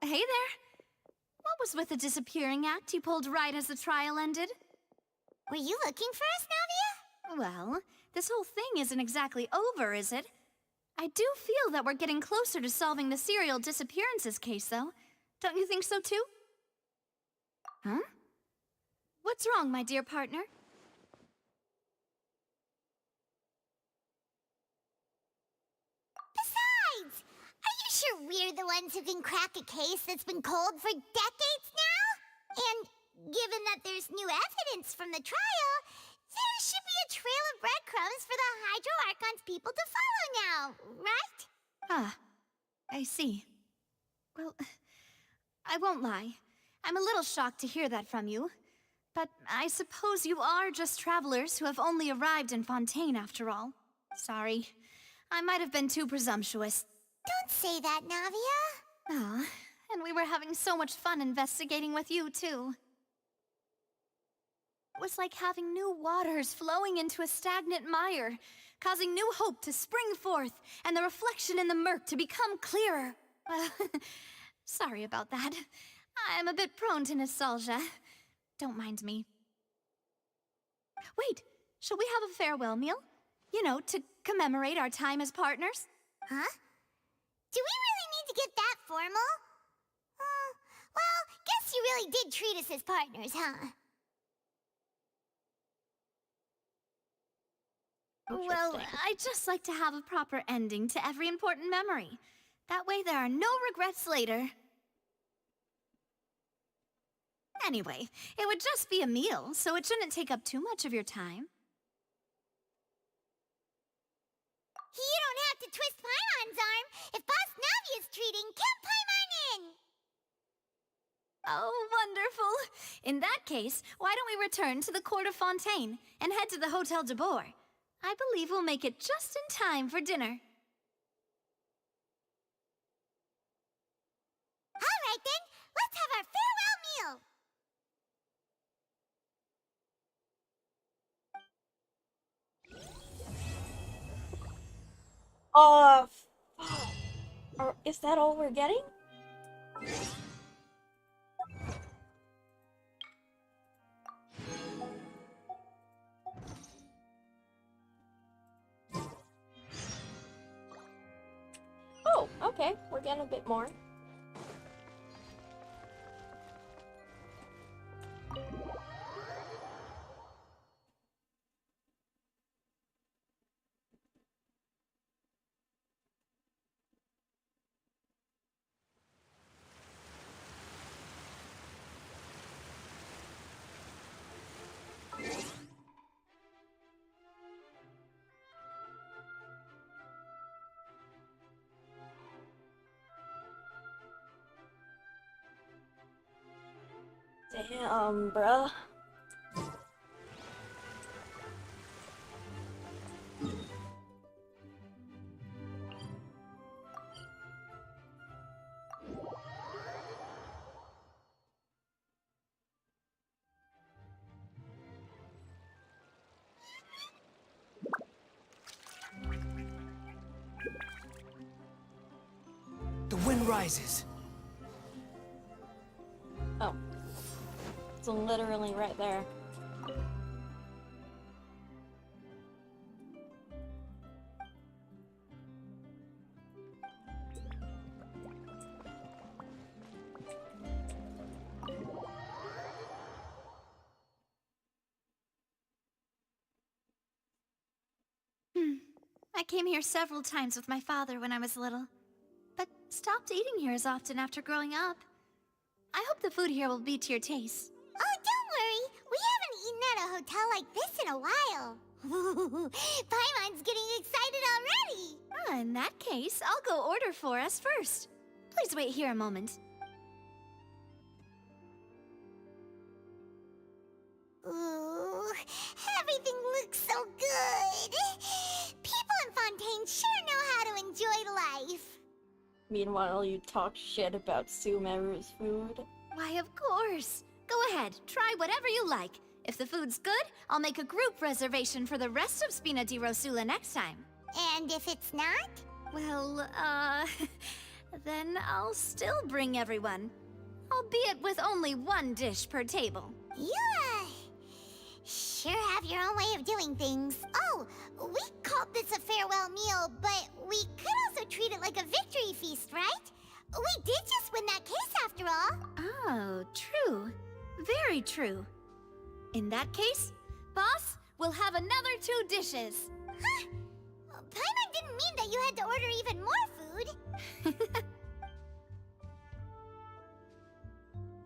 [SPEAKER 14] Hey there. What was with the disappearing act you pulled right as the trial ended?
[SPEAKER 2] Were you looking for us, Navia?
[SPEAKER 14] Well, this whole thing isn't exactly over, is it? I do feel that we're getting closer to solving the serial disappearances case, though. Don't you think so, too? Huh? What's wrong, my dear partner?
[SPEAKER 2] Besides, are you sure we're the ones who can crack a case that's been cold for decades now? And given that there's new evidence from the trial, there should be a trail of breadcrumbs for the Hydro Archon's people to follow now, right?
[SPEAKER 14] Ah, I see. Well, I won't lie. I'm a little shocked to hear that from you. But I suppose you are just travelers who have only arrived in Fontaine after all. Sorry. I might have been too presumptuous.
[SPEAKER 2] Don't say that, Navia.
[SPEAKER 14] Ah, and we were having so much fun investigating with you, too. It was like having new waters flowing into a stagnant mire, causing new hope to spring forth, and the reflection in the murk to become clearer. Sorry about that. I'm a bit prone to nostalgia. Don't mind me. Wait, shall we have a farewell meal? You know, to commemorate our time as partners?
[SPEAKER 2] Huh? Do we really need to get that formal? Well, guess you really did treat us as partners, huh?
[SPEAKER 14] Well, I'd just like to have a proper ending to every important memory. That way there are no regrets later. Anyway, it would just be a meal, so it shouldn't take up too much of your time.
[SPEAKER 2] You don't have to twist Paimon's arm. If Boss Navia's treating, count Paimon in!
[SPEAKER 14] Oh, wonderful. In that case, why don't we return to the court of Fontaine and head to the Hotel de Boer? I believe we'll make it just in time for dinner.
[SPEAKER 2] All right then, let's have our farewell meal.
[SPEAKER 1] Is that all we're getting? Oh, okay, we're getting a bit more. Damn, bruh.
[SPEAKER 20] wind rises.
[SPEAKER 1] Oh. It's literally right there.
[SPEAKER 14] I came here several times with my father when I was little, but stopped eating here as often after growing up. I hope the food here will be to your taste.
[SPEAKER 2] Oh, don't worry. We haven't eaten at a hotel like this in a while. Paimon's getting excited already.
[SPEAKER 14] In that case, I'll go order for us first. Please wait here a moment.
[SPEAKER 2] Ooh, everything looks so good. People in Fontaine sure know how to enjoy life.
[SPEAKER 1] Meanwhile, you talk shit about Sumeru's food.
[SPEAKER 14] Why, of course. Go ahead, try whatever you like. If the food's good, I'll make a group reservation for the rest of Spina di Rosula next time.
[SPEAKER 2] And if it's not?
[SPEAKER 14] Well, then I'll still bring everyone. Albeit with only one dish per table.
[SPEAKER 2] You, sure have your own way of doing things. Oh, we called this a farewell meal, but we could also treat it like a victory feast, right? We did just win that case after all.
[SPEAKER 14] Oh, true. Very true. In that case, boss, we'll have another 2 dishes.
[SPEAKER 2] Huh? Paimon didn't mean that you had to order even more food.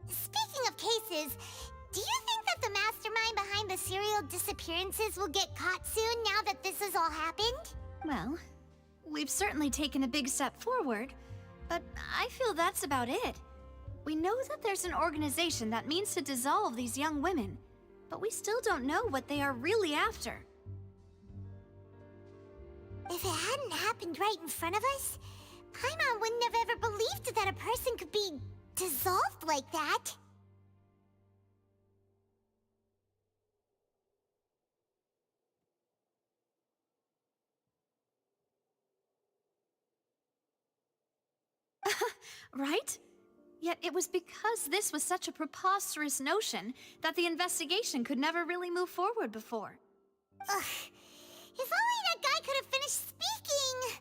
[SPEAKER 2] Speaking of cases, do you think that the mastermind behind the serial disappearances will get caught soon now that this has all happened?
[SPEAKER 14] Well, we've certainly taken a big step forward, but I feel that's about it. We know that there's an organization that means to dissolve these young women, but we still don't know what they are really after.
[SPEAKER 2] If it hadn't happened right in front of us, Paimon wouldn't have ever believed that a person could be dissolved like that.
[SPEAKER 14] Right? Yet it was because this was such a preposterous notion that the investigation could never really move forward before.
[SPEAKER 2] Ugh. If only that guy could have finished speaking!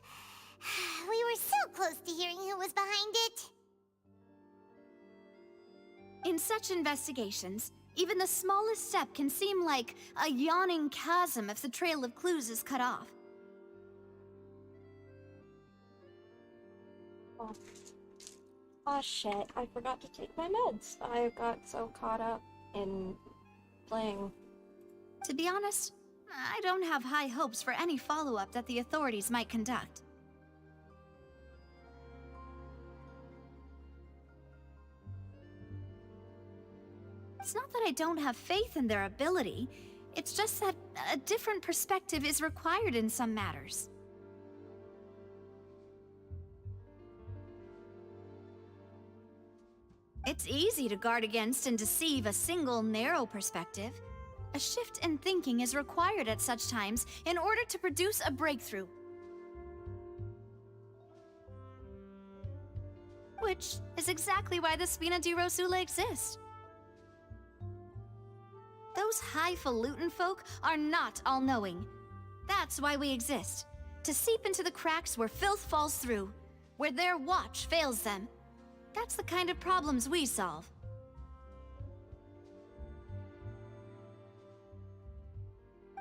[SPEAKER 2] We were so close to hearing who was behind it.
[SPEAKER 14] In such investigations, even the smallest step can seem like a yawning chasm if the trail of clues is cut off.
[SPEAKER 1] Oh shit, I forgot to take my meds. I got so caught up in playing.
[SPEAKER 14] To be honest, I don't have high hopes for any follow-up that the authorities might conduct. It's not that I don't have faith in their ability, it's just that a different perspective is required in some matters. It's easy to guard against and deceive a single narrow perspective. A shift in thinking is required at such times in order to produce a breakthrough. Which is exactly why the Spina di Rosula exists. Those highfalutin folk are not all-knowing. That's why we exist. To seep into the cracks where filth falls through, where their watch fails them. That's the kind of problems we solve.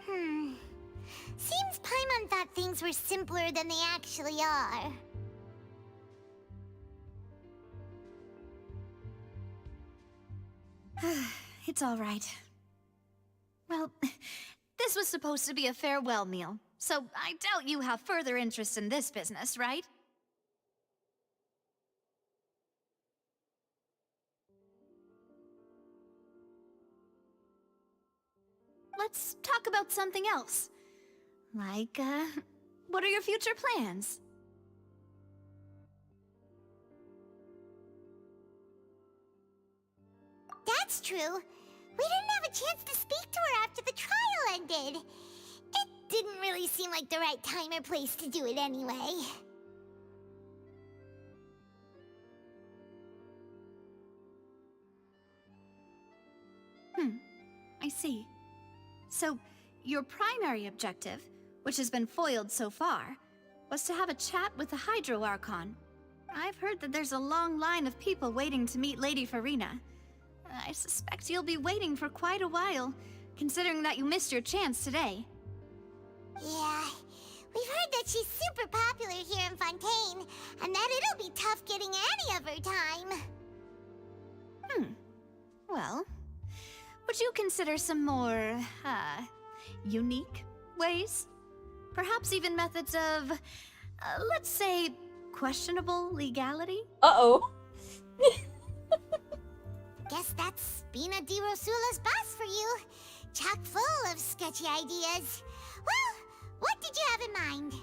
[SPEAKER 2] Seems Paimon thought things were simpler than they actually are.
[SPEAKER 14] It's all right. Well, this was supposed to be a farewell meal, so I doubt you have further interest in this business, right? Let's talk about something else. Like, what are your future plans?
[SPEAKER 2] That's true. We didn't have a chance to speak to her after the trial ended. It didn't really seem like the right time or place to do it anyway.
[SPEAKER 14] see. So, your primary objective, which has been foiled so far, was to have a chat with the Hydro Archon. I've heard that there's a long line of people waiting to meet Lady Farina. I suspect you'll be waiting for quite a while, considering that you missed your chance today.
[SPEAKER 2] Yeah, we've heard that she's super popular here in Fontaine, and that it'll be tough getting any of her time.
[SPEAKER 14] Well, would you consider some more, unique ways? Perhaps even methods of, let's say, questionable legality?
[SPEAKER 1] Uh-oh.
[SPEAKER 2] Guess that's Spina di Rosula's boss for you. Chock full of sketchy ideas. Well, what did you have in mind?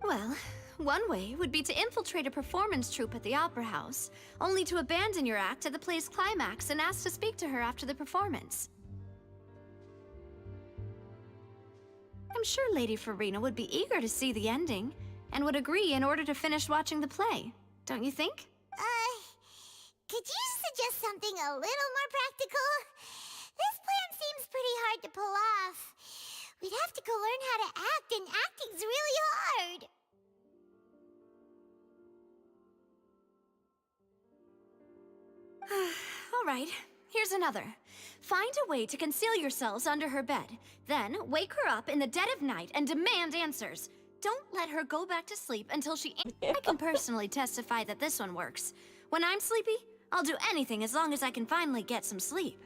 [SPEAKER 14] Well, one way would be to infiltrate a performance troupe at the Opera House, only to abandon your act at the play's climax and ask to speak to her after the performance. I'm sure Lady Farina would be eager to see the ending, and would agree in order to finish watching the play, don't you think?
[SPEAKER 2] Could you suggest something a little more practical? This plan seems pretty hard to pull off. We'd have to go learn how to act, and acting's really hard.
[SPEAKER 14] All right, here's another. Find a way to conceal yourselves under her bed. Then wake her up in the dead of night and demand answers. Don't let her go back to sleep until she... I can personally testify that this one works. When I'm sleepy, I'll do anything as long as I can finally get some sleep.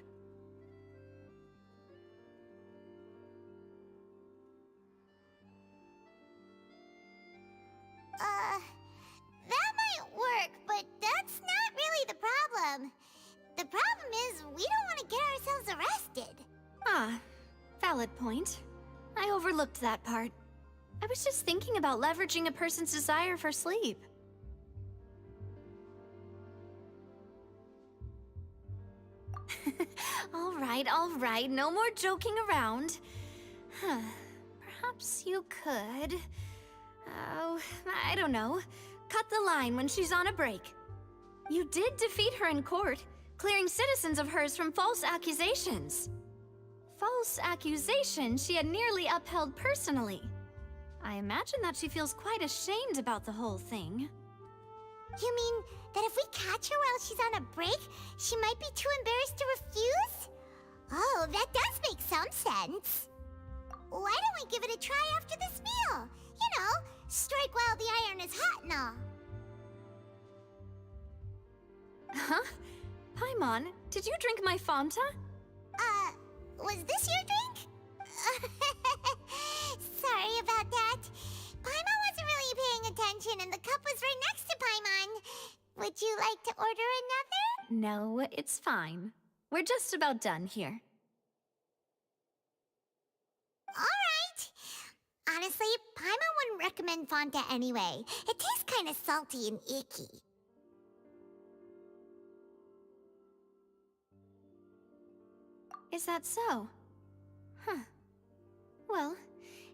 [SPEAKER 2] That might work, but that's not really the problem. The problem is we don't want to get ourselves arrested.
[SPEAKER 14] Ah, valid point. I overlooked that part. I was just thinking about leveraging a person's desire for sleep. All right, no more joking around. Perhaps you could... Oh, I don't know. Cut the line when she's on a break. You did defeat her in court, clearing citizens of hers from false accusations. False accusations she had nearly upheld personally. I imagine that she feels quite ashamed about the whole thing.
[SPEAKER 2] You mean that if we catch her while she's on a break, she might be too embarrassed to refuse? Oh, that does make some sense. Why don't we give it a try after this meal? You know, strike while the iron is hot and all.
[SPEAKER 14] Huh? Paimon, did you drink my Fanta?
[SPEAKER 2] Was this your drink? Sorry about that. Paimon wasn't really paying attention and the cup was right next to Paimon. Would you like to order another?
[SPEAKER 14] No, it's fine. We're just about done here.
[SPEAKER 2] Alright. Honestly, Paimon wouldn't recommend Fanta anyway. It tastes kind of salty and icky.
[SPEAKER 14] Is that so? Huh. Well,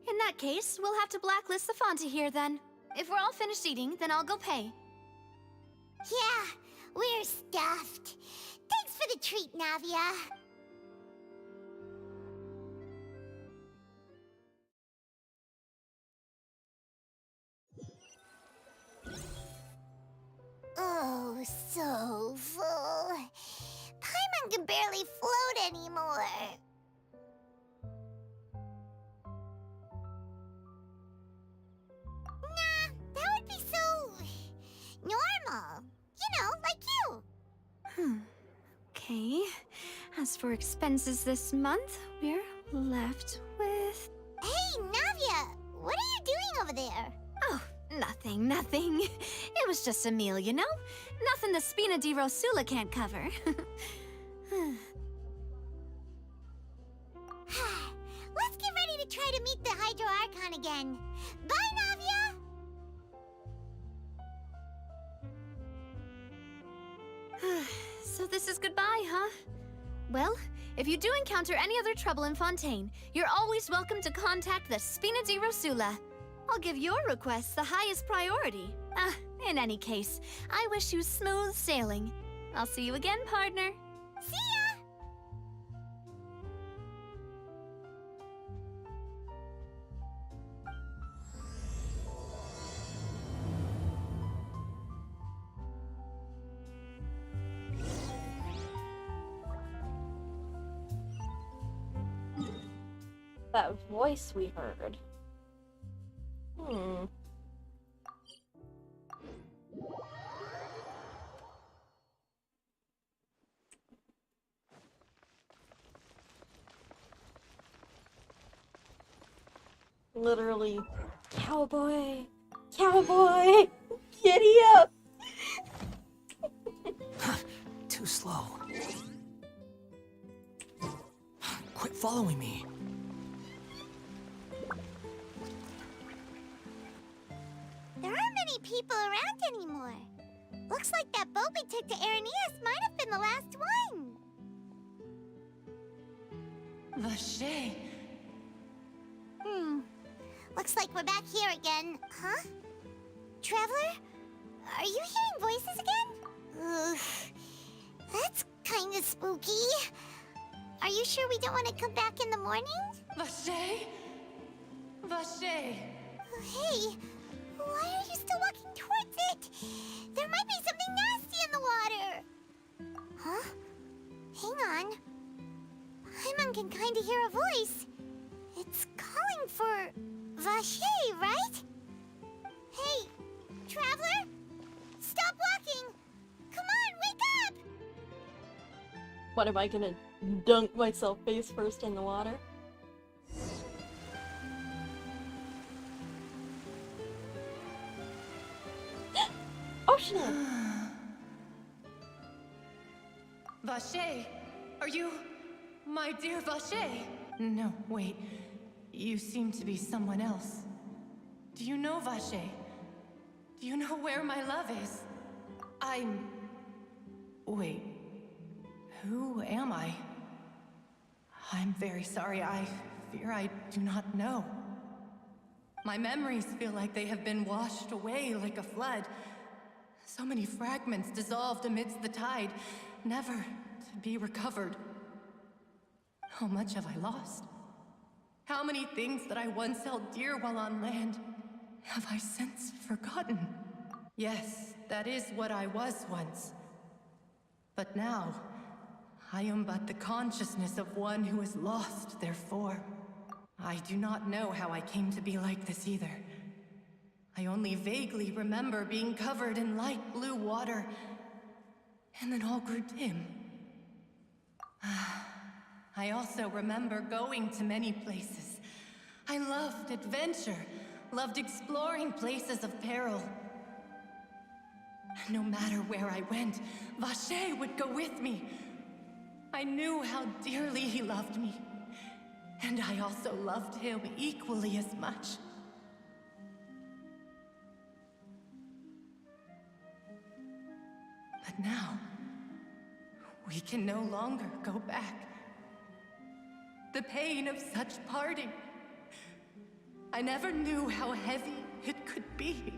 [SPEAKER 14] in that case, we'll have to blacklist the Fanta here then. If we're all finished eating, then I'll go pay.
[SPEAKER 2] Yeah, we're stuffed. Thanks for the treat, Navia. Oh, so full. Paimon can barely float anymore. Nah, that would be so... normal. You know, like you.
[SPEAKER 14] Okay. As for expenses this month, we're left with...
[SPEAKER 2] Hey, Navia! What are you doing over there?
[SPEAKER 14] Oh, nothing. It was just a meal, you know? Nothing the Spina di Rosula can't cover.
[SPEAKER 2] Let's get ready to try to meet the Hydro Archon again. Bye, Navia!
[SPEAKER 14] So this is goodbye, huh? Well, if you do encounter any other trouble in Fontaine, you're always welcome to contact the Spina di Rosula. I'll give your requests the highest priority. In any case, I wish you smooth sailing. I'll see you again, partner.
[SPEAKER 2] See ya!
[SPEAKER 1] That voice we heard. Hmm. Literally, cowboy, cowboy, giddy up.
[SPEAKER 19] Too slow. Quit following me.
[SPEAKER 2] There aren't many people around anymore. Looks like that boat we took to Araneas might have been the last one.
[SPEAKER 14] Vache.
[SPEAKER 2] Looks like we're back here again. Huh? Traveler? Are you hearing voices again? Ugh. That's kinda spooky. Are you sure we don't want to come back in the morning?
[SPEAKER 14] Vache? Vache.
[SPEAKER 2] Hey, why are you still walking towards it? There might be something nasty in the water. Huh? Hang on. Paimon can kinda hear a voice. It's calling for Vache, right? Hey, Traveler? Stop walking! Come on, wake up!
[SPEAKER 1] What, am I gonna dunk myself face first in the water? Ocean!
[SPEAKER 14] Vache, are you my dear Vache? No, wait. You seem to be someone else. Do you know Vache? Do you know where my love is? Wait. Who am I? I'm very sorry. I fear I do not know. My memories feel like they have been washed away like a flood. So many fragments dissolved amidst the tide, never to be recovered. How much have I lost? How many things that I once held dear while on land have I since forgotten? Yes, that is what I was once. But now, I am but the consciousness of one who is lost, therefore. I do not know how I came to be like this either. I only vaguely remember being covered in light blue water, and then all grew dim. I also remember going to many places. I loved adventure, loved exploring places of peril. No matter where I went, Vache would go with me. I knew how dearly he loved me, and I also loved him equally as much. But now, we can no longer go back. The pain of such parting. I never knew how heavy it could be.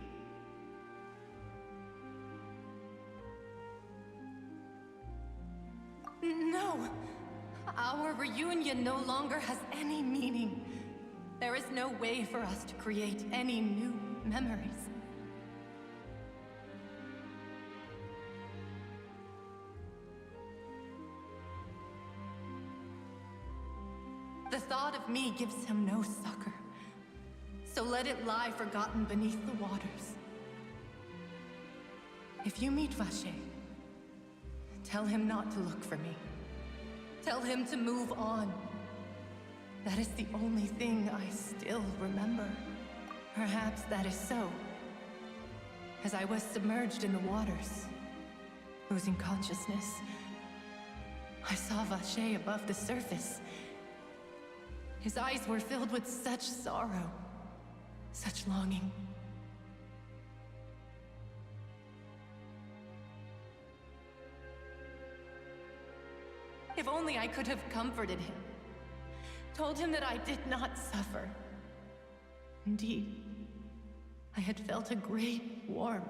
[SPEAKER 14] No, our reunion no longer has any meaning. There is no way for us to create any new memories. The thought of me gives him no succor. So let it lie forgotten beneath the waters. If you meet Vache, tell him not to look for me. Tell him to move on. That is the only thing I still remember. Perhaps that is so. As I was submerged in the waters, losing consciousness, I saw Vache above the surface. His eyes were filled with such sorrow, such longing. If only I could have comforted him, told him that I did not suffer. Indeed,
[SPEAKER 11] I had felt a great warmth.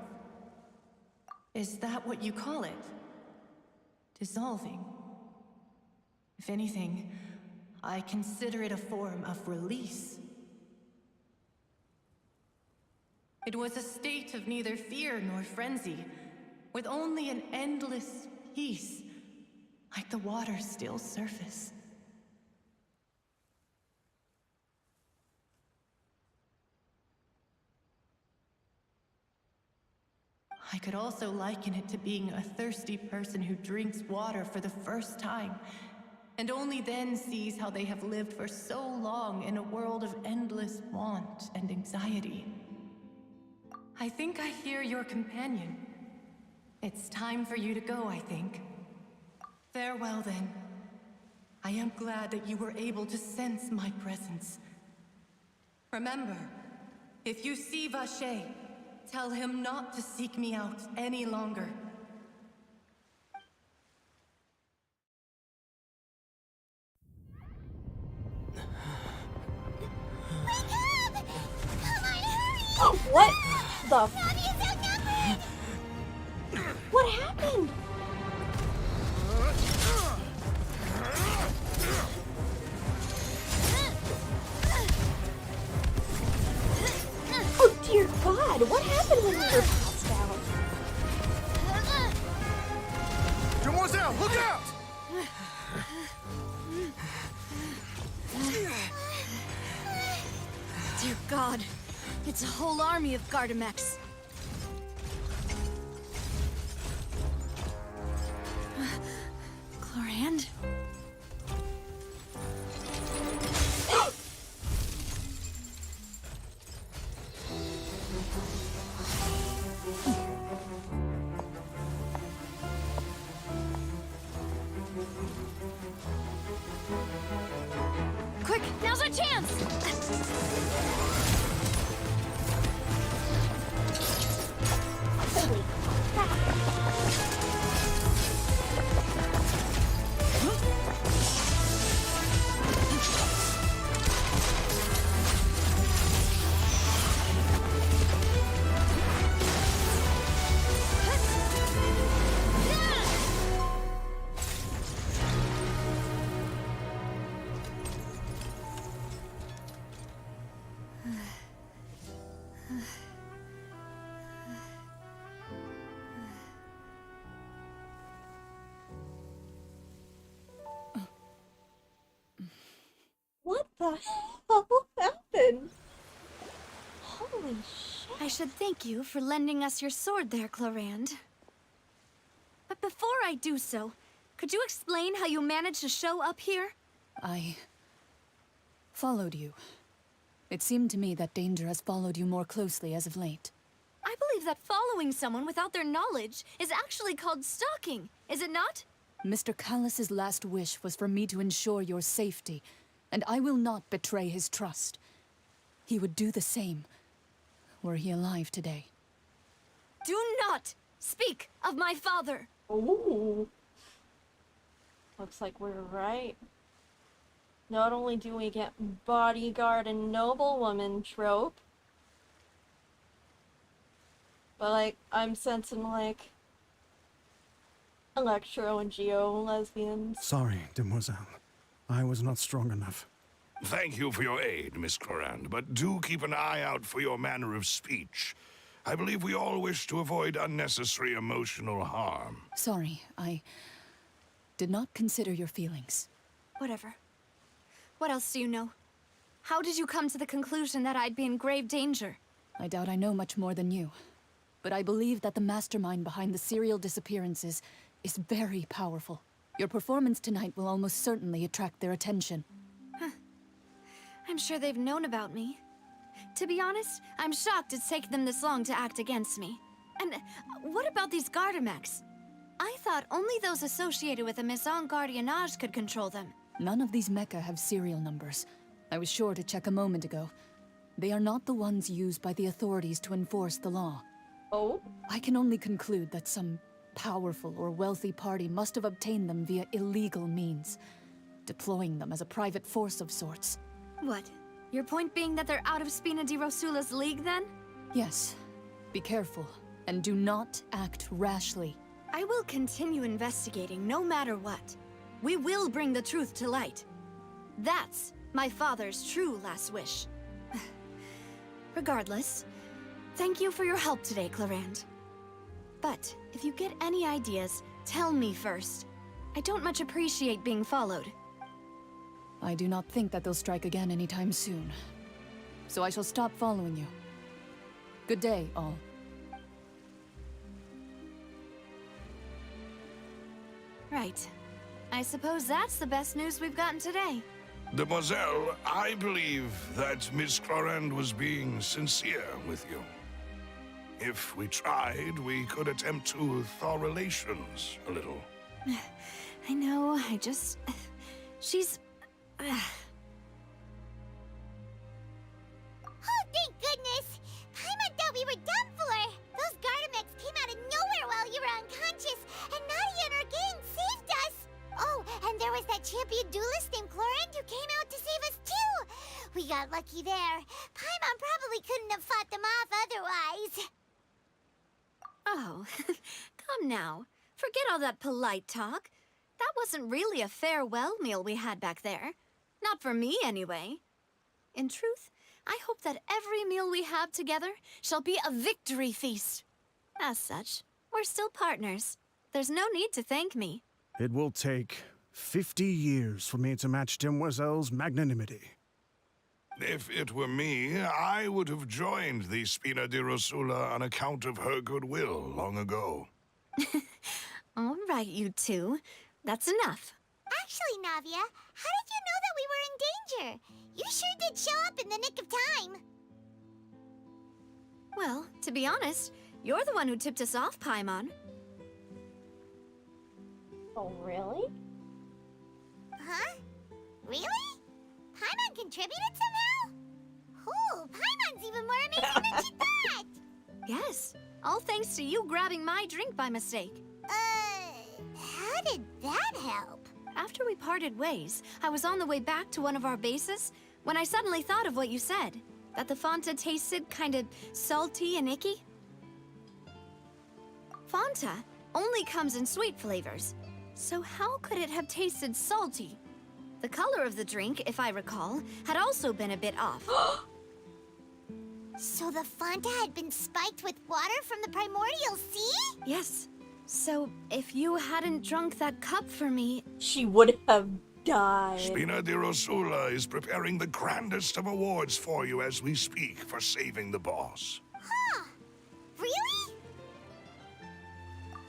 [SPEAKER 11] Is that what you call it? Dissolving? If anything, I consider it a form of release. It was a state of neither fear nor frenzy, with only an endless peace, like the water's still surface. I could also liken it to being a thirsty person who drinks water for the first time, and only then sees how they have lived for so long in a world of endless want and anxiety. I think I hear your companion. It's time for you to go, I think. Farewell, then. I am glad that you were able to sense my presence. Remember, if you see Vacher, tell him not to seek me out any longer.
[SPEAKER 1] Oh, what the What happened? Oh dear God, what happened when you were passed out?
[SPEAKER 21] Demoiselle, look out!
[SPEAKER 14] Dear God, it's a whole army of Gardamex. Chlorand?
[SPEAKER 10] Quick, now's our chance!
[SPEAKER 1] Holy crap. What the hell happened? Holy shit.
[SPEAKER 14] I should thank you for lending us your sword there, Chlorand. But before I do so, could you explain how you managed to show up here?
[SPEAKER 22] I followed you. It seemed to me that danger has followed you more closely as of late.
[SPEAKER 14] I believe that following someone without their knowledge is actually called stalking, is it not?
[SPEAKER 22] Mr. Callus's last wish was for me to ensure your safety, and I will not betray his trust. He would do the same, were he alive today.
[SPEAKER 14] Do not speak of my father!
[SPEAKER 1] Ooh. Looks like we're right. Not only do we get bodyguard and noblewoman trope, but like, I'm sensing like electro and geo lesbians.
[SPEAKER 15] Sorry, demoiselle. I was not strong enough.
[SPEAKER 16] Thank you for your aid, Miss Chlorand, but do keep an eye out for your manner of speech. I believe we all wish to avoid unnecessary emotional harm.
[SPEAKER 22] Sorry, I did not consider your feelings.
[SPEAKER 14] Whatever. What else do you know? How did you come to the conclusion that I'd be in grave danger?
[SPEAKER 22] I doubt I know much more than you, but I believe that the mastermind behind the serial disappearances is very powerful. Your performance tonight will almost certainly attract their attention.
[SPEAKER 14] I'm sure they've known about me. To be honest, I'm shocked it's taken them this long to act against me. And what about these Gardamex? I thought only those associated with the Maison Gardiennage could control them.
[SPEAKER 22] None of these mecha have serial numbers. I was sure to check a moment ago. They are not the ones used by the authorities to enforce the law.
[SPEAKER 1] Oh?
[SPEAKER 22] I can only conclude that some powerful or wealthy party must have obtained them via illegal means, deploying them as a private force of sorts.
[SPEAKER 14] What? Your point being that they're out of Spina di Rosula's league, then?
[SPEAKER 22] Yes. Be careful, and do not act rashly.
[SPEAKER 14] I will continue investigating no matter what. We will bring the truth to light. That's my father's true last wish. Regardless, thank you for your help today, Clarand. But if you get any ideas, tell me first. I don't much appreciate being followed.
[SPEAKER 22] I do not think that they'll strike again anytime soon. So I shall stop following you. Good day, all.
[SPEAKER 14] Right. I suppose that's the best news we've gotten today.
[SPEAKER 16] Demoiselle, I believe that Miss Clarand was being sincere with you. If we tried, we could attempt to thaw relations a little.
[SPEAKER 14] I know, she's...
[SPEAKER 2] Oh, thank goodness! Paimon thought we were done for! Those Gardamex came out of nowhere while you were unconscious, and Nadia and her gang saved us! Oh, and there was that champion duelist named Clarand who came out to save us too! We got lucky there. Paimon probably couldn't have fought them off otherwise.
[SPEAKER 14] Oh, come now. Forget all that polite talk. That wasn't really a farewell meal we had back there. Not for me, anyway. In truth, I hope that every meal we have together shall be a victory feast. As such, we're still partners. There's no need to thank me.
[SPEAKER 15] It will take 50 years for me to match Demoiselle's magnanimity.
[SPEAKER 16] If it were me, I would have joined the Spina di Rosula on account of her goodwill long ago.
[SPEAKER 14] All right, you two. That's enough.
[SPEAKER 2] Actually, Navia, how did you know that we were in danger? You sure did show up in the nick of time.
[SPEAKER 14] Well, to be honest, you're the one who tipped us off, Paimon.
[SPEAKER 1] Oh, really?
[SPEAKER 2] Huh? Really? Paimon contributed somehow? Ooh, Paimon's even more amazing than she thought!
[SPEAKER 14] Yes, all thanks to you grabbing my drink by mistake.
[SPEAKER 2] How did that help?
[SPEAKER 14] After we parted ways, I was on the way back to one of our bases when I suddenly thought of what you said. That the Fanta tasted kind of salty and icky. Fanta only comes in sweet flavors, so how could it have tasted salty? The color of the drink, if I recall, had also been a bit off.
[SPEAKER 2] So the Fanta had been spiked with water from the primordial sea?
[SPEAKER 14] Yes. So, if you hadn't drunk that cup for me...
[SPEAKER 1] She would have died.
[SPEAKER 16] Spina di Rosula is preparing the grandest of awards for you as we speak for saving the boss.
[SPEAKER 2] Huh. Really?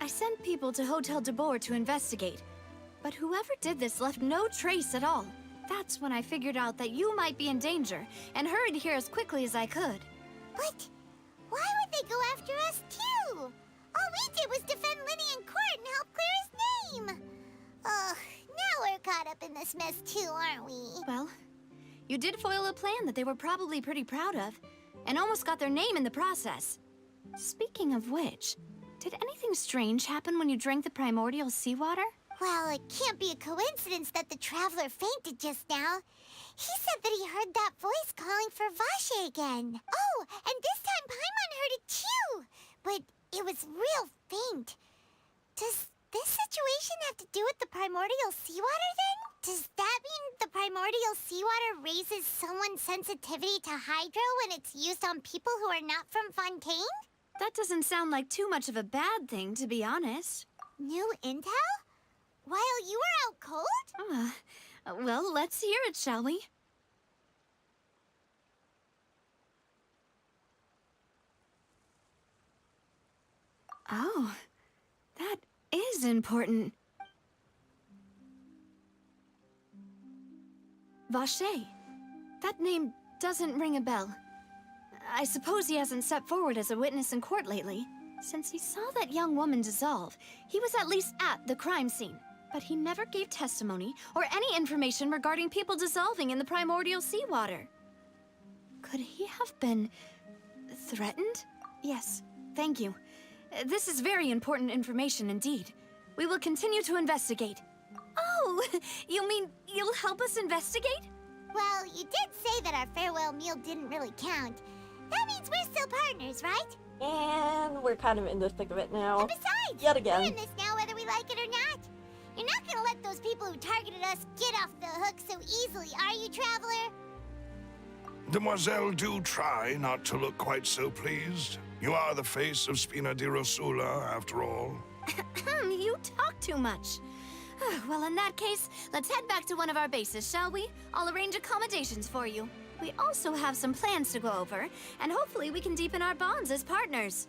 [SPEAKER 14] I sent people to Hotel de Boer to investigate, but whoever did this left no trace at all. That's when I figured out that you might be in danger, and hurried here as quickly as I could.
[SPEAKER 2] But why would they go after us too? All we did was defend Linny in court and help clear his name. Ugh, now we're caught up in this mess too, aren't we?
[SPEAKER 14] Well, you did foil a plan that they were probably pretty proud of, and almost got their name in the process. Speaking of which, did anything strange happen when you drank the primordial seawater?
[SPEAKER 2] Well, it can't be a coincidence that the traveler fainted just now. He said that he heard that voice calling for Vache again. Oh, and this time Paimon heard it too. But it was real faint. Does this situation have to do with the primordial seawater then? Does that mean the primordial seawater raises someone's sensitivity to hydro when it's used on people who are not from Fontaine?
[SPEAKER 14] That doesn't sound like too much of a bad thing, to be honest.
[SPEAKER 2] New intel? While you were out cold?
[SPEAKER 14] Well, let's hear it, shall we? Oh, that is important. Vache. That name doesn't ring a bell. I suppose he hasn't stepped forward as a witness in court lately. Since he saw that young woman dissolve, he was at least at the crime scene. But he never gave testimony or any information regarding people dissolving in the primordial seawater. Could he have been threatened? Yes, thank you. This is very important information indeed. We will continue to investigate. Oh, you mean you'll help us investigate?
[SPEAKER 2] Well, you did say that our farewell meal didn't really count. That means we're still partners, right?
[SPEAKER 1] And we're kind of in the thick of it now.
[SPEAKER 2] And besides,
[SPEAKER 1] yet
[SPEAKER 2] we're
[SPEAKER 1] again.
[SPEAKER 2] in this now whether we like it or not. You're not gonna let those people who targeted us get off the hook so easily, are you, Traveler?
[SPEAKER 16] Demoiselle, do try not to look quite so pleased. You are the face of Spina di Rosula, after all.
[SPEAKER 14] You talk too much. Well, in that case, let's head back to one of our bases, shall we? I'll arrange accommodations for you. We also have some plans to go over, and hopefully we can deepen our bonds as partners.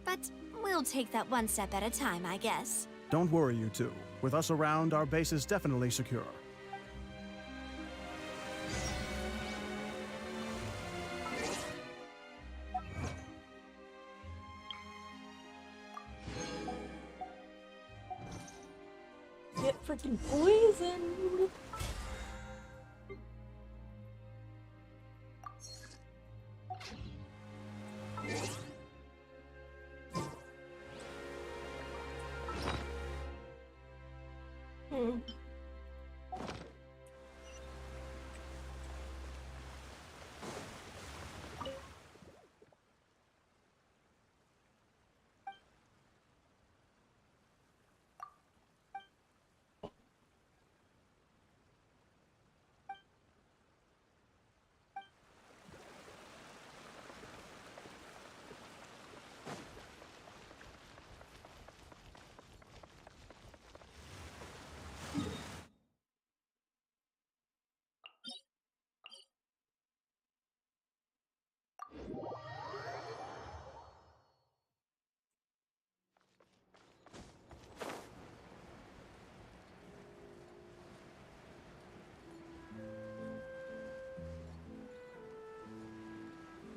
[SPEAKER 14] But we'll take that one step at a time, I guess.
[SPEAKER 15] Don't worry, you two. With us around, our base is definitely secure.
[SPEAKER 1] Get freaking poisoned!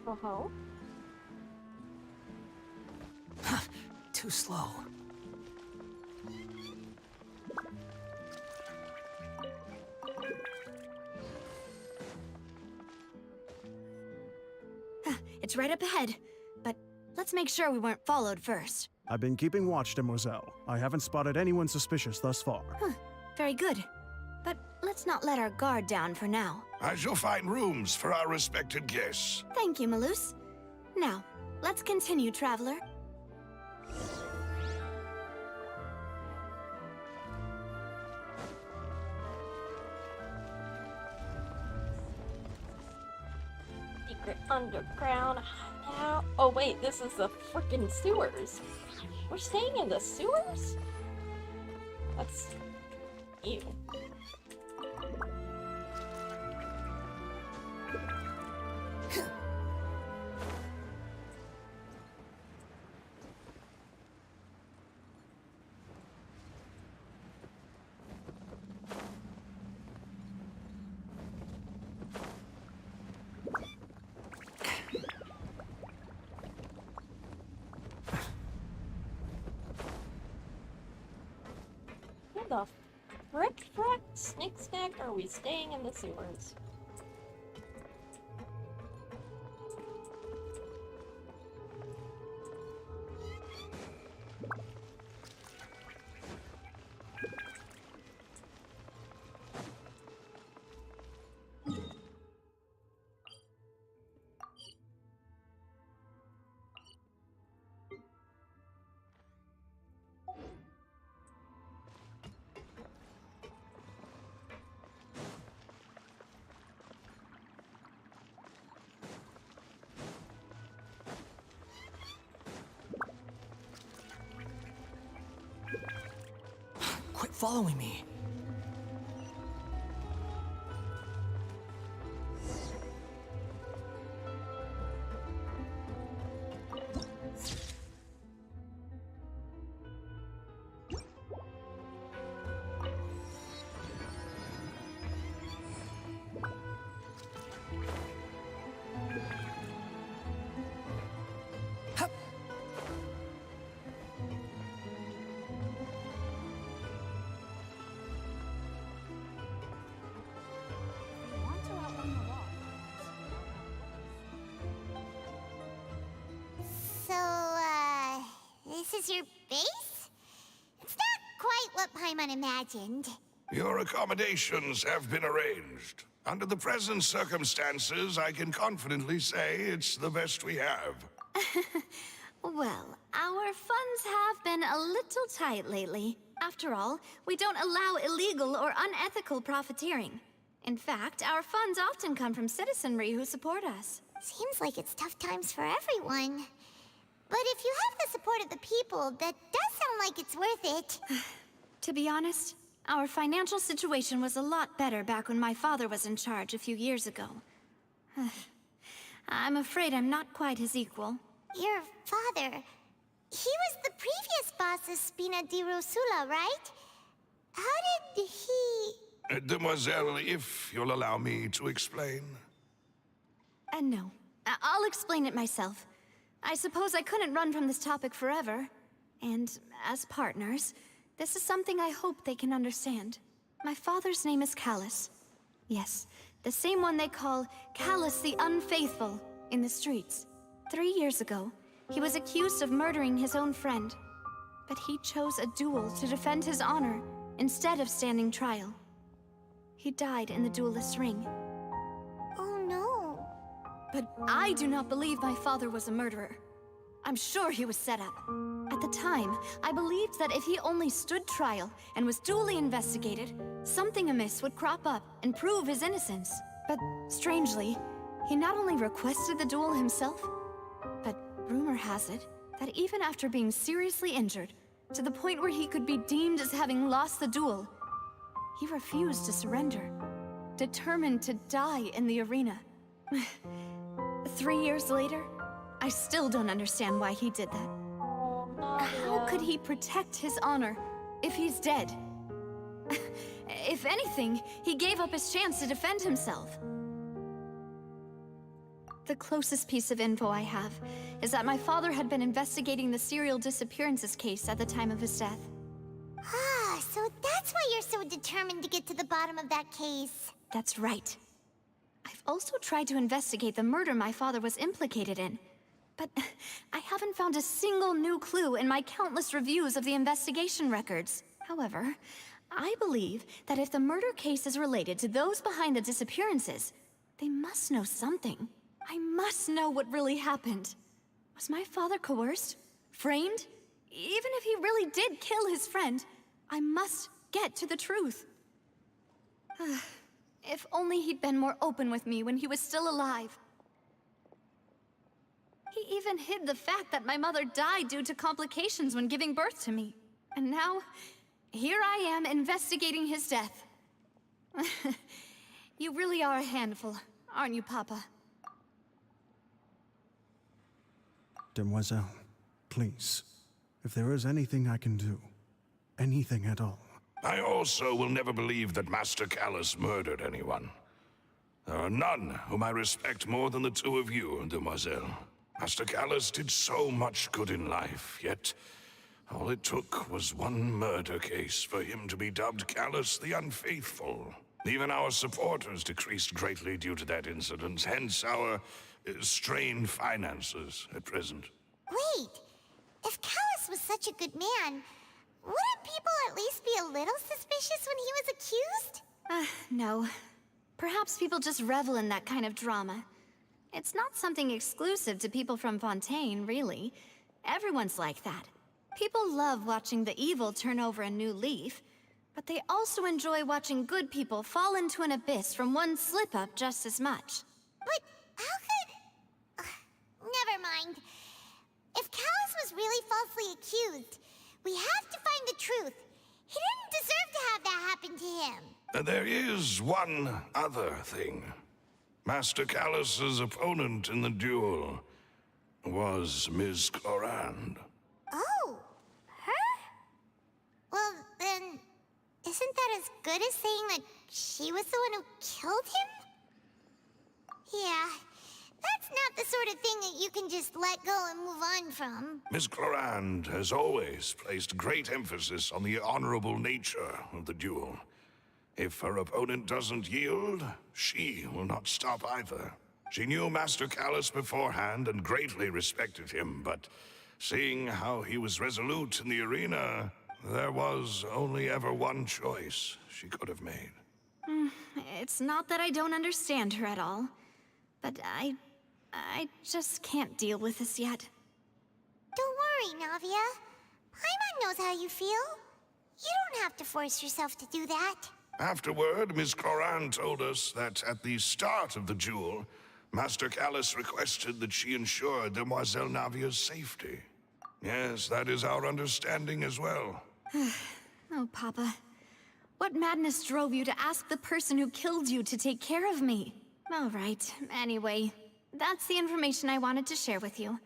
[SPEAKER 1] Uh-huh.
[SPEAKER 19] Too slow.
[SPEAKER 14] It's right up ahead, but let's make sure we weren't followed first.
[SPEAKER 15] I've been keeping watch, Demoiselle. I haven't spotted anyone suspicious thus far.
[SPEAKER 14] Very good. But let's not let our guard down for now.
[SPEAKER 16] I shall find rooms for our respected guests.
[SPEAKER 14] Thank you, Malus. Now, let's continue, Traveler.
[SPEAKER 1] Secret underground hideout. Oh wait, this is the freaking sewers. We're staying in the sewers? That's ew. Where the frick snick snack are we staying in the sewers?
[SPEAKER 19] Quit following me.
[SPEAKER 2] This is your base? It's not quite what Paimon imagined.
[SPEAKER 16] Your accommodations have been arranged. Under the present circumstances, I can confidently say it's the best we have.
[SPEAKER 14] Well, our funds have been a little tight lately. After all, we don't allow illegal or unethical profiteering. In fact, our funds often come from citizenry who support us.
[SPEAKER 2] Seems like it's tough times for everyone. But if you have the support of the people, that does sound like it's worth it.
[SPEAKER 14] To be honest, our financial situation was a lot better back when my father was in charge a few years ago. I'm afraid I'm not quite his equal.
[SPEAKER 2] Your father... he was the previous boss of Spina di Rosula, right? How did he...
[SPEAKER 16] Demoiselle, if you'll allow me to explain.
[SPEAKER 14] No. I'll explain it myself. I suppose I couldn't run from this topic forever. And as partners, this is something I hope they can understand. My father's name is Callus. Yes, the same one they call Callus the Unfaithful in the streets. 3 years ago, he was accused of murdering his own friend. But he chose a duel to defend his honor instead of standing trial. He died in the duelist's ring.
[SPEAKER 2] Oh no.
[SPEAKER 14] But I do not believe my father was a murderer. I'm sure he was set up. At the time, I believed that if he only stood trial and was duly investigated, something amiss would crop up and prove his innocence. But strangely, he not only requested the duel himself, but rumor has it that even after being seriously injured, to the point where he could be deemed as having lost the duel, he refused to surrender, determined to die in the arena. 3 years later, I still don't understand why he did that. How could he protect his honor if he's dead? If anything, he gave up his chance to defend himself. The closest piece of info I have is that my father had been investigating the serial disappearances case at the time of his death.
[SPEAKER 2] Ah, so that's why you're so determined to get to the bottom of that case.
[SPEAKER 14] That's right. I've also tried to investigate the murder my father was implicated in, but I haven't found a single new clue in my countless reviews of the investigation records. However, I believe that if the murder case is related to those behind the disappearances, they must know something. I must know what really happened. Was my father coerced? Framed? Even if he really did kill his friend, I must get to the truth. If only he'd been more open with me when he was still alive. He even hid the fact that my mother died due to complications when giving birth to me. And now, here I am investigating his death. You really are a handful, aren't you, Papa?
[SPEAKER 15] Demoiselle, please, if there is anything I can do, anything at all.
[SPEAKER 16] I also will never believe that Master Callus murdered anyone. There are none whom I respect more than the two of you, Demoiselle. Master Callus did so much good in life, yet all it took was one murder case for him to be dubbed Callus the Unfaithful. Even our supporters decreased greatly due to that incident, hence our strained finances at present.
[SPEAKER 2] Wait, if Callus was such a good man, wouldn't people at least be a little suspicious when he was accused?
[SPEAKER 14] No. Perhaps people just revel in that kind of drama. It's not something exclusive to people from Fontaine, really. Everyone's like that. People love watching the evil turn over a new leaf, but they also enjoy watching good people fall into an abyss from one slip-up just as much.
[SPEAKER 2] But how could... never mind. If Callus was really falsely accused, we have to find the truth. He didn't deserve to have that happen to him.
[SPEAKER 16] There is one other thing. Master Callus's opponent in the duel was Ms. Clorand.
[SPEAKER 2] Oh, her? Well, then, isn't that as good as saying that she was the one who killed him? Yeah, that's not the sort of thing that you can just let go and move on from.
[SPEAKER 16] Ms. Clorand has always placed great emphasis on the honorable nature of the duel. If her opponent doesn't yield, she will not stop either. She knew Master Callus beforehand and greatly respected him, but seeing how he was resolute in the arena, There was only ever one choice she could have made.
[SPEAKER 14] It's not that I don't understand her at all, but I just can't deal with this yet.
[SPEAKER 2] Don't worry, Navia. Paimon knows how you feel. You don't have to force yourself to do that.
[SPEAKER 16] Afterward, Ms. Cloran told us that at the start of the duel, Master Callus requested that she ensure Demoiselle Navia's safety. Yes, that is our understanding as well.
[SPEAKER 14] Oh, Papa. What madness drove you to ask the person who killed you to take care of me? All right, anyway, that's the information I wanted to share with you.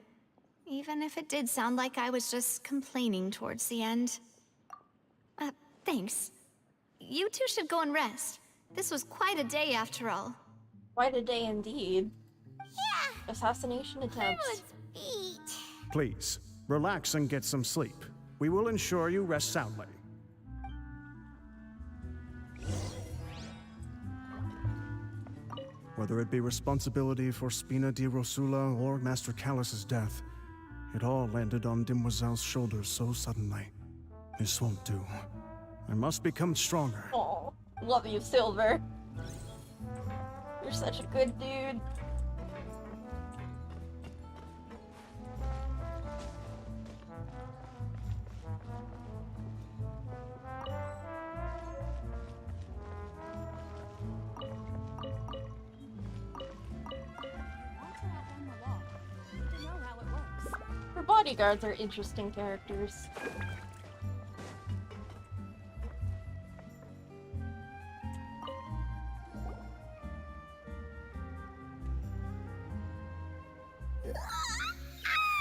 [SPEAKER 14] Even if it did sound like I was just complaining towards the end. Thanks. You two should go and rest. This was quite a day after all.
[SPEAKER 1] Quite a day indeed.
[SPEAKER 2] Yeah.
[SPEAKER 1] Assassination attempts.
[SPEAKER 2] Beat.
[SPEAKER 15] Please, relax and get some sleep. We will ensure you rest soundly. Whether it be responsibility for Spina di Rosula or Master Callus's death, it all landed on Demoiselle's shoulders so suddenly. This won't do. I must become stronger.
[SPEAKER 1] Oh, love you, Silver. You're such a good dude. Her bodyguards are interesting characters.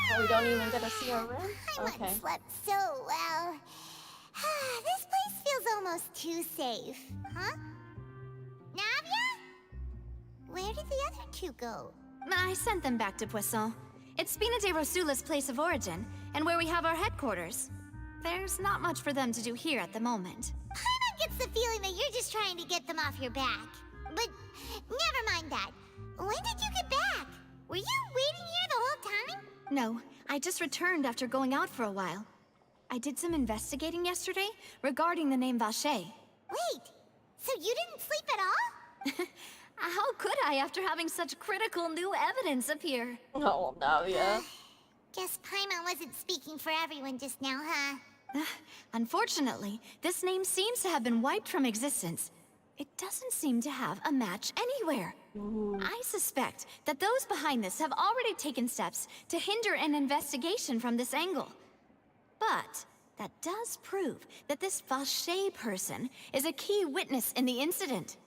[SPEAKER 1] Oh, we don't even get to see our room? Okay.
[SPEAKER 2] I slept so well. This place feels almost too safe. Huh? Navia? Where did the other two go?
[SPEAKER 14] I sent them back to Poisson. It's Spina de Rosula's place of origin, and where we have our headquarters. There's not much for them to do here at the moment.
[SPEAKER 2] Paimon gets the feeling that you're just trying to get them off your back. But never mind that. When did you get back? Were you waiting here the whole time?
[SPEAKER 14] No, I just returned after going out for a while. I did some investigating yesterday regarding the name Vacher.
[SPEAKER 2] Wait, so you didn't sleep at all?
[SPEAKER 14] How could I after having such critical new evidence appear?
[SPEAKER 1] Oh, Navia.
[SPEAKER 2] Guess Paimon wasn't speaking for everyone just now, huh?
[SPEAKER 14] Unfortunately, this name seems to have been wiped from existence. It doesn't seem to have a match anywhere. I suspect that those behind this have already taken steps to hinder an investigation from this angle. But that does prove that this Vacher person is a key witness in the incident.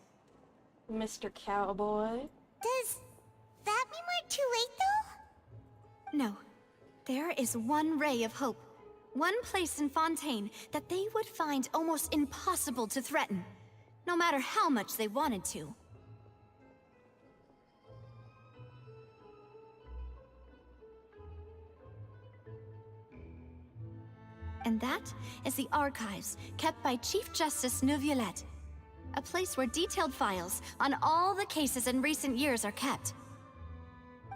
[SPEAKER 1] Mr. Cowboy.
[SPEAKER 2] Does that mean we're too late, though?
[SPEAKER 14] No. There is one ray of hope. One place in Fontaine that they would find almost impossible to threaten, no matter how much they wanted to. And that is the archives kept by Chief Justice Neuvillette, a place where detailed files on all the cases in recent years are kept.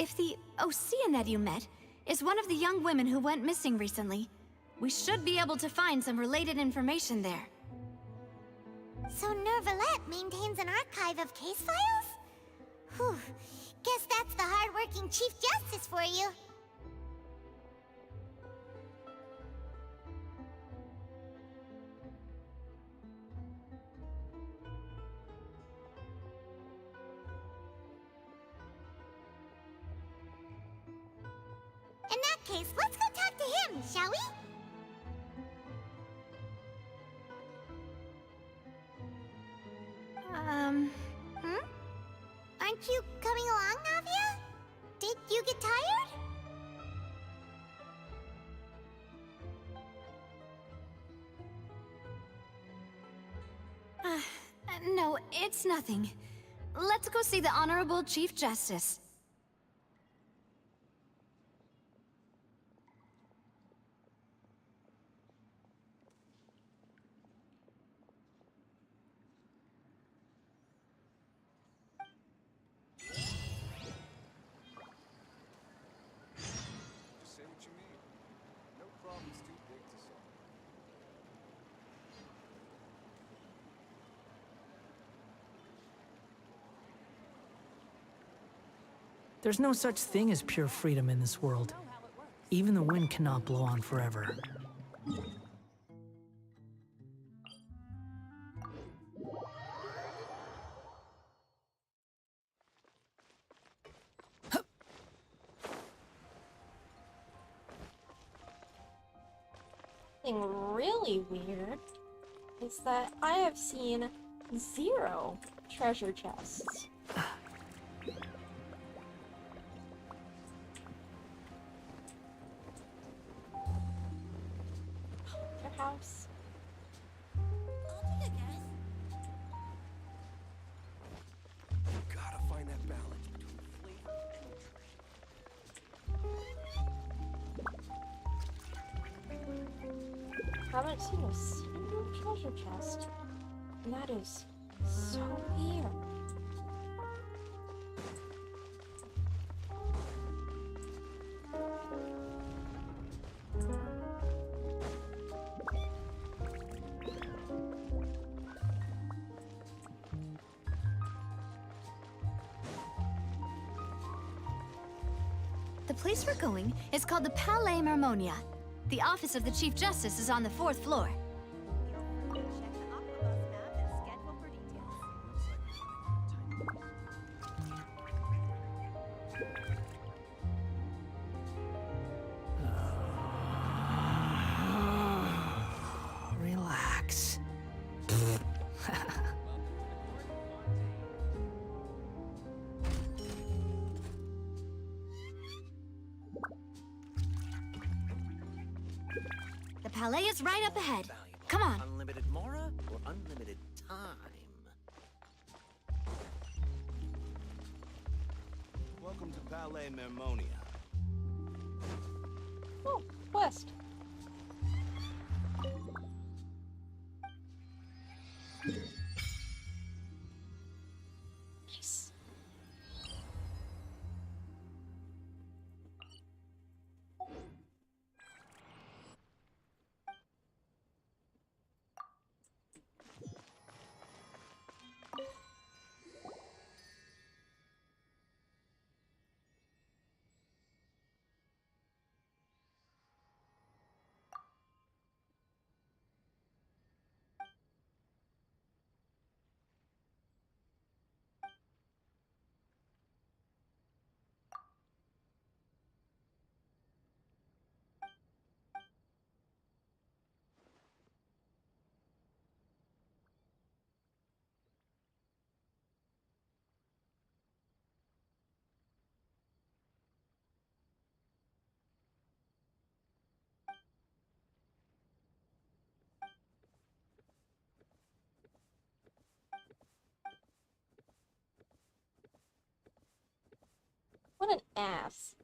[SPEAKER 14] If the Oceanette you met is one of the young women who went missing recently, we should be able to find some related information there.
[SPEAKER 2] So Neuvillette maintains an archive of case files? Whew, guess that's the hard-working Chief Justice for you. In that case, let's go talk to him, shall we? Aren't you coming along, Navia? Did you get tired?
[SPEAKER 14] No, it's nothing. Let's go see the Honorable Chief Justice.
[SPEAKER 4] Say what you mean. No problem's too big to solve.
[SPEAKER 19] There's no such thing as pure freedom in this world. Even the wind cannot blow on forever.
[SPEAKER 1] Something really weird is that I have seen 0 treasure chests. Their house.
[SPEAKER 6] Gotta find that balance between flavor and
[SPEAKER 1] Haven't seen a single treasure chest. And that is so weird.
[SPEAKER 14] The place we're going is called the Palais Marmonia. The office of the Chief Justice is on the 4th floor.
[SPEAKER 19] Relax.
[SPEAKER 14] The Palais is right up ahead. Come on.
[SPEAKER 7] Unlimited Mora or unlimited time?
[SPEAKER 4] Welcome to Palais Marmonia.
[SPEAKER 1] Oh, quest. Nice. What an ass.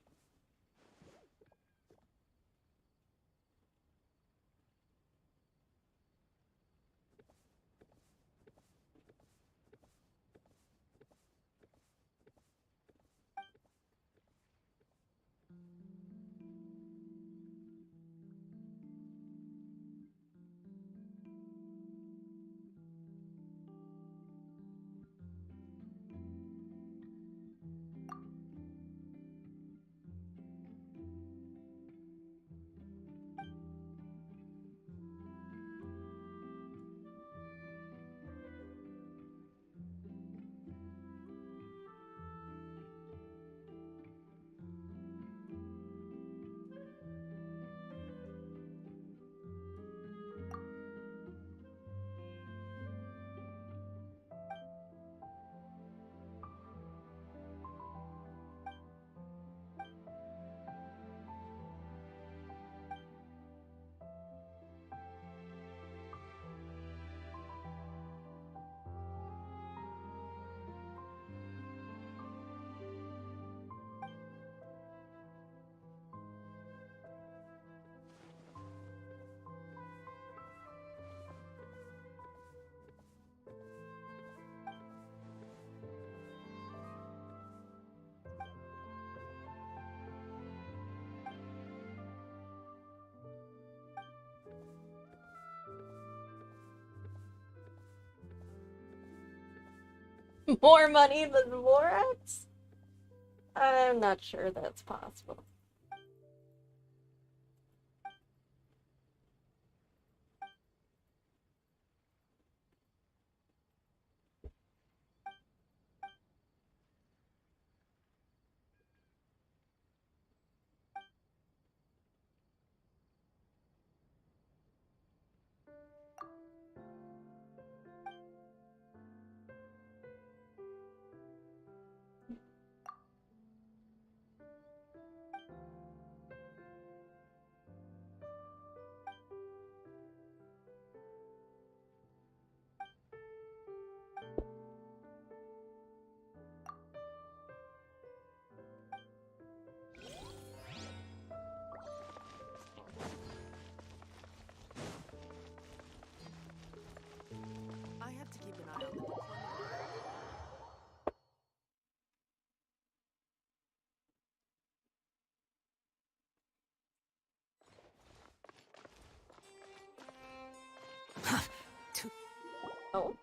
[SPEAKER 1] More money than Morax? I'm not sure that's possible.
[SPEAKER 5] I have to keep an eye on the deployment.
[SPEAKER 1] Oh.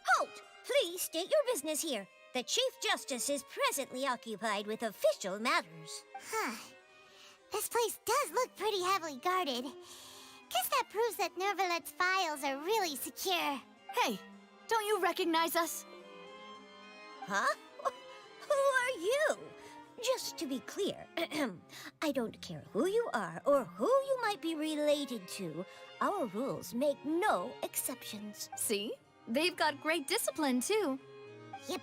[SPEAKER 2] Halt! Please state your business here. The Chief Justice is presently occupied with official matters. This place does look pretty heavily guarded. Guess that proves that Nervalet's files are really secure.
[SPEAKER 14] Hey, don't you recognize us?
[SPEAKER 2] Huh? Who are you? Just to be clear, I don't care who you are or who you might be related to. Our rules make no exceptions.
[SPEAKER 14] See? They've got great discipline, too.
[SPEAKER 2] Yep.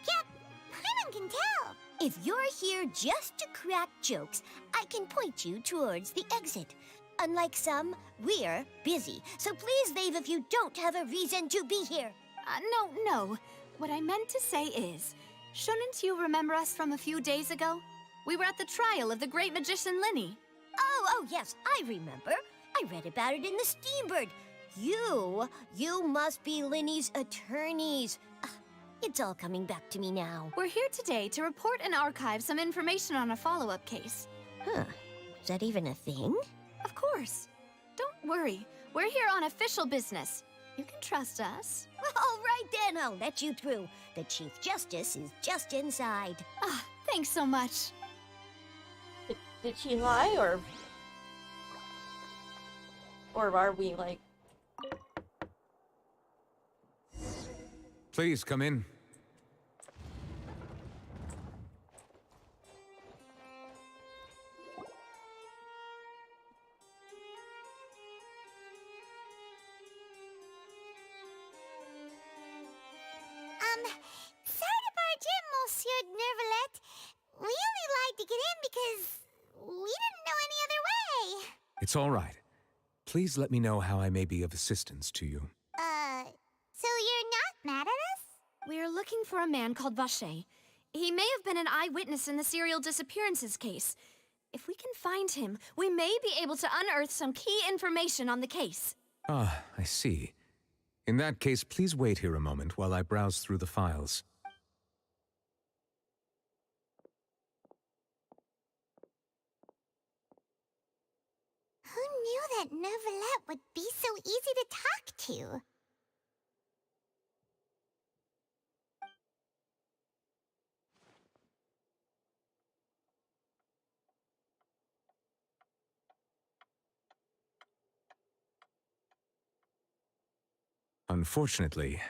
[SPEAKER 2] Paimon can tell. If you're here just to crack jokes, I can point you towards the exit. Unlike some, we're busy, so please leave if you don't have a reason to be here.
[SPEAKER 14] No. What I meant to say is, shouldn't you remember us from a few days ago? We were at the trial of the great magician Linny.
[SPEAKER 2] Oh, yes, I remember. I read about it in the Steambird. You must be Linny's attorneys. It's all coming back to me now.
[SPEAKER 14] We're here today to report and archive some information on a follow-up case.
[SPEAKER 2] Is that even a thing?
[SPEAKER 14] Of course. Don't worry. We're here on official business. You can trust us.
[SPEAKER 2] All right then, I'll let you through. The Chief Justice is just inside.
[SPEAKER 14] Thanks so much.
[SPEAKER 1] Did she lie, or are we like...
[SPEAKER 24] Please come in.
[SPEAKER 2] Sorry to barge in, Monsieur Nervalet. We only lied to get in because we didn't know any other way.
[SPEAKER 24] It's all right. Please let me know how I may be of assistance to you.
[SPEAKER 2] So you're not mad at us?
[SPEAKER 14] We're looking for a man called Vacher. He may have been an eyewitness in the serial disappearances case. If we can find him, we may be able to unearth some key information on the case.
[SPEAKER 24] Ah, I see. In that case, please wait here a moment while I browse through the files.
[SPEAKER 2] Who knew that Nervalet would be so easy to talk to?
[SPEAKER 24] Unfortunately,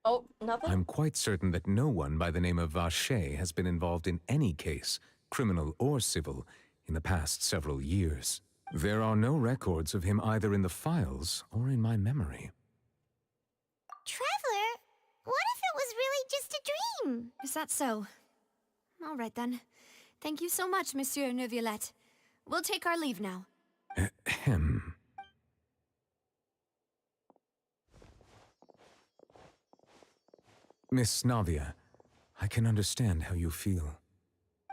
[SPEAKER 1] Oh, nothing?
[SPEAKER 24] I'm quite certain that no one by the name of Vacher has been involved in any case, criminal or civil, in the past several years. There are no records of him either in the files or in my memory.
[SPEAKER 2] Traveler, what if it was really just a dream?
[SPEAKER 14] Is that so? All right then. Thank you so much, Monsieur Neuvillette. We'll take our leave now.
[SPEAKER 24] Ahem. Miss Navia, I can understand how you feel.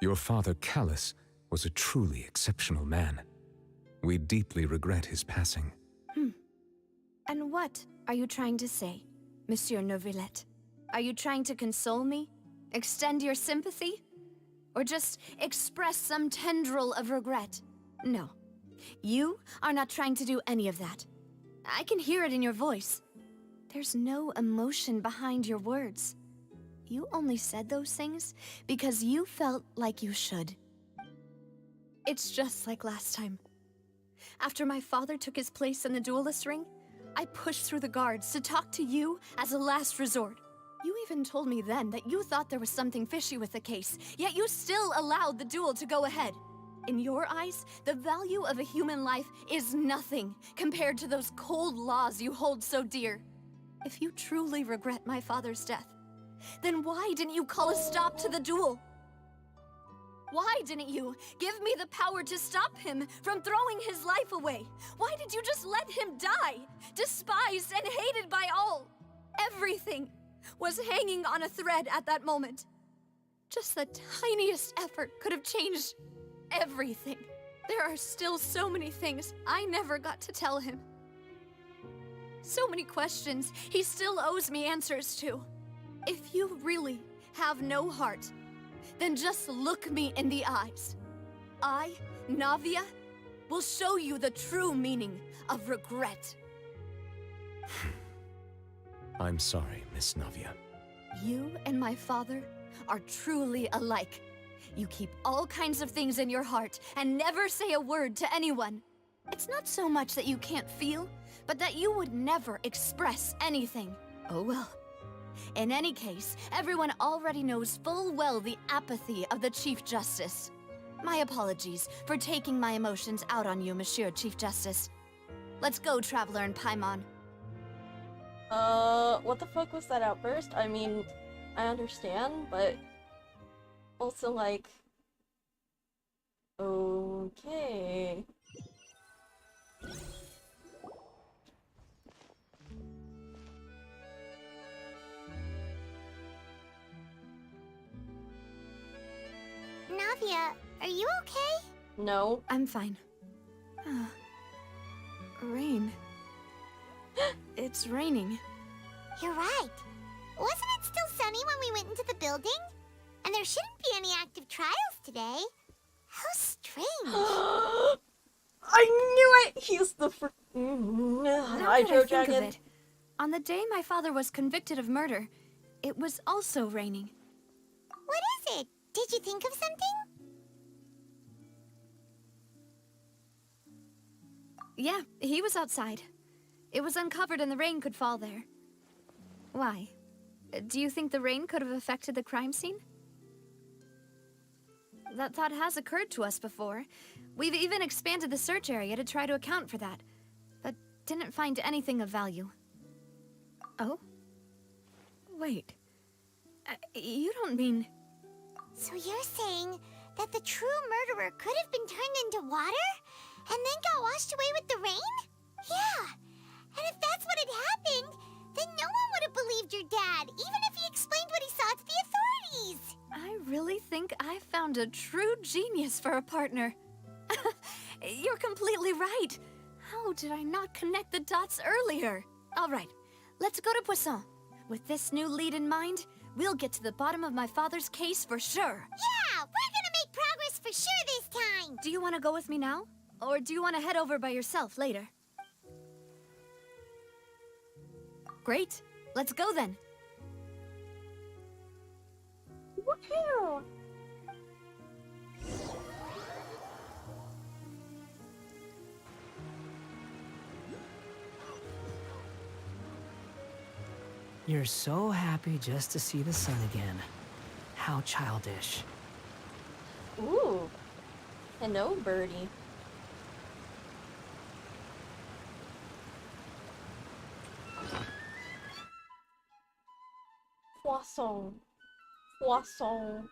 [SPEAKER 24] Your father, Callus, was a truly exceptional man. We deeply regret his passing.
[SPEAKER 14] And what are you trying to say, Monsieur Neuvillette? Are you trying to console me? Extend your sympathy? Or just express some tendril of regret? No, You are not trying to do any of that. I can hear it in your voice. There's no emotion behind your words. You only said those things because you felt like you should. It's just like last time. After my father took his place in the duelist ring, I pushed through the guards to talk to you as a last resort. You even told me then that you thought there was something fishy with the case, yet you still allowed the duel to go ahead. In your eyes, the value of a human life is nothing compared to those cold laws you hold so dear. If you truly regret my father's death, then why didn't you call a stop to the duel? Why didn't you give me the power to stop him from throwing his life away? Why did you just let him die, despised and hated by all? Everything was hanging on a thread at that moment. Just the tiniest effort could have changed everything. There are still so many things I never got to tell him. So many questions he still owes me answers to. If you really have no heart, then just look me in the eyes. I, Navia, will show you the true meaning of regret.
[SPEAKER 24] I'm sorry, Miss Navia.
[SPEAKER 14] You and my father are truly alike. You keep all kinds of things in your heart and never say a word to anyone. It's not so much that you can't feel, but that you would never express anything. Oh well. In any case, everyone already knows full well the apathy of the Chief Justice. My apologies for taking my emotions out on you, Monsieur Chief Justice. Let's go, Traveler and Paimon.
[SPEAKER 1] What the fuck was that outburst? I mean, I understand, but also like, okay.
[SPEAKER 2] Navia, are you okay?
[SPEAKER 1] No.
[SPEAKER 14] I'm fine. Rain. It's raining.
[SPEAKER 2] You're right. Wasn't it still sunny when we went into the building? And there shouldn't be any active trials today. How strange.
[SPEAKER 1] I knew it! He's the
[SPEAKER 14] Now
[SPEAKER 1] Hydro
[SPEAKER 14] that I think of
[SPEAKER 1] Dragon.
[SPEAKER 14] it, on the day my father was convicted of murder, it was also raining.
[SPEAKER 2] What is it? Did you think of something?
[SPEAKER 14] Yeah, he was outside. It was uncovered and the rain could fall there. Why? Do you think the rain could have affected the crime scene? That thought has occurred to us before. We've even expanded the search area to try to account for that, but didn't find anything of value. Oh? Wait. You don't mean...
[SPEAKER 2] So you're saying that the true murderer could have been turned into water? And then got washed away with the rain? Yeah. And if that's what had happened, then no one would have believed your dad, even if he explained what he saw to the authorities.
[SPEAKER 14] I really think I found a true genius for a partner. You're completely right. How did I not connect the dots earlier? All right, let's go to Poisson. With this new lead in mind, we'll get to the bottom of my father's case for sure.
[SPEAKER 2] Yeah, we're gonna make progress for sure this time.
[SPEAKER 14] Do you want to go with me now? Or do you want to head over by yourself later? Great. Let's go then.
[SPEAKER 1] Woohoo!
[SPEAKER 19] You're so happy just to see the sun again. How childish.
[SPEAKER 1] Ooh. Hello, birdie. Poisson. Poisson.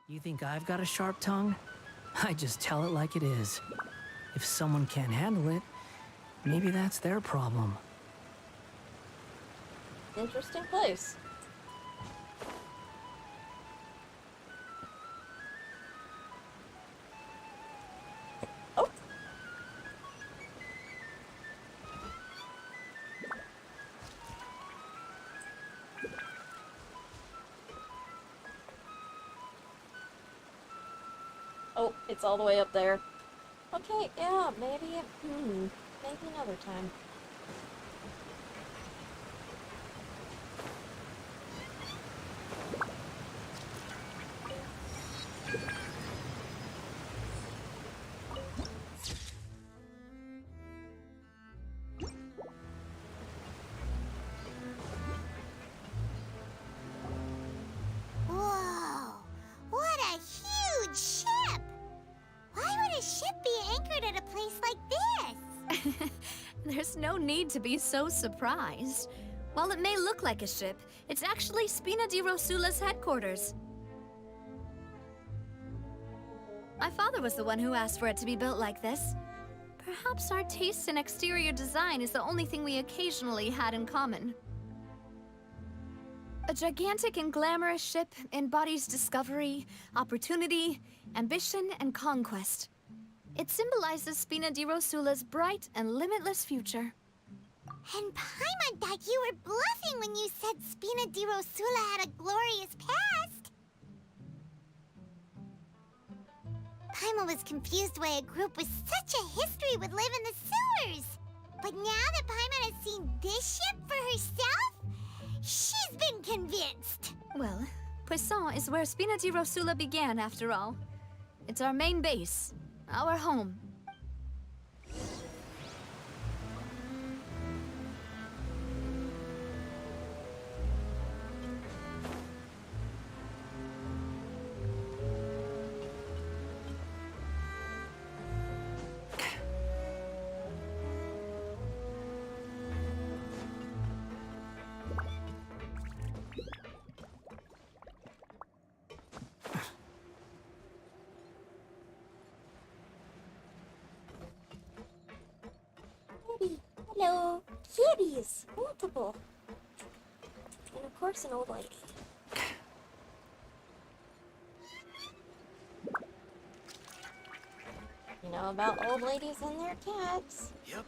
[SPEAKER 19] You think I've got a sharp tongue? I just tell it like it is. If someone can't handle it, maybe that's their problem.
[SPEAKER 1] Interesting place. Oh. Oh, it's all the way up there. Okay, yeah, maybe another time.
[SPEAKER 2] Whoa! What a huge ship! Why would a ship be anchored at a place like this?
[SPEAKER 10] There's no need to be so surprised. While it may look like a ship, it's actually Spina di Rosula's headquarters. My father was the one who asked for it to be built like this. Perhaps our taste in exterior design is the only thing we occasionally had in common. A gigantic and glamorous ship embodies discovery, opportunity, ambition, and conquest. It symbolizes Spina di Rosula's bright and limitless future.
[SPEAKER 2] And Paimon thought you were bluffing when you said Spina di Rosula had a glorious past. Paimon was confused why a group with such a history would live in the sewers. But now that Paimon has seen this ship for herself, she's been convinced.
[SPEAKER 10] Well, Poisson is where Spina di Rosula began, after all. It's our main base, our home.
[SPEAKER 1] Hello, kitties, multiple, and of course an old lady. You know about old ladies and their cats.
[SPEAKER 4] Yep.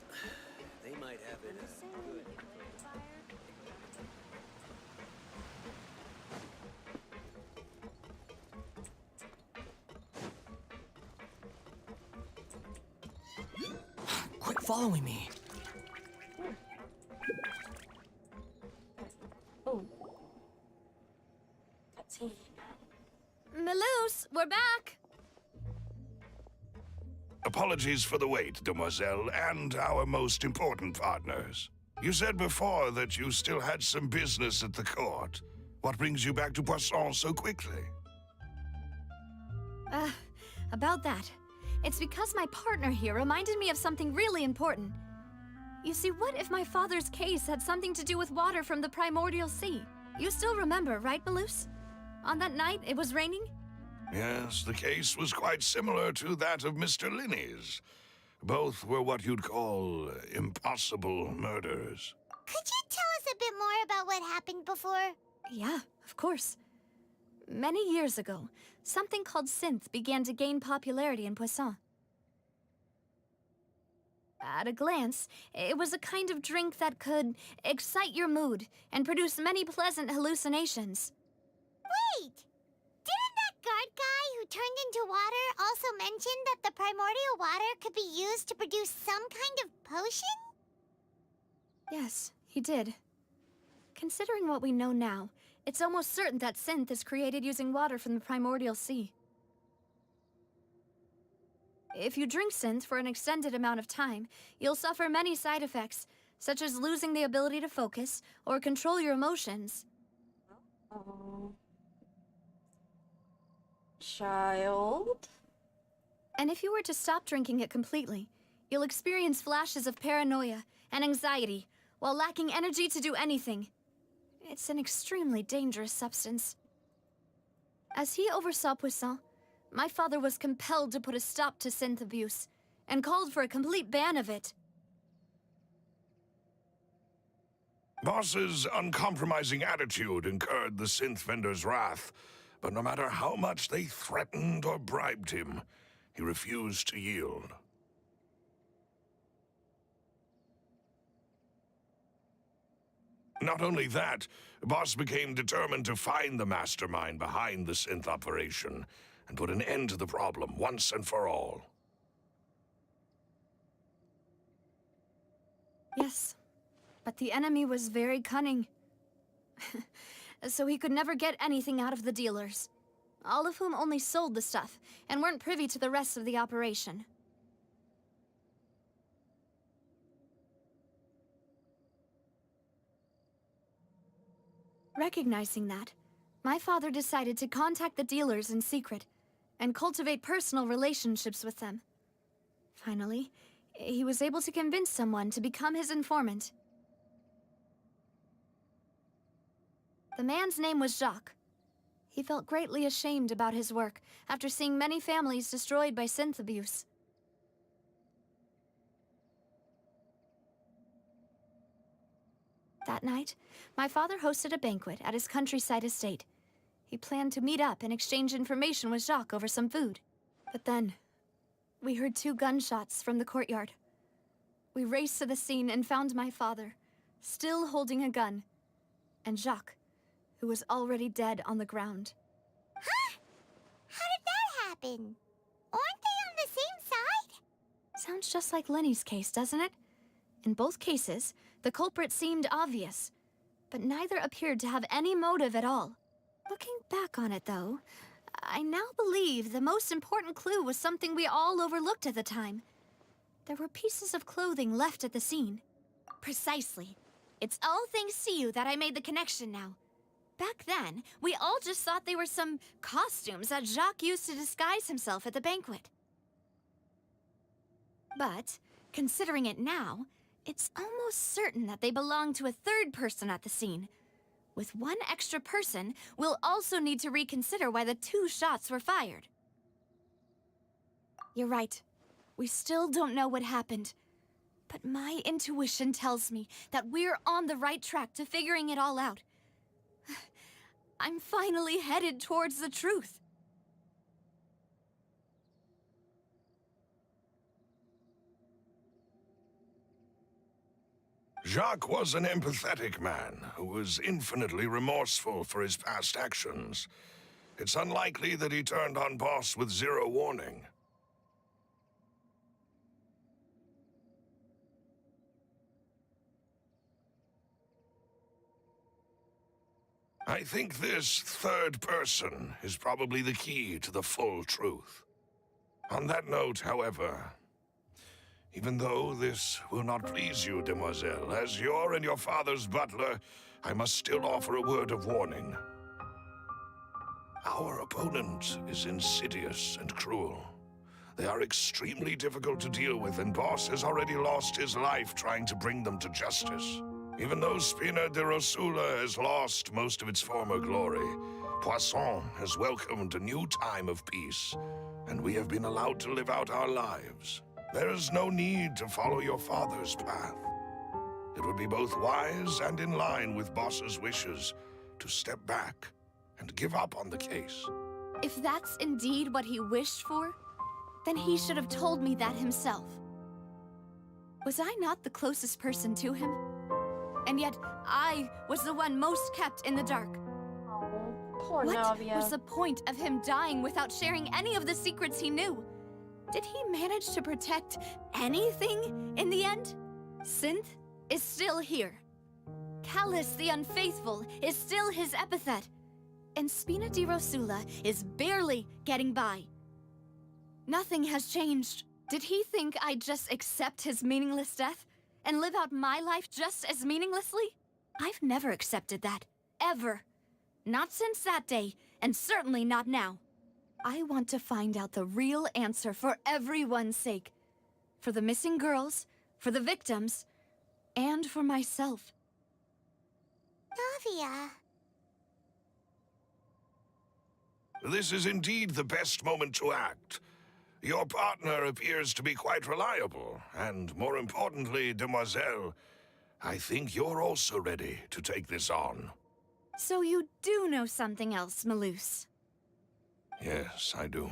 [SPEAKER 4] They might have it good.
[SPEAKER 19] Quit following me.
[SPEAKER 1] Oh. Cutscene.
[SPEAKER 10] Melus, we're back!
[SPEAKER 16] Apologies for the wait, demoiselle, and our most important partners. You said before that you still had some business at the court. What brings you back to Poisson so quickly?
[SPEAKER 10] About that. It's because my partner here reminded me of something really important. You see, what if my father's case had something to do with water from the primordial sea? You still remember, right, Melus? On that night, it was raining?
[SPEAKER 16] Yes, the case was quite similar to that of Mr. Linney's. Both were what you'd call impossible murders.
[SPEAKER 2] Could you tell us a bit more about what happened before?
[SPEAKER 10] Yeah, of course. Many years ago, something called synth began to gain popularity in Poisson. At a glance, it was a kind of drink that could excite your mood and produce many pleasant hallucinations.
[SPEAKER 2] Wait! Didn't that guard guy who turned into water also mention that the primordial water could be used to produce some kind of potion?
[SPEAKER 10] Yes, he did. Considering what we know now, it's almost certain that synth is created using water from the primordial sea. If you drink synth for an extended amount of time, you'll suffer many side effects, such as losing the ability to focus or control your emotions.
[SPEAKER 1] Child?
[SPEAKER 10] And if you were to stop drinking it completely, you'll experience flashes of paranoia and anxiety while lacking energy to do anything. It's an extremely dangerous substance. As he oversaw Poisson, my father was compelled to put a stop to synth abuse and called for a complete ban of it.
[SPEAKER 16] Boss's uncompromising attitude incurred the synth vendor's wrath, but no matter how much they threatened or bribed him, he refused to yield. Not only that, Boss became determined to find the mastermind behind the synth operation and put an end to the problem once and for all.
[SPEAKER 14] Yes, but the enemy was very cunning. So he could never get anything out of the dealers, all of whom only sold the stuff and weren't privy to the rest of the operation. Recognizing that, my father decided to contact the dealers in secret and cultivate personal relationships with them. Finally, he was able to convince someone to become his informant. The man's name was Jacques. He felt greatly ashamed about his work after seeing many families destroyed by synth abuse. That night, my father hosted a banquet at his countryside estate. He planned to meet up and exchange information with Jacques over some food. But then, we heard 2 gunshots from the courtyard. We raced to the scene and found my father, still holding a gun, and Jacques, who was already dead on the ground.
[SPEAKER 2] Huh? How did that happen? Aren't they on the same side?
[SPEAKER 14] Sounds just like Lenny's case, doesn't it? In both cases, the culprit seemed obvious, but neither appeared to have any motive at all. Looking back on it, though, I now believe the most important clue was something we all overlooked at the time. There were pieces of clothing left at the scene. Precisely. It's all thanks to you that I made the connection now. Back then, we all just thought they were some costumes that Jacques used to disguise himself at the banquet. But, considering it now, it's almost certain that they belong to a third person at the scene. With one extra person, we'll also need to reconsider why the 2 shots were fired. You're right. We still don't know what happened. But my intuition tells me that we're on the right track to figuring it all out. I'm finally headed towards the truth.
[SPEAKER 16] Jacques was an empathetic man who was infinitely remorseful for his past actions. It's unlikely that he turned on Boss with 0 warning. I think this third person is probably the key to the full truth. On that note, however, even though this will not please you, demoiselle, as your and your father's butler, I must still offer a word of warning. Our opponent is insidious and cruel. They are extremely difficult to deal with, and Boss has already lost his life trying to bring them to justice. Even though Spina de Rosula has lost most of its former glory, Poisson has welcomed a new time of peace, and we have been allowed to live out our lives. There is no need to follow your father's path. It would be both wise and in line with Boss's wishes to step back and give up on the case.
[SPEAKER 14] If that's indeed what he wished for, then he should have told me that himself. Was I not the closest person to him? And yet, I was the one most kept in the dark.
[SPEAKER 1] Poor
[SPEAKER 14] What
[SPEAKER 1] Navia.
[SPEAKER 14] was the point of him dying without sharing any of the secrets he knew? Did he manage to protect anything in the end? Synth is still here. Callus the Unfaithful is still his epithet. And Spina di Rosula is barely getting by. Nothing has changed. Did he think I'd just accept his meaningless death and live out my life just as meaninglessly? I've never accepted that. Ever. Not since that day, and certainly not now. I want to find out the real answer for everyone's sake. For the missing girls, for the victims, and for myself.
[SPEAKER 2] Navia.
[SPEAKER 16] This is indeed the best moment to act. Your partner appears to be quite reliable, and more importantly, demoiselle, I think you're also ready to take this on.
[SPEAKER 10] So you do know something else, Malus.
[SPEAKER 16] Yes, I do.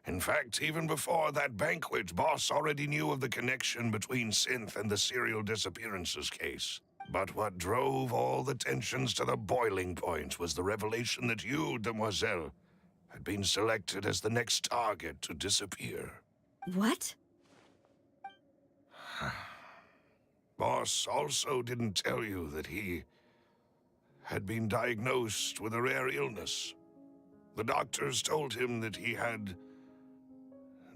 [SPEAKER 16] In fact, even before that banquet, Boss already knew of the connection between Synth and the serial disappearances case. But what drove all the tensions to the boiling point was the revelation that you, Demoiselle, had been selected as the next target to disappear.
[SPEAKER 10] What?
[SPEAKER 16] Boss also didn't tell you that he had been diagnosed with a rare illness. The doctors told him that he had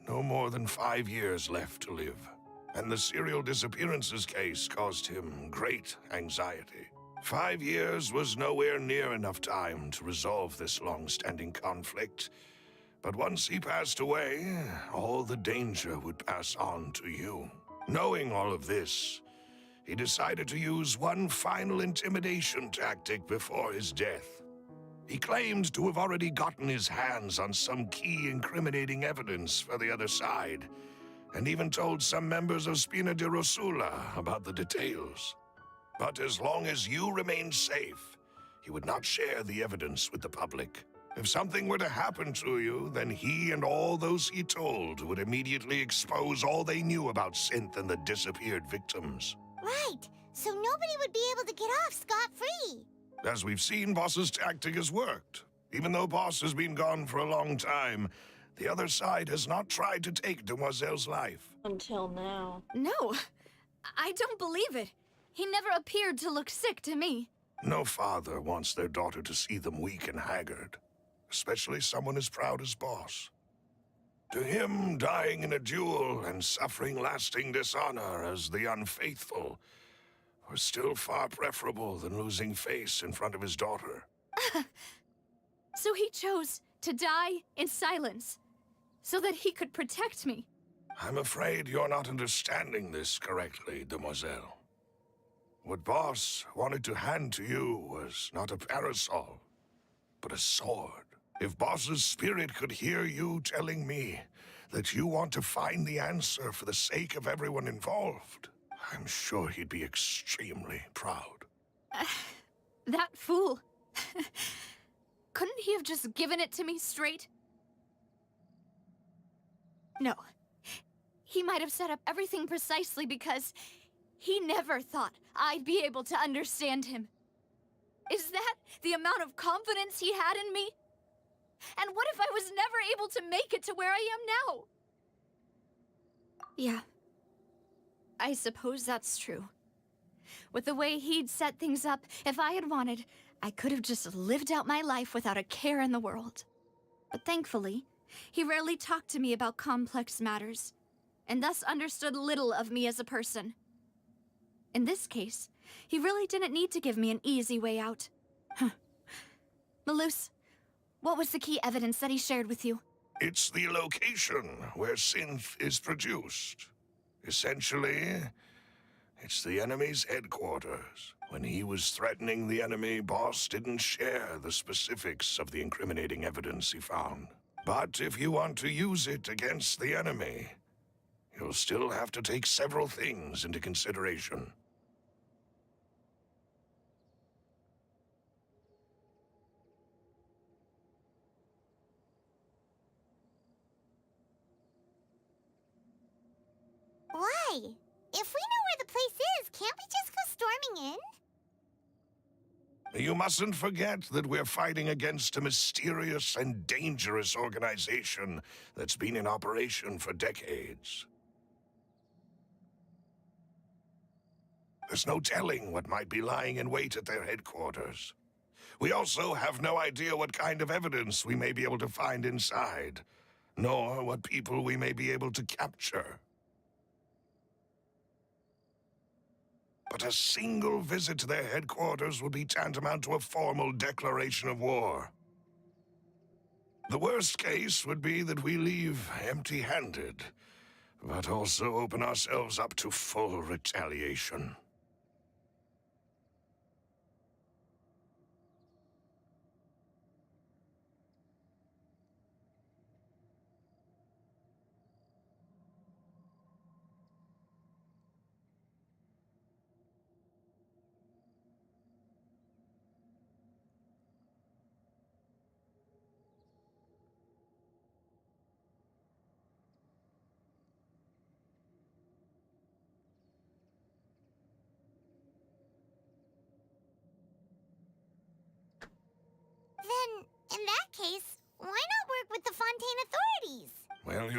[SPEAKER 16] no more than 5 years left to live, and the serial disappearances case caused him great anxiety. 5 years was nowhere near enough time to resolve this long-standing conflict, but once he passed away, all the danger would pass on to you. Knowing all of this, he decided to use one final intimidation tactic before his death. He claimed to have already gotten his hands on some key incriminating evidence for the other side, and even told some members of Spina di Rosula about the details. But as long as you remained safe, he would not share the evidence with the public. If something were to happen to you, then he and all those he told would immediately expose all they knew about Synth and the disappeared victims.
[SPEAKER 2] Right, so nobody would be able to get off scot-free.
[SPEAKER 16] As we've seen, Boss's tactic has worked. Even though Boss has been gone for a long time, the other side has not tried to take Demoiselle's life.
[SPEAKER 1] Until now.
[SPEAKER 10] No, I don't believe it. He never appeared to look sick to me.
[SPEAKER 16] No father wants their daughter to see them weak and haggard, especially someone as proud as Boss. To him, dying in a duel and suffering lasting dishonor as the unfaithful was still far preferable than losing face in front of his daughter.
[SPEAKER 10] So he chose to die in silence, so that he could protect me.
[SPEAKER 16] I'm afraid you're not understanding this correctly, Demoiselle. What Boss wanted to hand to you was not a parasol, but a sword. If Boss's spirit could hear you telling me that you want to find the answer for the sake of everyone involved, I'm sure he'd be extremely proud.
[SPEAKER 10] That fool. Couldn't he have just given it to me straight? No. He might have set up everything precisely because he never thought I'd be able to understand him. Is that the amount of confidence he had in me? And what if I was never able to make it to where I am now? Yeah. I suppose that's true. With the way he'd set things up, if I had wanted, I could have just lived out my life without a care in the world. But thankfully, he rarely talked to me about complex matters, and thus understood little of me as a person. In this case, he really didn't need to give me an easy way out. Malus, what was the key evidence that he shared with you?
[SPEAKER 16] It's the location where Synth is produced. Essentially, it's the enemy's headquarters. When he was threatening the enemy, Boss didn't share the specifics of the incriminating evidence he found. But if you want to use it against the enemy, you'll still have to take several things into consideration.
[SPEAKER 2] Why? If we know where the place is, can't we just go storming in?
[SPEAKER 16] You mustn't forget that we're fighting against a mysterious and dangerous organization that's been in operation for decades. There's no telling what might be lying in wait at their headquarters. We also have no idea what kind of evidence we may be able to find inside, nor what people we may be able to capture. But a single visit to their headquarters would be tantamount to a formal declaration of war. The worst case would be that we leave empty-handed, but also open ourselves up to full retaliation.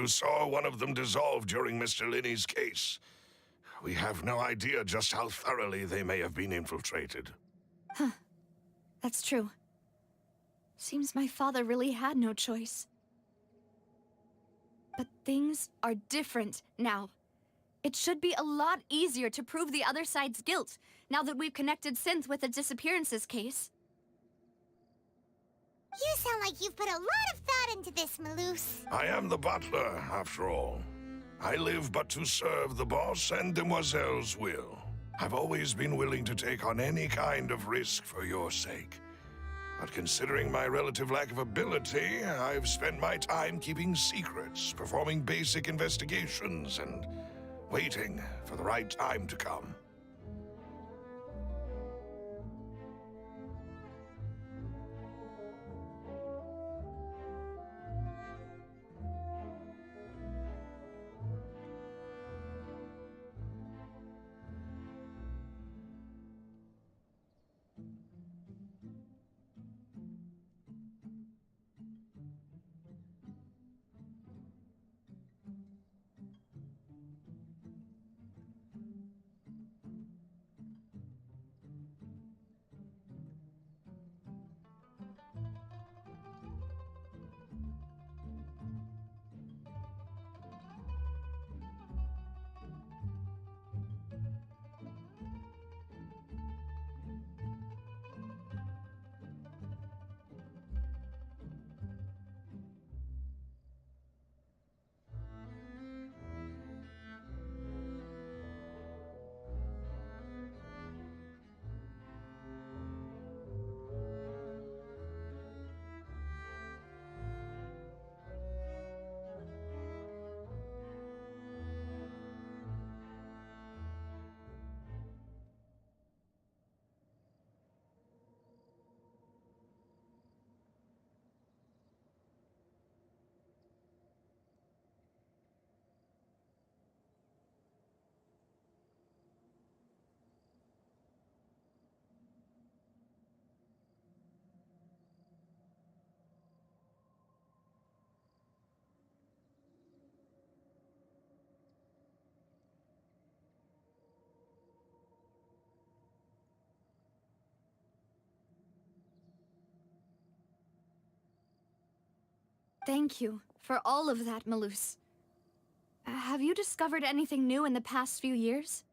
[SPEAKER 16] you saw one of them dissolve during Mr. Linney's case. We have no idea just how thoroughly they may have been infiltrated.
[SPEAKER 14] Huh. That's true. Seems my father really had no choice. But things are different now. It should be a lot easier to prove the other side's guilt, now that we've connected Synth with the disappearances case.
[SPEAKER 2] You sound like you've put a lot of thought into this, Maloose.
[SPEAKER 16] I am the butler, after all. I live but to serve the boss and Demoiselle's will. I've always been willing to take on any kind of risk for your sake. But considering my relative lack of ability, I've spent my time keeping secrets, performing basic investigations, and waiting for the right time to come.
[SPEAKER 14] Thank you for all of that, Maloose. Have you discovered anything new in the past few years?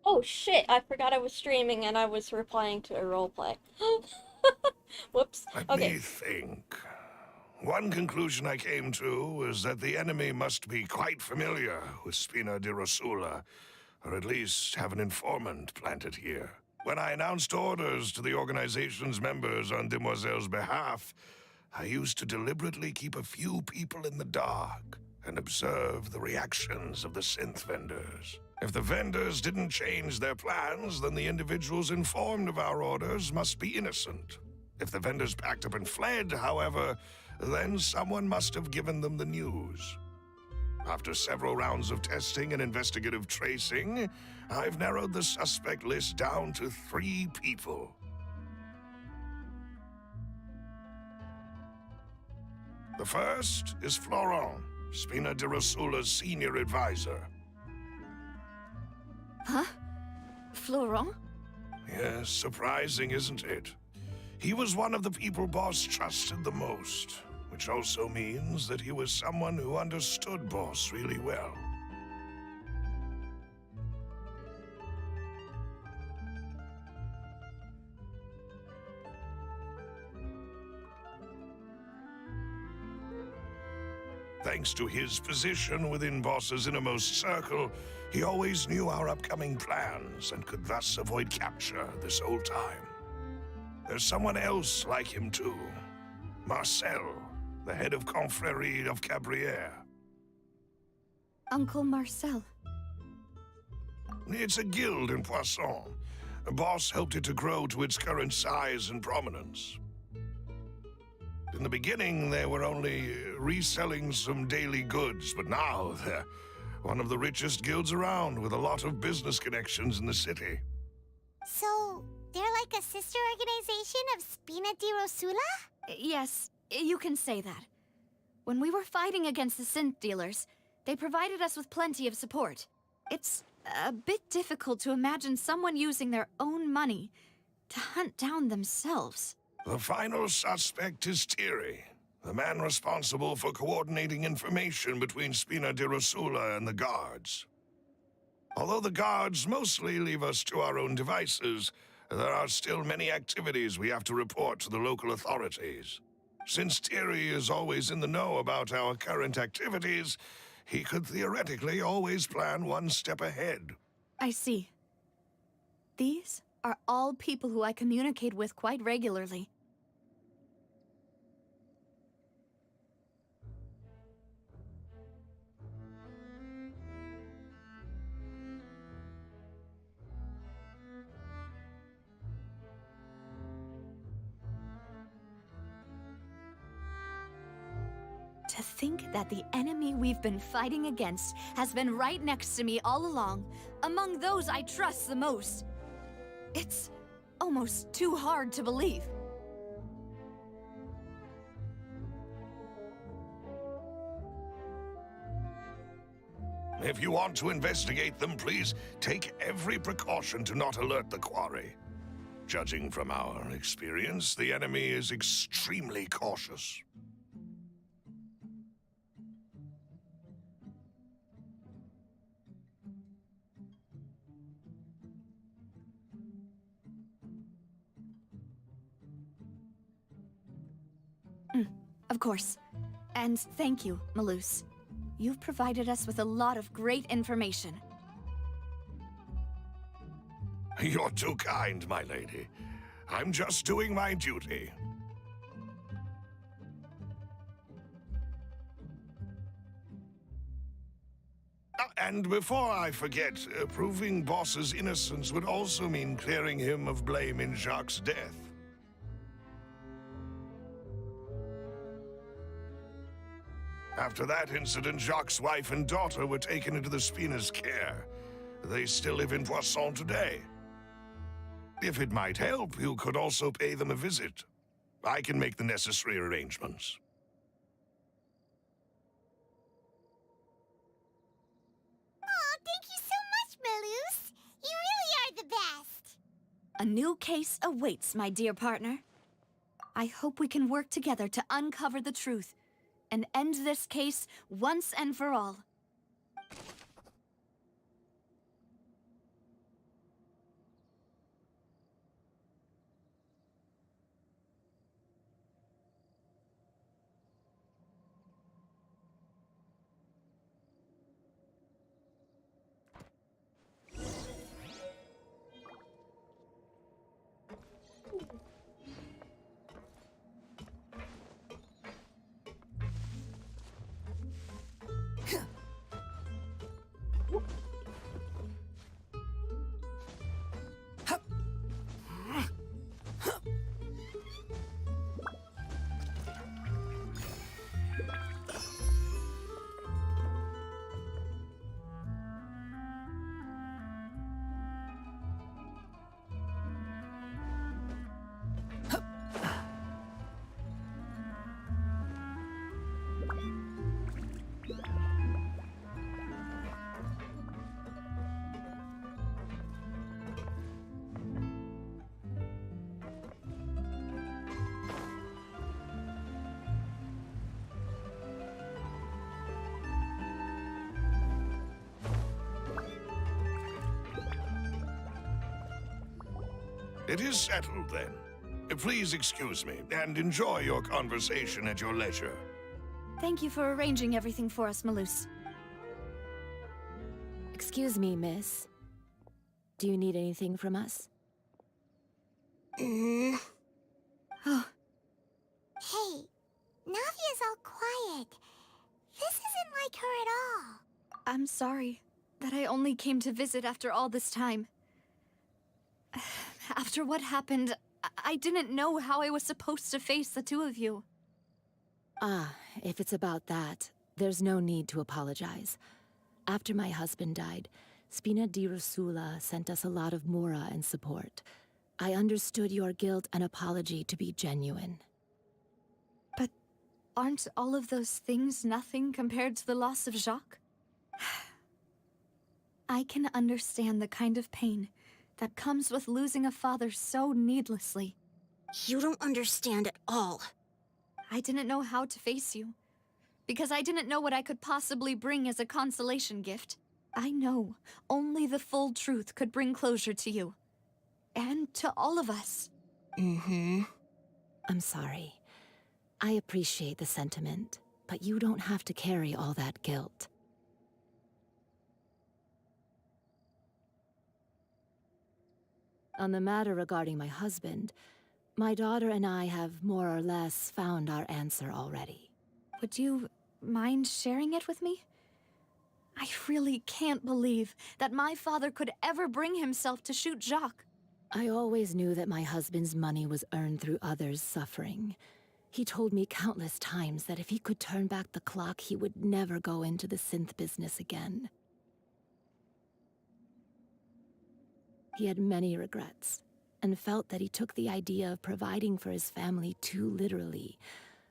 [SPEAKER 1] Oh shit, I forgot I was streaming and I was replying to a roleplay. Whoops.
[SPEAKER 16] Let
[SPEAKER 1] Okay.
[SPEAKER 16] me think. One conclusion I came to is that the enemy must be quite familiar with Spina di Rosula, or at least have an informant planted here. When I announced orders to the organization's members on Demoiselle's behalf, I used to deliberately keep a few people in the dark and observe the reactions of the synth vendors. If the vendors didn't change their plans, then the individuals informed of our orders must be innocent. If the vendors packed up and fled, however, then someone must have given them the news. After several rounds of testing and investigative tracing, I've narrowed the suspect list down to 3 people. The first is Florent, Spina di Rosula's senior advisor.
[SPEAKER 14] Huh? Florent?
[SPEAKER 16] Yes, surprising, isn't it? He was one of the people Boss trusted the most, which also means that he was someone who understood Boss really well. Thanks to his position within Boss's innermost circle, he always knew our upcoming plans and could thus avoid capture this whole time. There's someone else like him too. Marcel, the head of Confrérie of Cabrières.
[SPEAKER 14] Uncle Marcel.
[SPEAKER 16] It's a guild in Poisson. Boss helped it to grow to its current size and prominence. In the beginning, they were only reselling some daily goods, but now they're one of the richest guilds around with a lot of business connections in the city.
[SPEAKER 2] So, they're like a sister organization of Spina di Rosula?
[SPEAKER 14] Yes, you can say that. When we were fighting against the synth dealers, they provided us with plenty of support. It's a bit difficult to imagine someone using their own money to hunt down themselves.
[SPEAKER 16] The final suspect is Thierry, the man responsible for coordinating information between Spina di Rosula and the guards. Although the guards mostly leave us to our own devices, there are still many activities we have to report to the local authorities. Since Thierry is always in the know about our current activities, he could theoretically always plan one step ahead.
[SPEAKER 14] I see. These are all people who I communicate with quite regularly. To think that the enemy we've been fighting against has been right next to me all along, among those I trust the most. It's almost too hard to believe.
[SPEAKER 16] If you want to investigate them, please take every precaution to not alert the quarry. Judging from our experience, the enemy is extremely cautious.
[SPEAKER 14] Of course. And thank you, Malus. You've provided us with a lot of great information.
[SPEAKER 16] You're too kind, my lady. I'm just doing my duty. And before I forget, proving Boss's innocence would also mean clearing him of blame in Jacques' death. After that incident, Jacques' wife and daughter were taken into the Spina's care. They still live in Poisson today. If it might help, you could also pay them a visit. I can make the necessary arrangements.
[SPEAKER 2] Oh, thank you so much, Malus. You really are the best.
[SPEAKER 14] A new case awaits, my dear partner. I hope we can work together to uncover the truth and end this case once and for all.
[SPEAKER 16] It is settled, then. Please excuse me, and enjoy your conversation at your leisure.
[SPEAKER 10] Thank you for arranging everything for us, Malus.
[SPEAKER 12] Excuse me, miss. Do you need anything from us?
[SPEAKER 2] Oh. Hey, Navia's all quiet. This isn't like her at all.
[SPEAKER 10] I'm sorry that I only came to visit after all this time. After what happened, I didn't know how I was supposed to face the two of you.
[SPEAKER 12] Ah, if it's about that, there's no need to apologize. After my husband died, Spina di Rosula sent us a lot of mora and support. I understood your guilt and apology to be genuine.
[SPEAKER 10] But aren't all of those things nothing compared to the loss of Jacques? I can understand the kind of pain that comes with losing a father so needlessly.
[SPEAKER 2] You don't understand at all.
[SPEAKER 10] I didn't know how to face you, because I didn't know what I could possibly bring as a consolation gift. I know only the full truth could bring closure to you. And to all of us.
[SPEAKER 12] I'm sorry. I appreciate the sentiment, but you don't have to carry all that guilt. On the matter regarding my husband, my daughter and I have more or less found our answer already.
[SPEAKER 10] Would you mind sharing it with me? I really can't believe that my father could ever bring himself to shoot Jacques.
[SPEAKER 12] I always knew that my husband's money was earned through others' suffering. He told me countless times that if he could turn back the clock, he would never go into the synth business again. He had many regrets, and felt that he took the idea of providing for his family too literally.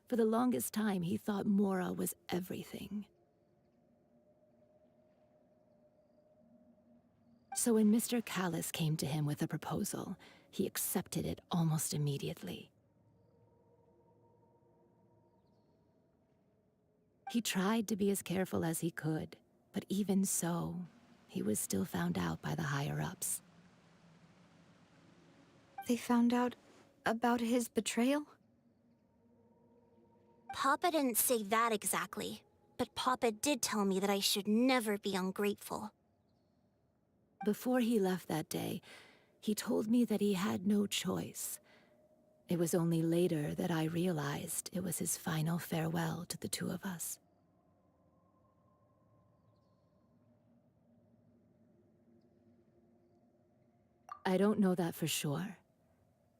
[SPEAKER 12] For the longest time, he thought Mora was everything. So when Mr. Callis came to him with a proposal, he accepted it almost immediately. He tried to be as careful as he could, but even so, he was still found out by the higher-ups.
[SPEAKER 10] They found out about his betrayal?
[SPEAKER 2] Papa didn't say that exactly, but Papa did tell me that I should never be ungrateful.
[SPEAKER 12] Before he left that day, he told me that he had no choice. It was only later that I realized it was his final farewell to the two of us. I don't know that for sure,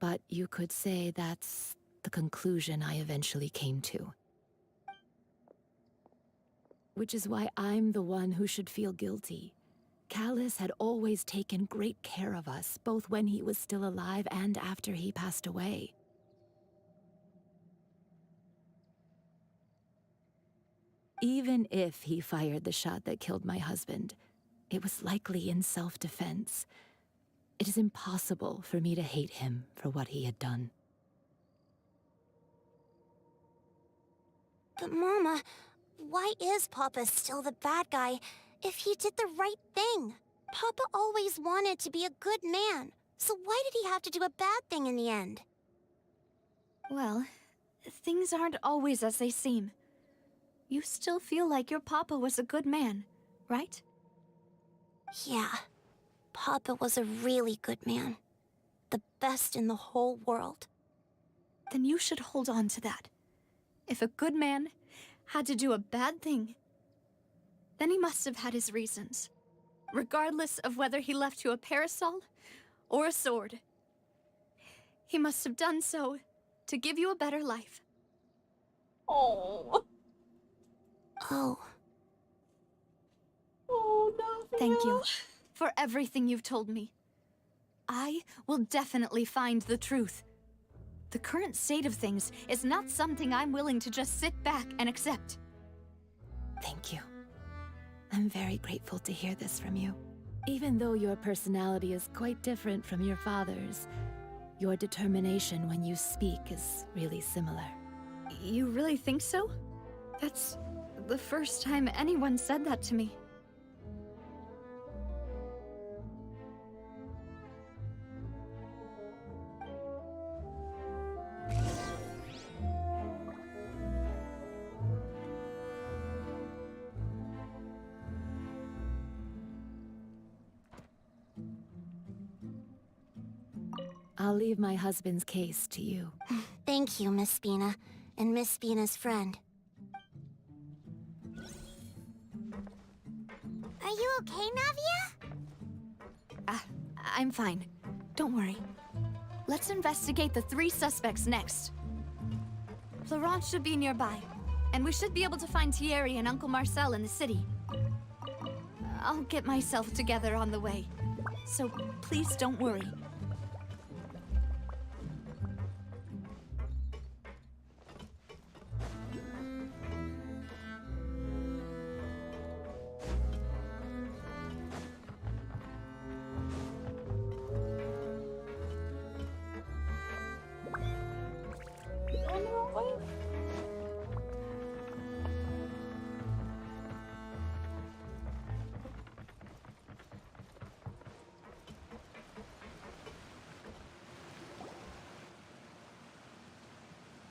[SPEAKER 12] but you could say that's the conclusion I eventually came to. Which is why I'm the one who should feel guilty. Callis had always taken great care of us, both when he was still alive and after he passed away. Even if he fired the shot that killed my husband, it was likely in self-defense. It is impossible for me to hate him for what he had done.
[SPEAKER 2] But Mama, why is Papa still the bad guy if he did the right thing? Papa always wanted to be a good man, so why did he have to do a bad thing in the end?
[SPEAKER 10] Well, things aren't always as they seem. You still feel like your Papa was a good man, right?
[SPEAKER 2] Yeah, Papa was a really good man. The best in the whole world.
[SPEAKER 10] Then you should hold on to that. If a good man had to do a bad thing, then he must have had his reasons. Regardless of whether he left you a parasol or a sword. He must have done so to give you a better life.
[SPEAKER 1] Oh.
[SPEAKER 14] Oh.
[SPEAKER 1] Oh, no.
[SPEAKER 22] Thank you for everything you've told me. I will definitely find the truth. The current state of things is not something I'm willing to just sit back and accept.
[SPEAKER 12] Thank you. I'm very grateful to hear this from you. Even though your personality is quite different from your father's, your determination when you speak is really similar.
[SPEAKER 22] You really think so? That's the first time anyone said that to me.
[SPEAKER 12] I'll leave my husband's case to you.
[SPEAKER 2] Thank you, Miss Spina, and Miss Spina's friend. Are you okay, Navia?
[SPEAKER 22] I'm fine. Don't worry. Let's investigate the 3 suspects next. Florence should be nearby, and we should be able to find Thierry and Uncle Marcel in the city. I'll get myself together on the way, so please don't worry.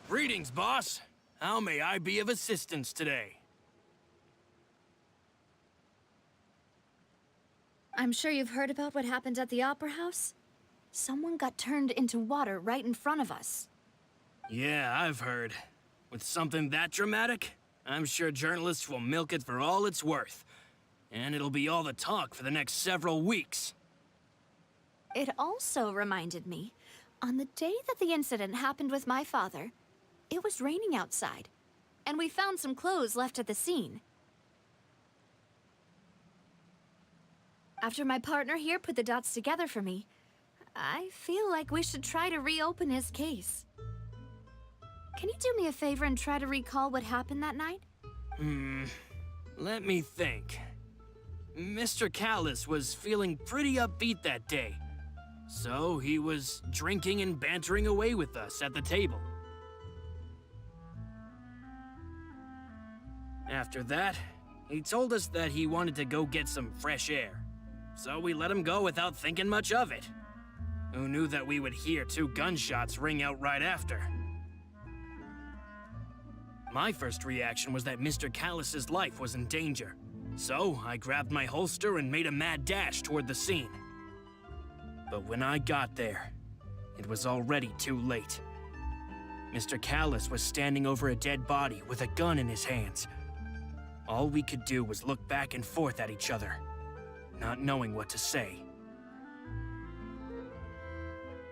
[SPEAKER 3] Greetings, boss. How may I be of assistance today?
[SPEAKER 22] I'm sure you've heard about what happened at the Opera House. Someone got turned into water right in front of us.
[SPEAKER 3] Yeah, I've heard. With something that dramatic, I'm sure journalists will milk it for all it's worth. And it'll be all the talk for the next several weeks.
[SPEAKER 22] It also reminded me, on the day that the incident happened with my father, it was raining outside, and we found some clothes left at the scene. After my partner here put the dots together for me, I feel like we should try to reopen his case. Can you do me a favor and try to recall what happened that night?
[SPEAKER 3] Let me think. Mr. Callis was feeling pretty upbeat that day. So he was drinking and bantering away with us at the table. After that, he told us that he wanted to go get some fresh air. So we let him go without thinking much of it. Who knew that we would hear 2 gunshots ring out right after? My first reaction was that Mr. Callis's life was in danger. So I grabbed my holster and made a mad dash toward the scene. But when I got there, it was already too late. Mr. Callis was standing over a dead body with a gun in his hands. All we could do was look back and forth at each other, not knowing what to say.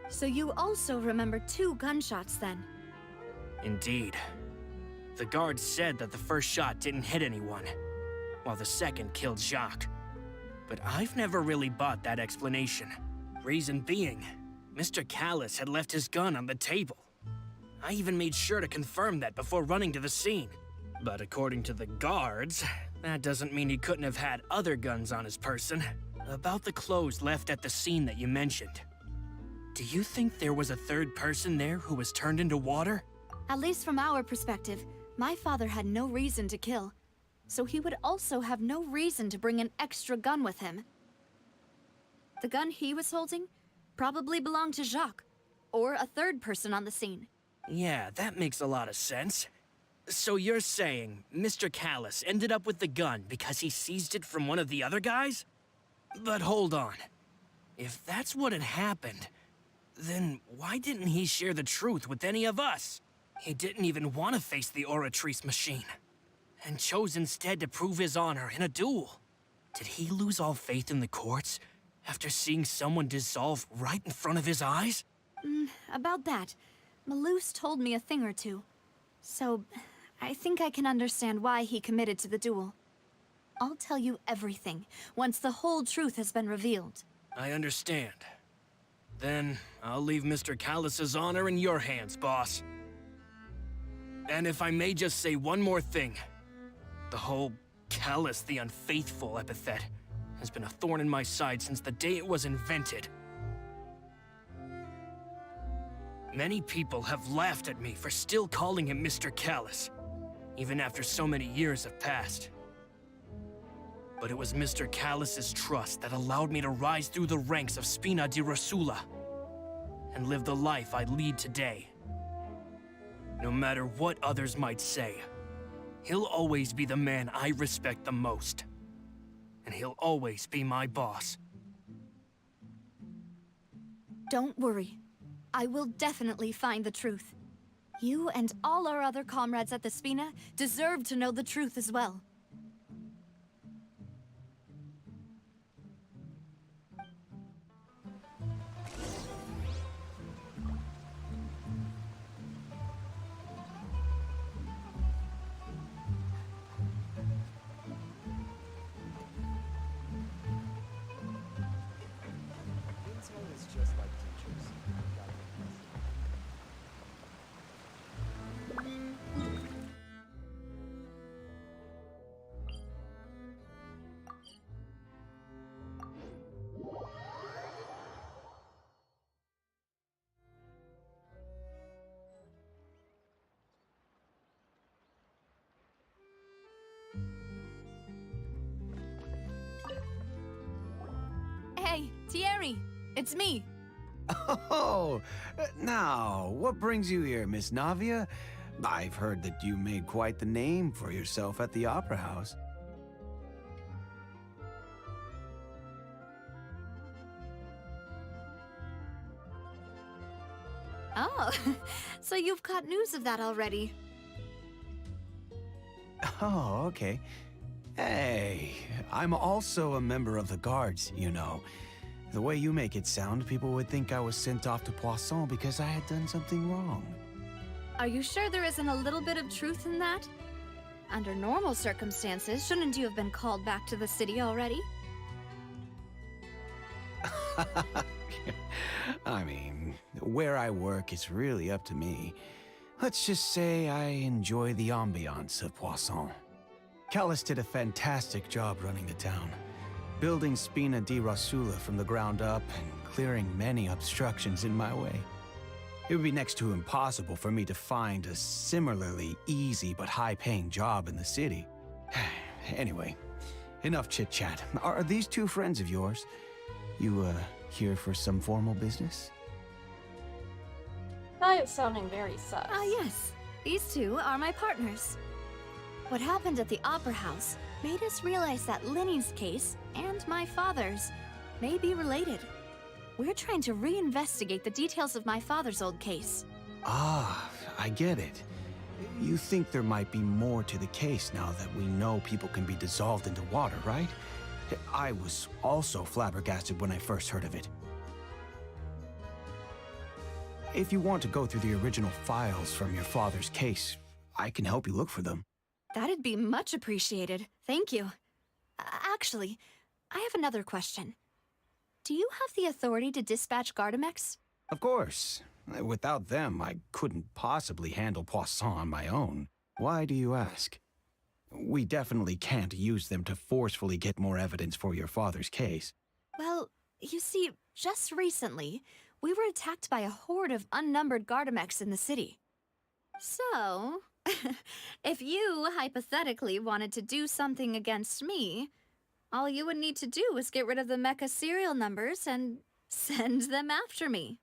[SPEAKER 22] So you also remember 2 gunshots then?
[SPEAKER 3] Indeed. The guard said that the first shot didn't hit anyone, while the second killed Jacques. But I've never really bought that explanation. Reason being, Mr. Callis had left his gun on the table. I even made sure to confirm that before running to the scene. But according to the guards, that doesn't mean he couldn't have had other guns on his person. About the clothes left at the scene that you mentioned. Do you think there was a third person there who was turned into water?
[SPEAKER 22] At least from our perspective, my father had no reason to kill. So he would also have no reason to bring an extra gun with him. The gun he was holding probably belonged to Jacques, or a third person on the scene.
[SPEAKER 3] Yeah, that makes a lot of sense. So you're saying Mr. Callis ended up with the gun because he seized it from one of the other guys? But hold on. If that's what had happened, then why didn't he share the truth with any of us? He didn't even want to face the Oratrice machine, and chose instead to prove his honor in a duel. Did he lose all faith in the courts after seeing someone dissolve right in front of his eyes?
[SPEAKER 22] About that, Malouse told me a thing or two. So,
[SPEAKER 14] I think I can understand why he committed to the duel. I'll tell you everything once the whole truth has been revealed.
[SPEAKER 3] I understand. Then I'll leave Mr. Callus's honor in your hands, boss. And if I may just say one more thing. The whole Callus the Unfaithful epithet has been a thorn in my side since the day it was invented. Many people have laughed at me for still calling him Mr. Callus, even after so many years have passed. But it was Mr. Callus's trust that allowed me to rise through the ranks of Spina di Rosula and live the life I lead today. No matter what others might say, he'll always be the man I respect the most. And he'll always be my boss.
[SPEAKER 14] Don't worry. I will definitely find the truth. You and all our other comrades at the Spina deserve to know the truth as well.
[SPEAKER 4] Intel is just like teachers.
[SPEAKER 14] Hey, Thierry! It's me!
[SPEAKER 6] Oh, now, what brings you here, Miss Navia? I've heard that you made quite the name for yourself at the Opera House.
[SPEAKER 14] Oh, so you've caught news of that already.
[SPEAKER 6] Oh, okay. Hey, I'm also a member of the Guards, you know. The way you make it sound, people would think I was sent off to Poisson because I had done something wrong.
[SPEAKER 14] Are you sure there isn't a little bit of truth in that? Under normal circumstances, shouldn't you have been called back to the city already?
[SPEAKER 6] I mean, where I work is really up to me. Let's just say I enjoy the ambiance of Poisson. Callus did a fantastic job running the town, building Spina di Rosula from the ground up and clearing many obstructions in my way. It would be next to impossible for me to find a similarly easy but high-paying job in the city. Anyway, enough chit-chat. Are these two friends of yours? You, here for some formal business?
[SPEAKER 1] That is sounding very sus.
[SPEAKER 14] Ah, yes. These two are my partners. What happened at the Opera House made us realize that Linny's case and my father's may be related. We're trying to reinvestigate the details of my father's old case.
[SPEAKER 6] Ah, I get it. You think there might be more to the case now that we know people can be dissolved into water, right? I was also flabbergasted when I first heard of it. If you want to go through the original files from your father's case, I can help you look for them.
[SPEAKER 14] That'd be much appreciated. Thank you. Actually, I have another question. Do you have the authority to dispatch Gardamex?
[SPEAKER 6] Of course. Without them, I couldn't possibly handle Poisson on my own. Why do you ask? We definitely can't use them to forcefully get more evidence for your father's case.
[SPEAKER 14] Well, you see, just recently, we were attacked by a horde of unnumbered Gardamex in the city. So, if you hypothetically wanted to do something against me, all you would need to do is get rid of the mecha serial numbers and send them after me.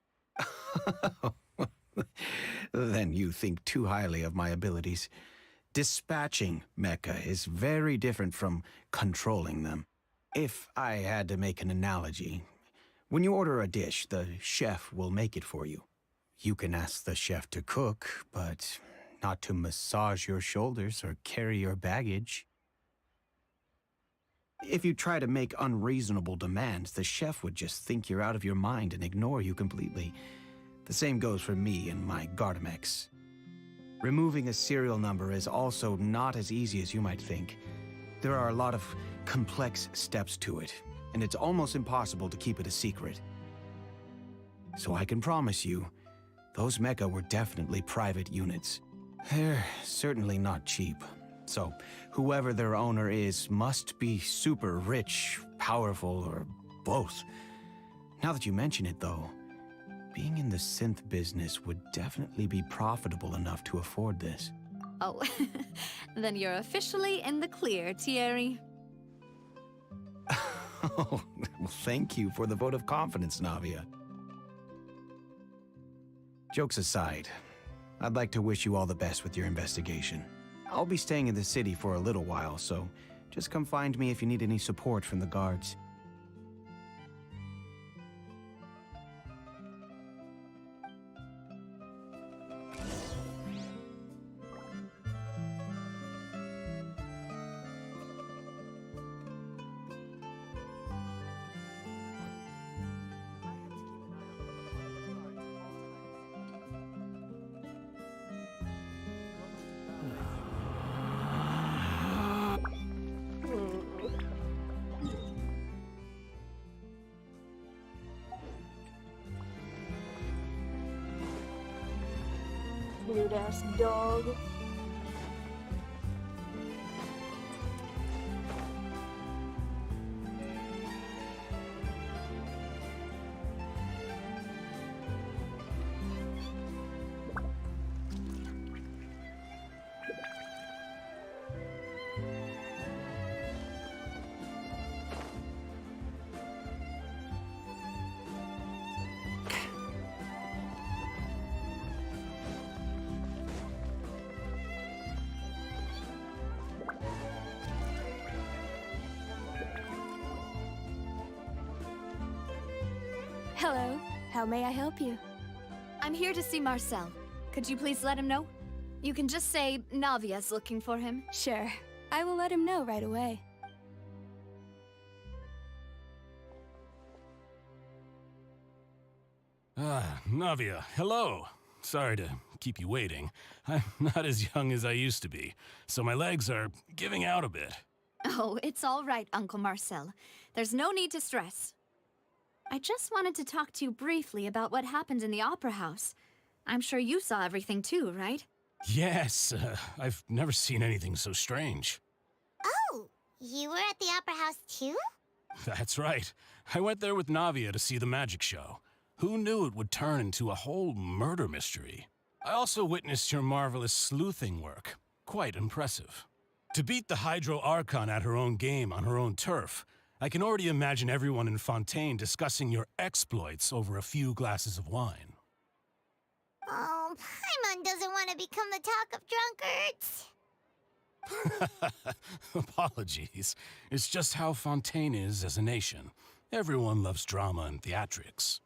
[SPEAKER 6] Then you think too highly of my abilities. Dispatching mecha is very different from controlling them. If I had to make an analogy, when you order a dish, the chef will make it for you. You can ask the chef to cook, but not to massage your shoulders or carry your baggage. If you try to make unreasonable demands, the chef would just think you're out of your mind and ignore you completely. The same goes for me and my Gardamex. Removing a serial number is also not as easy as you might think. There are a lot of complex steps to it, and it's almost impossible to keep it a secret. So I can promise you, those mecha were definitely private units. They're certainly not cheap. So, whoever their owner is must be super rich, powerful, or both. Now that you mention it, though, being in the synth business would definitely be profitable enough to afford this.
[SPEAKER 10] Oh, then you're officially in the clear, Thierry.
[SPEAKER 6] Oh, well, thank you for the vote of confidence, Navia. Jokes aside, I'd like to wish you all the best with your investigation. I'll be staying in the city for a little while, so just come find me if you need any support from the guards.
[SPEAKER 1] Weird ass dog.
[SPEAKER 14] Hello. How may I help you?
[SPEAKER 10] I'm here to see Marcel. Could you please let him know? You can just say Navia's looking for him.
[SPEAKER 14] Sure. I will let him know right away.
[SPEAKER 8] Ah, Navia, hello. Sorry to keep you waiting. I'm not as young as I used to be, so my legs are giving out a bit.
[SPEAKER 10] Oh, it's all right, Uncle Marcel. There's no need to stress. I just wanted to talk to you briefly about what happened in the Opera House. I'm sure you saw everything too, right?
[SPEAKER 8] Yes, I've never seen anything so strange.
[SPEAKER 2] Oh, you were at the Opera House too?
[SPEAKER 8] That's right. I went there with Navia to see the magic show. Who knew it would turn into a whole murder mystery? I also witnessed your marvelous sleuthing work. Quite impressive. To beat the Hydro Archon at her own game on her own turf, I can already imagine everyone in Fontaine discussing your exploits over a few glasses of wine.
[SPEAKER 2] Oh, Paimon doesn't want to become the talk of drunkards.
[SPEAKER 8] Apologies. It's just how Fontaine is as a nation. Everyone loves drama and theatrics.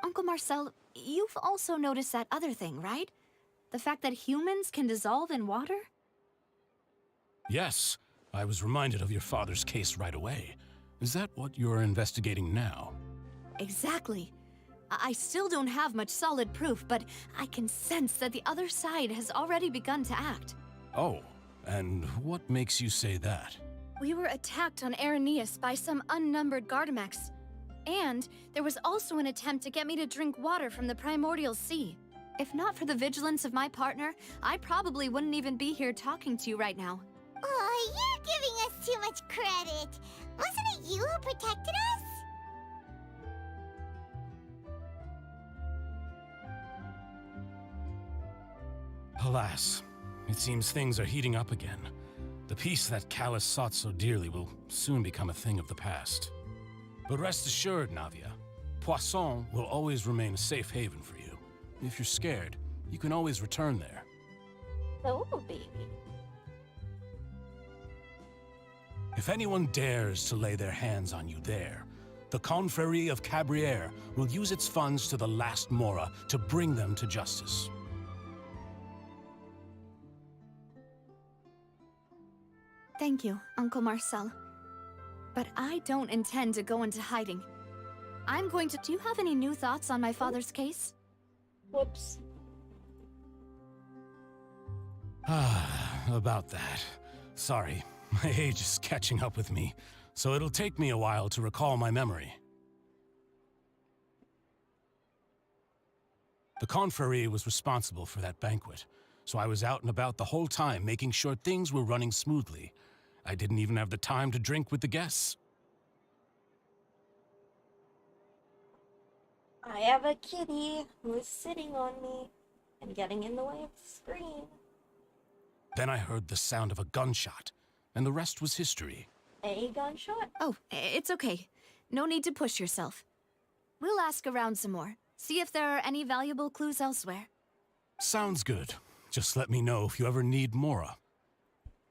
[SPEAKER 10] Uncle Marcel, you've also noticed that other thing, right? The fact that humans can dissolve in water?
[SPEAKER 8] Yes, I was reminded of your father's case right away. Is that what you're investigating now?
[SPEAKER 10] Exactly. I still don't have much solid proof, but I can sense that the other side has already begun to act.
[SPEAKER 8] Oh, and what makes you say that?
[SPEAKER 14] We were attacked on Araneus by some unnumbered Gardamex. And there was also an attempt to get me to drink water from the primordial sea.
[SPEAKER 10] If not for the vigilance of my partner, I probably wouldn't even be here talking to you right now.
[SPEAKER 2] Oh, you're giving us too much credit. Wasn't it you who protected us?
[SPEAKER 8] Alas, it seems things are heating up again. The peace that Callus sought so dearly will soon become a thing of the past. But rest assured, Navia, Poisson will always remain a safe haven for you. If you're scared, you can always return there.
[SPEAKER 1] Oh, baby.
[SPEAKER 8] If anyone dares to lay their hands on you there, the Confrérie of Cabrières will use its funds to the last Mora to bring them to justice.
[SPEAKER 10] Thank you, Uncle Marcel. But I don't intend to go into hiding. I'm going to... Do you have any new thoughts on my father's case?
[SPEAKER 1] Whoops.
[SPEAKER 8] About that. Sorry, my age is catching up with me, so it'll take me a while to recall my memory. The confrérie was responsible for that banquet, so I was out and about the whole time making sure things were running smoothly. I didn't even have the time to drink with the guests.
[SPEAKER 1] I have a kitty who is sitting on me and getting in the way of the screen.
[SPEAKER 8] Then I heard the sound of a gunshot, and the rest was history.
[SPEAKER 1] A gunshot?
[SPEAKER 14] Oh, it's okay. No need to push yourself. We'll ask around some more. See if there are any valuable clues elsewhere.
[SPEAKER 8] Sounds good. Just let me know if you ever need Mora.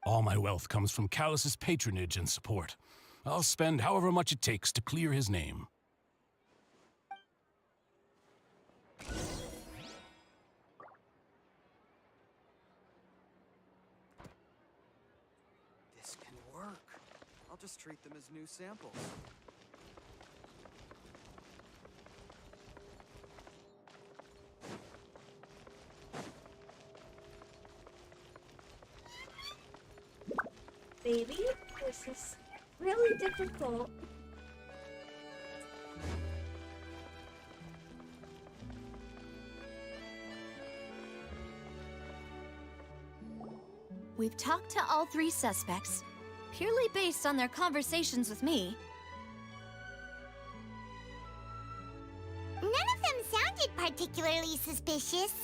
[SPEAKER 8] All my wealth comes from Callus's patronage and support. I'll spend however much it takes to clear his name.
[SPEAKER 4] This can work. I'll just treat them as new samples.
[SPEAKER 1] Baby, this is really difficult.
[SPEAKER 14] We've talked to all three suspects, purely based on their conversations with me.
[SPEAKER 2] None of them sounded particularly suspicious.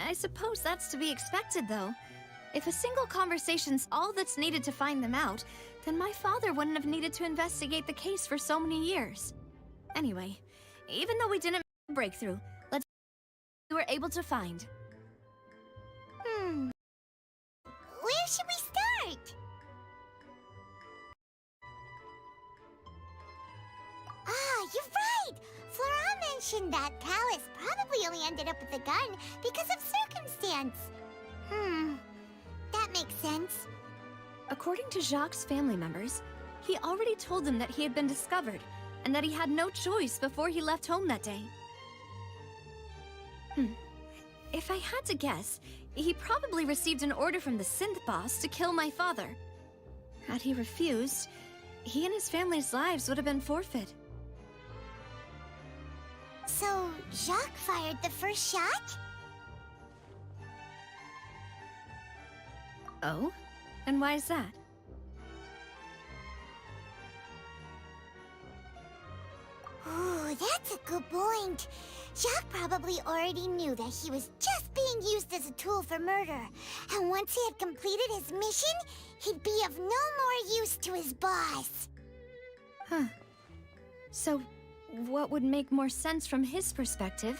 [SPEAKER 14] I suppose that's to be expected, though. If a single conversation's all that's needed to find them out, then my father wouldn't have needed to investigate the case for so many years. Anyway, even though we didn't make a breakthrough, let's see what we were able to find.
[SPEAKER 2] Where should we start? Ah, you're right! Flora mentioned that Callus probably only ended up with the gun because of circumstance. That makes sense.
[SPEAKER 14] According to Jacques' family members, he already told them that he had been discovered, and that he had no choice before he left home that day. If I had to guess, he probably received an order from the synth boss to kill my father. Had he refused, he and his family's lives would have been forfeit.
[SPEAKER 2] So, Jacques fired the first shot?
[SPEAKER 14] Oh? And why is that?
[SPEAKER 2] Ooh, that's a good point. Jacques probably already knew that he was just being used as a tool for murder. And once he had completed his mission, he'd be of no more use to his boss.
[SPEAKER 14] So, what would make more sense from his perspective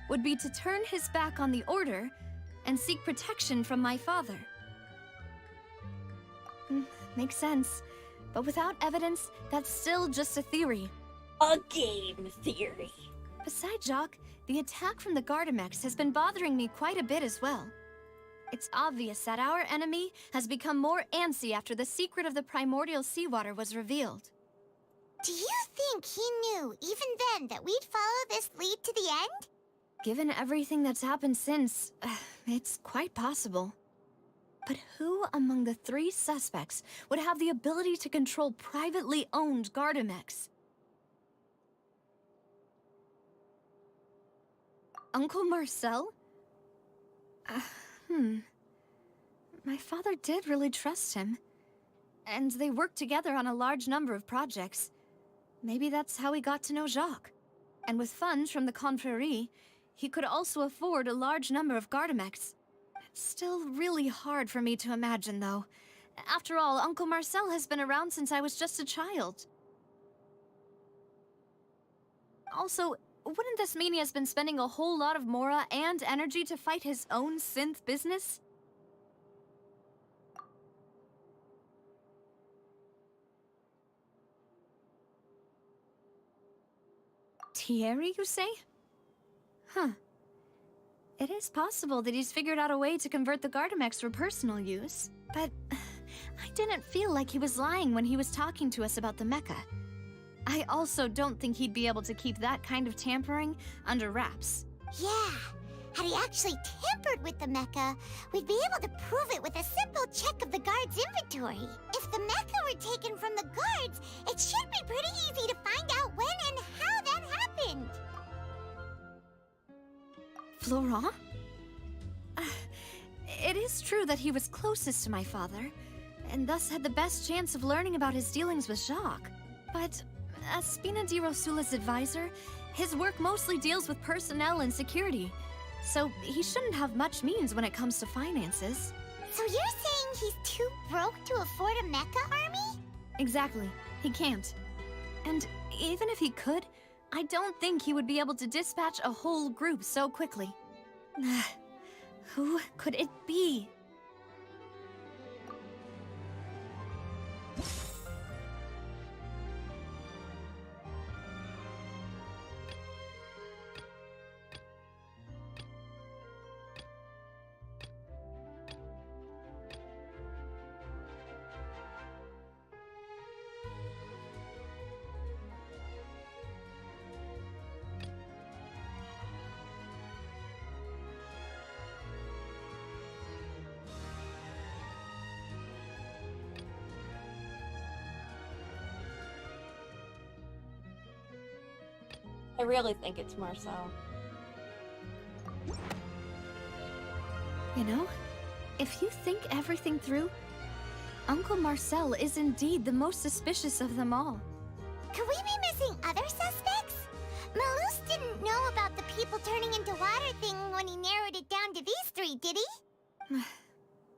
[SPEAKER 14] would be to turn his back on the Order and seek protection from my father. Makes sense. But without evidence, that's still just a theory.
[SPEAKER 1] A game theory.
[SPEAKER 14] Besides Jacques, the attack from the Gardamex has been bothering me quite a bit as well. It's obvious that our enemy has become more antsy after the secret of the primordial seawater was revealed.
[SPEAKER 2] Do you think he knew, even then, that we'd follow this lead to the end?
[SPEAKER 14] Given everything that's happened since, it's quite possible. But who among the three suspects would have the ability to control privately owned Gardamex? Uncle Marcel? My father did really trust him. And they worked together on a large number of projects. Maybe that's how he got to know Jacques. And with funds from the confrérie, he could also afford a large number of Gardamex. It's still really hard for me to imagine, though. After all, Uncle Marcel has been around since I was just a child. Also, wouldn't this mean he has been spending a whole lot of Mora and energy to fight his own synth business? Thierry, you say? It is possible that he's figured out a way to convert the Gardamex for personal use, but I didn't feel like he was lying when he was talking to us about the mecha. I also don't think he'd be able to keep that kind of tampering under wraps.
[SPEAKER 2] Yeah, had he actually tampered with the mecha, we'd be able to prove it with a simple check of the guard's inventory. If the mecha were taken from the guards, it should be pretty easy to find out when and how that happened.
[SPEAKER 14] Florent? It is true that he was closest to my father, and thus had the best chance of learning about his dealings with Jacques. But as Spina di Rosula's advisor, his work mostly deals with personnel and security, so he shouldn't have much means when it comes to finances.
[SPEAKER 2] So you're saying he's too broke to afford a mecha army?
[SPEAKER 14] Exactly. He can't. And even if he could, I don't think he would be able to dispatch a whole group so quickly. Who could it be?
[SPEAKER 1] I really think it's Marcel.
[SPEAKER 14] You know, if you think everything through, Uncle Marcel is indeed the most suspicious of them all.
[SPEAKER 2] Could we be missing other suspects? Malus didn't know about the people turning into water thing when he narrowed it down to these three, did he?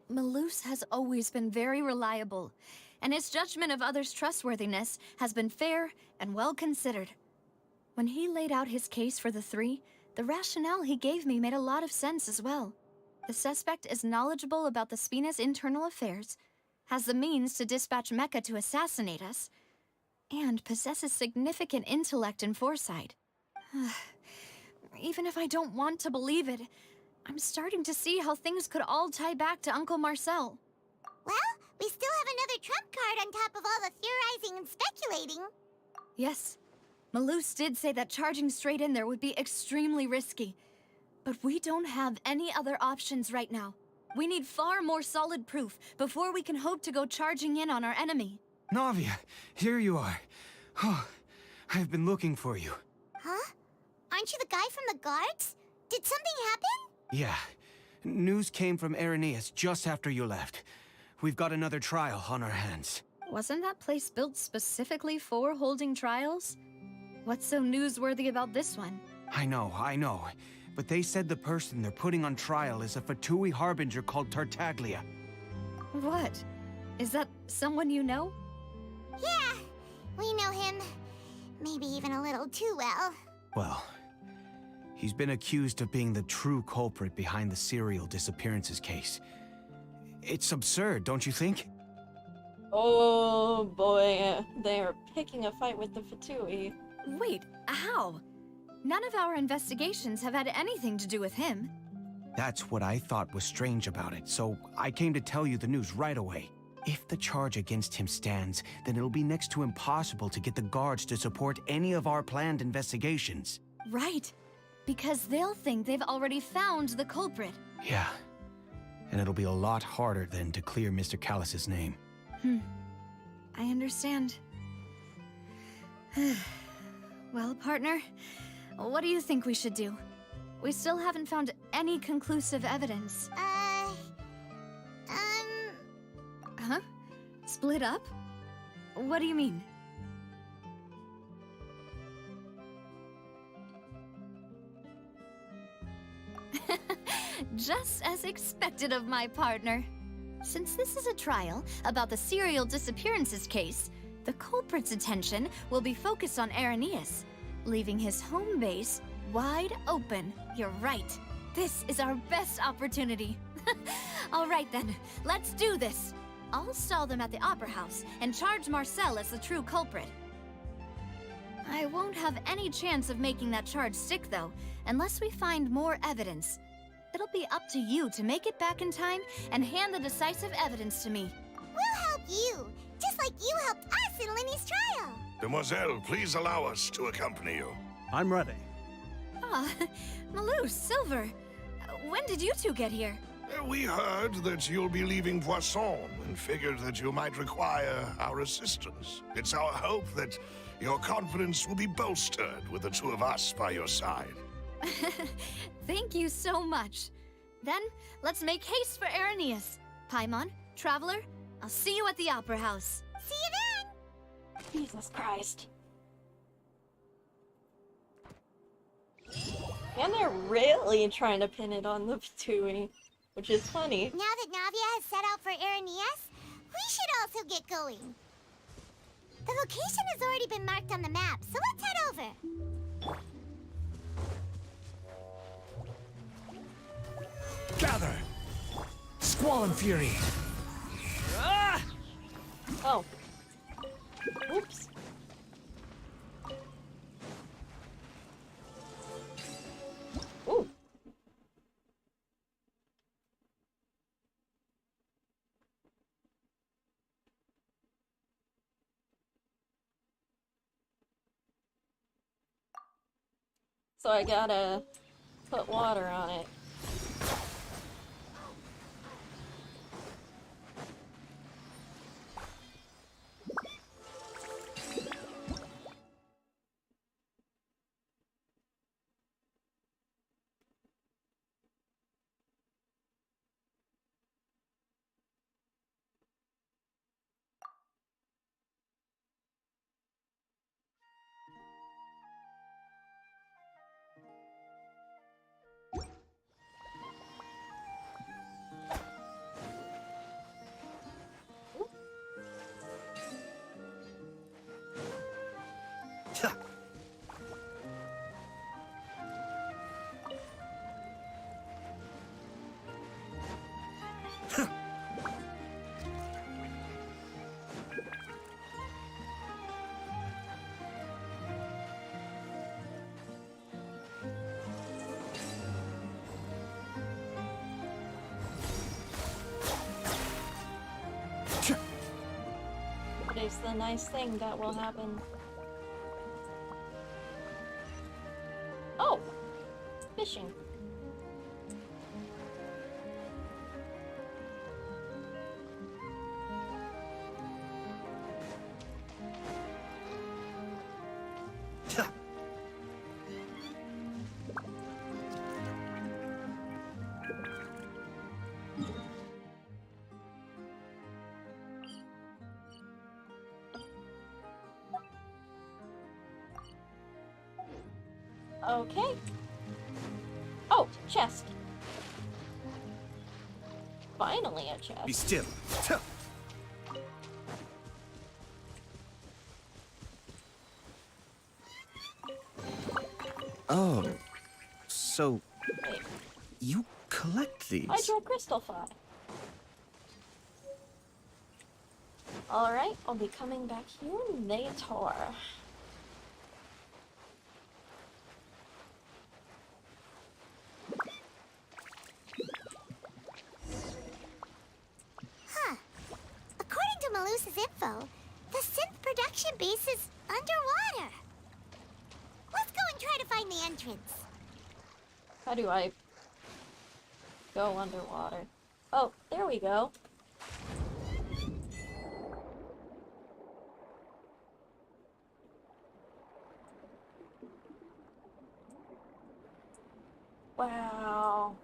[SPEAKER 14] Malus has always been very reliable, and his judgment of others' trustworthiness has been fair and well considered. When he laid out his case for the three, the rationale he gave me made a lot of sense as well. The suspect is knowledgeable about the Spina's internal affairs, has the means to dispatch Mecha to assassinate us, and possesses significant intellect and foresight. Even if I don't want to believe it, I'm starting to see how things could all tie back to Uncle Marcel.
[SPEAKER 2] Well, we still have another trump card on top of all the theorizing and speculating.
[SPEAKER 14] Yes, Malus did say that charging straight in there would be extremely risky. But we don't have any other options right now. We need far more solid proof before we can hope to go charging in on our enemy.
[SPEAKER 6] Navia, here you are. Oh, I've been looking for you.
[SPEAKER 2] Huh? Aren't you the guy from the guards? Did something happen?
[SPEAKER 6] Yeah. News came from Irenaeus just after you left. We've got another trial on our hands.
[SPEAKER 14] Wasn't that place built specifically for holding trials? What's so newsworthy about this one?
[SPEAKER 6] I know. But they said the person they're putting on trial is a Fatui harbinger called Tartaglia.
[SPEAKER 14] What? Is that someone you know?
[SPEAKER 2] Yeah, we know him. Maybe even a little too well.
[SPEAKER 6] Well, he's been accused of being the true culprit behind the serial disappearances case. It's absurd, don't you think?
[SPEAKER 1] Oh boy, they're picking a fight with the Fatui.
[SPEAKER 14] Wait, how? None of our investigations have had anything to do with him.
[SPEAKER 6] That's what I thought was strange about it, so I came to tell you the news right away. If the charge against him stands, then it'll be next to impossible to get the guards to support any of our planned investigations.
[SPEAKER 14] Right, because they'll think they've already found the culprit.
[SPEAKER 6] Yeah, and it'll be a lot harder then to clear Mr. Callus's name.
[SPEAKER 14] I understand. Well, partner, what do you think we should do? We still haven't found any conclusive evidence. Huh? Split up? What do you mean? Just as expected of my partner. Since this is a trial about the serial disappearances case, the culprit's attention will be focused on Irenaeus, leaving his home base wide open. You're right. This is our best opportunity. All right then, let's do this. I'll stall them at the Opera House and charge Marcel as the true culprit. I won't have any chance of making that charge stick, though, unless we find more evidence. It'll be up to you to make it back in time and hand the decisive evidence to me.
[SPEAKER 2] We'll help you, just like you helped us in Linny's trial.
[SPEAKER 16] Demoiselle, please allow us to accompany you.
[SPEAKER 15] I'm ready.
[SPEAKER 14] Ah, Malou, Silver. When did you two get here?
[SPEAKER 16] We heard that you'll be leaving Poisson and figured that you might require our assistance. It's our hope that your confidence will be bolstered with the two of us by your side.
[SPEAKER 14] Thank you so much. Then, let's make haste for Araneus. Paimon, Traveler, I'll see you at the Opera House.
[SPEAKER 2] See you then!
[SPEAKER 1] Jesus Christ. And they're really trying to pin it on the Patui, which is funny.
[SPEAKER 2] Now that Navia has set out for Araneus, we should also get going. The location has already been marked on the map, so let's head over.
[SPEAKER 6] Gather! Squall and fury!
[SPEAKER 1] Ah! Oh. Oops. Ooh. So I gotta put water on it. What is the nice thing that will happen? Oh! Fishing. Okay. Oh, chest. Finally a chest.
[SPEAKER 6] Be still. Oh, so
[SPEAKER 1] Wait,
[SPEAKER 6] you collect these?
[SPEAKER 1] Hydrocrystalify. Alright, I'll be coming back here later.
[SPEAKER 2] Huh. According to Malus's info, the synth production base is underwater. Let's go and try to find the entrance.
[SPEAKER 1] How do I go underwater? Oh, there we go. Wow.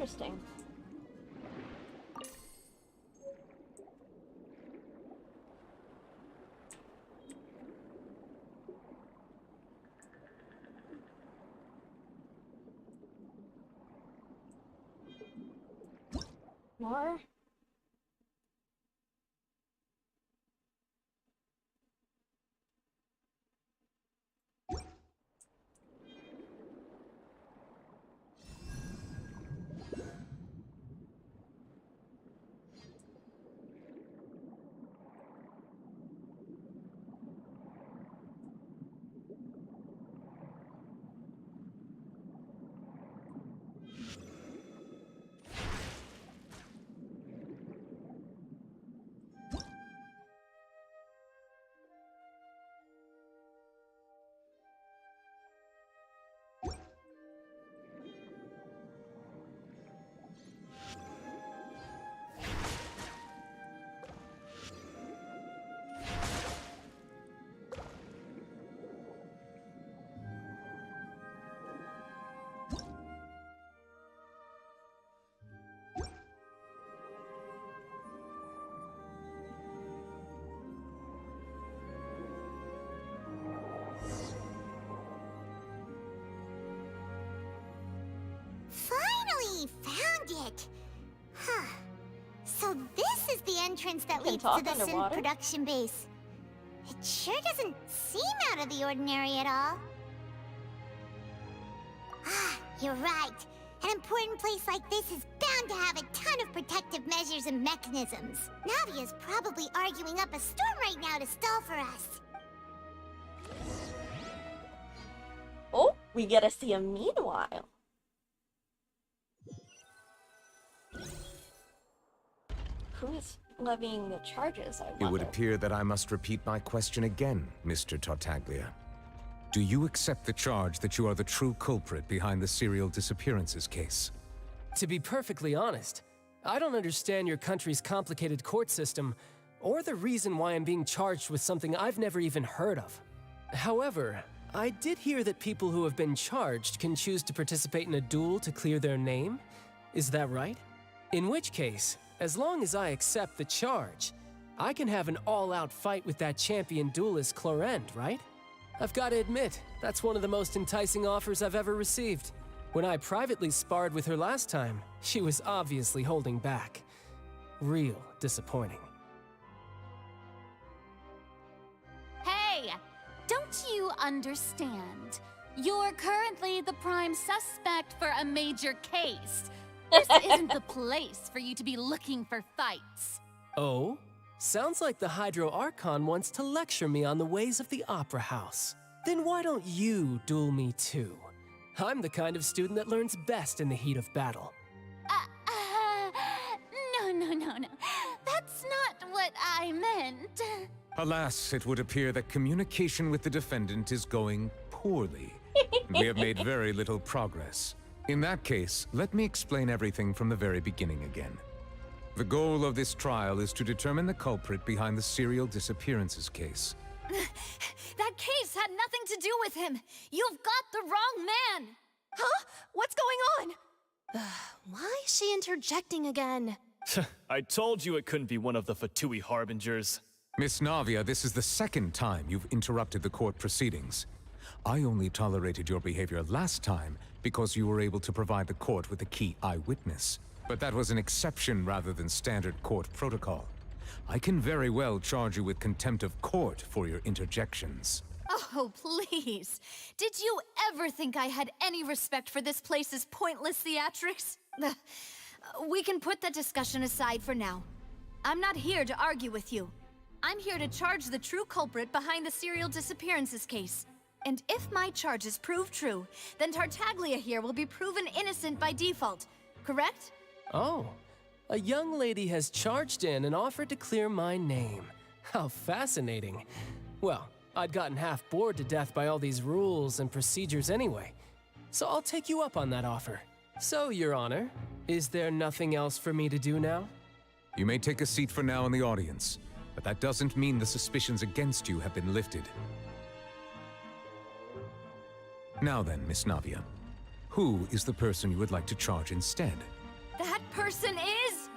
[SPEAKER 1] Interesting. More?
[SPEAKER 2] Finally found it! Huh. So this is the entrance that
[SPEAKER 1] You can
[SPEAKER 2] leads
[SPEAKER 1] talk
[SPEAKER 2] to the Synth
[SPEAKER 1] underwater?
[SPEAKER 2] production base. It sure doesn't seem out of the ordinary at all. Ah, you're right. An important place like this is bound to have a ton of protective measures and mechanisms. Navia's probably arguing up a storm right now to stall for us.
[SPEAKER 1] Oh, we get to see him meanwhile. Who is levying the charges, I wonder?
[SPEAKER 24] It would appear that I must repeat my question again, Mr. Tartaglia. Do you accept the charge that you are the true culprit behind the serial disappearances case?
[SPEAKER 13] To be perfectly honest, I don't understand your country's complicated court system, or the reason why I'm being charged with something I've never even heard of. However, I did hear that people who have been charged can choose to participate in a duel to clear their name. Is that right? In which case, as long as I accept the charge, I can have an all-out fight with that champion duelist Clorend, right? I've got to admit, that's one of the most enticing offers I've ever received. When I privately sparred with her last time, she was obviously holding back. Real disappointing.
[SPEAKER 10] Hey, don't you understand? You're currently the prime suspect for a major case. This isn't the place for you to be looking for fights.
[SPEAKER 13] Oh? Sounds like the Hydro Archon wants to lecture me on the ways of the Opera House. Then why don't you duel me too? I'm the kind of student that learns best in the heat of battle.
[SPEAKER 10] No. That's not what I meant.
[SPEAKER 24] Alas, it would appear that communication with the defendant is going poorly. We have made very little progress. In that case, let me explain everything from the very beginning again. The goal of this trial is to determine the culprit behind the serial disappearances case.
[SPEAKER 14] That case had nothing to do with him. You've got the wrong man. Huh? What's going on? Why is she interjecting again?
[SPEAKER 17] I told you it couldn't be one of the Fatui Harbingers.
[SPEAKER 24] Miss Navia, this is the second time you've interrupted the court proceedings. I only tolerated your behavior last time because you were able to provide the court with a key eyewitness. But that was an exception rather than standard court protocol. I can very well charge you with contempt of court for your interjections.
[SPEAKER 14] Oh, please. Did you ever think I had any respect for this place's pointless theatrics? We can put that discussion aside for now. I'm not here to argue with you. I'm here to charge the true culprit behind the serial disappearances case. And if my charges prove true, then Tartaglia here will be proven innocent by default, correct?
[SPEAKER 13] Oh, a young lady has charged in and offered to clear my name. How fascinating. Well, I'd gotten half bored to death by all these rules and procedures anyway. So I'll take you up on that offer. So, Your Honor, is there nothing else for me to do now?
[SPEAKER 24] You may take a seat for now in the audience, but that doesn't mean the suspicions against you have been lifted. Now then, Miss Navia, who is the person you would like to charge instead?
[SPEAKER 22] person is...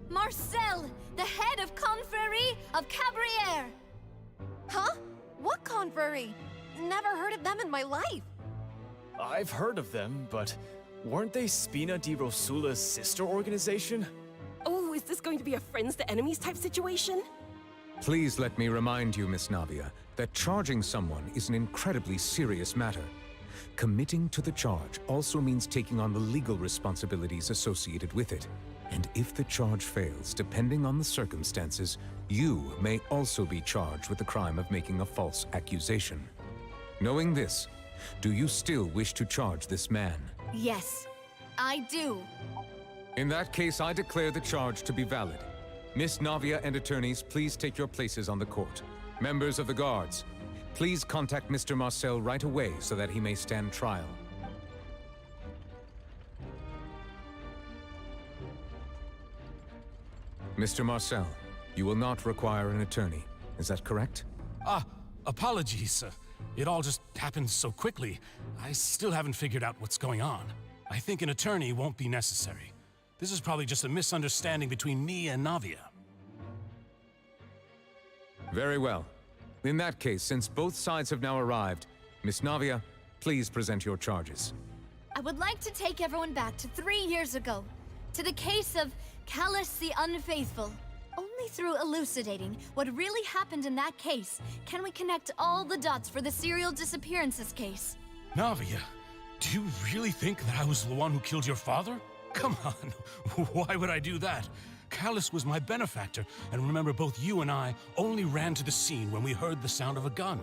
[SPEAKER 22] Marcel, the head of Confrérie of Cabrières!
[SPEAKER 5] Huh? What confrérie? Never heard of them in my life.
[SPEAKER 17] I've heard of them, but weren't they Spina di Rosula's sister organization?
[SPEAKER 9] Oh, is this going to be a friends to enemies type situation?
[SPEAKER 24] Please let me remind you, Miss Navia, that charging someone is an incredibly serious matter. Committing to the charge also means taking on the legal responsibilities associated with it. And if the charge fails, depending on the circumstances, you may also be charged with the crime of making a false accusation. Knowing this, do you still wish to charge this man?
[SPEAKER 22] Yes, I do.
[SPEAKER 24] In that case, I declare the charge to be valid. Miss Navia and attorneys, please take your places on the court. Members of the guards, please contact Mr. Marcel right away so that he may stand trial. Mr. Marcel, you will not require an attorney. Is that correct?
[SPEAKER 8] Apologies. It all just happened so quickly. I still haven't figured out what's going on. I think an attorney won't be necessary. This is probably just a misunderstanding between me and Navia.
[SPEAKER 24] Very well. In that case, since both sides have now arrived, Miss Navia, please present your charges.
[SPEAKER 22] I would like to take everyone back to 3 years ago, to the case of Callus the Unfaithful. Only through elucidating what really happened in that case can we connect all the dots for the serial disappearances case.
[SPEAKER 8] Navia, do you really think that I was the one who killed your father? Come on, why would I do that? Callus was my benefactor, and remember both you and I only ran to the scene when we heard the sound of a gun.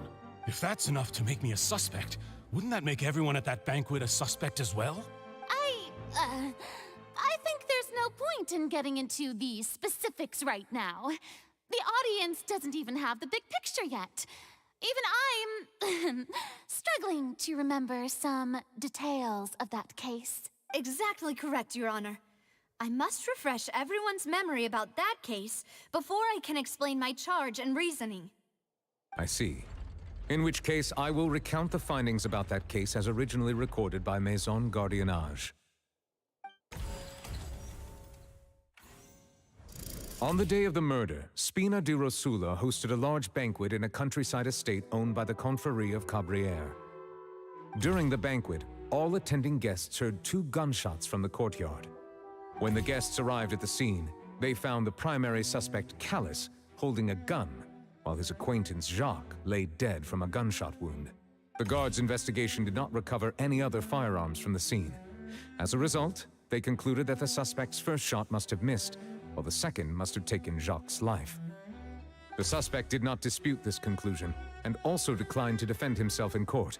[SPEAKER 8] If that's enough to make me a suspect, wouldn't that make everyone at that banquet a suspect as well?
[SPEAKER 10] I think there's no point in getting into the specifics right now. The audience doesn't even have the big picture yet. Even I'm struggling to remember some details of that case.
[SPEAKER 22] Exactly correct, Your Honor. I must refresh everyone's memory about that case before I can explain my charge and reasoning.
[SPEAKER 24] I see. In which case, I will recount the findings about that case as originally recorded by Maison Gardiennage. On the day of the murder, Spina di Rosula hosted a large banquet in a countryside estate owned by the Confrérie of Cabrières. During the banquet, all attending guests heard 2 gunshots from the courtyard. When the guests arrived at the scene, they found the primary suspect, Callus, holding a gun, while his acquaintance, Jacques, lay dead from a gunshot wound. The guards' investigation did not recover any other firearms from the scene. As a result, they concluded that the suspect's first shot must have missed, while the second must have taken Jacques' life. The suspect did not dispute this conclusion, and also declined to defend himself in court.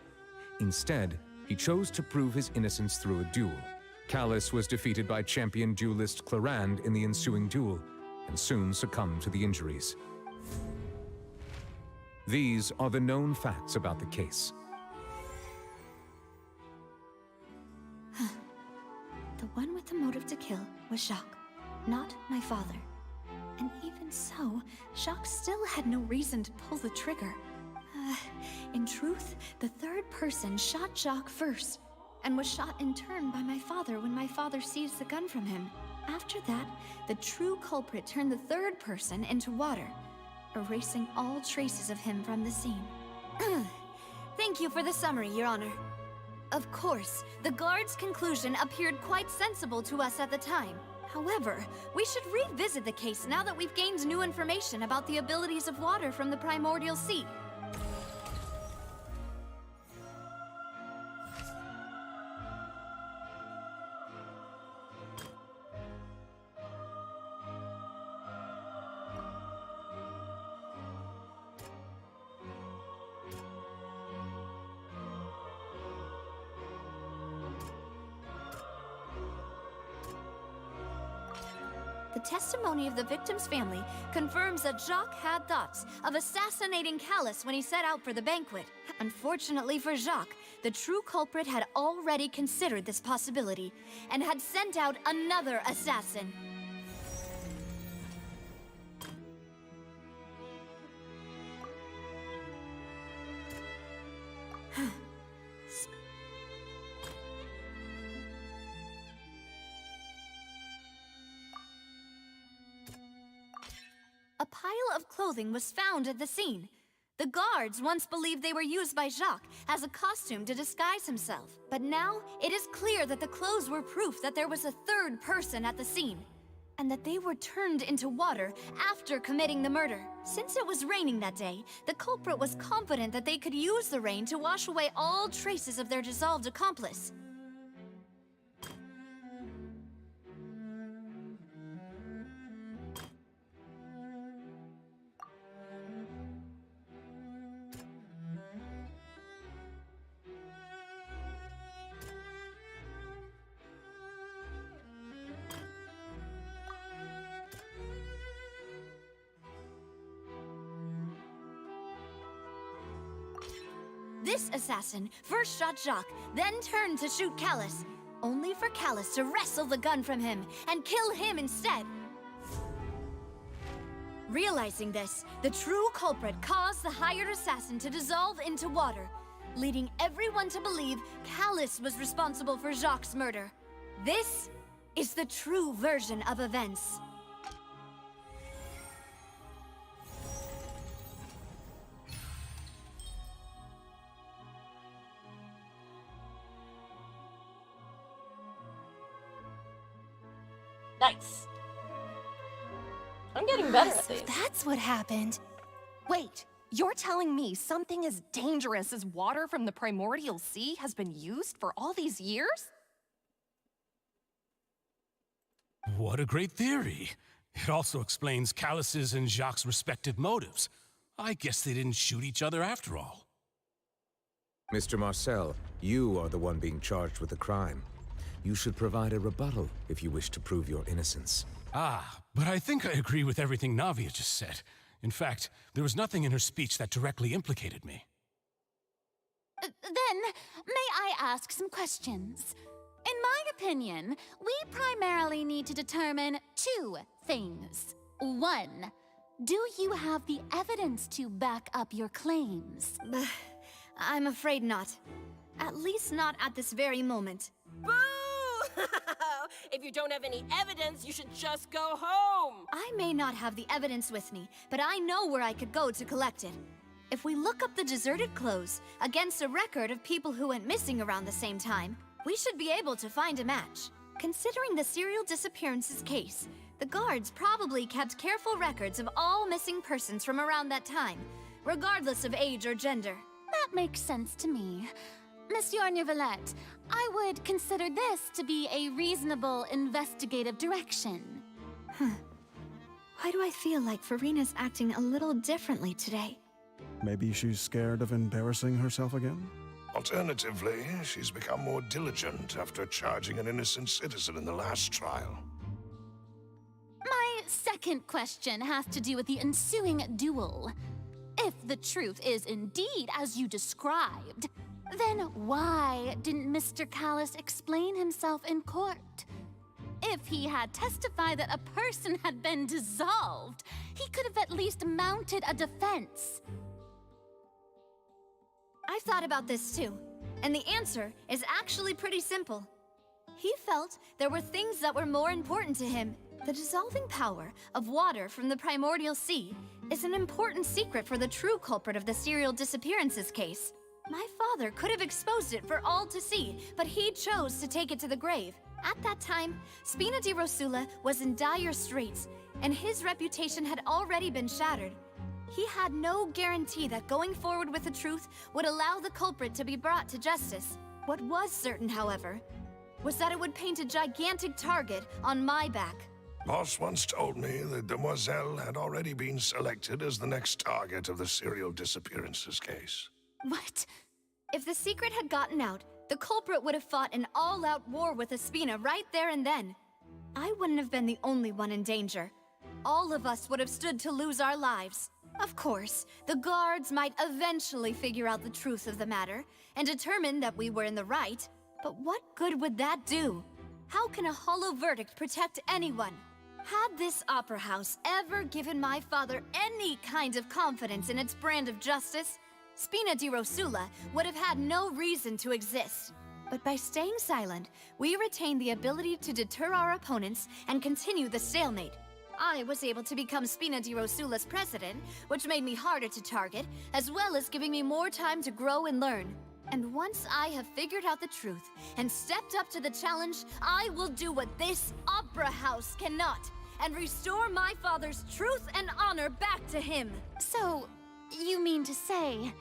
[SPEAKER 24] Instead, he chose to prove his innocence through a duel. Callus was defeated by champion duelist Clarande in the ensuing duel, and soon succumbed to the injuries. These are the known facts about the case.
[SPEAKER 22] The one with the motive to kill was Jacques, not my father. And even so, Jacques still had no reason to pull the trigger. In truth, the third person shot Jacques first, and was shot in turn by my father when my father seized the gun from him. After that, the true culprit turned the third person into water, erasing all traces of him from the scene. Thank you for the summary, Your Honor. Of course, the guard's conclusion appeared quite sensible to us at the time. However, we should revisit the case now that we've gained new information about the abilities of water from the primordial sea. The testimony of the victim's family confirms that Jacques had thoughts of assassinating Callus when he set out for the banquet. Unfortunately for Jacques, the true culprit had already considered this possibility and had sent out another assassin. A pile of clothing was found at the scene. The guards once believed they were used by Jacques as a costume to disguise himself. But now, it is clear that the clothes were proof that there was a third person at the scene, and that they were turned into water after committing the murder. Since it was raining that day, the culprit was confident that they could use the rain to wash away all traces of their dissolved accomplice. This assassin first shot Jacques, then turned to shoot Callus, only for Callus to wrestle the gun from him and kill him instead. Realizing this, the true culprit caused the hired assassin to dissolve into water, leading everyone to believe Callus was responsible for Jacques' murder. This is the true version of events.
[SPEAKER 1] Nice. I'm getting better at
[SPEAKER 5] So
[SPEAKER 1] these.
[SPEAKER 5] that's what happened. Wait, you're telling me something as dangerous as water from the primordial sea has been used for all these years?
[SPEAKER 8] What a great theory. It also explains Callus's and Jacques' respective motives. I guess they didn't shoot each other after all.
[SPEAKER 24] Mr. Marcel, you are the one being charged with the crime. You should provide a rebuttal if you wish to prove your innocence.
[SPEAKER 8] Ah, but I think I agree with everything Navia just said. In fact, there was nothing in her speech that directly implicated me.
[SPEAKER 10] Then, may I ask some questions? In my opinion, we primarily need to determine two things. One, do you have the evidence to back up your claims?
[SPEAKER 22] I'm afraid not. At least not at this very moment.
[SPEAKER 9] Boo! If you don't have any evidence, you should just go home!
[SPEAKER 22] I may not have the evidence with me, but I know where I could go to collect it. If we look up the deserted clothes against a record of people who went missing around the same time, we should be able to find a match. Considering the serial disappearances case, the guards probably kept careful records of all missing persons from around that time, regardless of age or gender.
[SPEAKER 10] That makes sense to me. Monsieur Neuvillette, I would consider this to be a reasonable investigative direction.
[SPEAKER 22] Why do I feel like Farina's acting a little differently today?
[SPEAKER 15] Maybe she's scared of embarrassing herself again?
[SPEAKER 16] Alternatively, she's become more diligent after charging an innocent citizen in the last trial.
[SPEAKER 10] My second question has to do with the ensuing duel. If the truth is indeed as you described, then why didn't Mr. Callus explain himself in court? If he had testified that a person had been dissolved, he could have at least mounted a defense.
[SPEAKER 22] I've thought about this too, and the answer is actually pretty simple. He felt there were things that were more important to him. The dissolving power of water from the primordial sea is an important secret for the true culprit of the serial disappearances case. My father could have exposed it for all to see, but he chose to take it to the grave. At that time, Spina di Rosula was in dire straits, and his reputation had already been shattered. He had no guarantee that going forward with the truth would allow the culprit to be brought to justice. What was certain, however, was that it would paint a gigantic target on my back.
[SPEAKER 16] Boss once told me that Demoiselle had already been selected as the next target of the serial disappearances case.
[SPEAKER 22] What? If the secret had gotten out, the culprit would have fought an all-out war with Espina right there and then. I wouldn't have been the only one in danger. All of us would have stood to lose our lives. Of course, the guards might eventually figure out the truth of the matter and determine that we were in the right, but what good would that do? How can a hollow verdict protect anyone? Had this opera house ever given my father any kind of confidence in its brand of justice, Spina di Rosula would have had no reason to exist. But by staying silent, we retain the ability to deter our opponents and continue the stalemate. I was able to become Spina di Rosula's president, which made me harder to target, as well as giving me more time to grow and learn. And once I have figured out the truth and stepped up to the challenge, I will do what this opera house cannot, and restore my father's truth and honor back to him.
[SPEAKER 10] So, you mean to say,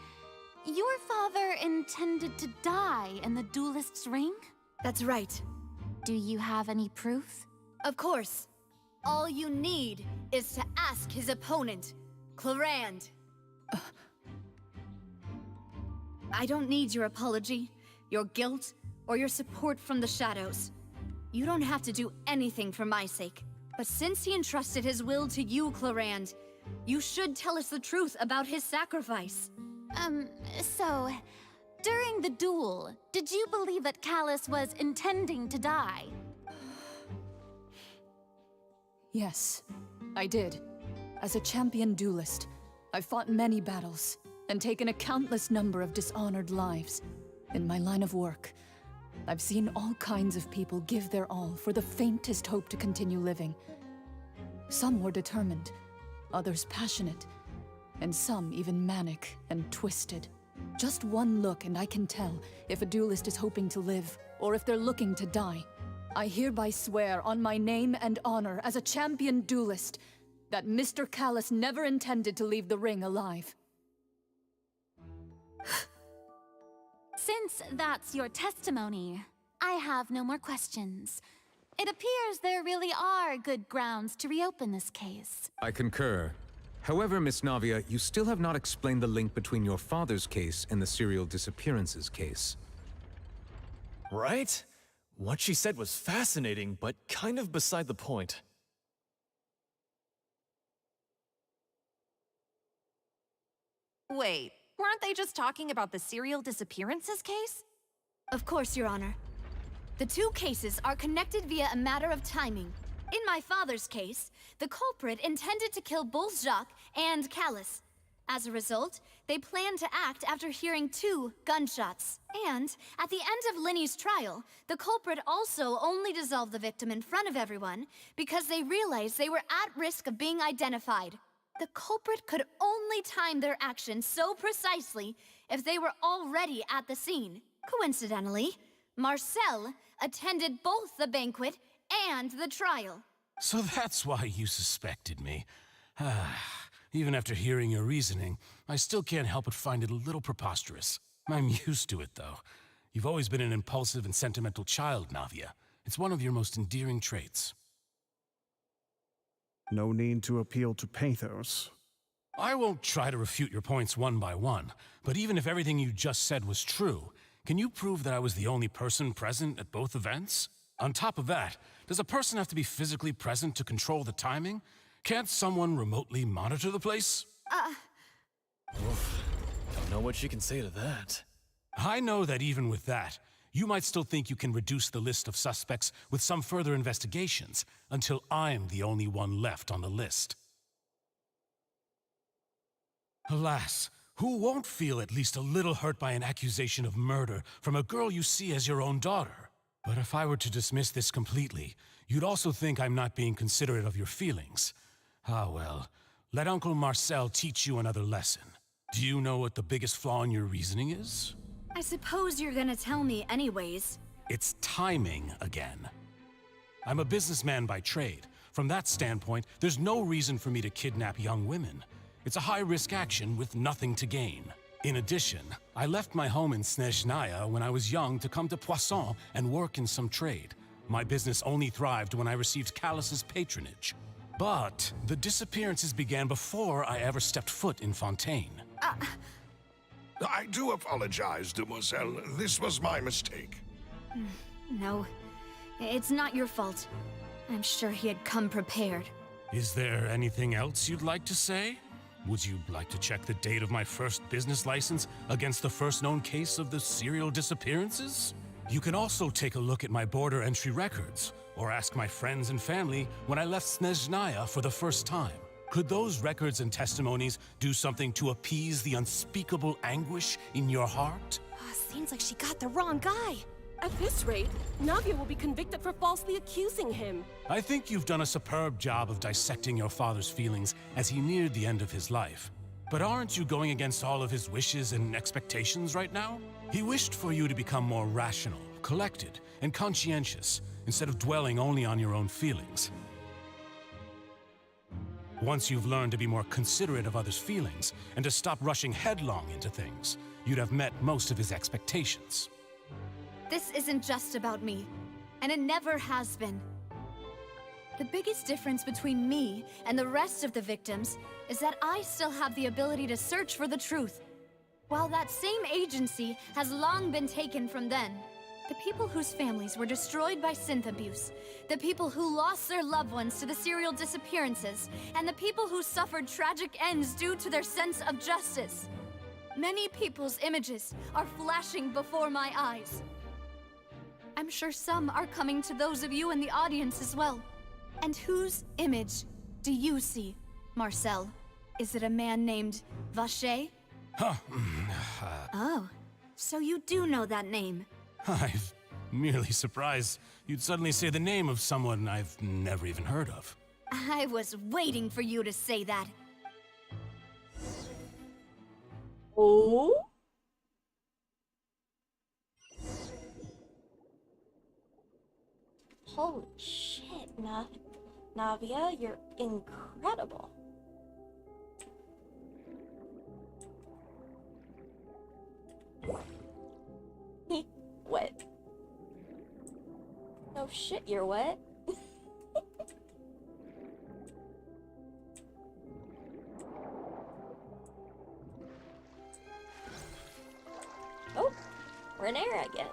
[SPEAKER 10] your father intended to die in the duelist's ring?
[SPEAKER 22] That's right.
[SPEAKER 10] Do you have any proof?
[SPEAKER 22] Of course. All you need is to ask his opponent, Clorand. I don't need your apology, your guilt, or your support from the shadows. You don't have to do anything for my sake. But since he entrusted his will to you, Clorand, you should tell us the truth about his sacrifice.
[SPEAKER 10] So, during the duel, did you believe that Callus was intending to die?
[SPEAKER 11] Yes, I did. As a champion duelist, I've fought many battles and taken a countless number of dishonored lives. In my line of work, I've seen all kinds of people give their all for the faintest hope to continue living. Some were determined, others passionate, and some even manic and twisted. Just one look and I can tell if a duelist is hoping to live or if they're looking to die. I hereby swear on my name and honor as a champion duelist that Mr. Callus never intended to leave the ring alive.
[SPEAKER 10] Since that's your testimony, I have no more questions. It appears there really are good grounds to reopen this case.
[SPEAKER 24] I concur. However, Miss Navia, you still have not explained the link between your father's case and the serial disappearances case.
[SPEAKER 17] Right? What she said was fascinating, but kind of beside the point.
[SPEAKER 5] Wait, weren't they just talking about the serial disappearances case?
[SPEAKER 22] Of course, Your Honor. The two cases are connected via a matter of timing. In my father's case, the culprit intended to kill both Jacques and Callus. As a result, they planned to act after hearing 2 gunshots. And at the end of Linny's trial, the culprit also only dissolved the victim in front of everyone because they realized they were at risk of being identified. The culprit could only time their actions so precisely if they were already at the scene. Coincidentally, Marcel attended both the banquet and the trial.
[SPEAKER 8] So that's why you suspected me. Even after hearing your reasoning, I still can't help but find it a little preposterous. I'm used to it, though. You've always been an impulsive and sentimental child, Navia. It's one of your most endearing traits.
[SPEAKER 15] No need to appeal to pathos.
[SPEAKER 8] I won't try to refute your points one by one, but even if everything you just said was true, can you prove that I was the only person present at both events? On top of that, does a person have to be physically present to control the timing? Can't someone remotely monitor the place?
[SPEAKER 17] Oof. Don't know what she can say to that.
[SPEAKER 8] I know that even with that, you might still think you can reduce the list of suspects with some further investigations, until I'm the only one left on the list. Alas, who won't feel at least a little hurt by an accusation of murder from a girl you see as your own daughter? But if I were to dismiss this completely, you'd also think I'm not being considerate of your feelings. Ah well, let Uncle Marcel teach you another lesson. Do you know what the biggest flaw in your reasoning is?
[SPEAKER 22] I suppose you're gonna tell me anyways.
[SPEAKER 8] It's timing again. I'm a businessman by trade. From that standpoint, there's no reason for me to kidnap young women. It's a high-risk action with nothing to gain. In addition, I left my home in Snezhnaya when I was young to come to Poisson and work in some trade. My business only thrived when I received Callus's patronage. But the disappearances began before I ever stepped foot in Fontaine.
[SPEAKER 16] I do apologize, demoiselle. This was my mistake.
[SPEAKER 22] No, it's not your fault. I'm sure he had come prepared.
[SPEAKER 8] Is there anything else you'd like to say? Would you like to check the date of my first business license against the first known case of the serial disappearances? You can also take a look at my border entry records, or ask my friends and family when I left Snezhnaya for the first time. Could those records and testimonies do something to appease the unspeakable anguish in your heart?
[SPEAKER 14] Seems like she got the wrong guy.
[SPEAKER 9] At this rate, Navia will be convicted for falsely accusing him.
[SPEAKER 8] I think you've done a superb job of dissecting your father's feelings as he neared the end of his life. But aren't you going against all of his wishes and expectations right now? He wished for you to become more rational, collected, and conscientious, instead of dwelling only on your own feelings. Once you've learned to be more considerate of others' feelings, and to stop rushing headlong into things, you'd have met most of his expectations.
[SPEAKER 22] This isn't just about me, and it never has been. The biggest difference between me and the rest of the victims is that I still have the ability to search for the truth, while that same agency has long been taken from them. The people whose families were destroyed by synth abuse, the people who lost their loved ones to the serial disappearances, and the people who suffered tragic ends due to their sense of justice. Many people's images are flashing before my eyes. I'm sure some are coming to those of you in the audience as well. And whose image do you see, Marcel? Is it a man named Vacher? Oh, so you do know that name.
[SPEAKER 8] I'm merely surprised you'd suddenly say the name of someone I've never even heard of.
[SPEAKER 22] I was waiting for you to say that.
[SPEAKER 1] Oh? Holy shit, Navia, you're incredible. Wet. No shit, you're wet. Oh, we're in air again.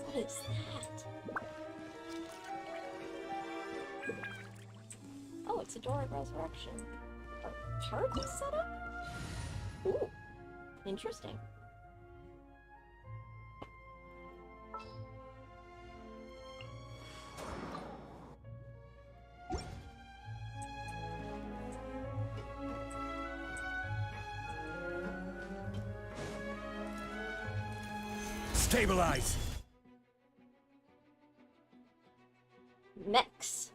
[SPEAKER 1] What is that? Oh, it's a door of resurrection. A turret setup? Ooh, interesting.
[SPEAKER 3] Stabilize!
[SPEAKER 1] Mechs.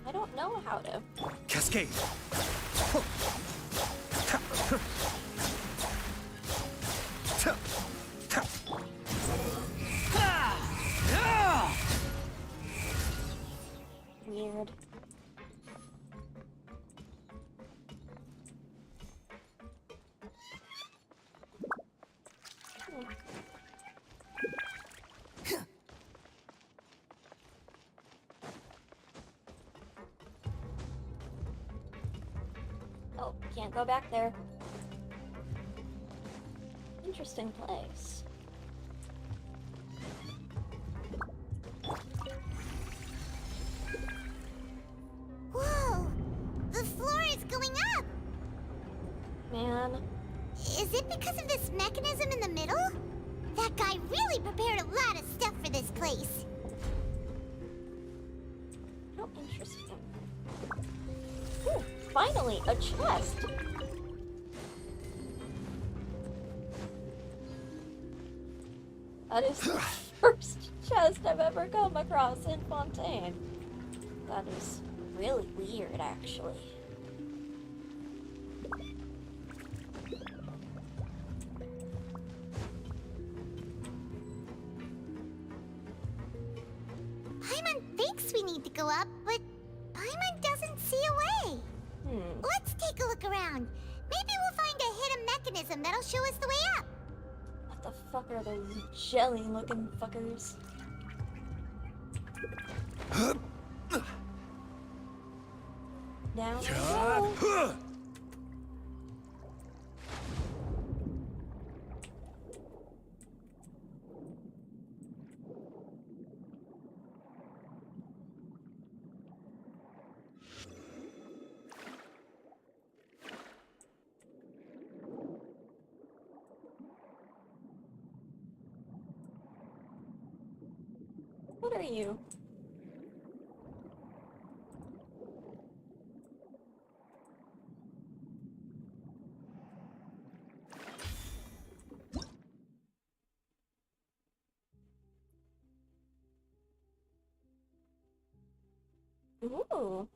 [SPEAKER 1] I don't know how to.
[SPEAKER 17] Cascade!
[SPEAKER 1] Weird. Oh, can't go back there. Interesting place.
[SPEAKER 2] Whoa! The floor is going up!
[SPEAKER 1] Man.
[SPEAKER 2] Is it because of this mechanism in the middle? That guy really prepared a lot of stuff for this place.
[SPEAKER 1] How interesting. Finally, a chest! That is the first chest I've ever come across in Fontaine. That is really weird, actually.
[SPEAKER 2] Paimon thinks we need to go up, but Paimon doesn't see a way. Let's take a look around. Maybe we'll find a hidden mechanism that'll show us the way up.
[SPEAKER 1] What the fuck are those jelly-looking fuckers? Down we go. What are you? Ooh.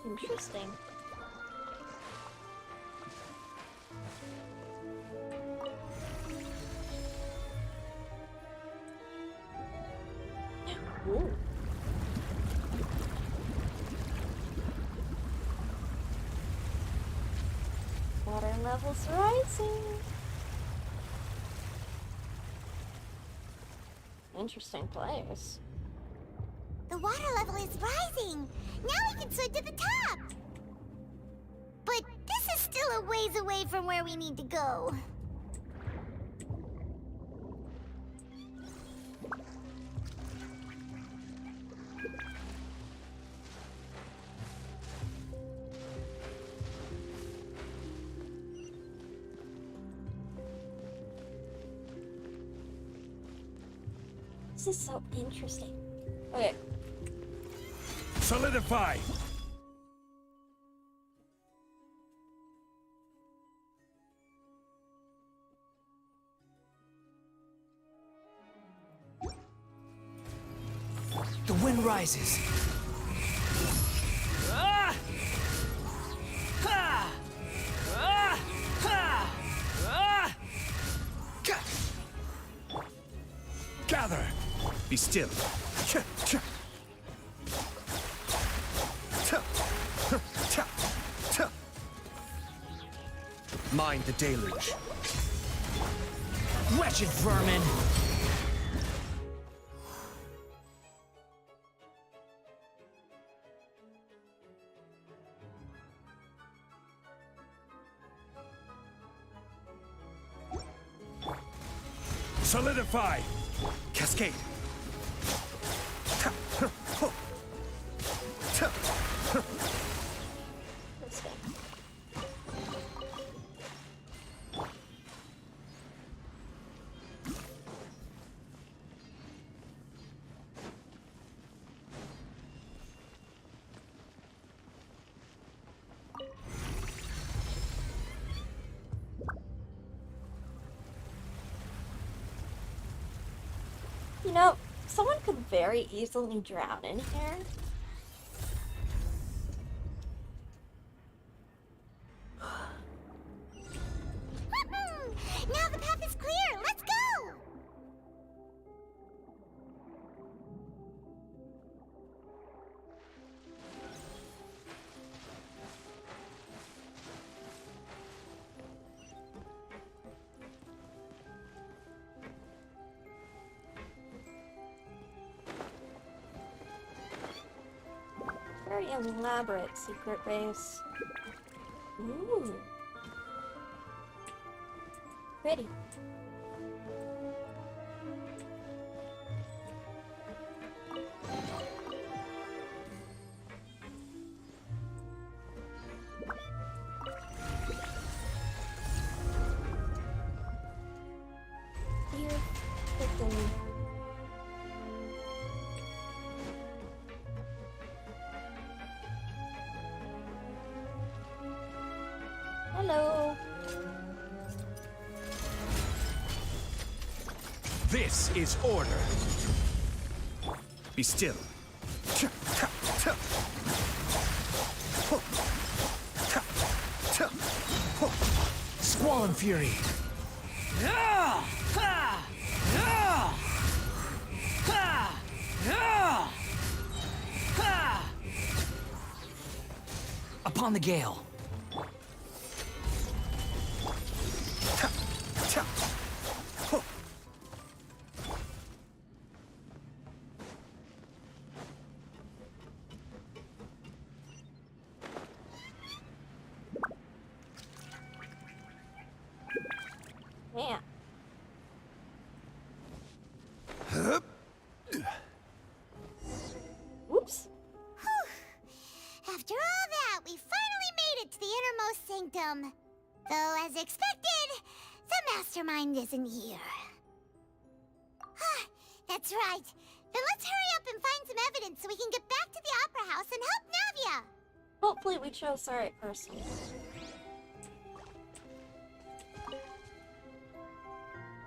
[SPEAKER 1] Interesting. Ooh. Water levels rising. Interesting place.
[SPEAKER 2] The water level is rising. Now we can swim to the top. But this is still a ways away from where we need to go.
[SPEAKER 1] This is so interesting. Okay.
[SPEAKER 16] Solidify!
[SPEAKER 19] The wind rises. Ah! Ha! Ah! Ha! Ah!
[SPEAKER 16] Gather! Be still.
[SPEAKER 17] Mind the deluge.
[SPEAKER 19] Wretched vermin!
[SPEAKER 16] Solidify!
[SPEAKER 17] Cascade.
[SPEAKER 1] You know, someone could very easily drown in here.
[SPEAKER 2] Now the path is clear. Let's go.
[SPEAKER 1] Very elaborate secret base. Ooh. Pretty. Hello.
[SPEAKER 18] This is order. Be still. Squall and fury.
[SPEAKER 19] Upon the gale.
[SPEAKER 1] Man. Whoops.
[SPEAKER 2] After all that, we finally made it to the innermost sanctum. Though, as expected, the mastermind isn't here. That's right. Then let's hurry up and find some evidence so we can get back to the Opera House and help Navia.
[SPEAKER 1] Hopefully we chose the right person.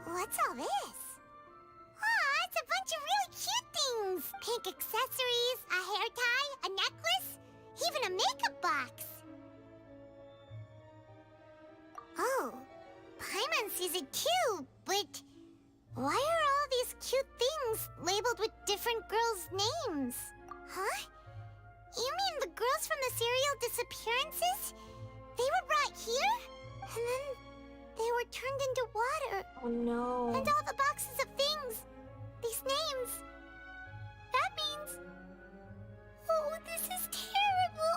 [SPEAKER 2] What's all this? Aw, it's a bunch of really cute things. Pink accessories, a hair tie, a necklace, even a makeup box. Oh, Paimon sees it too, but why are all these cute things labeled with different girls' names? Huh? You mean the girls from the serial disappearances? They were brought here? And then they were turned into water.
[SPEAKER 1] Oh no.
[SPEAKER 2] And all the boxes of things. These names. That means... Oh, this is terrible.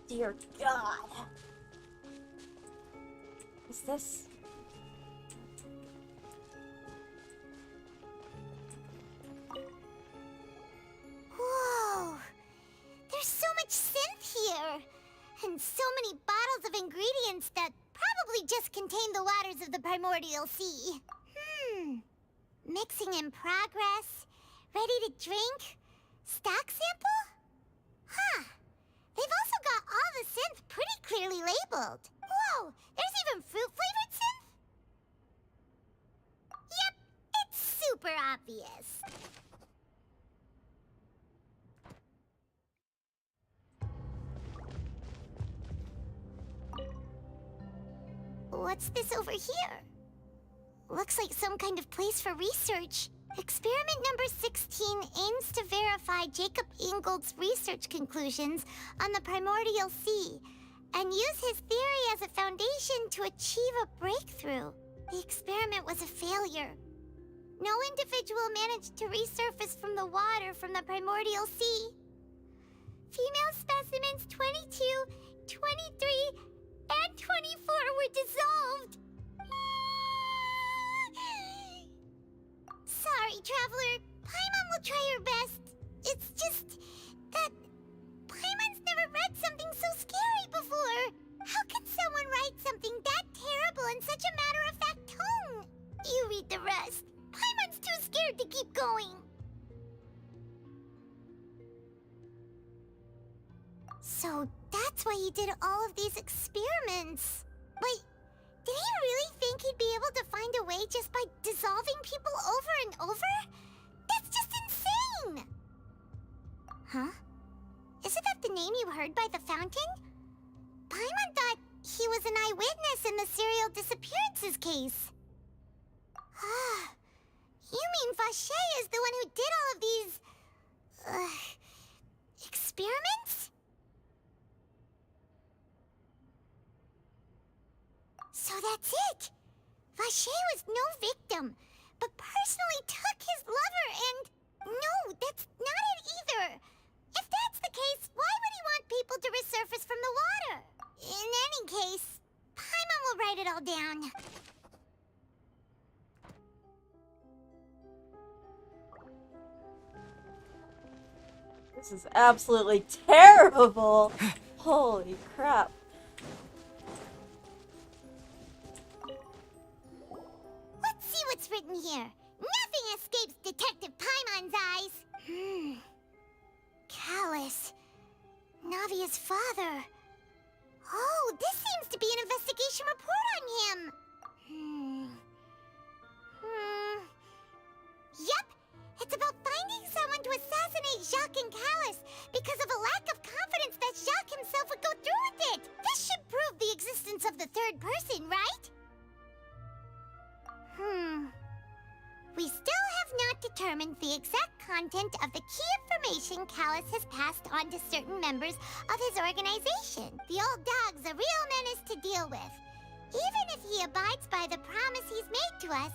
[SPEAKER 1] Dear God. Is this...
[SPEAKER 2] Whoa! There's so much synth here! And so many bottles of ingredients that probably just contain the waters of the primordial sea. Mixing in progress? Ready to drink? Stock sample? Huh. They've also got all the synth pretty clearly labeled. Whoa! There's even fruit-flavored synth? Yep, it's super obvious. What's this over here? Looks like some kind of place for research. Experiment number 16 aims to verify Jacob Ingold's research conclusions on the primordial sea and use his theory as a foundation to achieve a breakthrough. The experiment was a failure. No individual managed to resurface from the water from the primordial sea. Female specimens 22, 23, and 24 were dissolved. Sorry, Traveler. Paimon will try her best. It's just that Paimon's never read something so scary before. How can someone write something that terrible in such a matter-of-fact tone? You read the rest. Paimon's too scared to keep going. So that's why he did all of these experiments. But did he really think he'd be able to find a way just by dissolving people over and over? That's just insane! Huh? Isn't that the name you heard by the fountain? Paimon thought he was an eyewitness in the serial disappearances case. Ah, you mean Vache is the one who did all of these... experiments? So that's it! Vache was no victim, but personally took his lover and... No, that's not it either! If that's the case, why would he want people to resurface from the water? In any case, Paimon will write it all down.
[SPEAKER 1] This is absolutely terrible! Holy crap.
[SPEAKER 2] Let's see what's written here. Nothing has escapes Detective Paimon's eyes. Callus. Navia's father. Oh, this seems to be an investigation report on him. Yep, it's about finding someone to assassinate Jacques and Callus because of a lack of confidence that Jacques himself would go through with it. This should prove the existence of the third person, right? We still have not determined the exact content of the key information Callus has passed on to certain members of his organization. The old dog's a real menace to deal with. Even if he abides by the promise he's made to us,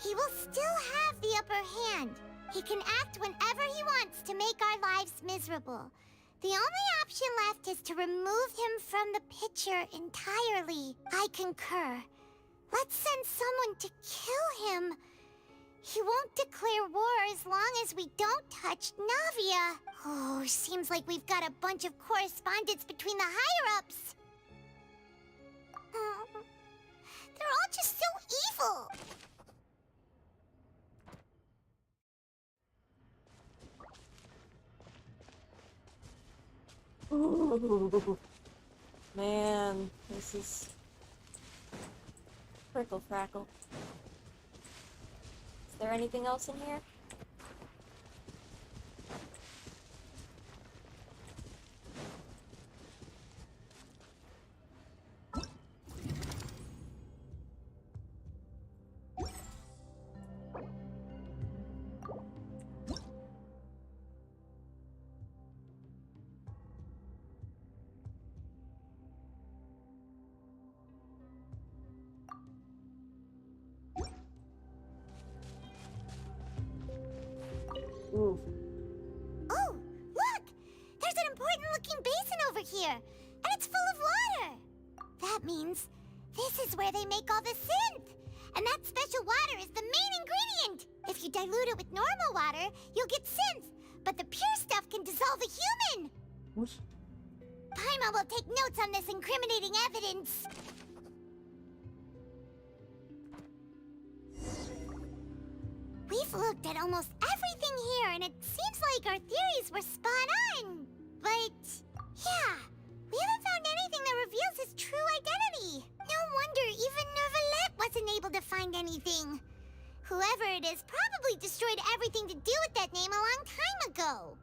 [SPEAKER 2] he will still have the upper hand. He can act whenever he wants to make our lives miserable. The only option left is to remove him from the picture entirely. I concur. Let's send someone to kill him. He won't declare war as long as we don't touch Navia. Oh, seems like we've got a bunch of correspondence between the higher-ups. They're all just so evil.
[SPEAKER 1] Ooh. Man, this is Frickle Frackle. Is there anything else in here? Ooh.
[SPEAKER 2] Oh, look! There's an important-looking basin over here, and it's full of water. That means this is where they make all the synth. And that special water is the main ingredient. If you dilute it with normal water, you'll get synth. But the pure stuff can dissolve a human.
[SPEAKER 1] What?
[SPEAKER 2] Paimon will take notes on this incriminating evidence. We've looked at almost everything here, and it seems like our theories were spot on. But, yeah, we haven't found anything that reveals his true identity. No wonder even Neuvillette wasn't able to find anything. Whoever it is probably destroyed everything to do with that name a long time ago.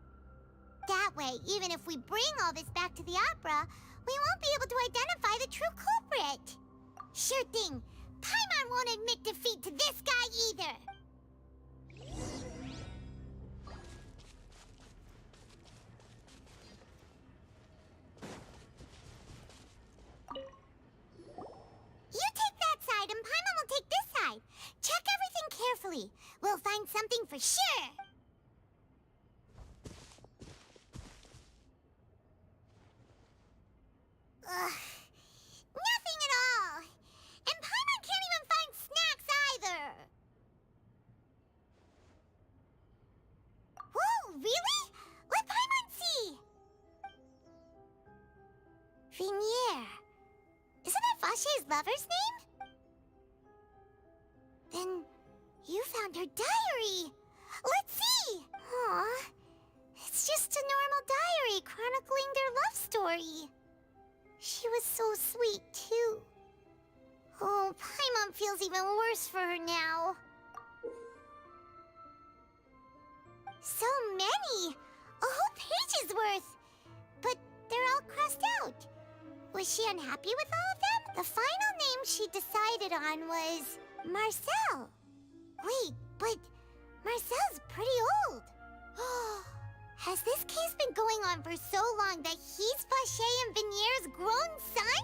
[SPEAKER 2] That way, even if we bring all this back to the opera, we won't be able to identify the true culprit. Sure thing. Paimon won't admit defeat to this guy either. You take that side and Paimon will take this side. Check everything carefully. We'll find something for sure. Ugh. Nothing at all. And Paimon can't even find snacks either. Whoa, really? Let Paimon see. Vinier. Isn't that Vache's lover's name? Then you found her diary. Let's see. Aw. It's just a normal diary chronicling their love story. She was so sweet, too. Oh, Paimon feels even worse for her now. So many! A whole page's worth! But they're all crossed out. Was she unhappy with all of them? The final name she decided on was Marcel. Wait, but Marcel's pretty old. Has this case been going on for so long that he's Vache and Vinier's grown son?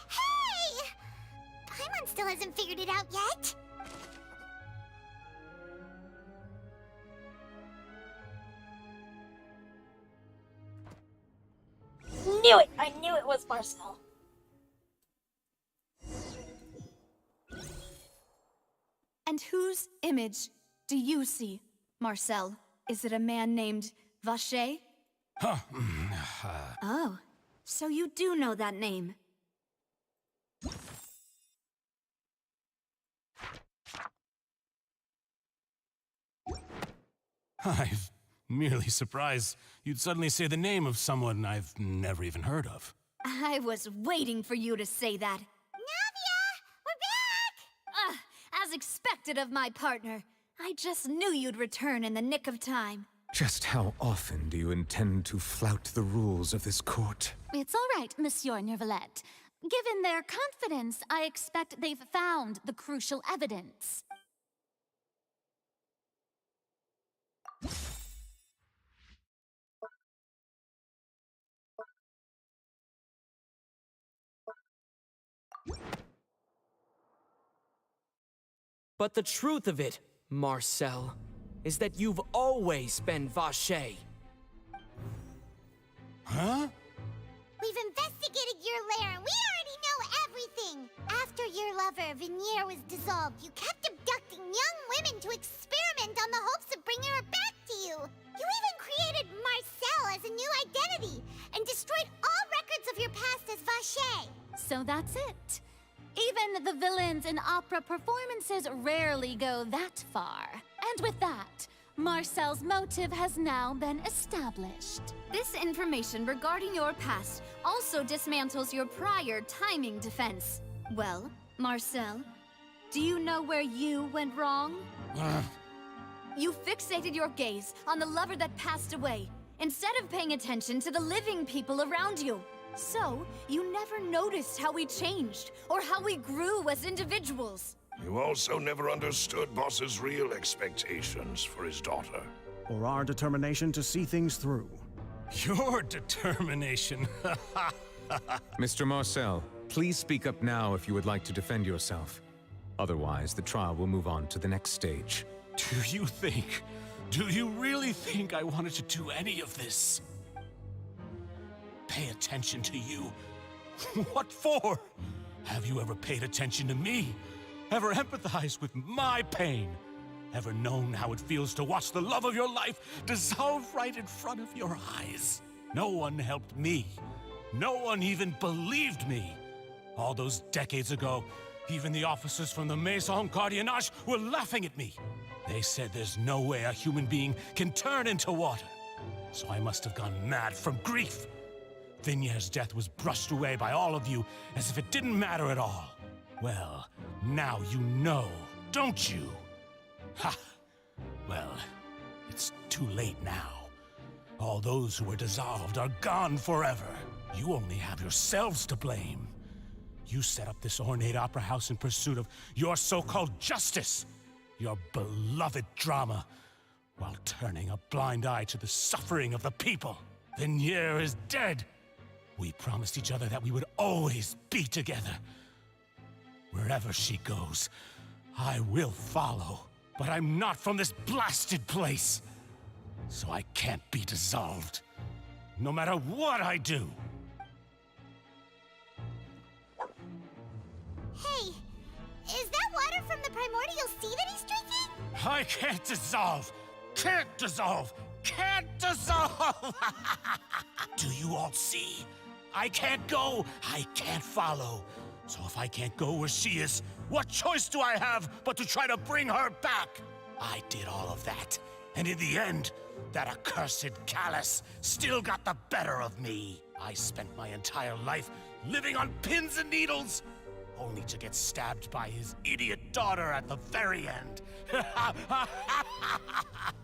[SPEAKER 2] Hey! Paimon still hasn't figured it out yet.
[SPEAKER 1] Knew it! I knew it was Marcel.
[SPEAKER 22] And whose image do you see, Marcel? Is it a man named Vache?
[SPEAKER 8] Huh.
[SPEAKER 22] Oh, so you do know that name.
[SPEAKER 8] I'm merely surprised you'd suddenly say the name of someone I've never even heard of.
[SPEAKER 14] I was waiting for you to say that.
[SPEAKER 2] Navia! We're back!
[SPEAKER 14] As expected of my partner. I just knew you'd return in the nick of time.
[SPEAKER 24] Just how often do you intend to flout the rules of this court?
[SPEAKER 10] It's all right, Monsieur Nervalette. Given their confidence, I expect they've found the crucial evidence.
[SPEAKER 7] But the truth of it, Marcel, is that you've always been Vacher.
[SPEAKER 8] Huh?
[SPEAKER 2] We've investigated your lair and we already know everything! After your lover, Venier, was dissolved, you kept abducting young women to experiment on the hopes of bringing her back to you! You even created Marcel as a new identity and destroyed all records of your past as Vacher!
[SPEAKER 10] So that's it. Even the villains in opera performances rarely go that far. And with that, Marcel's motive has now been established.
[SPEAKER 14] This information regarding your past also dismantles your prior timing defense. Well, Marcel, do you know where you went wrong? You fixated your gaze on the lover that passed away, instead of paying attention to the living people around you. So, you never noticed how we changed, or how we grew as individuals.
[SPEAKER 16] You also never understood Boss's real expectations for his daughter.
[SPEAKER 15] Or our determination to see things through.
[SPEAKER 8] Your determination.
[SPEAKER 24] Mr. Marcel, please speak up now if you would like to defend yourself. Otherwise, the trial will move on to the next stage.
[SPEAKER 8] Do you really think I wanted to do any of this? Pay attention to you? What for? Have you ever paid attention to me? Ever empathized with my pain? Ever known how it feels to watch the love of your life dissolve right in front of your eyes? No one helped me. No one even believed me. All those decades ago, even the officers from the Maison Gardiennage were laughing at me. They said there's no way a human being can turn into water. So I must have gone mad from grief. Vignere's death was brushed away by all of you as if it didn't matter at all. Well, now you know, don't you? Ha! Well, it's too late now. All those who were dissolved are gone forever. You only have yourselves to blame. You set up this ornate opera house in pursuit of your so-called justice, your beloved drama, while turning a blind eye to the suffering of the people. Vignere is dead. We promised each other that we would always be together. Wherever she goes, I will follow. But I'm not from this blasted place. So I can't be dissolved. No matter what I do.
[SPEAKER 2] Hey, is that water from the primordial sea that he's drinking?
[SPEAKER 8] I can't dissolve! Can't dissolve! Can't dissolve! Do you all see? I can't go, I can't follow. So if I can't go where she is, what choice do I have but to try to bring her back? I did all of that, and in the end, that accursed Callus still got the better of me. I spent my entire life living on pins and needles, only to get stabbed by his idiot daughter at the very end.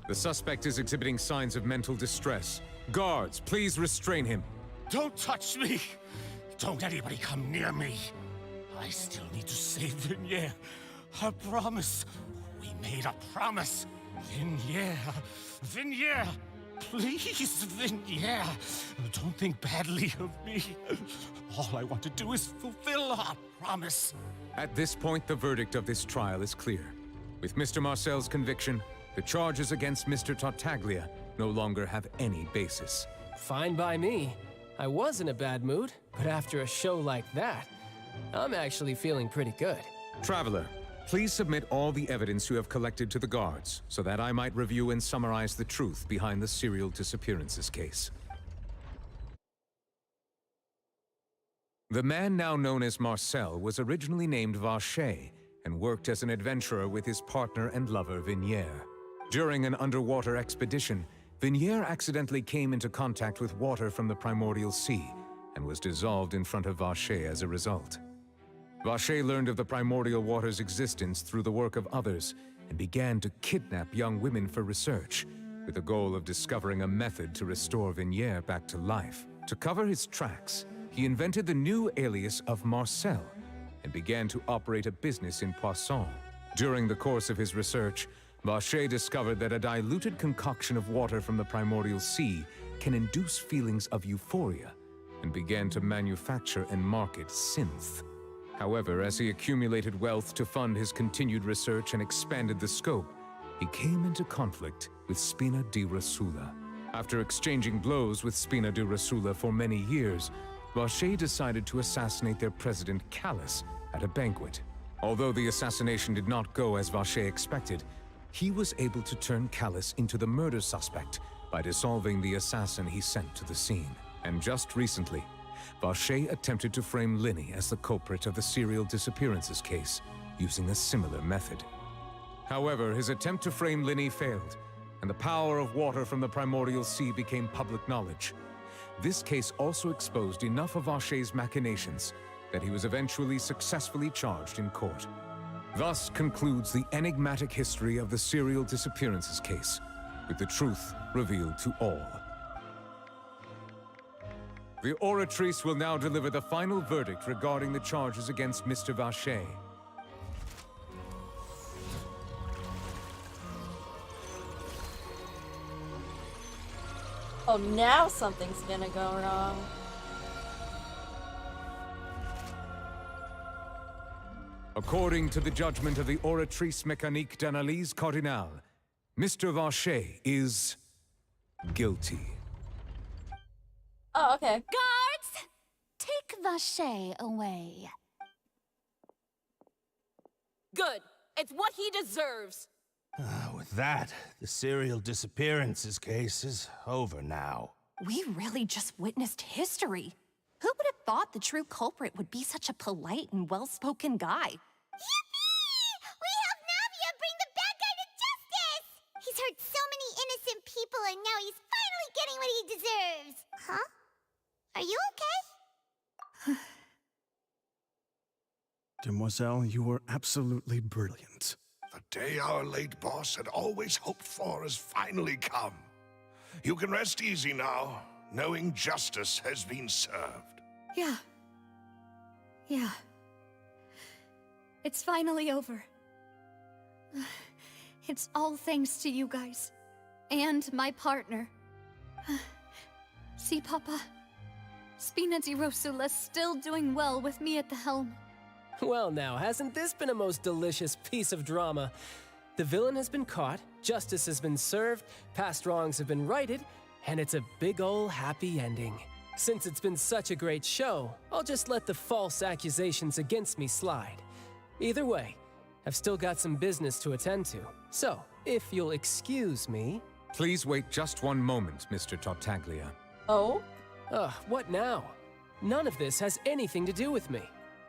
[SPEAKER 24] The suspect is exhibiting signs of mental distress. Guards, please restrain him.
[SPEAKER 8] Don't touch me! Don't anybody come near me! I still need to save Vignere. A promise. We made a promise. Vignere. Vignere. Please, Vignere. Don't think badly of me. All I want to do is fulfill our promise.
[SPEAKER 24] At this point, the verdict of this trial is clear. With Mr. Marcel's conviction, the charges against Mr. Tartaglia no longer have any basis.
[SPEAKER 13] Fine by me. I was in a bad mood, but after a show like that, I'm actually feeling pretty good.
[SPEAKER 24] Traveler, please submit all the evidence you have collected to the guards, so that I might review and summarize the truth behind the serial disappearances case. The man now known as Marcel was originally named Vacher and worked as an adventurer with his partner and lover Vignere. During an underwater expedition, Vignier accidentally came into contact with water from the primordial sea and was dissolved in front of Vacher as a result. Vacher learned of the primordial water's existence through the work of others and began to kidnap young women for research, with the goal of discovering a method to restore Vignier back to life. To cover his tracks, he invented the new alias of Marcel and began to operate a business in Poisson. During the course of his research, Vacher discovered that a diluted concoction of water from the primordial sea can induce feelings of euphoria, and began to manufacture and market synth. However, as he accumulated wealth to fund his continued research and expanded the scope, he came into conflict with Spina di Rosula. After exchanging blows with Spina di Rosula for many years, Vacher decided to assassinate their president Callus at a banquet. Although the assassination did not go as Vacher expected, he was able to turn Callus into the murder suspect by dissolving the assassin he sent to the scene. And just recently, Vacher attempted to frame Linny as the culprit of the serial disappearances case, using a similar method. However, his attempt to frame Linny failed, and the power of water from the primordial sea became public knowledge. This case also exposed enough of Vacher's machinations that he was eventually successfully charged in court. Thus concludes the enigmatic history of the serial disappearances case, with the truth revealed to all. The Oratrice will now deliver the final verdict regarding the charges against Mr. Vacher.
[SPEAKER 1] Oh, now something's gonna go wrong.
[SPEAKER 24] According to the judgment of the Oratrice Mécanique d'Analyse Cardinal, Mr. Vacher is guilty.
[SPEAKER 1] Oh, okay.
[SPEAKER 10] Guards! Take Vacher away.
[SPEAKER 9] Good. It's what he deserves.
[SPEAKER 18] With that, the serial disappearances case is over now.
[SPEAKER 5] We really just witnessed history. Who would have thought the true culprit would be such a polite and well-spoken guy?
[SPEAKER 2] Yippee! We helped Navia bring the bad guy to justice! He's hurt so many innocent people and now he's finally getting what he deserves. Huh? Are you okay?
[SPEAKER 15] Demoiselle, you were absolutely brilliant.
[SPEAKER 16] The day our late boss had always hoped for has finally come. You can rest easy now, knowing justice has been served.
[SPEAKER 22] Yeah. Yeah. It's finally over. It's all thanks to you guys. And my partner. See, Papa? Spina di Rosula's still doing well with me at the helm.
[SPEAKER 13] Well now, hasn't this been a most delicious piece of drama? The villain has been caught, justice has been served, past wrongs have been righted, and it's a big ol' happy ending. Since it's been such a great show, I'll just let the false accusations against me slide. Either way, I've still got some business to attend to. So, if you'll excuse me...
[SPEAKER 24] Please wait just one moment, Mr. Tartaglia.
[SPEAKER 1] Oh?
[SPEAKER 13] What now? None of this has anything to do with me.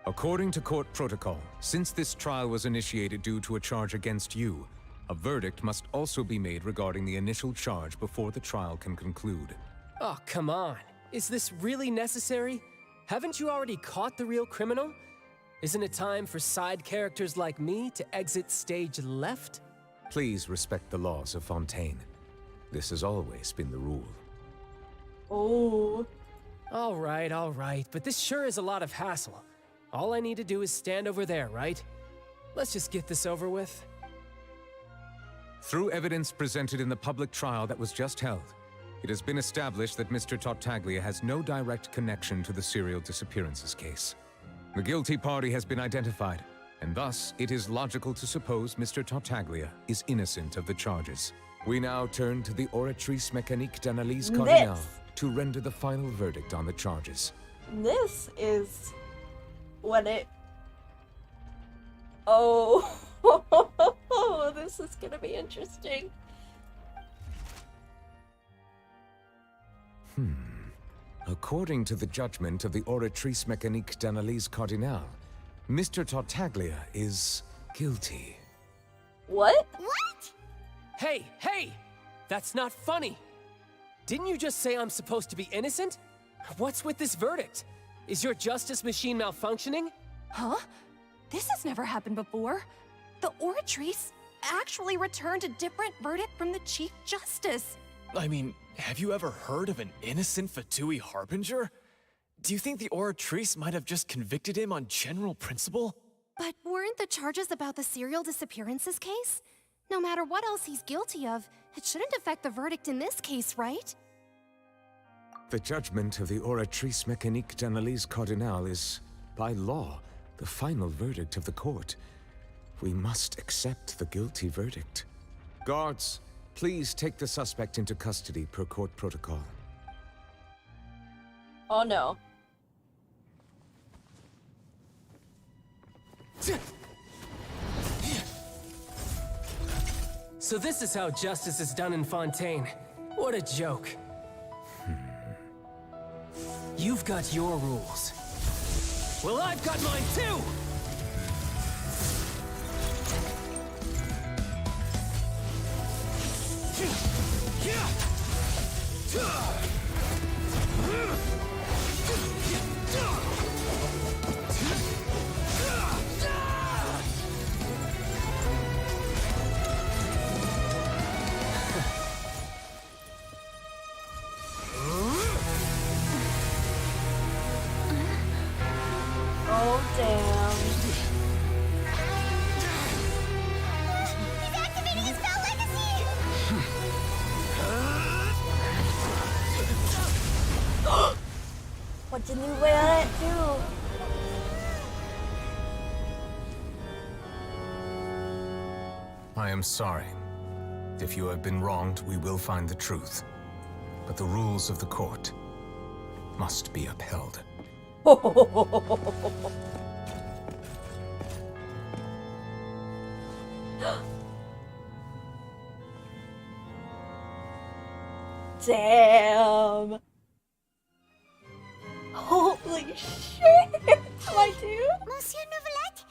[SPEAKER 24] According to court protocol, since this trial was initiated due to a charge against you, a verdict must also be made regarding the initial charge before the trial can conclude.
[SPEAKER 13] Oh, come on. Is this really necessary? Haven't you already caught the real criminal? Isn't it time for side characters like me to exit stage left?
[SPEAKER 24] Please respect the laws of Fontaine. This has always been the rule.
[SPEAKER 1] Oh.
[SPEAKER 13] All right, but this sure is a lot of hassle. All I need to do is stand over there, right? Let's just get this over with.
[SPEAKER 24] Through evidence presented in the public trial that was just held, it has been established that Mr. Tartaglia has no direct connection to the serial disappearances case. The guilty party has been identified, and thus it is logical to suppose Mr. Tartaglia is innocent of the charges. We now turn to the Oratrice Mécanique d'Analyse Cardinal to render the final verdict on the charges.
[SPEAKER 1] This is what it... Oh, this is gonna be interesting.
[SPEAKER 24] According to the judgment of the Oratrice Mécanique d'Analyse Cardinal, Mr. Tartaglia is guilty.
[SPEAKER 1] What?
[SPEAKER 2] What?
[SPEAKER 13] Hey, hey! That's not funny! Didn't you just say I'm supposed to be innocent? What's with this verdict? Is your justice machine malfunctioning?
[SPEAKER 5] Huh? This has never happened before. The Oratrice actually returned a different verdict from the Chief Justice.
[SPEAKER 17] I mean, have you ever heard of an innocent Fatui Harbinger? Do you think the Oratrice might have just convicted him on general principle?
[SPEAKER 12] But weren't the charges about the serial disappearances case? No matter what else he's guilty of, it shouldn't affect the verdict in this case, right?
[SPEAKER 24] The judgment of the Oratrice Mécanique d'Analyse Cardinal is, by law, the final verdict of the court. We must accept the guilty verdict. Guards, please take the suspect into custody per court protocol.
[SPEAKER 1] Oh no.
[SPEAKER 13] So this is how justice is done in Fontaine. What a joke. You've got your rules. Well, I've got mine too!
[SPEAKER 1] Oh, damn.
[SPEAKER 2] He's activating his spell legacy!
[SPEAKER 1] What's a new way on it too?
[SPEAKER 24] I am sorry. If you have been wronged, we will find the truth. But the rules of the court must be upheld.
[SPEAKER 1] Damn. Holy shit. My dude.
[SPEAKER 2] Monsieur Novelette,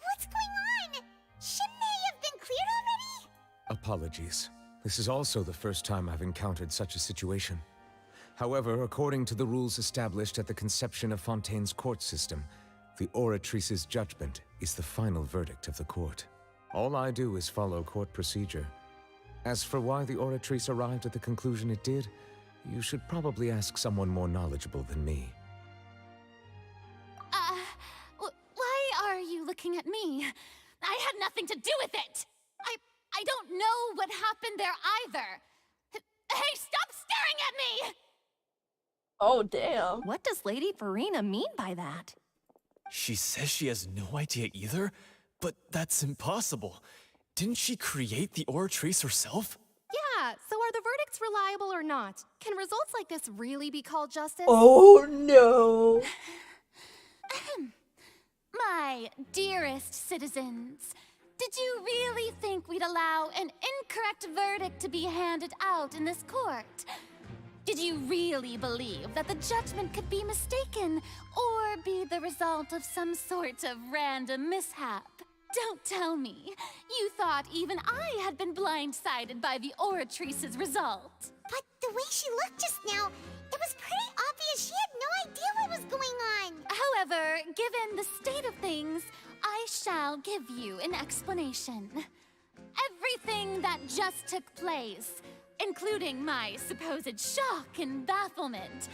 [SPEAKER 2] what's going on? Shouldn't they have been cleared already?
[SPEAKER 24] Apologies. This is also the first time I've encountered such a situation. However, according to the rules established at the conception of Fontaine's court system, the Oratrice's judgment is the final verdict of the court. All I do is follow court procedure. As for why the Oratrice arrived at the conclusion it did, you should probably ask someone more knowledgeable than me.
[SPEAKER 10] Why are you looking at me? I had nothing to do with it! I don't know what happened there either! Hey, stop staring at me!
[SPEAKER 1] Oh, damn.
[SPEAKER 5] What does Lady Farina mean by that?
[SPEAKER 17] She says she has no idea either, but that's impossible. Didn't she create the Oratrice herself?
[SPEAKER 12] Yeah, so are the verdicts reliable or not? Can results like this really be called justice?
[SPEAKER 1] Oh no.
[SPEAKER 10] My dearest citizens, did you really think we'd allow an incorrect verdict to be handed out in this court? Did you really believe that the judgment could be mistaken or be the result of some sort of random mishap? Don't tell me. You thought even I had been blindsided by the Oratrice's result.
[SPEAKER 2] But the way she looked just now, it was pretty obvious she had no idea what was going on.
[SPEAKER 10] However, given the state of things, I shall give you an explanation. Everything that just took place, including my supposed shock and bafflement,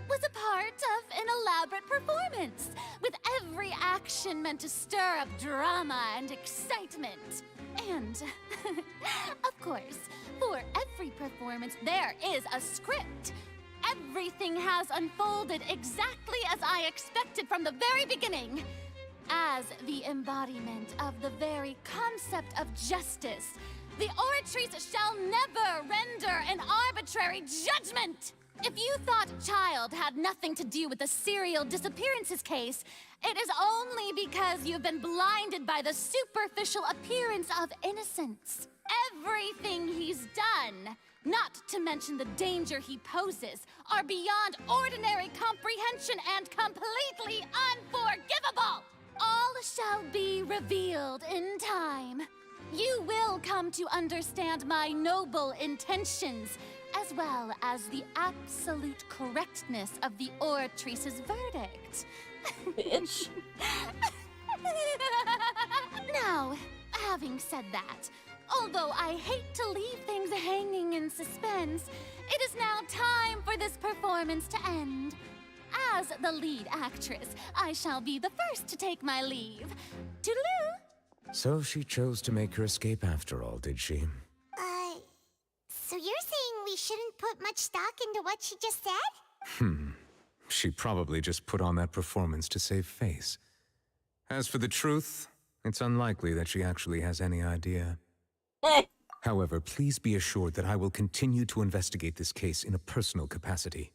[SPEAKER 10] was a part of an elaborate performance, with every action meant to stir up drama and excitement. And, of course, for every performance, there is a script. Everything has unfolded exactly as I expected from the very beginning. As the embodiment of the very concept of justice, the Oratrice shall never render an arbitrary judgment! If you thought Child had nothing to do with the serial disappearances case, it is only because you've been blinded by the superficial appearance of innocence. Everything he's done, not to mention the danger he poses, are beyond ordinary comprehension and completely unforgivable! All shall be revealed in time. You will come to understand my noble intentions, as well as the absolute correctness of the Oratrice's verdict.
[SPEAKER 1] Bitch.
[SPEAKER 10] Now, having said that, although I hate to leave things hanging in suspense, it is now time for this performance to end. As the lead actress, I shall be the first to take my leave. Toodaloo!
[SPEAKER 24] So she chose to make her escape after all, did she?
[SPEAKER 2] So you're saying we shouldn't put much stock into what she just said?
[SPEAKER 24] She probably just put on that performance to save face. As for the truth, it's unlikely that she actually has any idea. However, please be assured that I will continue to investigate this case in a personal capacity.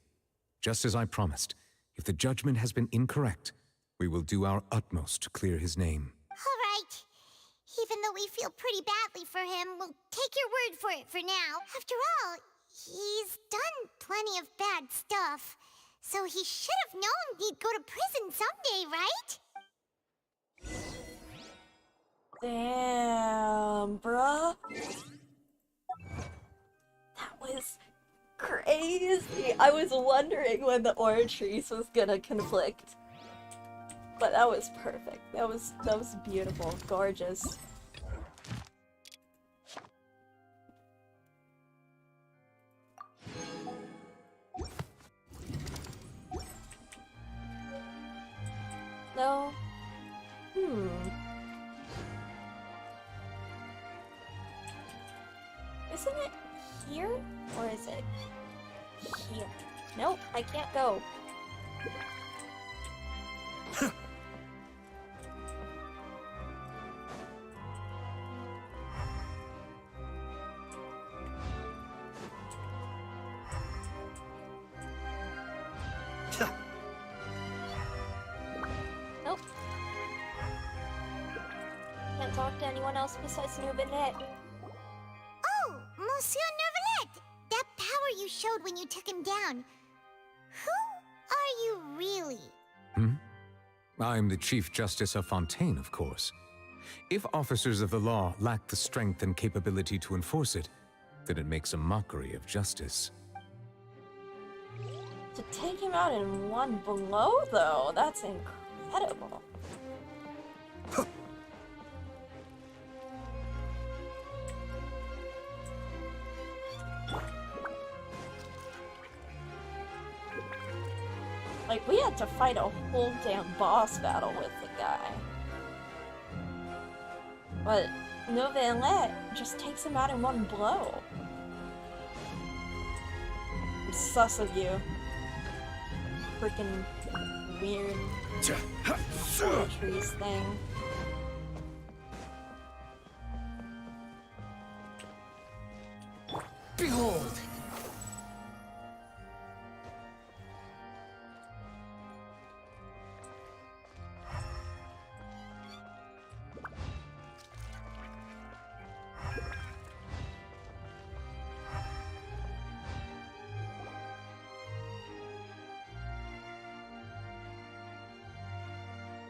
[SPEAKER 24] Just as I promised, if the judgment has been incorrect, we will do our utmost to clear his name.
[SPEAKER 2] All right. Even though we feel pretty badly for him, we'll take your word for it for now. After all, he's done plenty of bad stuff. So he should have known he'd go to prison someday, right?
[SPEAKER 1] Damn, bruh. That was crazy. I was wondering when the Oratrice was gonna conflict. But that was perfect. That was beautiful. Gorgeous. No. Isn't it here? Or is it here? Nope, I can't go. Nope. Can't talk to anyone else besides Nubinet.
[SPEAKER 2] Oh, Monsieur Nervalet! That power you showed when you took him down. Who are you really?
[SPEAKER 24] I'm the Chief Justice of Fontaine, of course. If officers of the law lack the strength and capability to enforce it, then it makes a mockery of justice.
[SPEAKER 1] To take him out in one blow, though, that's incredible. Like, we had to fight a whole damn boss battle with the guy. But Novelet just takes him out in one blow. I'm sus of you. Freaking weird trees thing.
[SPEAKER 7] Behold!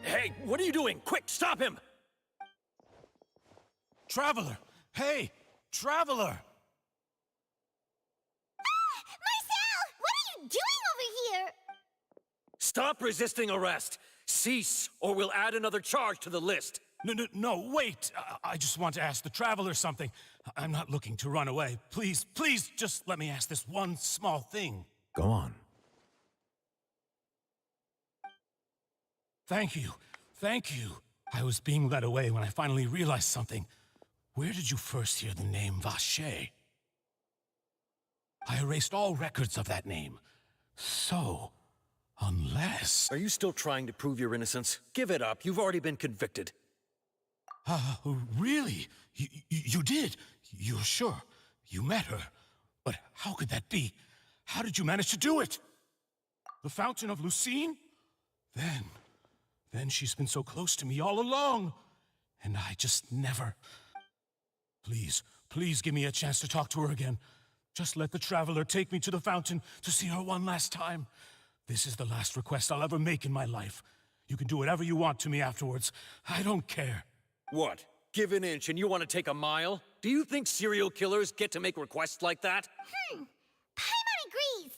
[SPEAKER 8] Hey, what are you doing? Quick, stop him! Traveler! Hey! Traveler!
[SPEAKER 2] Marcel! What are you doing over here?
[SPEAKER 4] Stop resisting arrest! Cease, or we'll add another charge to the list.
[SPEAKER 8] No, wait! I just want to ask the Traveler something. I'm not looking to run away. Please, please, just let me ask this one small thing.
[SPEAKER 24] Go on.
[SPEAKER 8] Thank you. Thank you. I was being led away when I finally realized something. Where did you first hear the name Vacher? I erased all records of that name. So, unless...
[SPEAKER 4] Are you still trying to prove your innocence? Give it up. You've already been convicted.
[SPEAKER 8] Really? You did? You're sure? You met her? But how could that be? How did you manage to do it? The Fountain of Lucine? Then she's been so close to me all along. And I just never... Please, please give me a chance to talk to her again. Just let the Traveler take me to the fountain to see her one last time. This is the last request I'll ever make in my life. You can do whatever you want to me afterwards. I don't care.
[SPEAKER 4] What? Give an inch and you want to take a mile? Do you think serial killers get to make requests like that?
[SPEAKER 2] Paimon agrees.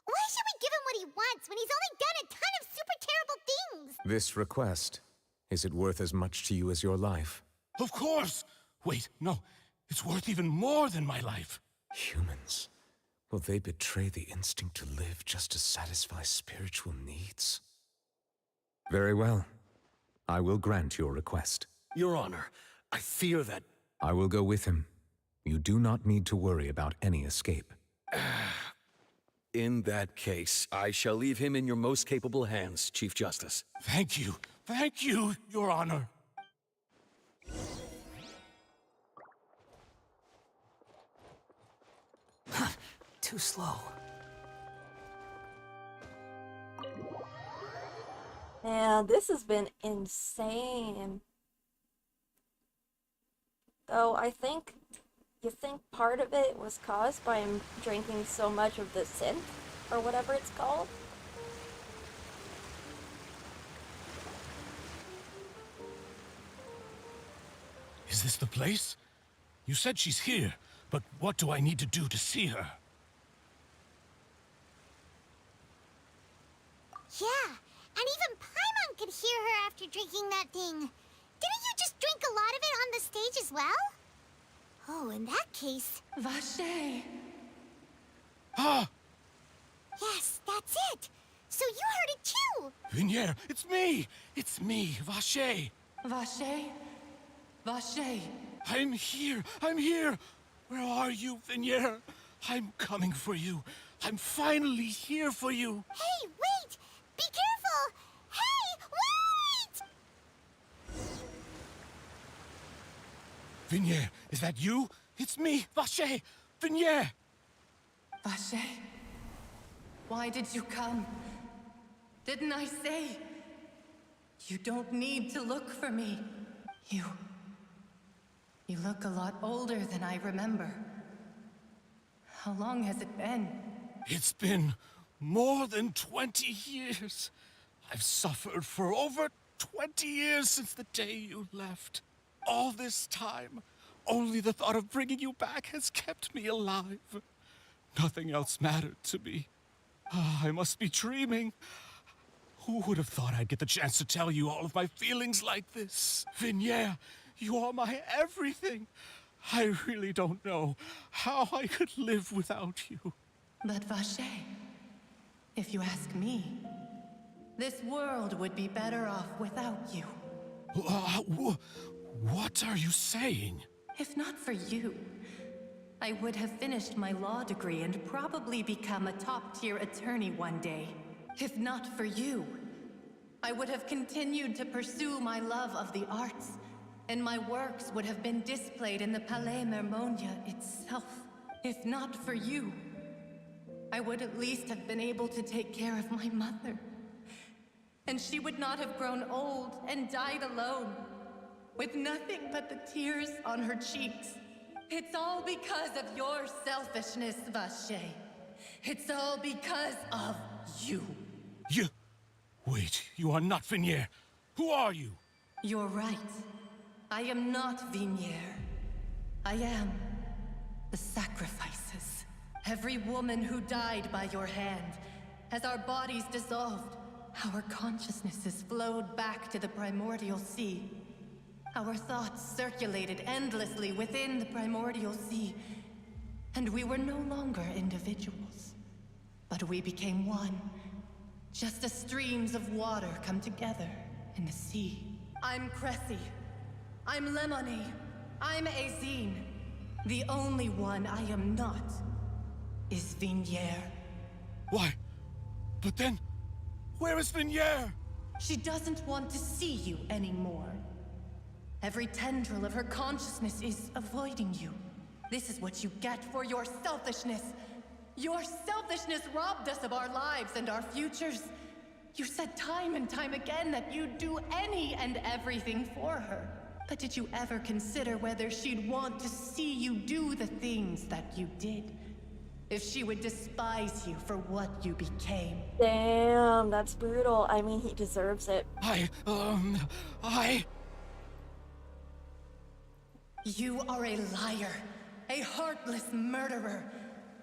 [SPEAKER 2] Why should we give him what he wants when he's only done a ton of super terrible things?
[SPEAKER 24] This request, is it worth as much to you as your life?
[SPEAKER 8] Of course! Wait, no. It's worth even more than my life.
[SPEAKER 24] Humans. Will they betray the instinct to live just to satisfy spiritual needs? Very well. I will grant your request.
[SPEAKER 4] Your Honor, I fear that...
[SPEAKER 24] I will go with him. You do not need to worry about any escape.
[SPEAKER 4] In that case, I shall leave him in your most capable hands, Chief Justice.
[SPEAKER 8] Thank you, Your Honor.
[SPEAKER 19] Too slow.
[SPEAKER 1] Yeah, this has been insane. Though you think part of it was caused by him drinking so much of the synth, or whatever it's called?
[SPEAKER 8] Is this the place? You said she's here, but what do I need to do to see her?
[SPEAKER 2] Yeah, and even Paimon could hear her after drinking that thing. Didn't you just drink a lot of it on the stage as well? Oh, in that case...
[SPEAKER 11] Vache!
[SPEAKER 8] Ah!
[SPEAKER 2] Yes, that's it! So you heard it too!
[SPEAKER 8] Vinier, it's me! It's me, Vache!
[SPEAKER 11] Vache? Vache!
[SPEAKER 8] I'm here! I'm here! Where are you, Vinier? I'm coming for you. I'm finally here for you.
[SPEAKER 2] Hey, wait! Be careful! Hey, wait!
[SPEAKER 8] Vinier, is that you? It's me, Vache! Vinier!
[SPEAKER 11] Vache? Why did you come? Didn't I say? You don't need to look for me. You look a lot older than I remember. How long has it been?
[SPEAKER 8] It's been more than 20 years. I've suffered for over 20 years since the day you left. All this time, only the thought of bringing you back has kept me alive. Nothing else mattered to me. I must be dreaming. Who would have thought I'd get the chance to tell you all of my feelings like this? Vinier, you are my everything. I really don't know how I could live without you.
[SPEAKER 11] But Vache, if you ask me, this world would be better off without you.
[SPEAKER 8] What are you saying?
[SPEAKER 11] If not for you, I would have finished my law degree and probably become a top-tier attorney one day. If not for you, I would have continued to pursue my love of the arts, and my works would have been displayed in the Palais Mermonia itself. If not for you, I would at least have been able to take care of my mother. And she would not have grown old and died alone, with nothing but the tears on her cheeks. It's all because of your selfishness, Vache. It's all because of you.
[SPEAKER 8] Wait, you are not Vinier. Who are you?
[SPEAKER 11] You're right. I am not Vinier. I am the sacrifices. Every woman who died by your hand, as our bodies dissolved, our consciousnesses flowed back to the primordial sea. Our thoughts circulated endlessly within the primordial sea, and we were no longer individuals. But we became one, just as streams of water come together in the sea. I'm Cressy. I'm Lemony. I'm Azine. The only one I am not is Vinier.
[SPEAKER 8] Why? But then, where is Vinier?
[SPEAKER 11] She doesn't want to see you anymore. Every tendril of her consciousness is avoiding you. This is what you get for your selfishness. Your selfishness robbed us of our lives and our futures. You said time and time again that you'd do any and everything for her. But did you ever consider whether she'd want to see you do the things that you did? If she would despise you for what you became?
[SPEAKER 1] Damn, that's brutal. I mean, he deserves it.
[SPEAKER 6] You are a liar, a heartless murderer,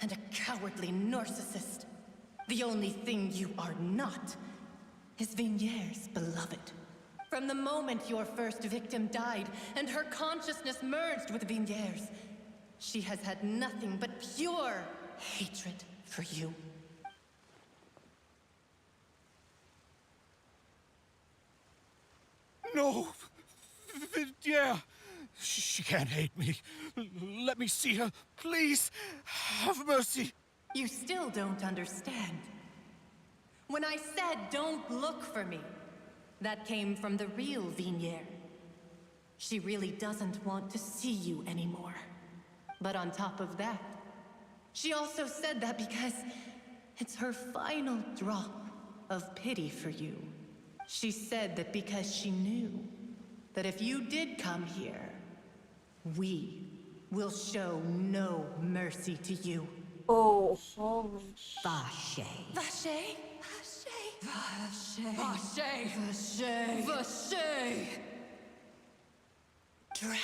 [SPEAKER 6] and a cowardly narcissist. The only thing you are not is Vigniere's beloved. From the moment your first victim died and her consciousness merged with Vigniere's, she has had nothing but pure hatred for you.
[SPEAKER 8] No! Yeah! She can't hate me. Let me see her, please. Have mercy.
[SPEAKER 6] You still don't understand. When I said don't look for me, that came from the real Vigniere. She really doesn't want to see you anymore. But on top of that, she also said that because it's her final drop of pity for you. She said that because she knew that if you did come here, we will show no mercy to you.
[SPEAKER 1] Oh, holy
[SPEAKER 6] Vache. Vache? Vache. Vache. Vache. Vache. Drown.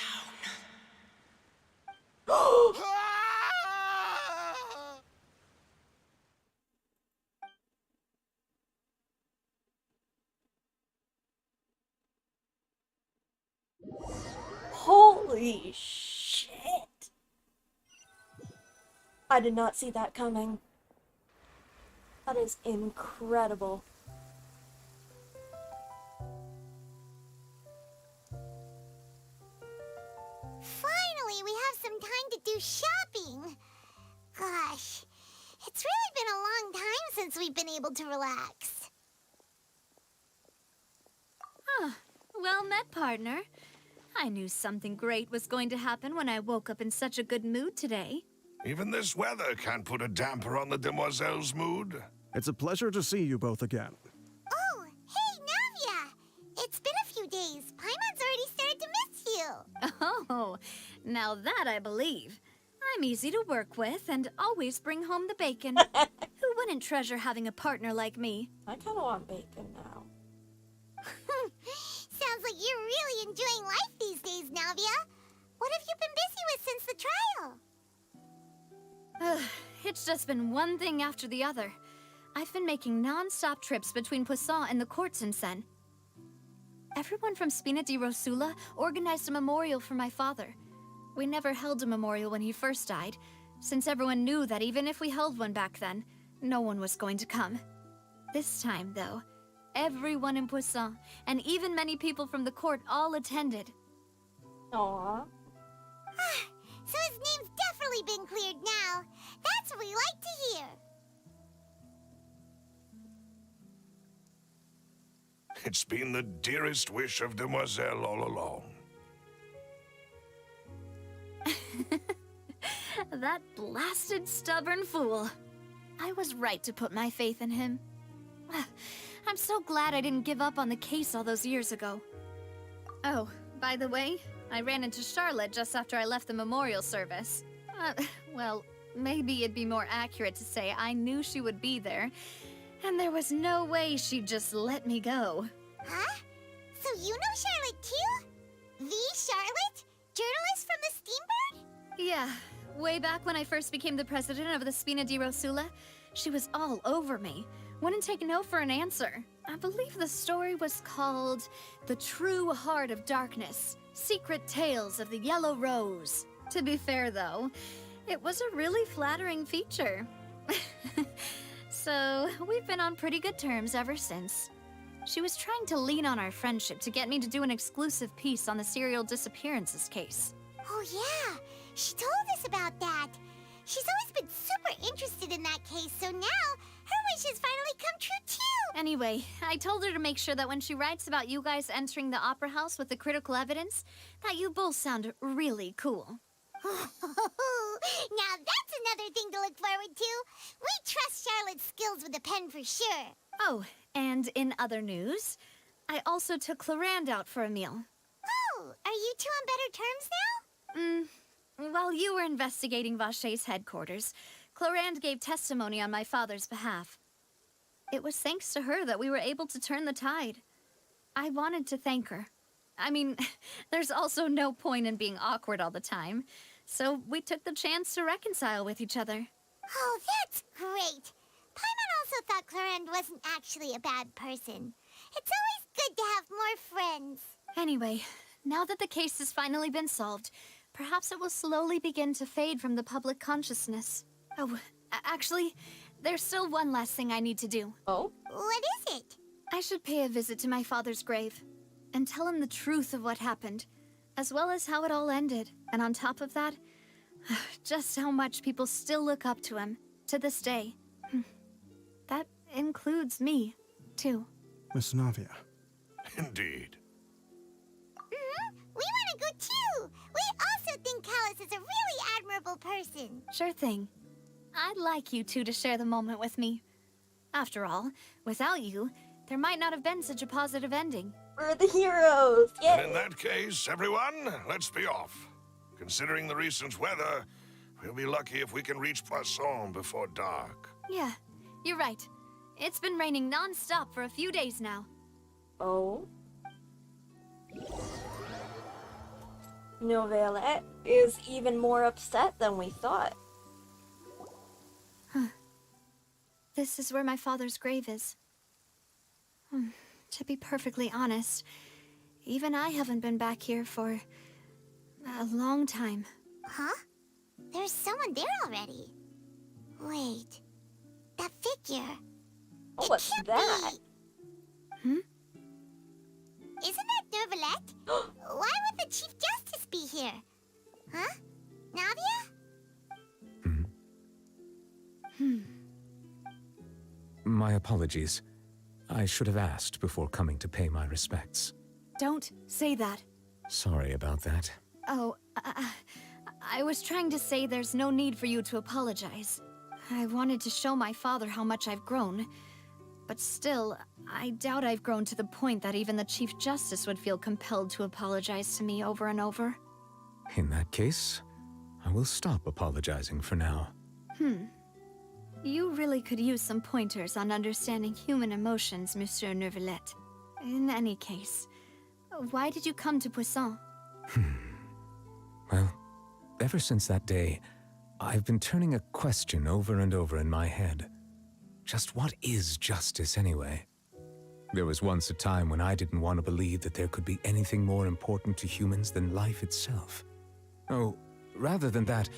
[SPEAKER 1] Holy shit! I did not see that coming. That is incredible.
[SPEAKER 2] Finally, we have some time to do shopping. Gosh, it's really been a long time since we've been able to relax.
[SPEAKER 14] Ah, well met, partner. I knew something great was going to happen when I woke up in such a good mood today.
[SPEAKER 16] Even this weather can't put a damper on the demoiselle's mood.
[SPEAKER 15] It's a pleasure to see you both again.
[SPEAKER 2] Oh, hey, Navia! It's been a few days. Paimon's already started to miss you.
[SPEAKER 14] Oh, now that I believe. I'm easy to work with and always bring home the bacon. Who wouldn't treasure having a partner like me?
[SPEAKER 1] I kind of want bacon now.
[SPEAKER 2] Sounds like you're really enjoying life these days, Navia. What have you been busy with since the trial?
[SPEAKER 14] It's just been one thing after the other. I've been making non-stop trips between Poisson and the courts in Sen. Everyone from Spina di Rosula organized a memorial for my father. We never held a memorial when he first died, since everyone knew that even if we held one back then, no one was going to come. This time, though, everyone in Poisson, and even many people from the court, all attended.
[SPEAKER 1] Aww.
[SPEAKER 2] So his name's definitely been cleared now. That's what we like to hear.
[SPEAKER 16] It's been the dearest wish of Demoiselle all along.
[SPEAKER 14] That blasted stubborn fool. I was right to put my faith in him. I'm so glad I didn't give up on the case all those years ago. Oh, by the way, I ran into Charlotte just after I left the memorial service. Well, maybe it'd be more accurate to say I knew she would be there, and there was no way she'd just let me go.
[SPEAKER 2] Huh? So you know Charlotte too? The Charlotte? Journalist from the Steambird?
[SPEAKER 14] Yeah, way back when I first became the president of the Spina di Rosula, she was all over me. Wouldn't take no for an answer. I believe the story was called The True Heart of Darkness, Secret Tales of the Yellow Rose. To be fair, though, it was a really flattering feature. So, we've been on pretty good terms ever since. She was trying to lean on our friendship to get me to do an exclusive piece on the serial disappearances case.
[SPEAKER 2] Oh yeah, she told us about that. She's always been super interested in that case, so now her wish has finally come true too.
[SPEAKER 14] Anyway, I told her to make sure that when she writes about you guys entering the opera house with the critical evidence, that you both sound really cool.
[SPEAKER 2] Now that's another thing to look forward to. We trust Charlotte's skills with a pen for sure.
[SPEAKER 14] Oh, and in other news, I also took Clarand out for a meal.
[SPEAKER 2] Oh, are you two on better terms now?
[SPEAKER 14] While you were investigating Vache's headquarters, Clarand gave testimony on my father's behalf. It was thanks to her that we were able to turn the tide. I wanted to thank her.
[SPEAKER 22] I mean, there's also no point in being awkward all the time. So we took the chance to reconcile with each other.
[SPEAKER 2] Oh, that's great. Paimon also thought Clarend wasn't actually a bad person. It's always good to have more friends.
[SPEAKER 22] Anyway, now that the case has finally been solved, perhaps it will slowly begin to fade from the public consciousness. Oh, actually, there's still one last thing I need to do.
[SPEAKER 1] Oh?
[SPEAKER 2] What is it?
[SPEAKER 22] I should pay a visit to my father's grave and tell him the truth of what happened, as well as how it all ended. And on top of that, just how much people still look up to him to this day. That includes me, too.
[SPEAKER 15] Miss Navia.
[SPEAKER 16] Indeed.
[SPEAKER 2] We want to go too! We also think Callus is a really admirable person.
[SPEAKER 22] Sure thing. I'd like you two to share the moment with me. After all, without you, there might not have been such a positive ending.
[SPEAKER 1] We're the heroes! Yay!
[SPEAKER 16] And in that case, everyone, let's be off. Considering the recent weather, we'll be lucky if we can reach Poisson before dark.
[SPEAKER 22] Yeah, you're right. It's been raining non-stop for a few days now.
[SPEAKER 1] Oh? Novelette is even more upset than we thought.
[SPEAKER 22] Huh. This is where my father's grave is. To be perfectly honest, even I haven't been back here for a long time.
[SPEAKER 2] Huh? There's someone there already. Wait. That figure.
[SPEAKER 1] Oh, what's that?
[SPEAKER 2] Isn't that Neuvillette? Why would the Chief Justice be here? Huh? Navia?
[SPEAKER 24] My apologies. I should have asked before coming to pay my respects.
[SPEAKER 22] Don't say that.
[SPEAKER 24] Sorry about that.
[SPEAKER 22] Oh, I was trying to say there's no need for you to apologize. I wanted to show my father how much I've grown. But still, I doubt I've grown to the point that even the Chief Justice would feel compelled to apologize to me over and over.
[SPEAKER 24] In that case, I will stop apologizing for now.
[SPEAKER 22] You really could use some pointers on understanding human emotions, Monsieur Neuvillette. In any case, why did you come to Poisson?
[SPEAKER 24] Well, ever since that day, I've been turning a question over and over in my head. Just what is justice anyway? There was once a time when I didn't want to believe that there could be anything more important to humans than life itself. Oh, rather than that,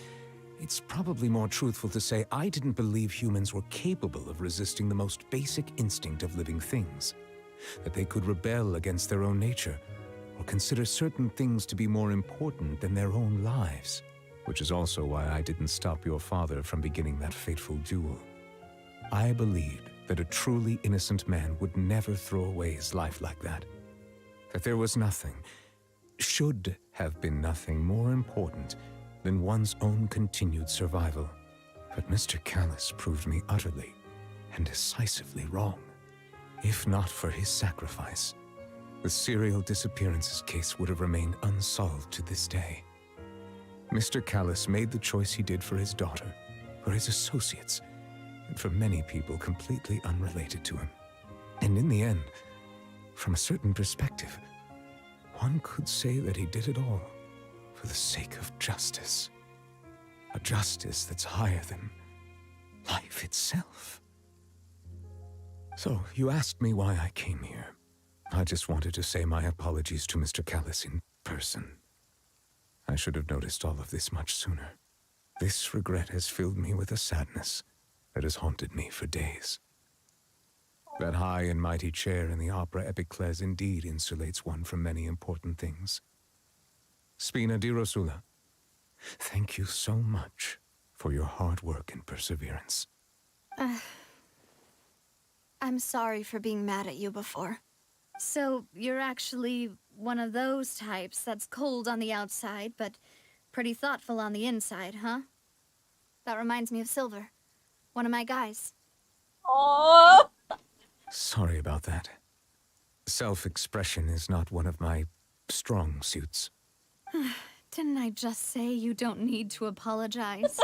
[SPEAKER 24] it's probably more truthful to say I didn't believe humans were capable of resisting the most basic instinct of living things. That they could rebel against their own nature, or consider certain things to be more important than their own lives. Which is also why I didn't stop your father from beginning that fateful duel. I believed that a truly innocent man would never throw away his life like that. That there was nothing, should have been nothing more important than one's own continued survival. But Mr. Callus proved me utterly and decisively wrong. If not for his sacrifice, the serial disappearances case would have remained unsolved to this day. Mr. Callus made the choice he did for his daughter, for his associates, and for many people completely unrelated to him. And in the end, from a certain perspective, one could say that he did it all for the sake of justice. A justice that's higher than life itself. So, you asked me why I came here. I just wanted to say my apologies to Mr. Callus in person. I should have noticed all of this much sooner. This regret has filled me with a sadness that has haunted me for days. That high and mighty chair in the Opera Epiclese indeed insulates one from many important things. Spina di Rosula, thank you so much for your hard work and perseverance.
[SPEAKER 22] I'm sorry for being mad at you before. So, you're actually one of those types that's cold on the outside, but pretty thoughtful on the inside, huh? That reminds me of Silver, one of my guys.
[SPEAKER 1] Oh!
[SPEAKER 24] Sorry about that. Self-expression is not one of my strong suits.
[SPEAKER 22] Didn't I just say you don't need to apologize?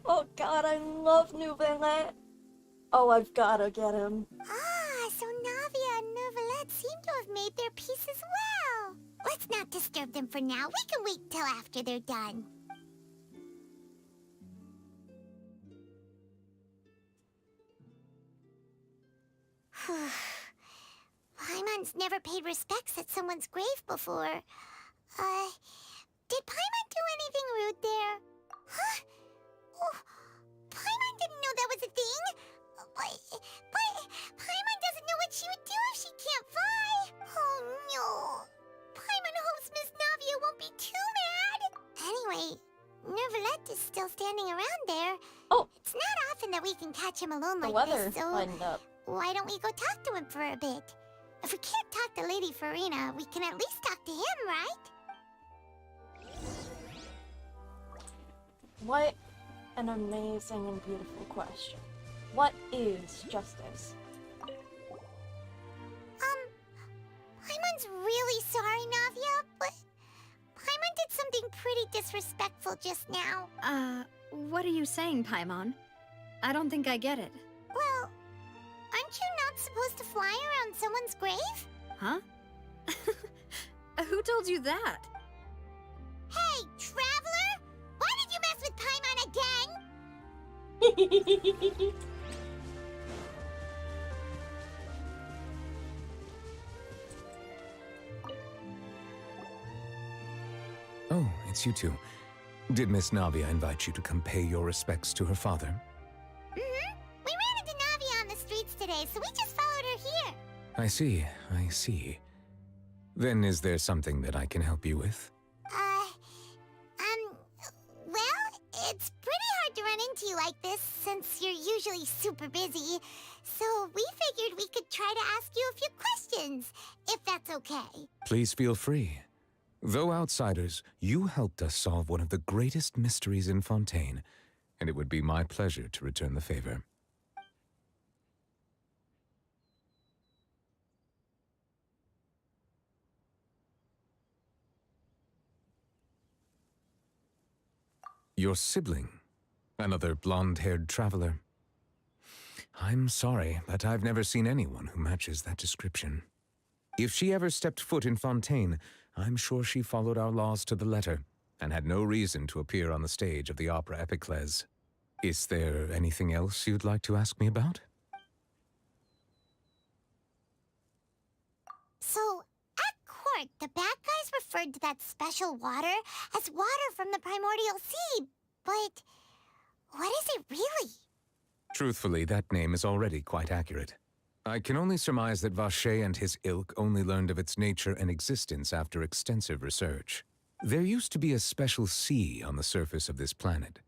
[SPEAKER 1] Oh god, I love Nouvellette. Oh, I've gotta get him.
[SPEAKER 2] Ah, so Navia and Neuvillette that seem to have made their peace as well. Let's not disturb them for now. We can wait till after they're done. Paimon's never paid respects at someone's grave before. Did Paimon do anything rude there? Huh? Oh, Paimon didn't know that was a thing. But Paimon doesn't know what she would do if she can't fly. Oh no. Paimon hopes Miss Navia won't be too mad. Anyway, Nervalette is still standing around there.
[SPEAKER 1] Oh.
[SPEAKER 2] It's not often that we can catch him alone
[SPEAKER 1] The
[SPEAKER 2] like
[SPEAKER 1] weather
[SPEAKER 2] this, so
[SPEAKER 1] lightened up.
[SPEAKER 2] why don't we go talk to him for a bit? If we can't talk to Lady Farina, we can at least talk to him, right?
[SPEAKER 1] What an amazing and beautiful question. What is justice?
[SPEAKER 2] Paimon's really sorry, Navia, but Paimon did something pretty disrespectful just now.
[SPEAKER 14] What are you saying, Paimon? I don't think I get it.
[SPEAKER 2] Well, aren't you not supposed to fly around someone's grave?
[SPEAKER 14] Huh? Who told you that?
[SPEAKER 2] Hey, Traveler! Why did you mess with Paimon again?
[SPEAKER 24] Oh, it's you two. Did Miss Navia invite you to come pay your respects to her father?
[SPEAKER 2] Mm-hmm. We ran into Navia on the streets today, so we just followed her here.
[SPEAKER 24] I see, I see. Then is there something that I can help you with?
[SPEAKER 2] Well, it's pretty hard to run into you like this, since you're usually super busy. So we figured we could try to ask you a few questions, if that's okay.
[SPEAKER 24] Please feel free. Though outsiders, you helped us solve one of the greatest mysteries in Fontaine, and it would be my pleasure to return the favor. Your sibling, another blonde-haired traveler. I'm sorry, but I've never seen anyone who matches that description. If she ever stepped foot in Fontaine, I'm sure she followed our laws to the letter, and had no reason to appear on the stage of the opera Epiclese. Is there anything else you'd like to ask me about?
[SPEAKER 2] So, at court, the bad guys referred to that special water as water from the primordial sea, but what is it really?
[SPEAKER 24] Truthfully, that name is already quite accurate. I can only surmise that Vacher and his ilk only learned of its nature and existence after extensive research. There used to be a special sea on the surface of this planet.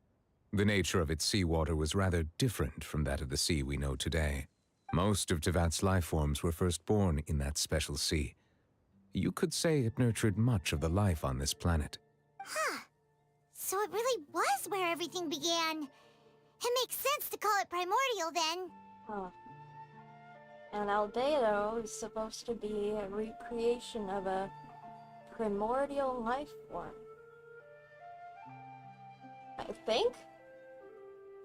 [SPEAKER 24] The nature of its seawater was rather different from that of the sea we know today. Most of Tevat's life forms were first born in that special sea. You could say it nurtured much of the life on this planet.
[SPEAKER 2] Huh. So it really was where everything began. It makes sense to call it primordial then.
[SPEAKER 1] Huh. And Aldedo is supposed to be a recreation of a primordial life form. I think?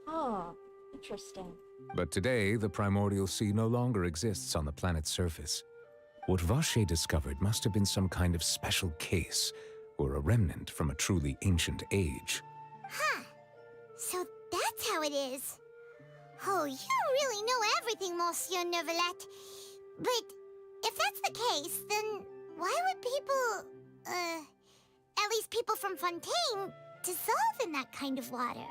[SPEAKER 1] Oh, interesting.
[SPEAKER 24] But today, the primordial sea no longer exists on the planet's surface. What Vacher discovered must have been some kind of special case, or a remnant from a truly ancient age.
[SPEAKER 2] Huh. So that's how it is. Oh, you really know everything, Monsieur Nervalette. But if that's the case, then why would people, at least people from Fontaine, dissolve in that kind of water?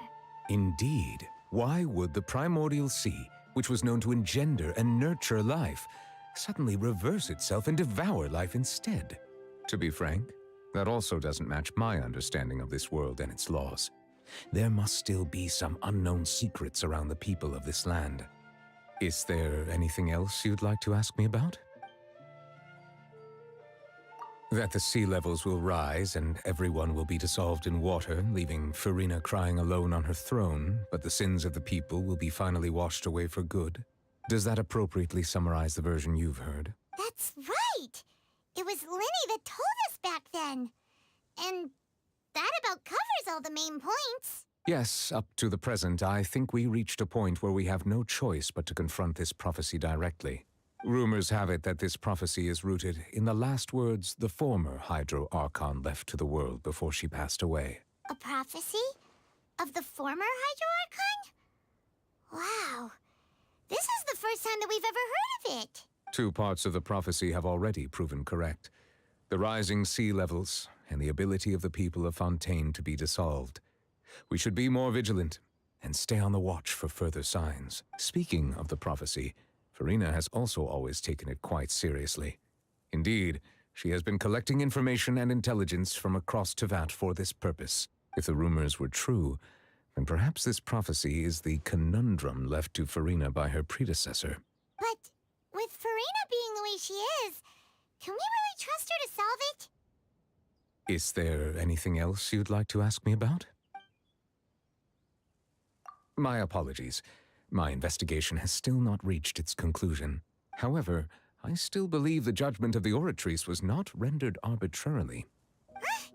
[SPEAKER 24] Indeed. Why would the primordial sea, which was known to engender and nurture life, suddenly reverse itself and devour life instead? To be frank, that also doesn't match my understanding of this world and its laws. There must still be some unknown secrets around the people of this land. Is there anything else you'd like to ask me about? That the sea levels will rise and everyone will be dissolved in water, leaving Farina crying alone on her throne, but the sins of the people will be finally washed away for good. Does that appropriately summarize the version you've heard?
[SPEAKER 2] That's right! It was Linny that told us back then. And that about covers all the main points.
[SPEAKER 24] Yes, up to the present, I think we reached a point where we have no choice but to confront this prophecy directly. Rumors have it that this prophecy is rooted in the last words the former Hydro Archon left to the world before she passed away.
[SPEAKER 2] A prophecy? Of the former Hydro Archon? Wow. This is the first time that we've ever heard of it.
[SPEAKER 24] 2 parts of the prophecy have already proven correct. The rising sea levels and the ability of the people of Fontaine to be dissolved. We should be more vigilant and stay on the watch for further signs. Speaking of the prophecy, Farina has also always taken it quite seriously. Indeed, she has been collecting information and intelligence from across Tevat for this purpose. If the rumors were true, then perhaps this prophecy is the conundrum left to Farina by her predecessor.
[SPEAKER 2] But with Farina being the way she is, can we really trust her to solve it?
[SPEAKER 24] Is there anything else you'd like to ask me about? My apologies. My investigation has still not reached its conclusion. However, I still believe the judgment of the Oratrice was not rendered arbitrarily.
[SPEAKER 2] But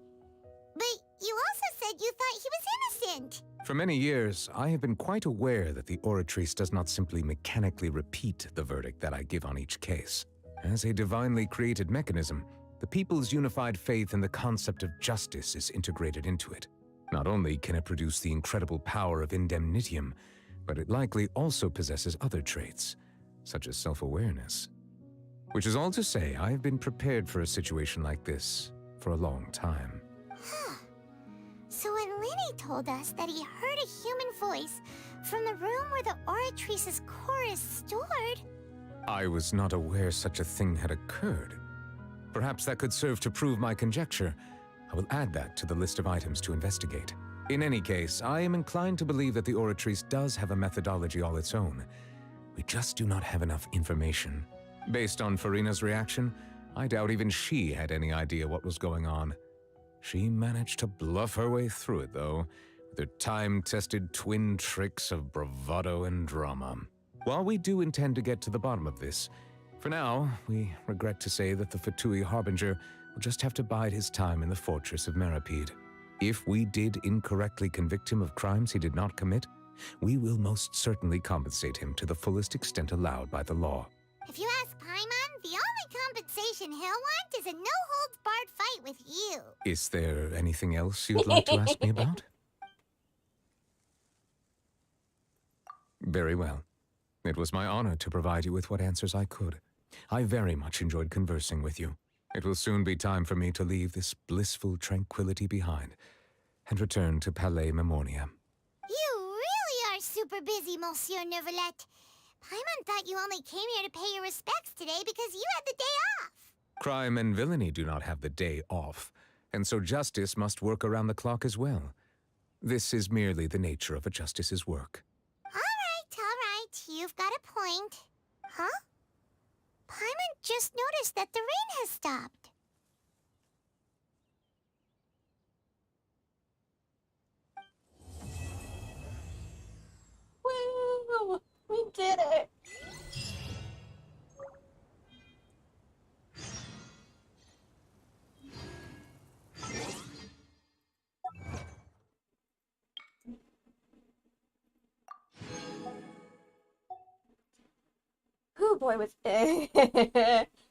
[SPEAKER 2] you also said you thought he was innocent.
[SPEAKER 24] For many years, I have been quite aware that the Oratrice does not simply mechanically repeat the verdict that I give on each case. As a divinely created mechanism, the people's unified faith in the concept of justice is integrated into it. Not only can it produce the incredible power of indemnitium, but it likely also possesses other traits, such as self-awareness. Which is all to say, I have been prepared for a situation like this for a long time.
[SPEAKER 2] So when Linny told us that he heard a human voice from the room where the Oratrice's core is stored...
[SPEAKER 24] I was not aware such a thing had occurred. Perhaps that could serve to prove my conjecture. I will add that to the list of items to investigate. In any case, I am inclined to believe that the Oratrice does have a methodology all its own. We just do not have enough information. Based on Farina's reaction, I doubt even she had any idea what was going on. She managed to bluff her way through it, though, with her time-tested twin tricks of bravado and drama. While we do intend to get to the bottom of this, for now, we regret to say that the Fatui Harbinger will just have to bide his time in the fortress of Meripede. If we did incorrectly convict him of crimes he did not commit, we will most certainly compensate him to the fullest extent allowed by the law.
[SPEAKER 2] If you ask Paimon, the only compensation he'll want is a no-holds-barred fight with you.
[SPEAKER 24] Is there anything else you'd like to ask me about? Very well. It was my honor to provide you with what answers I could. I very much enjoyed conversing with you. It will soon be time for me to leave this blissful tranquility behind and return to Palais Memoria.
[SPEAKER 2] You really are super busy, Monsieur Neuvillette. Paimon thought you only came here to pay your respects today because you had the day off.
[SPEAKER 24] Crime and villainy do not have the day off, and so justice must work around the clock as well. This is merely the nature of a justice's work.
[SPEAKER 2] All right. You've got a point. Huh? Paimon just noticed that the rain has stopped.
[SPEAKER 1] Woo! We did it! Oh boy, with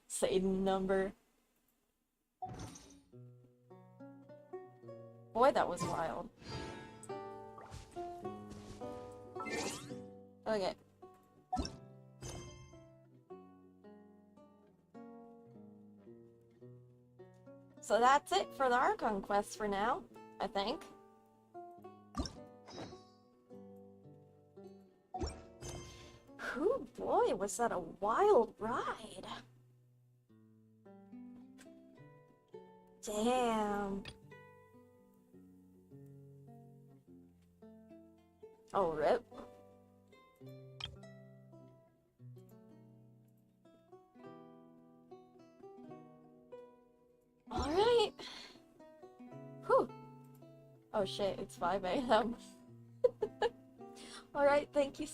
[SPEAKER 1] Satan number. Boy, that was wild. Okay. So that's it for the Archon quest for now, I think. Ooh, boy, was that a wild ride. Damn. Oh, rip. Alright. Whew. Oh shit, it's 5 a.m. Alright, thank you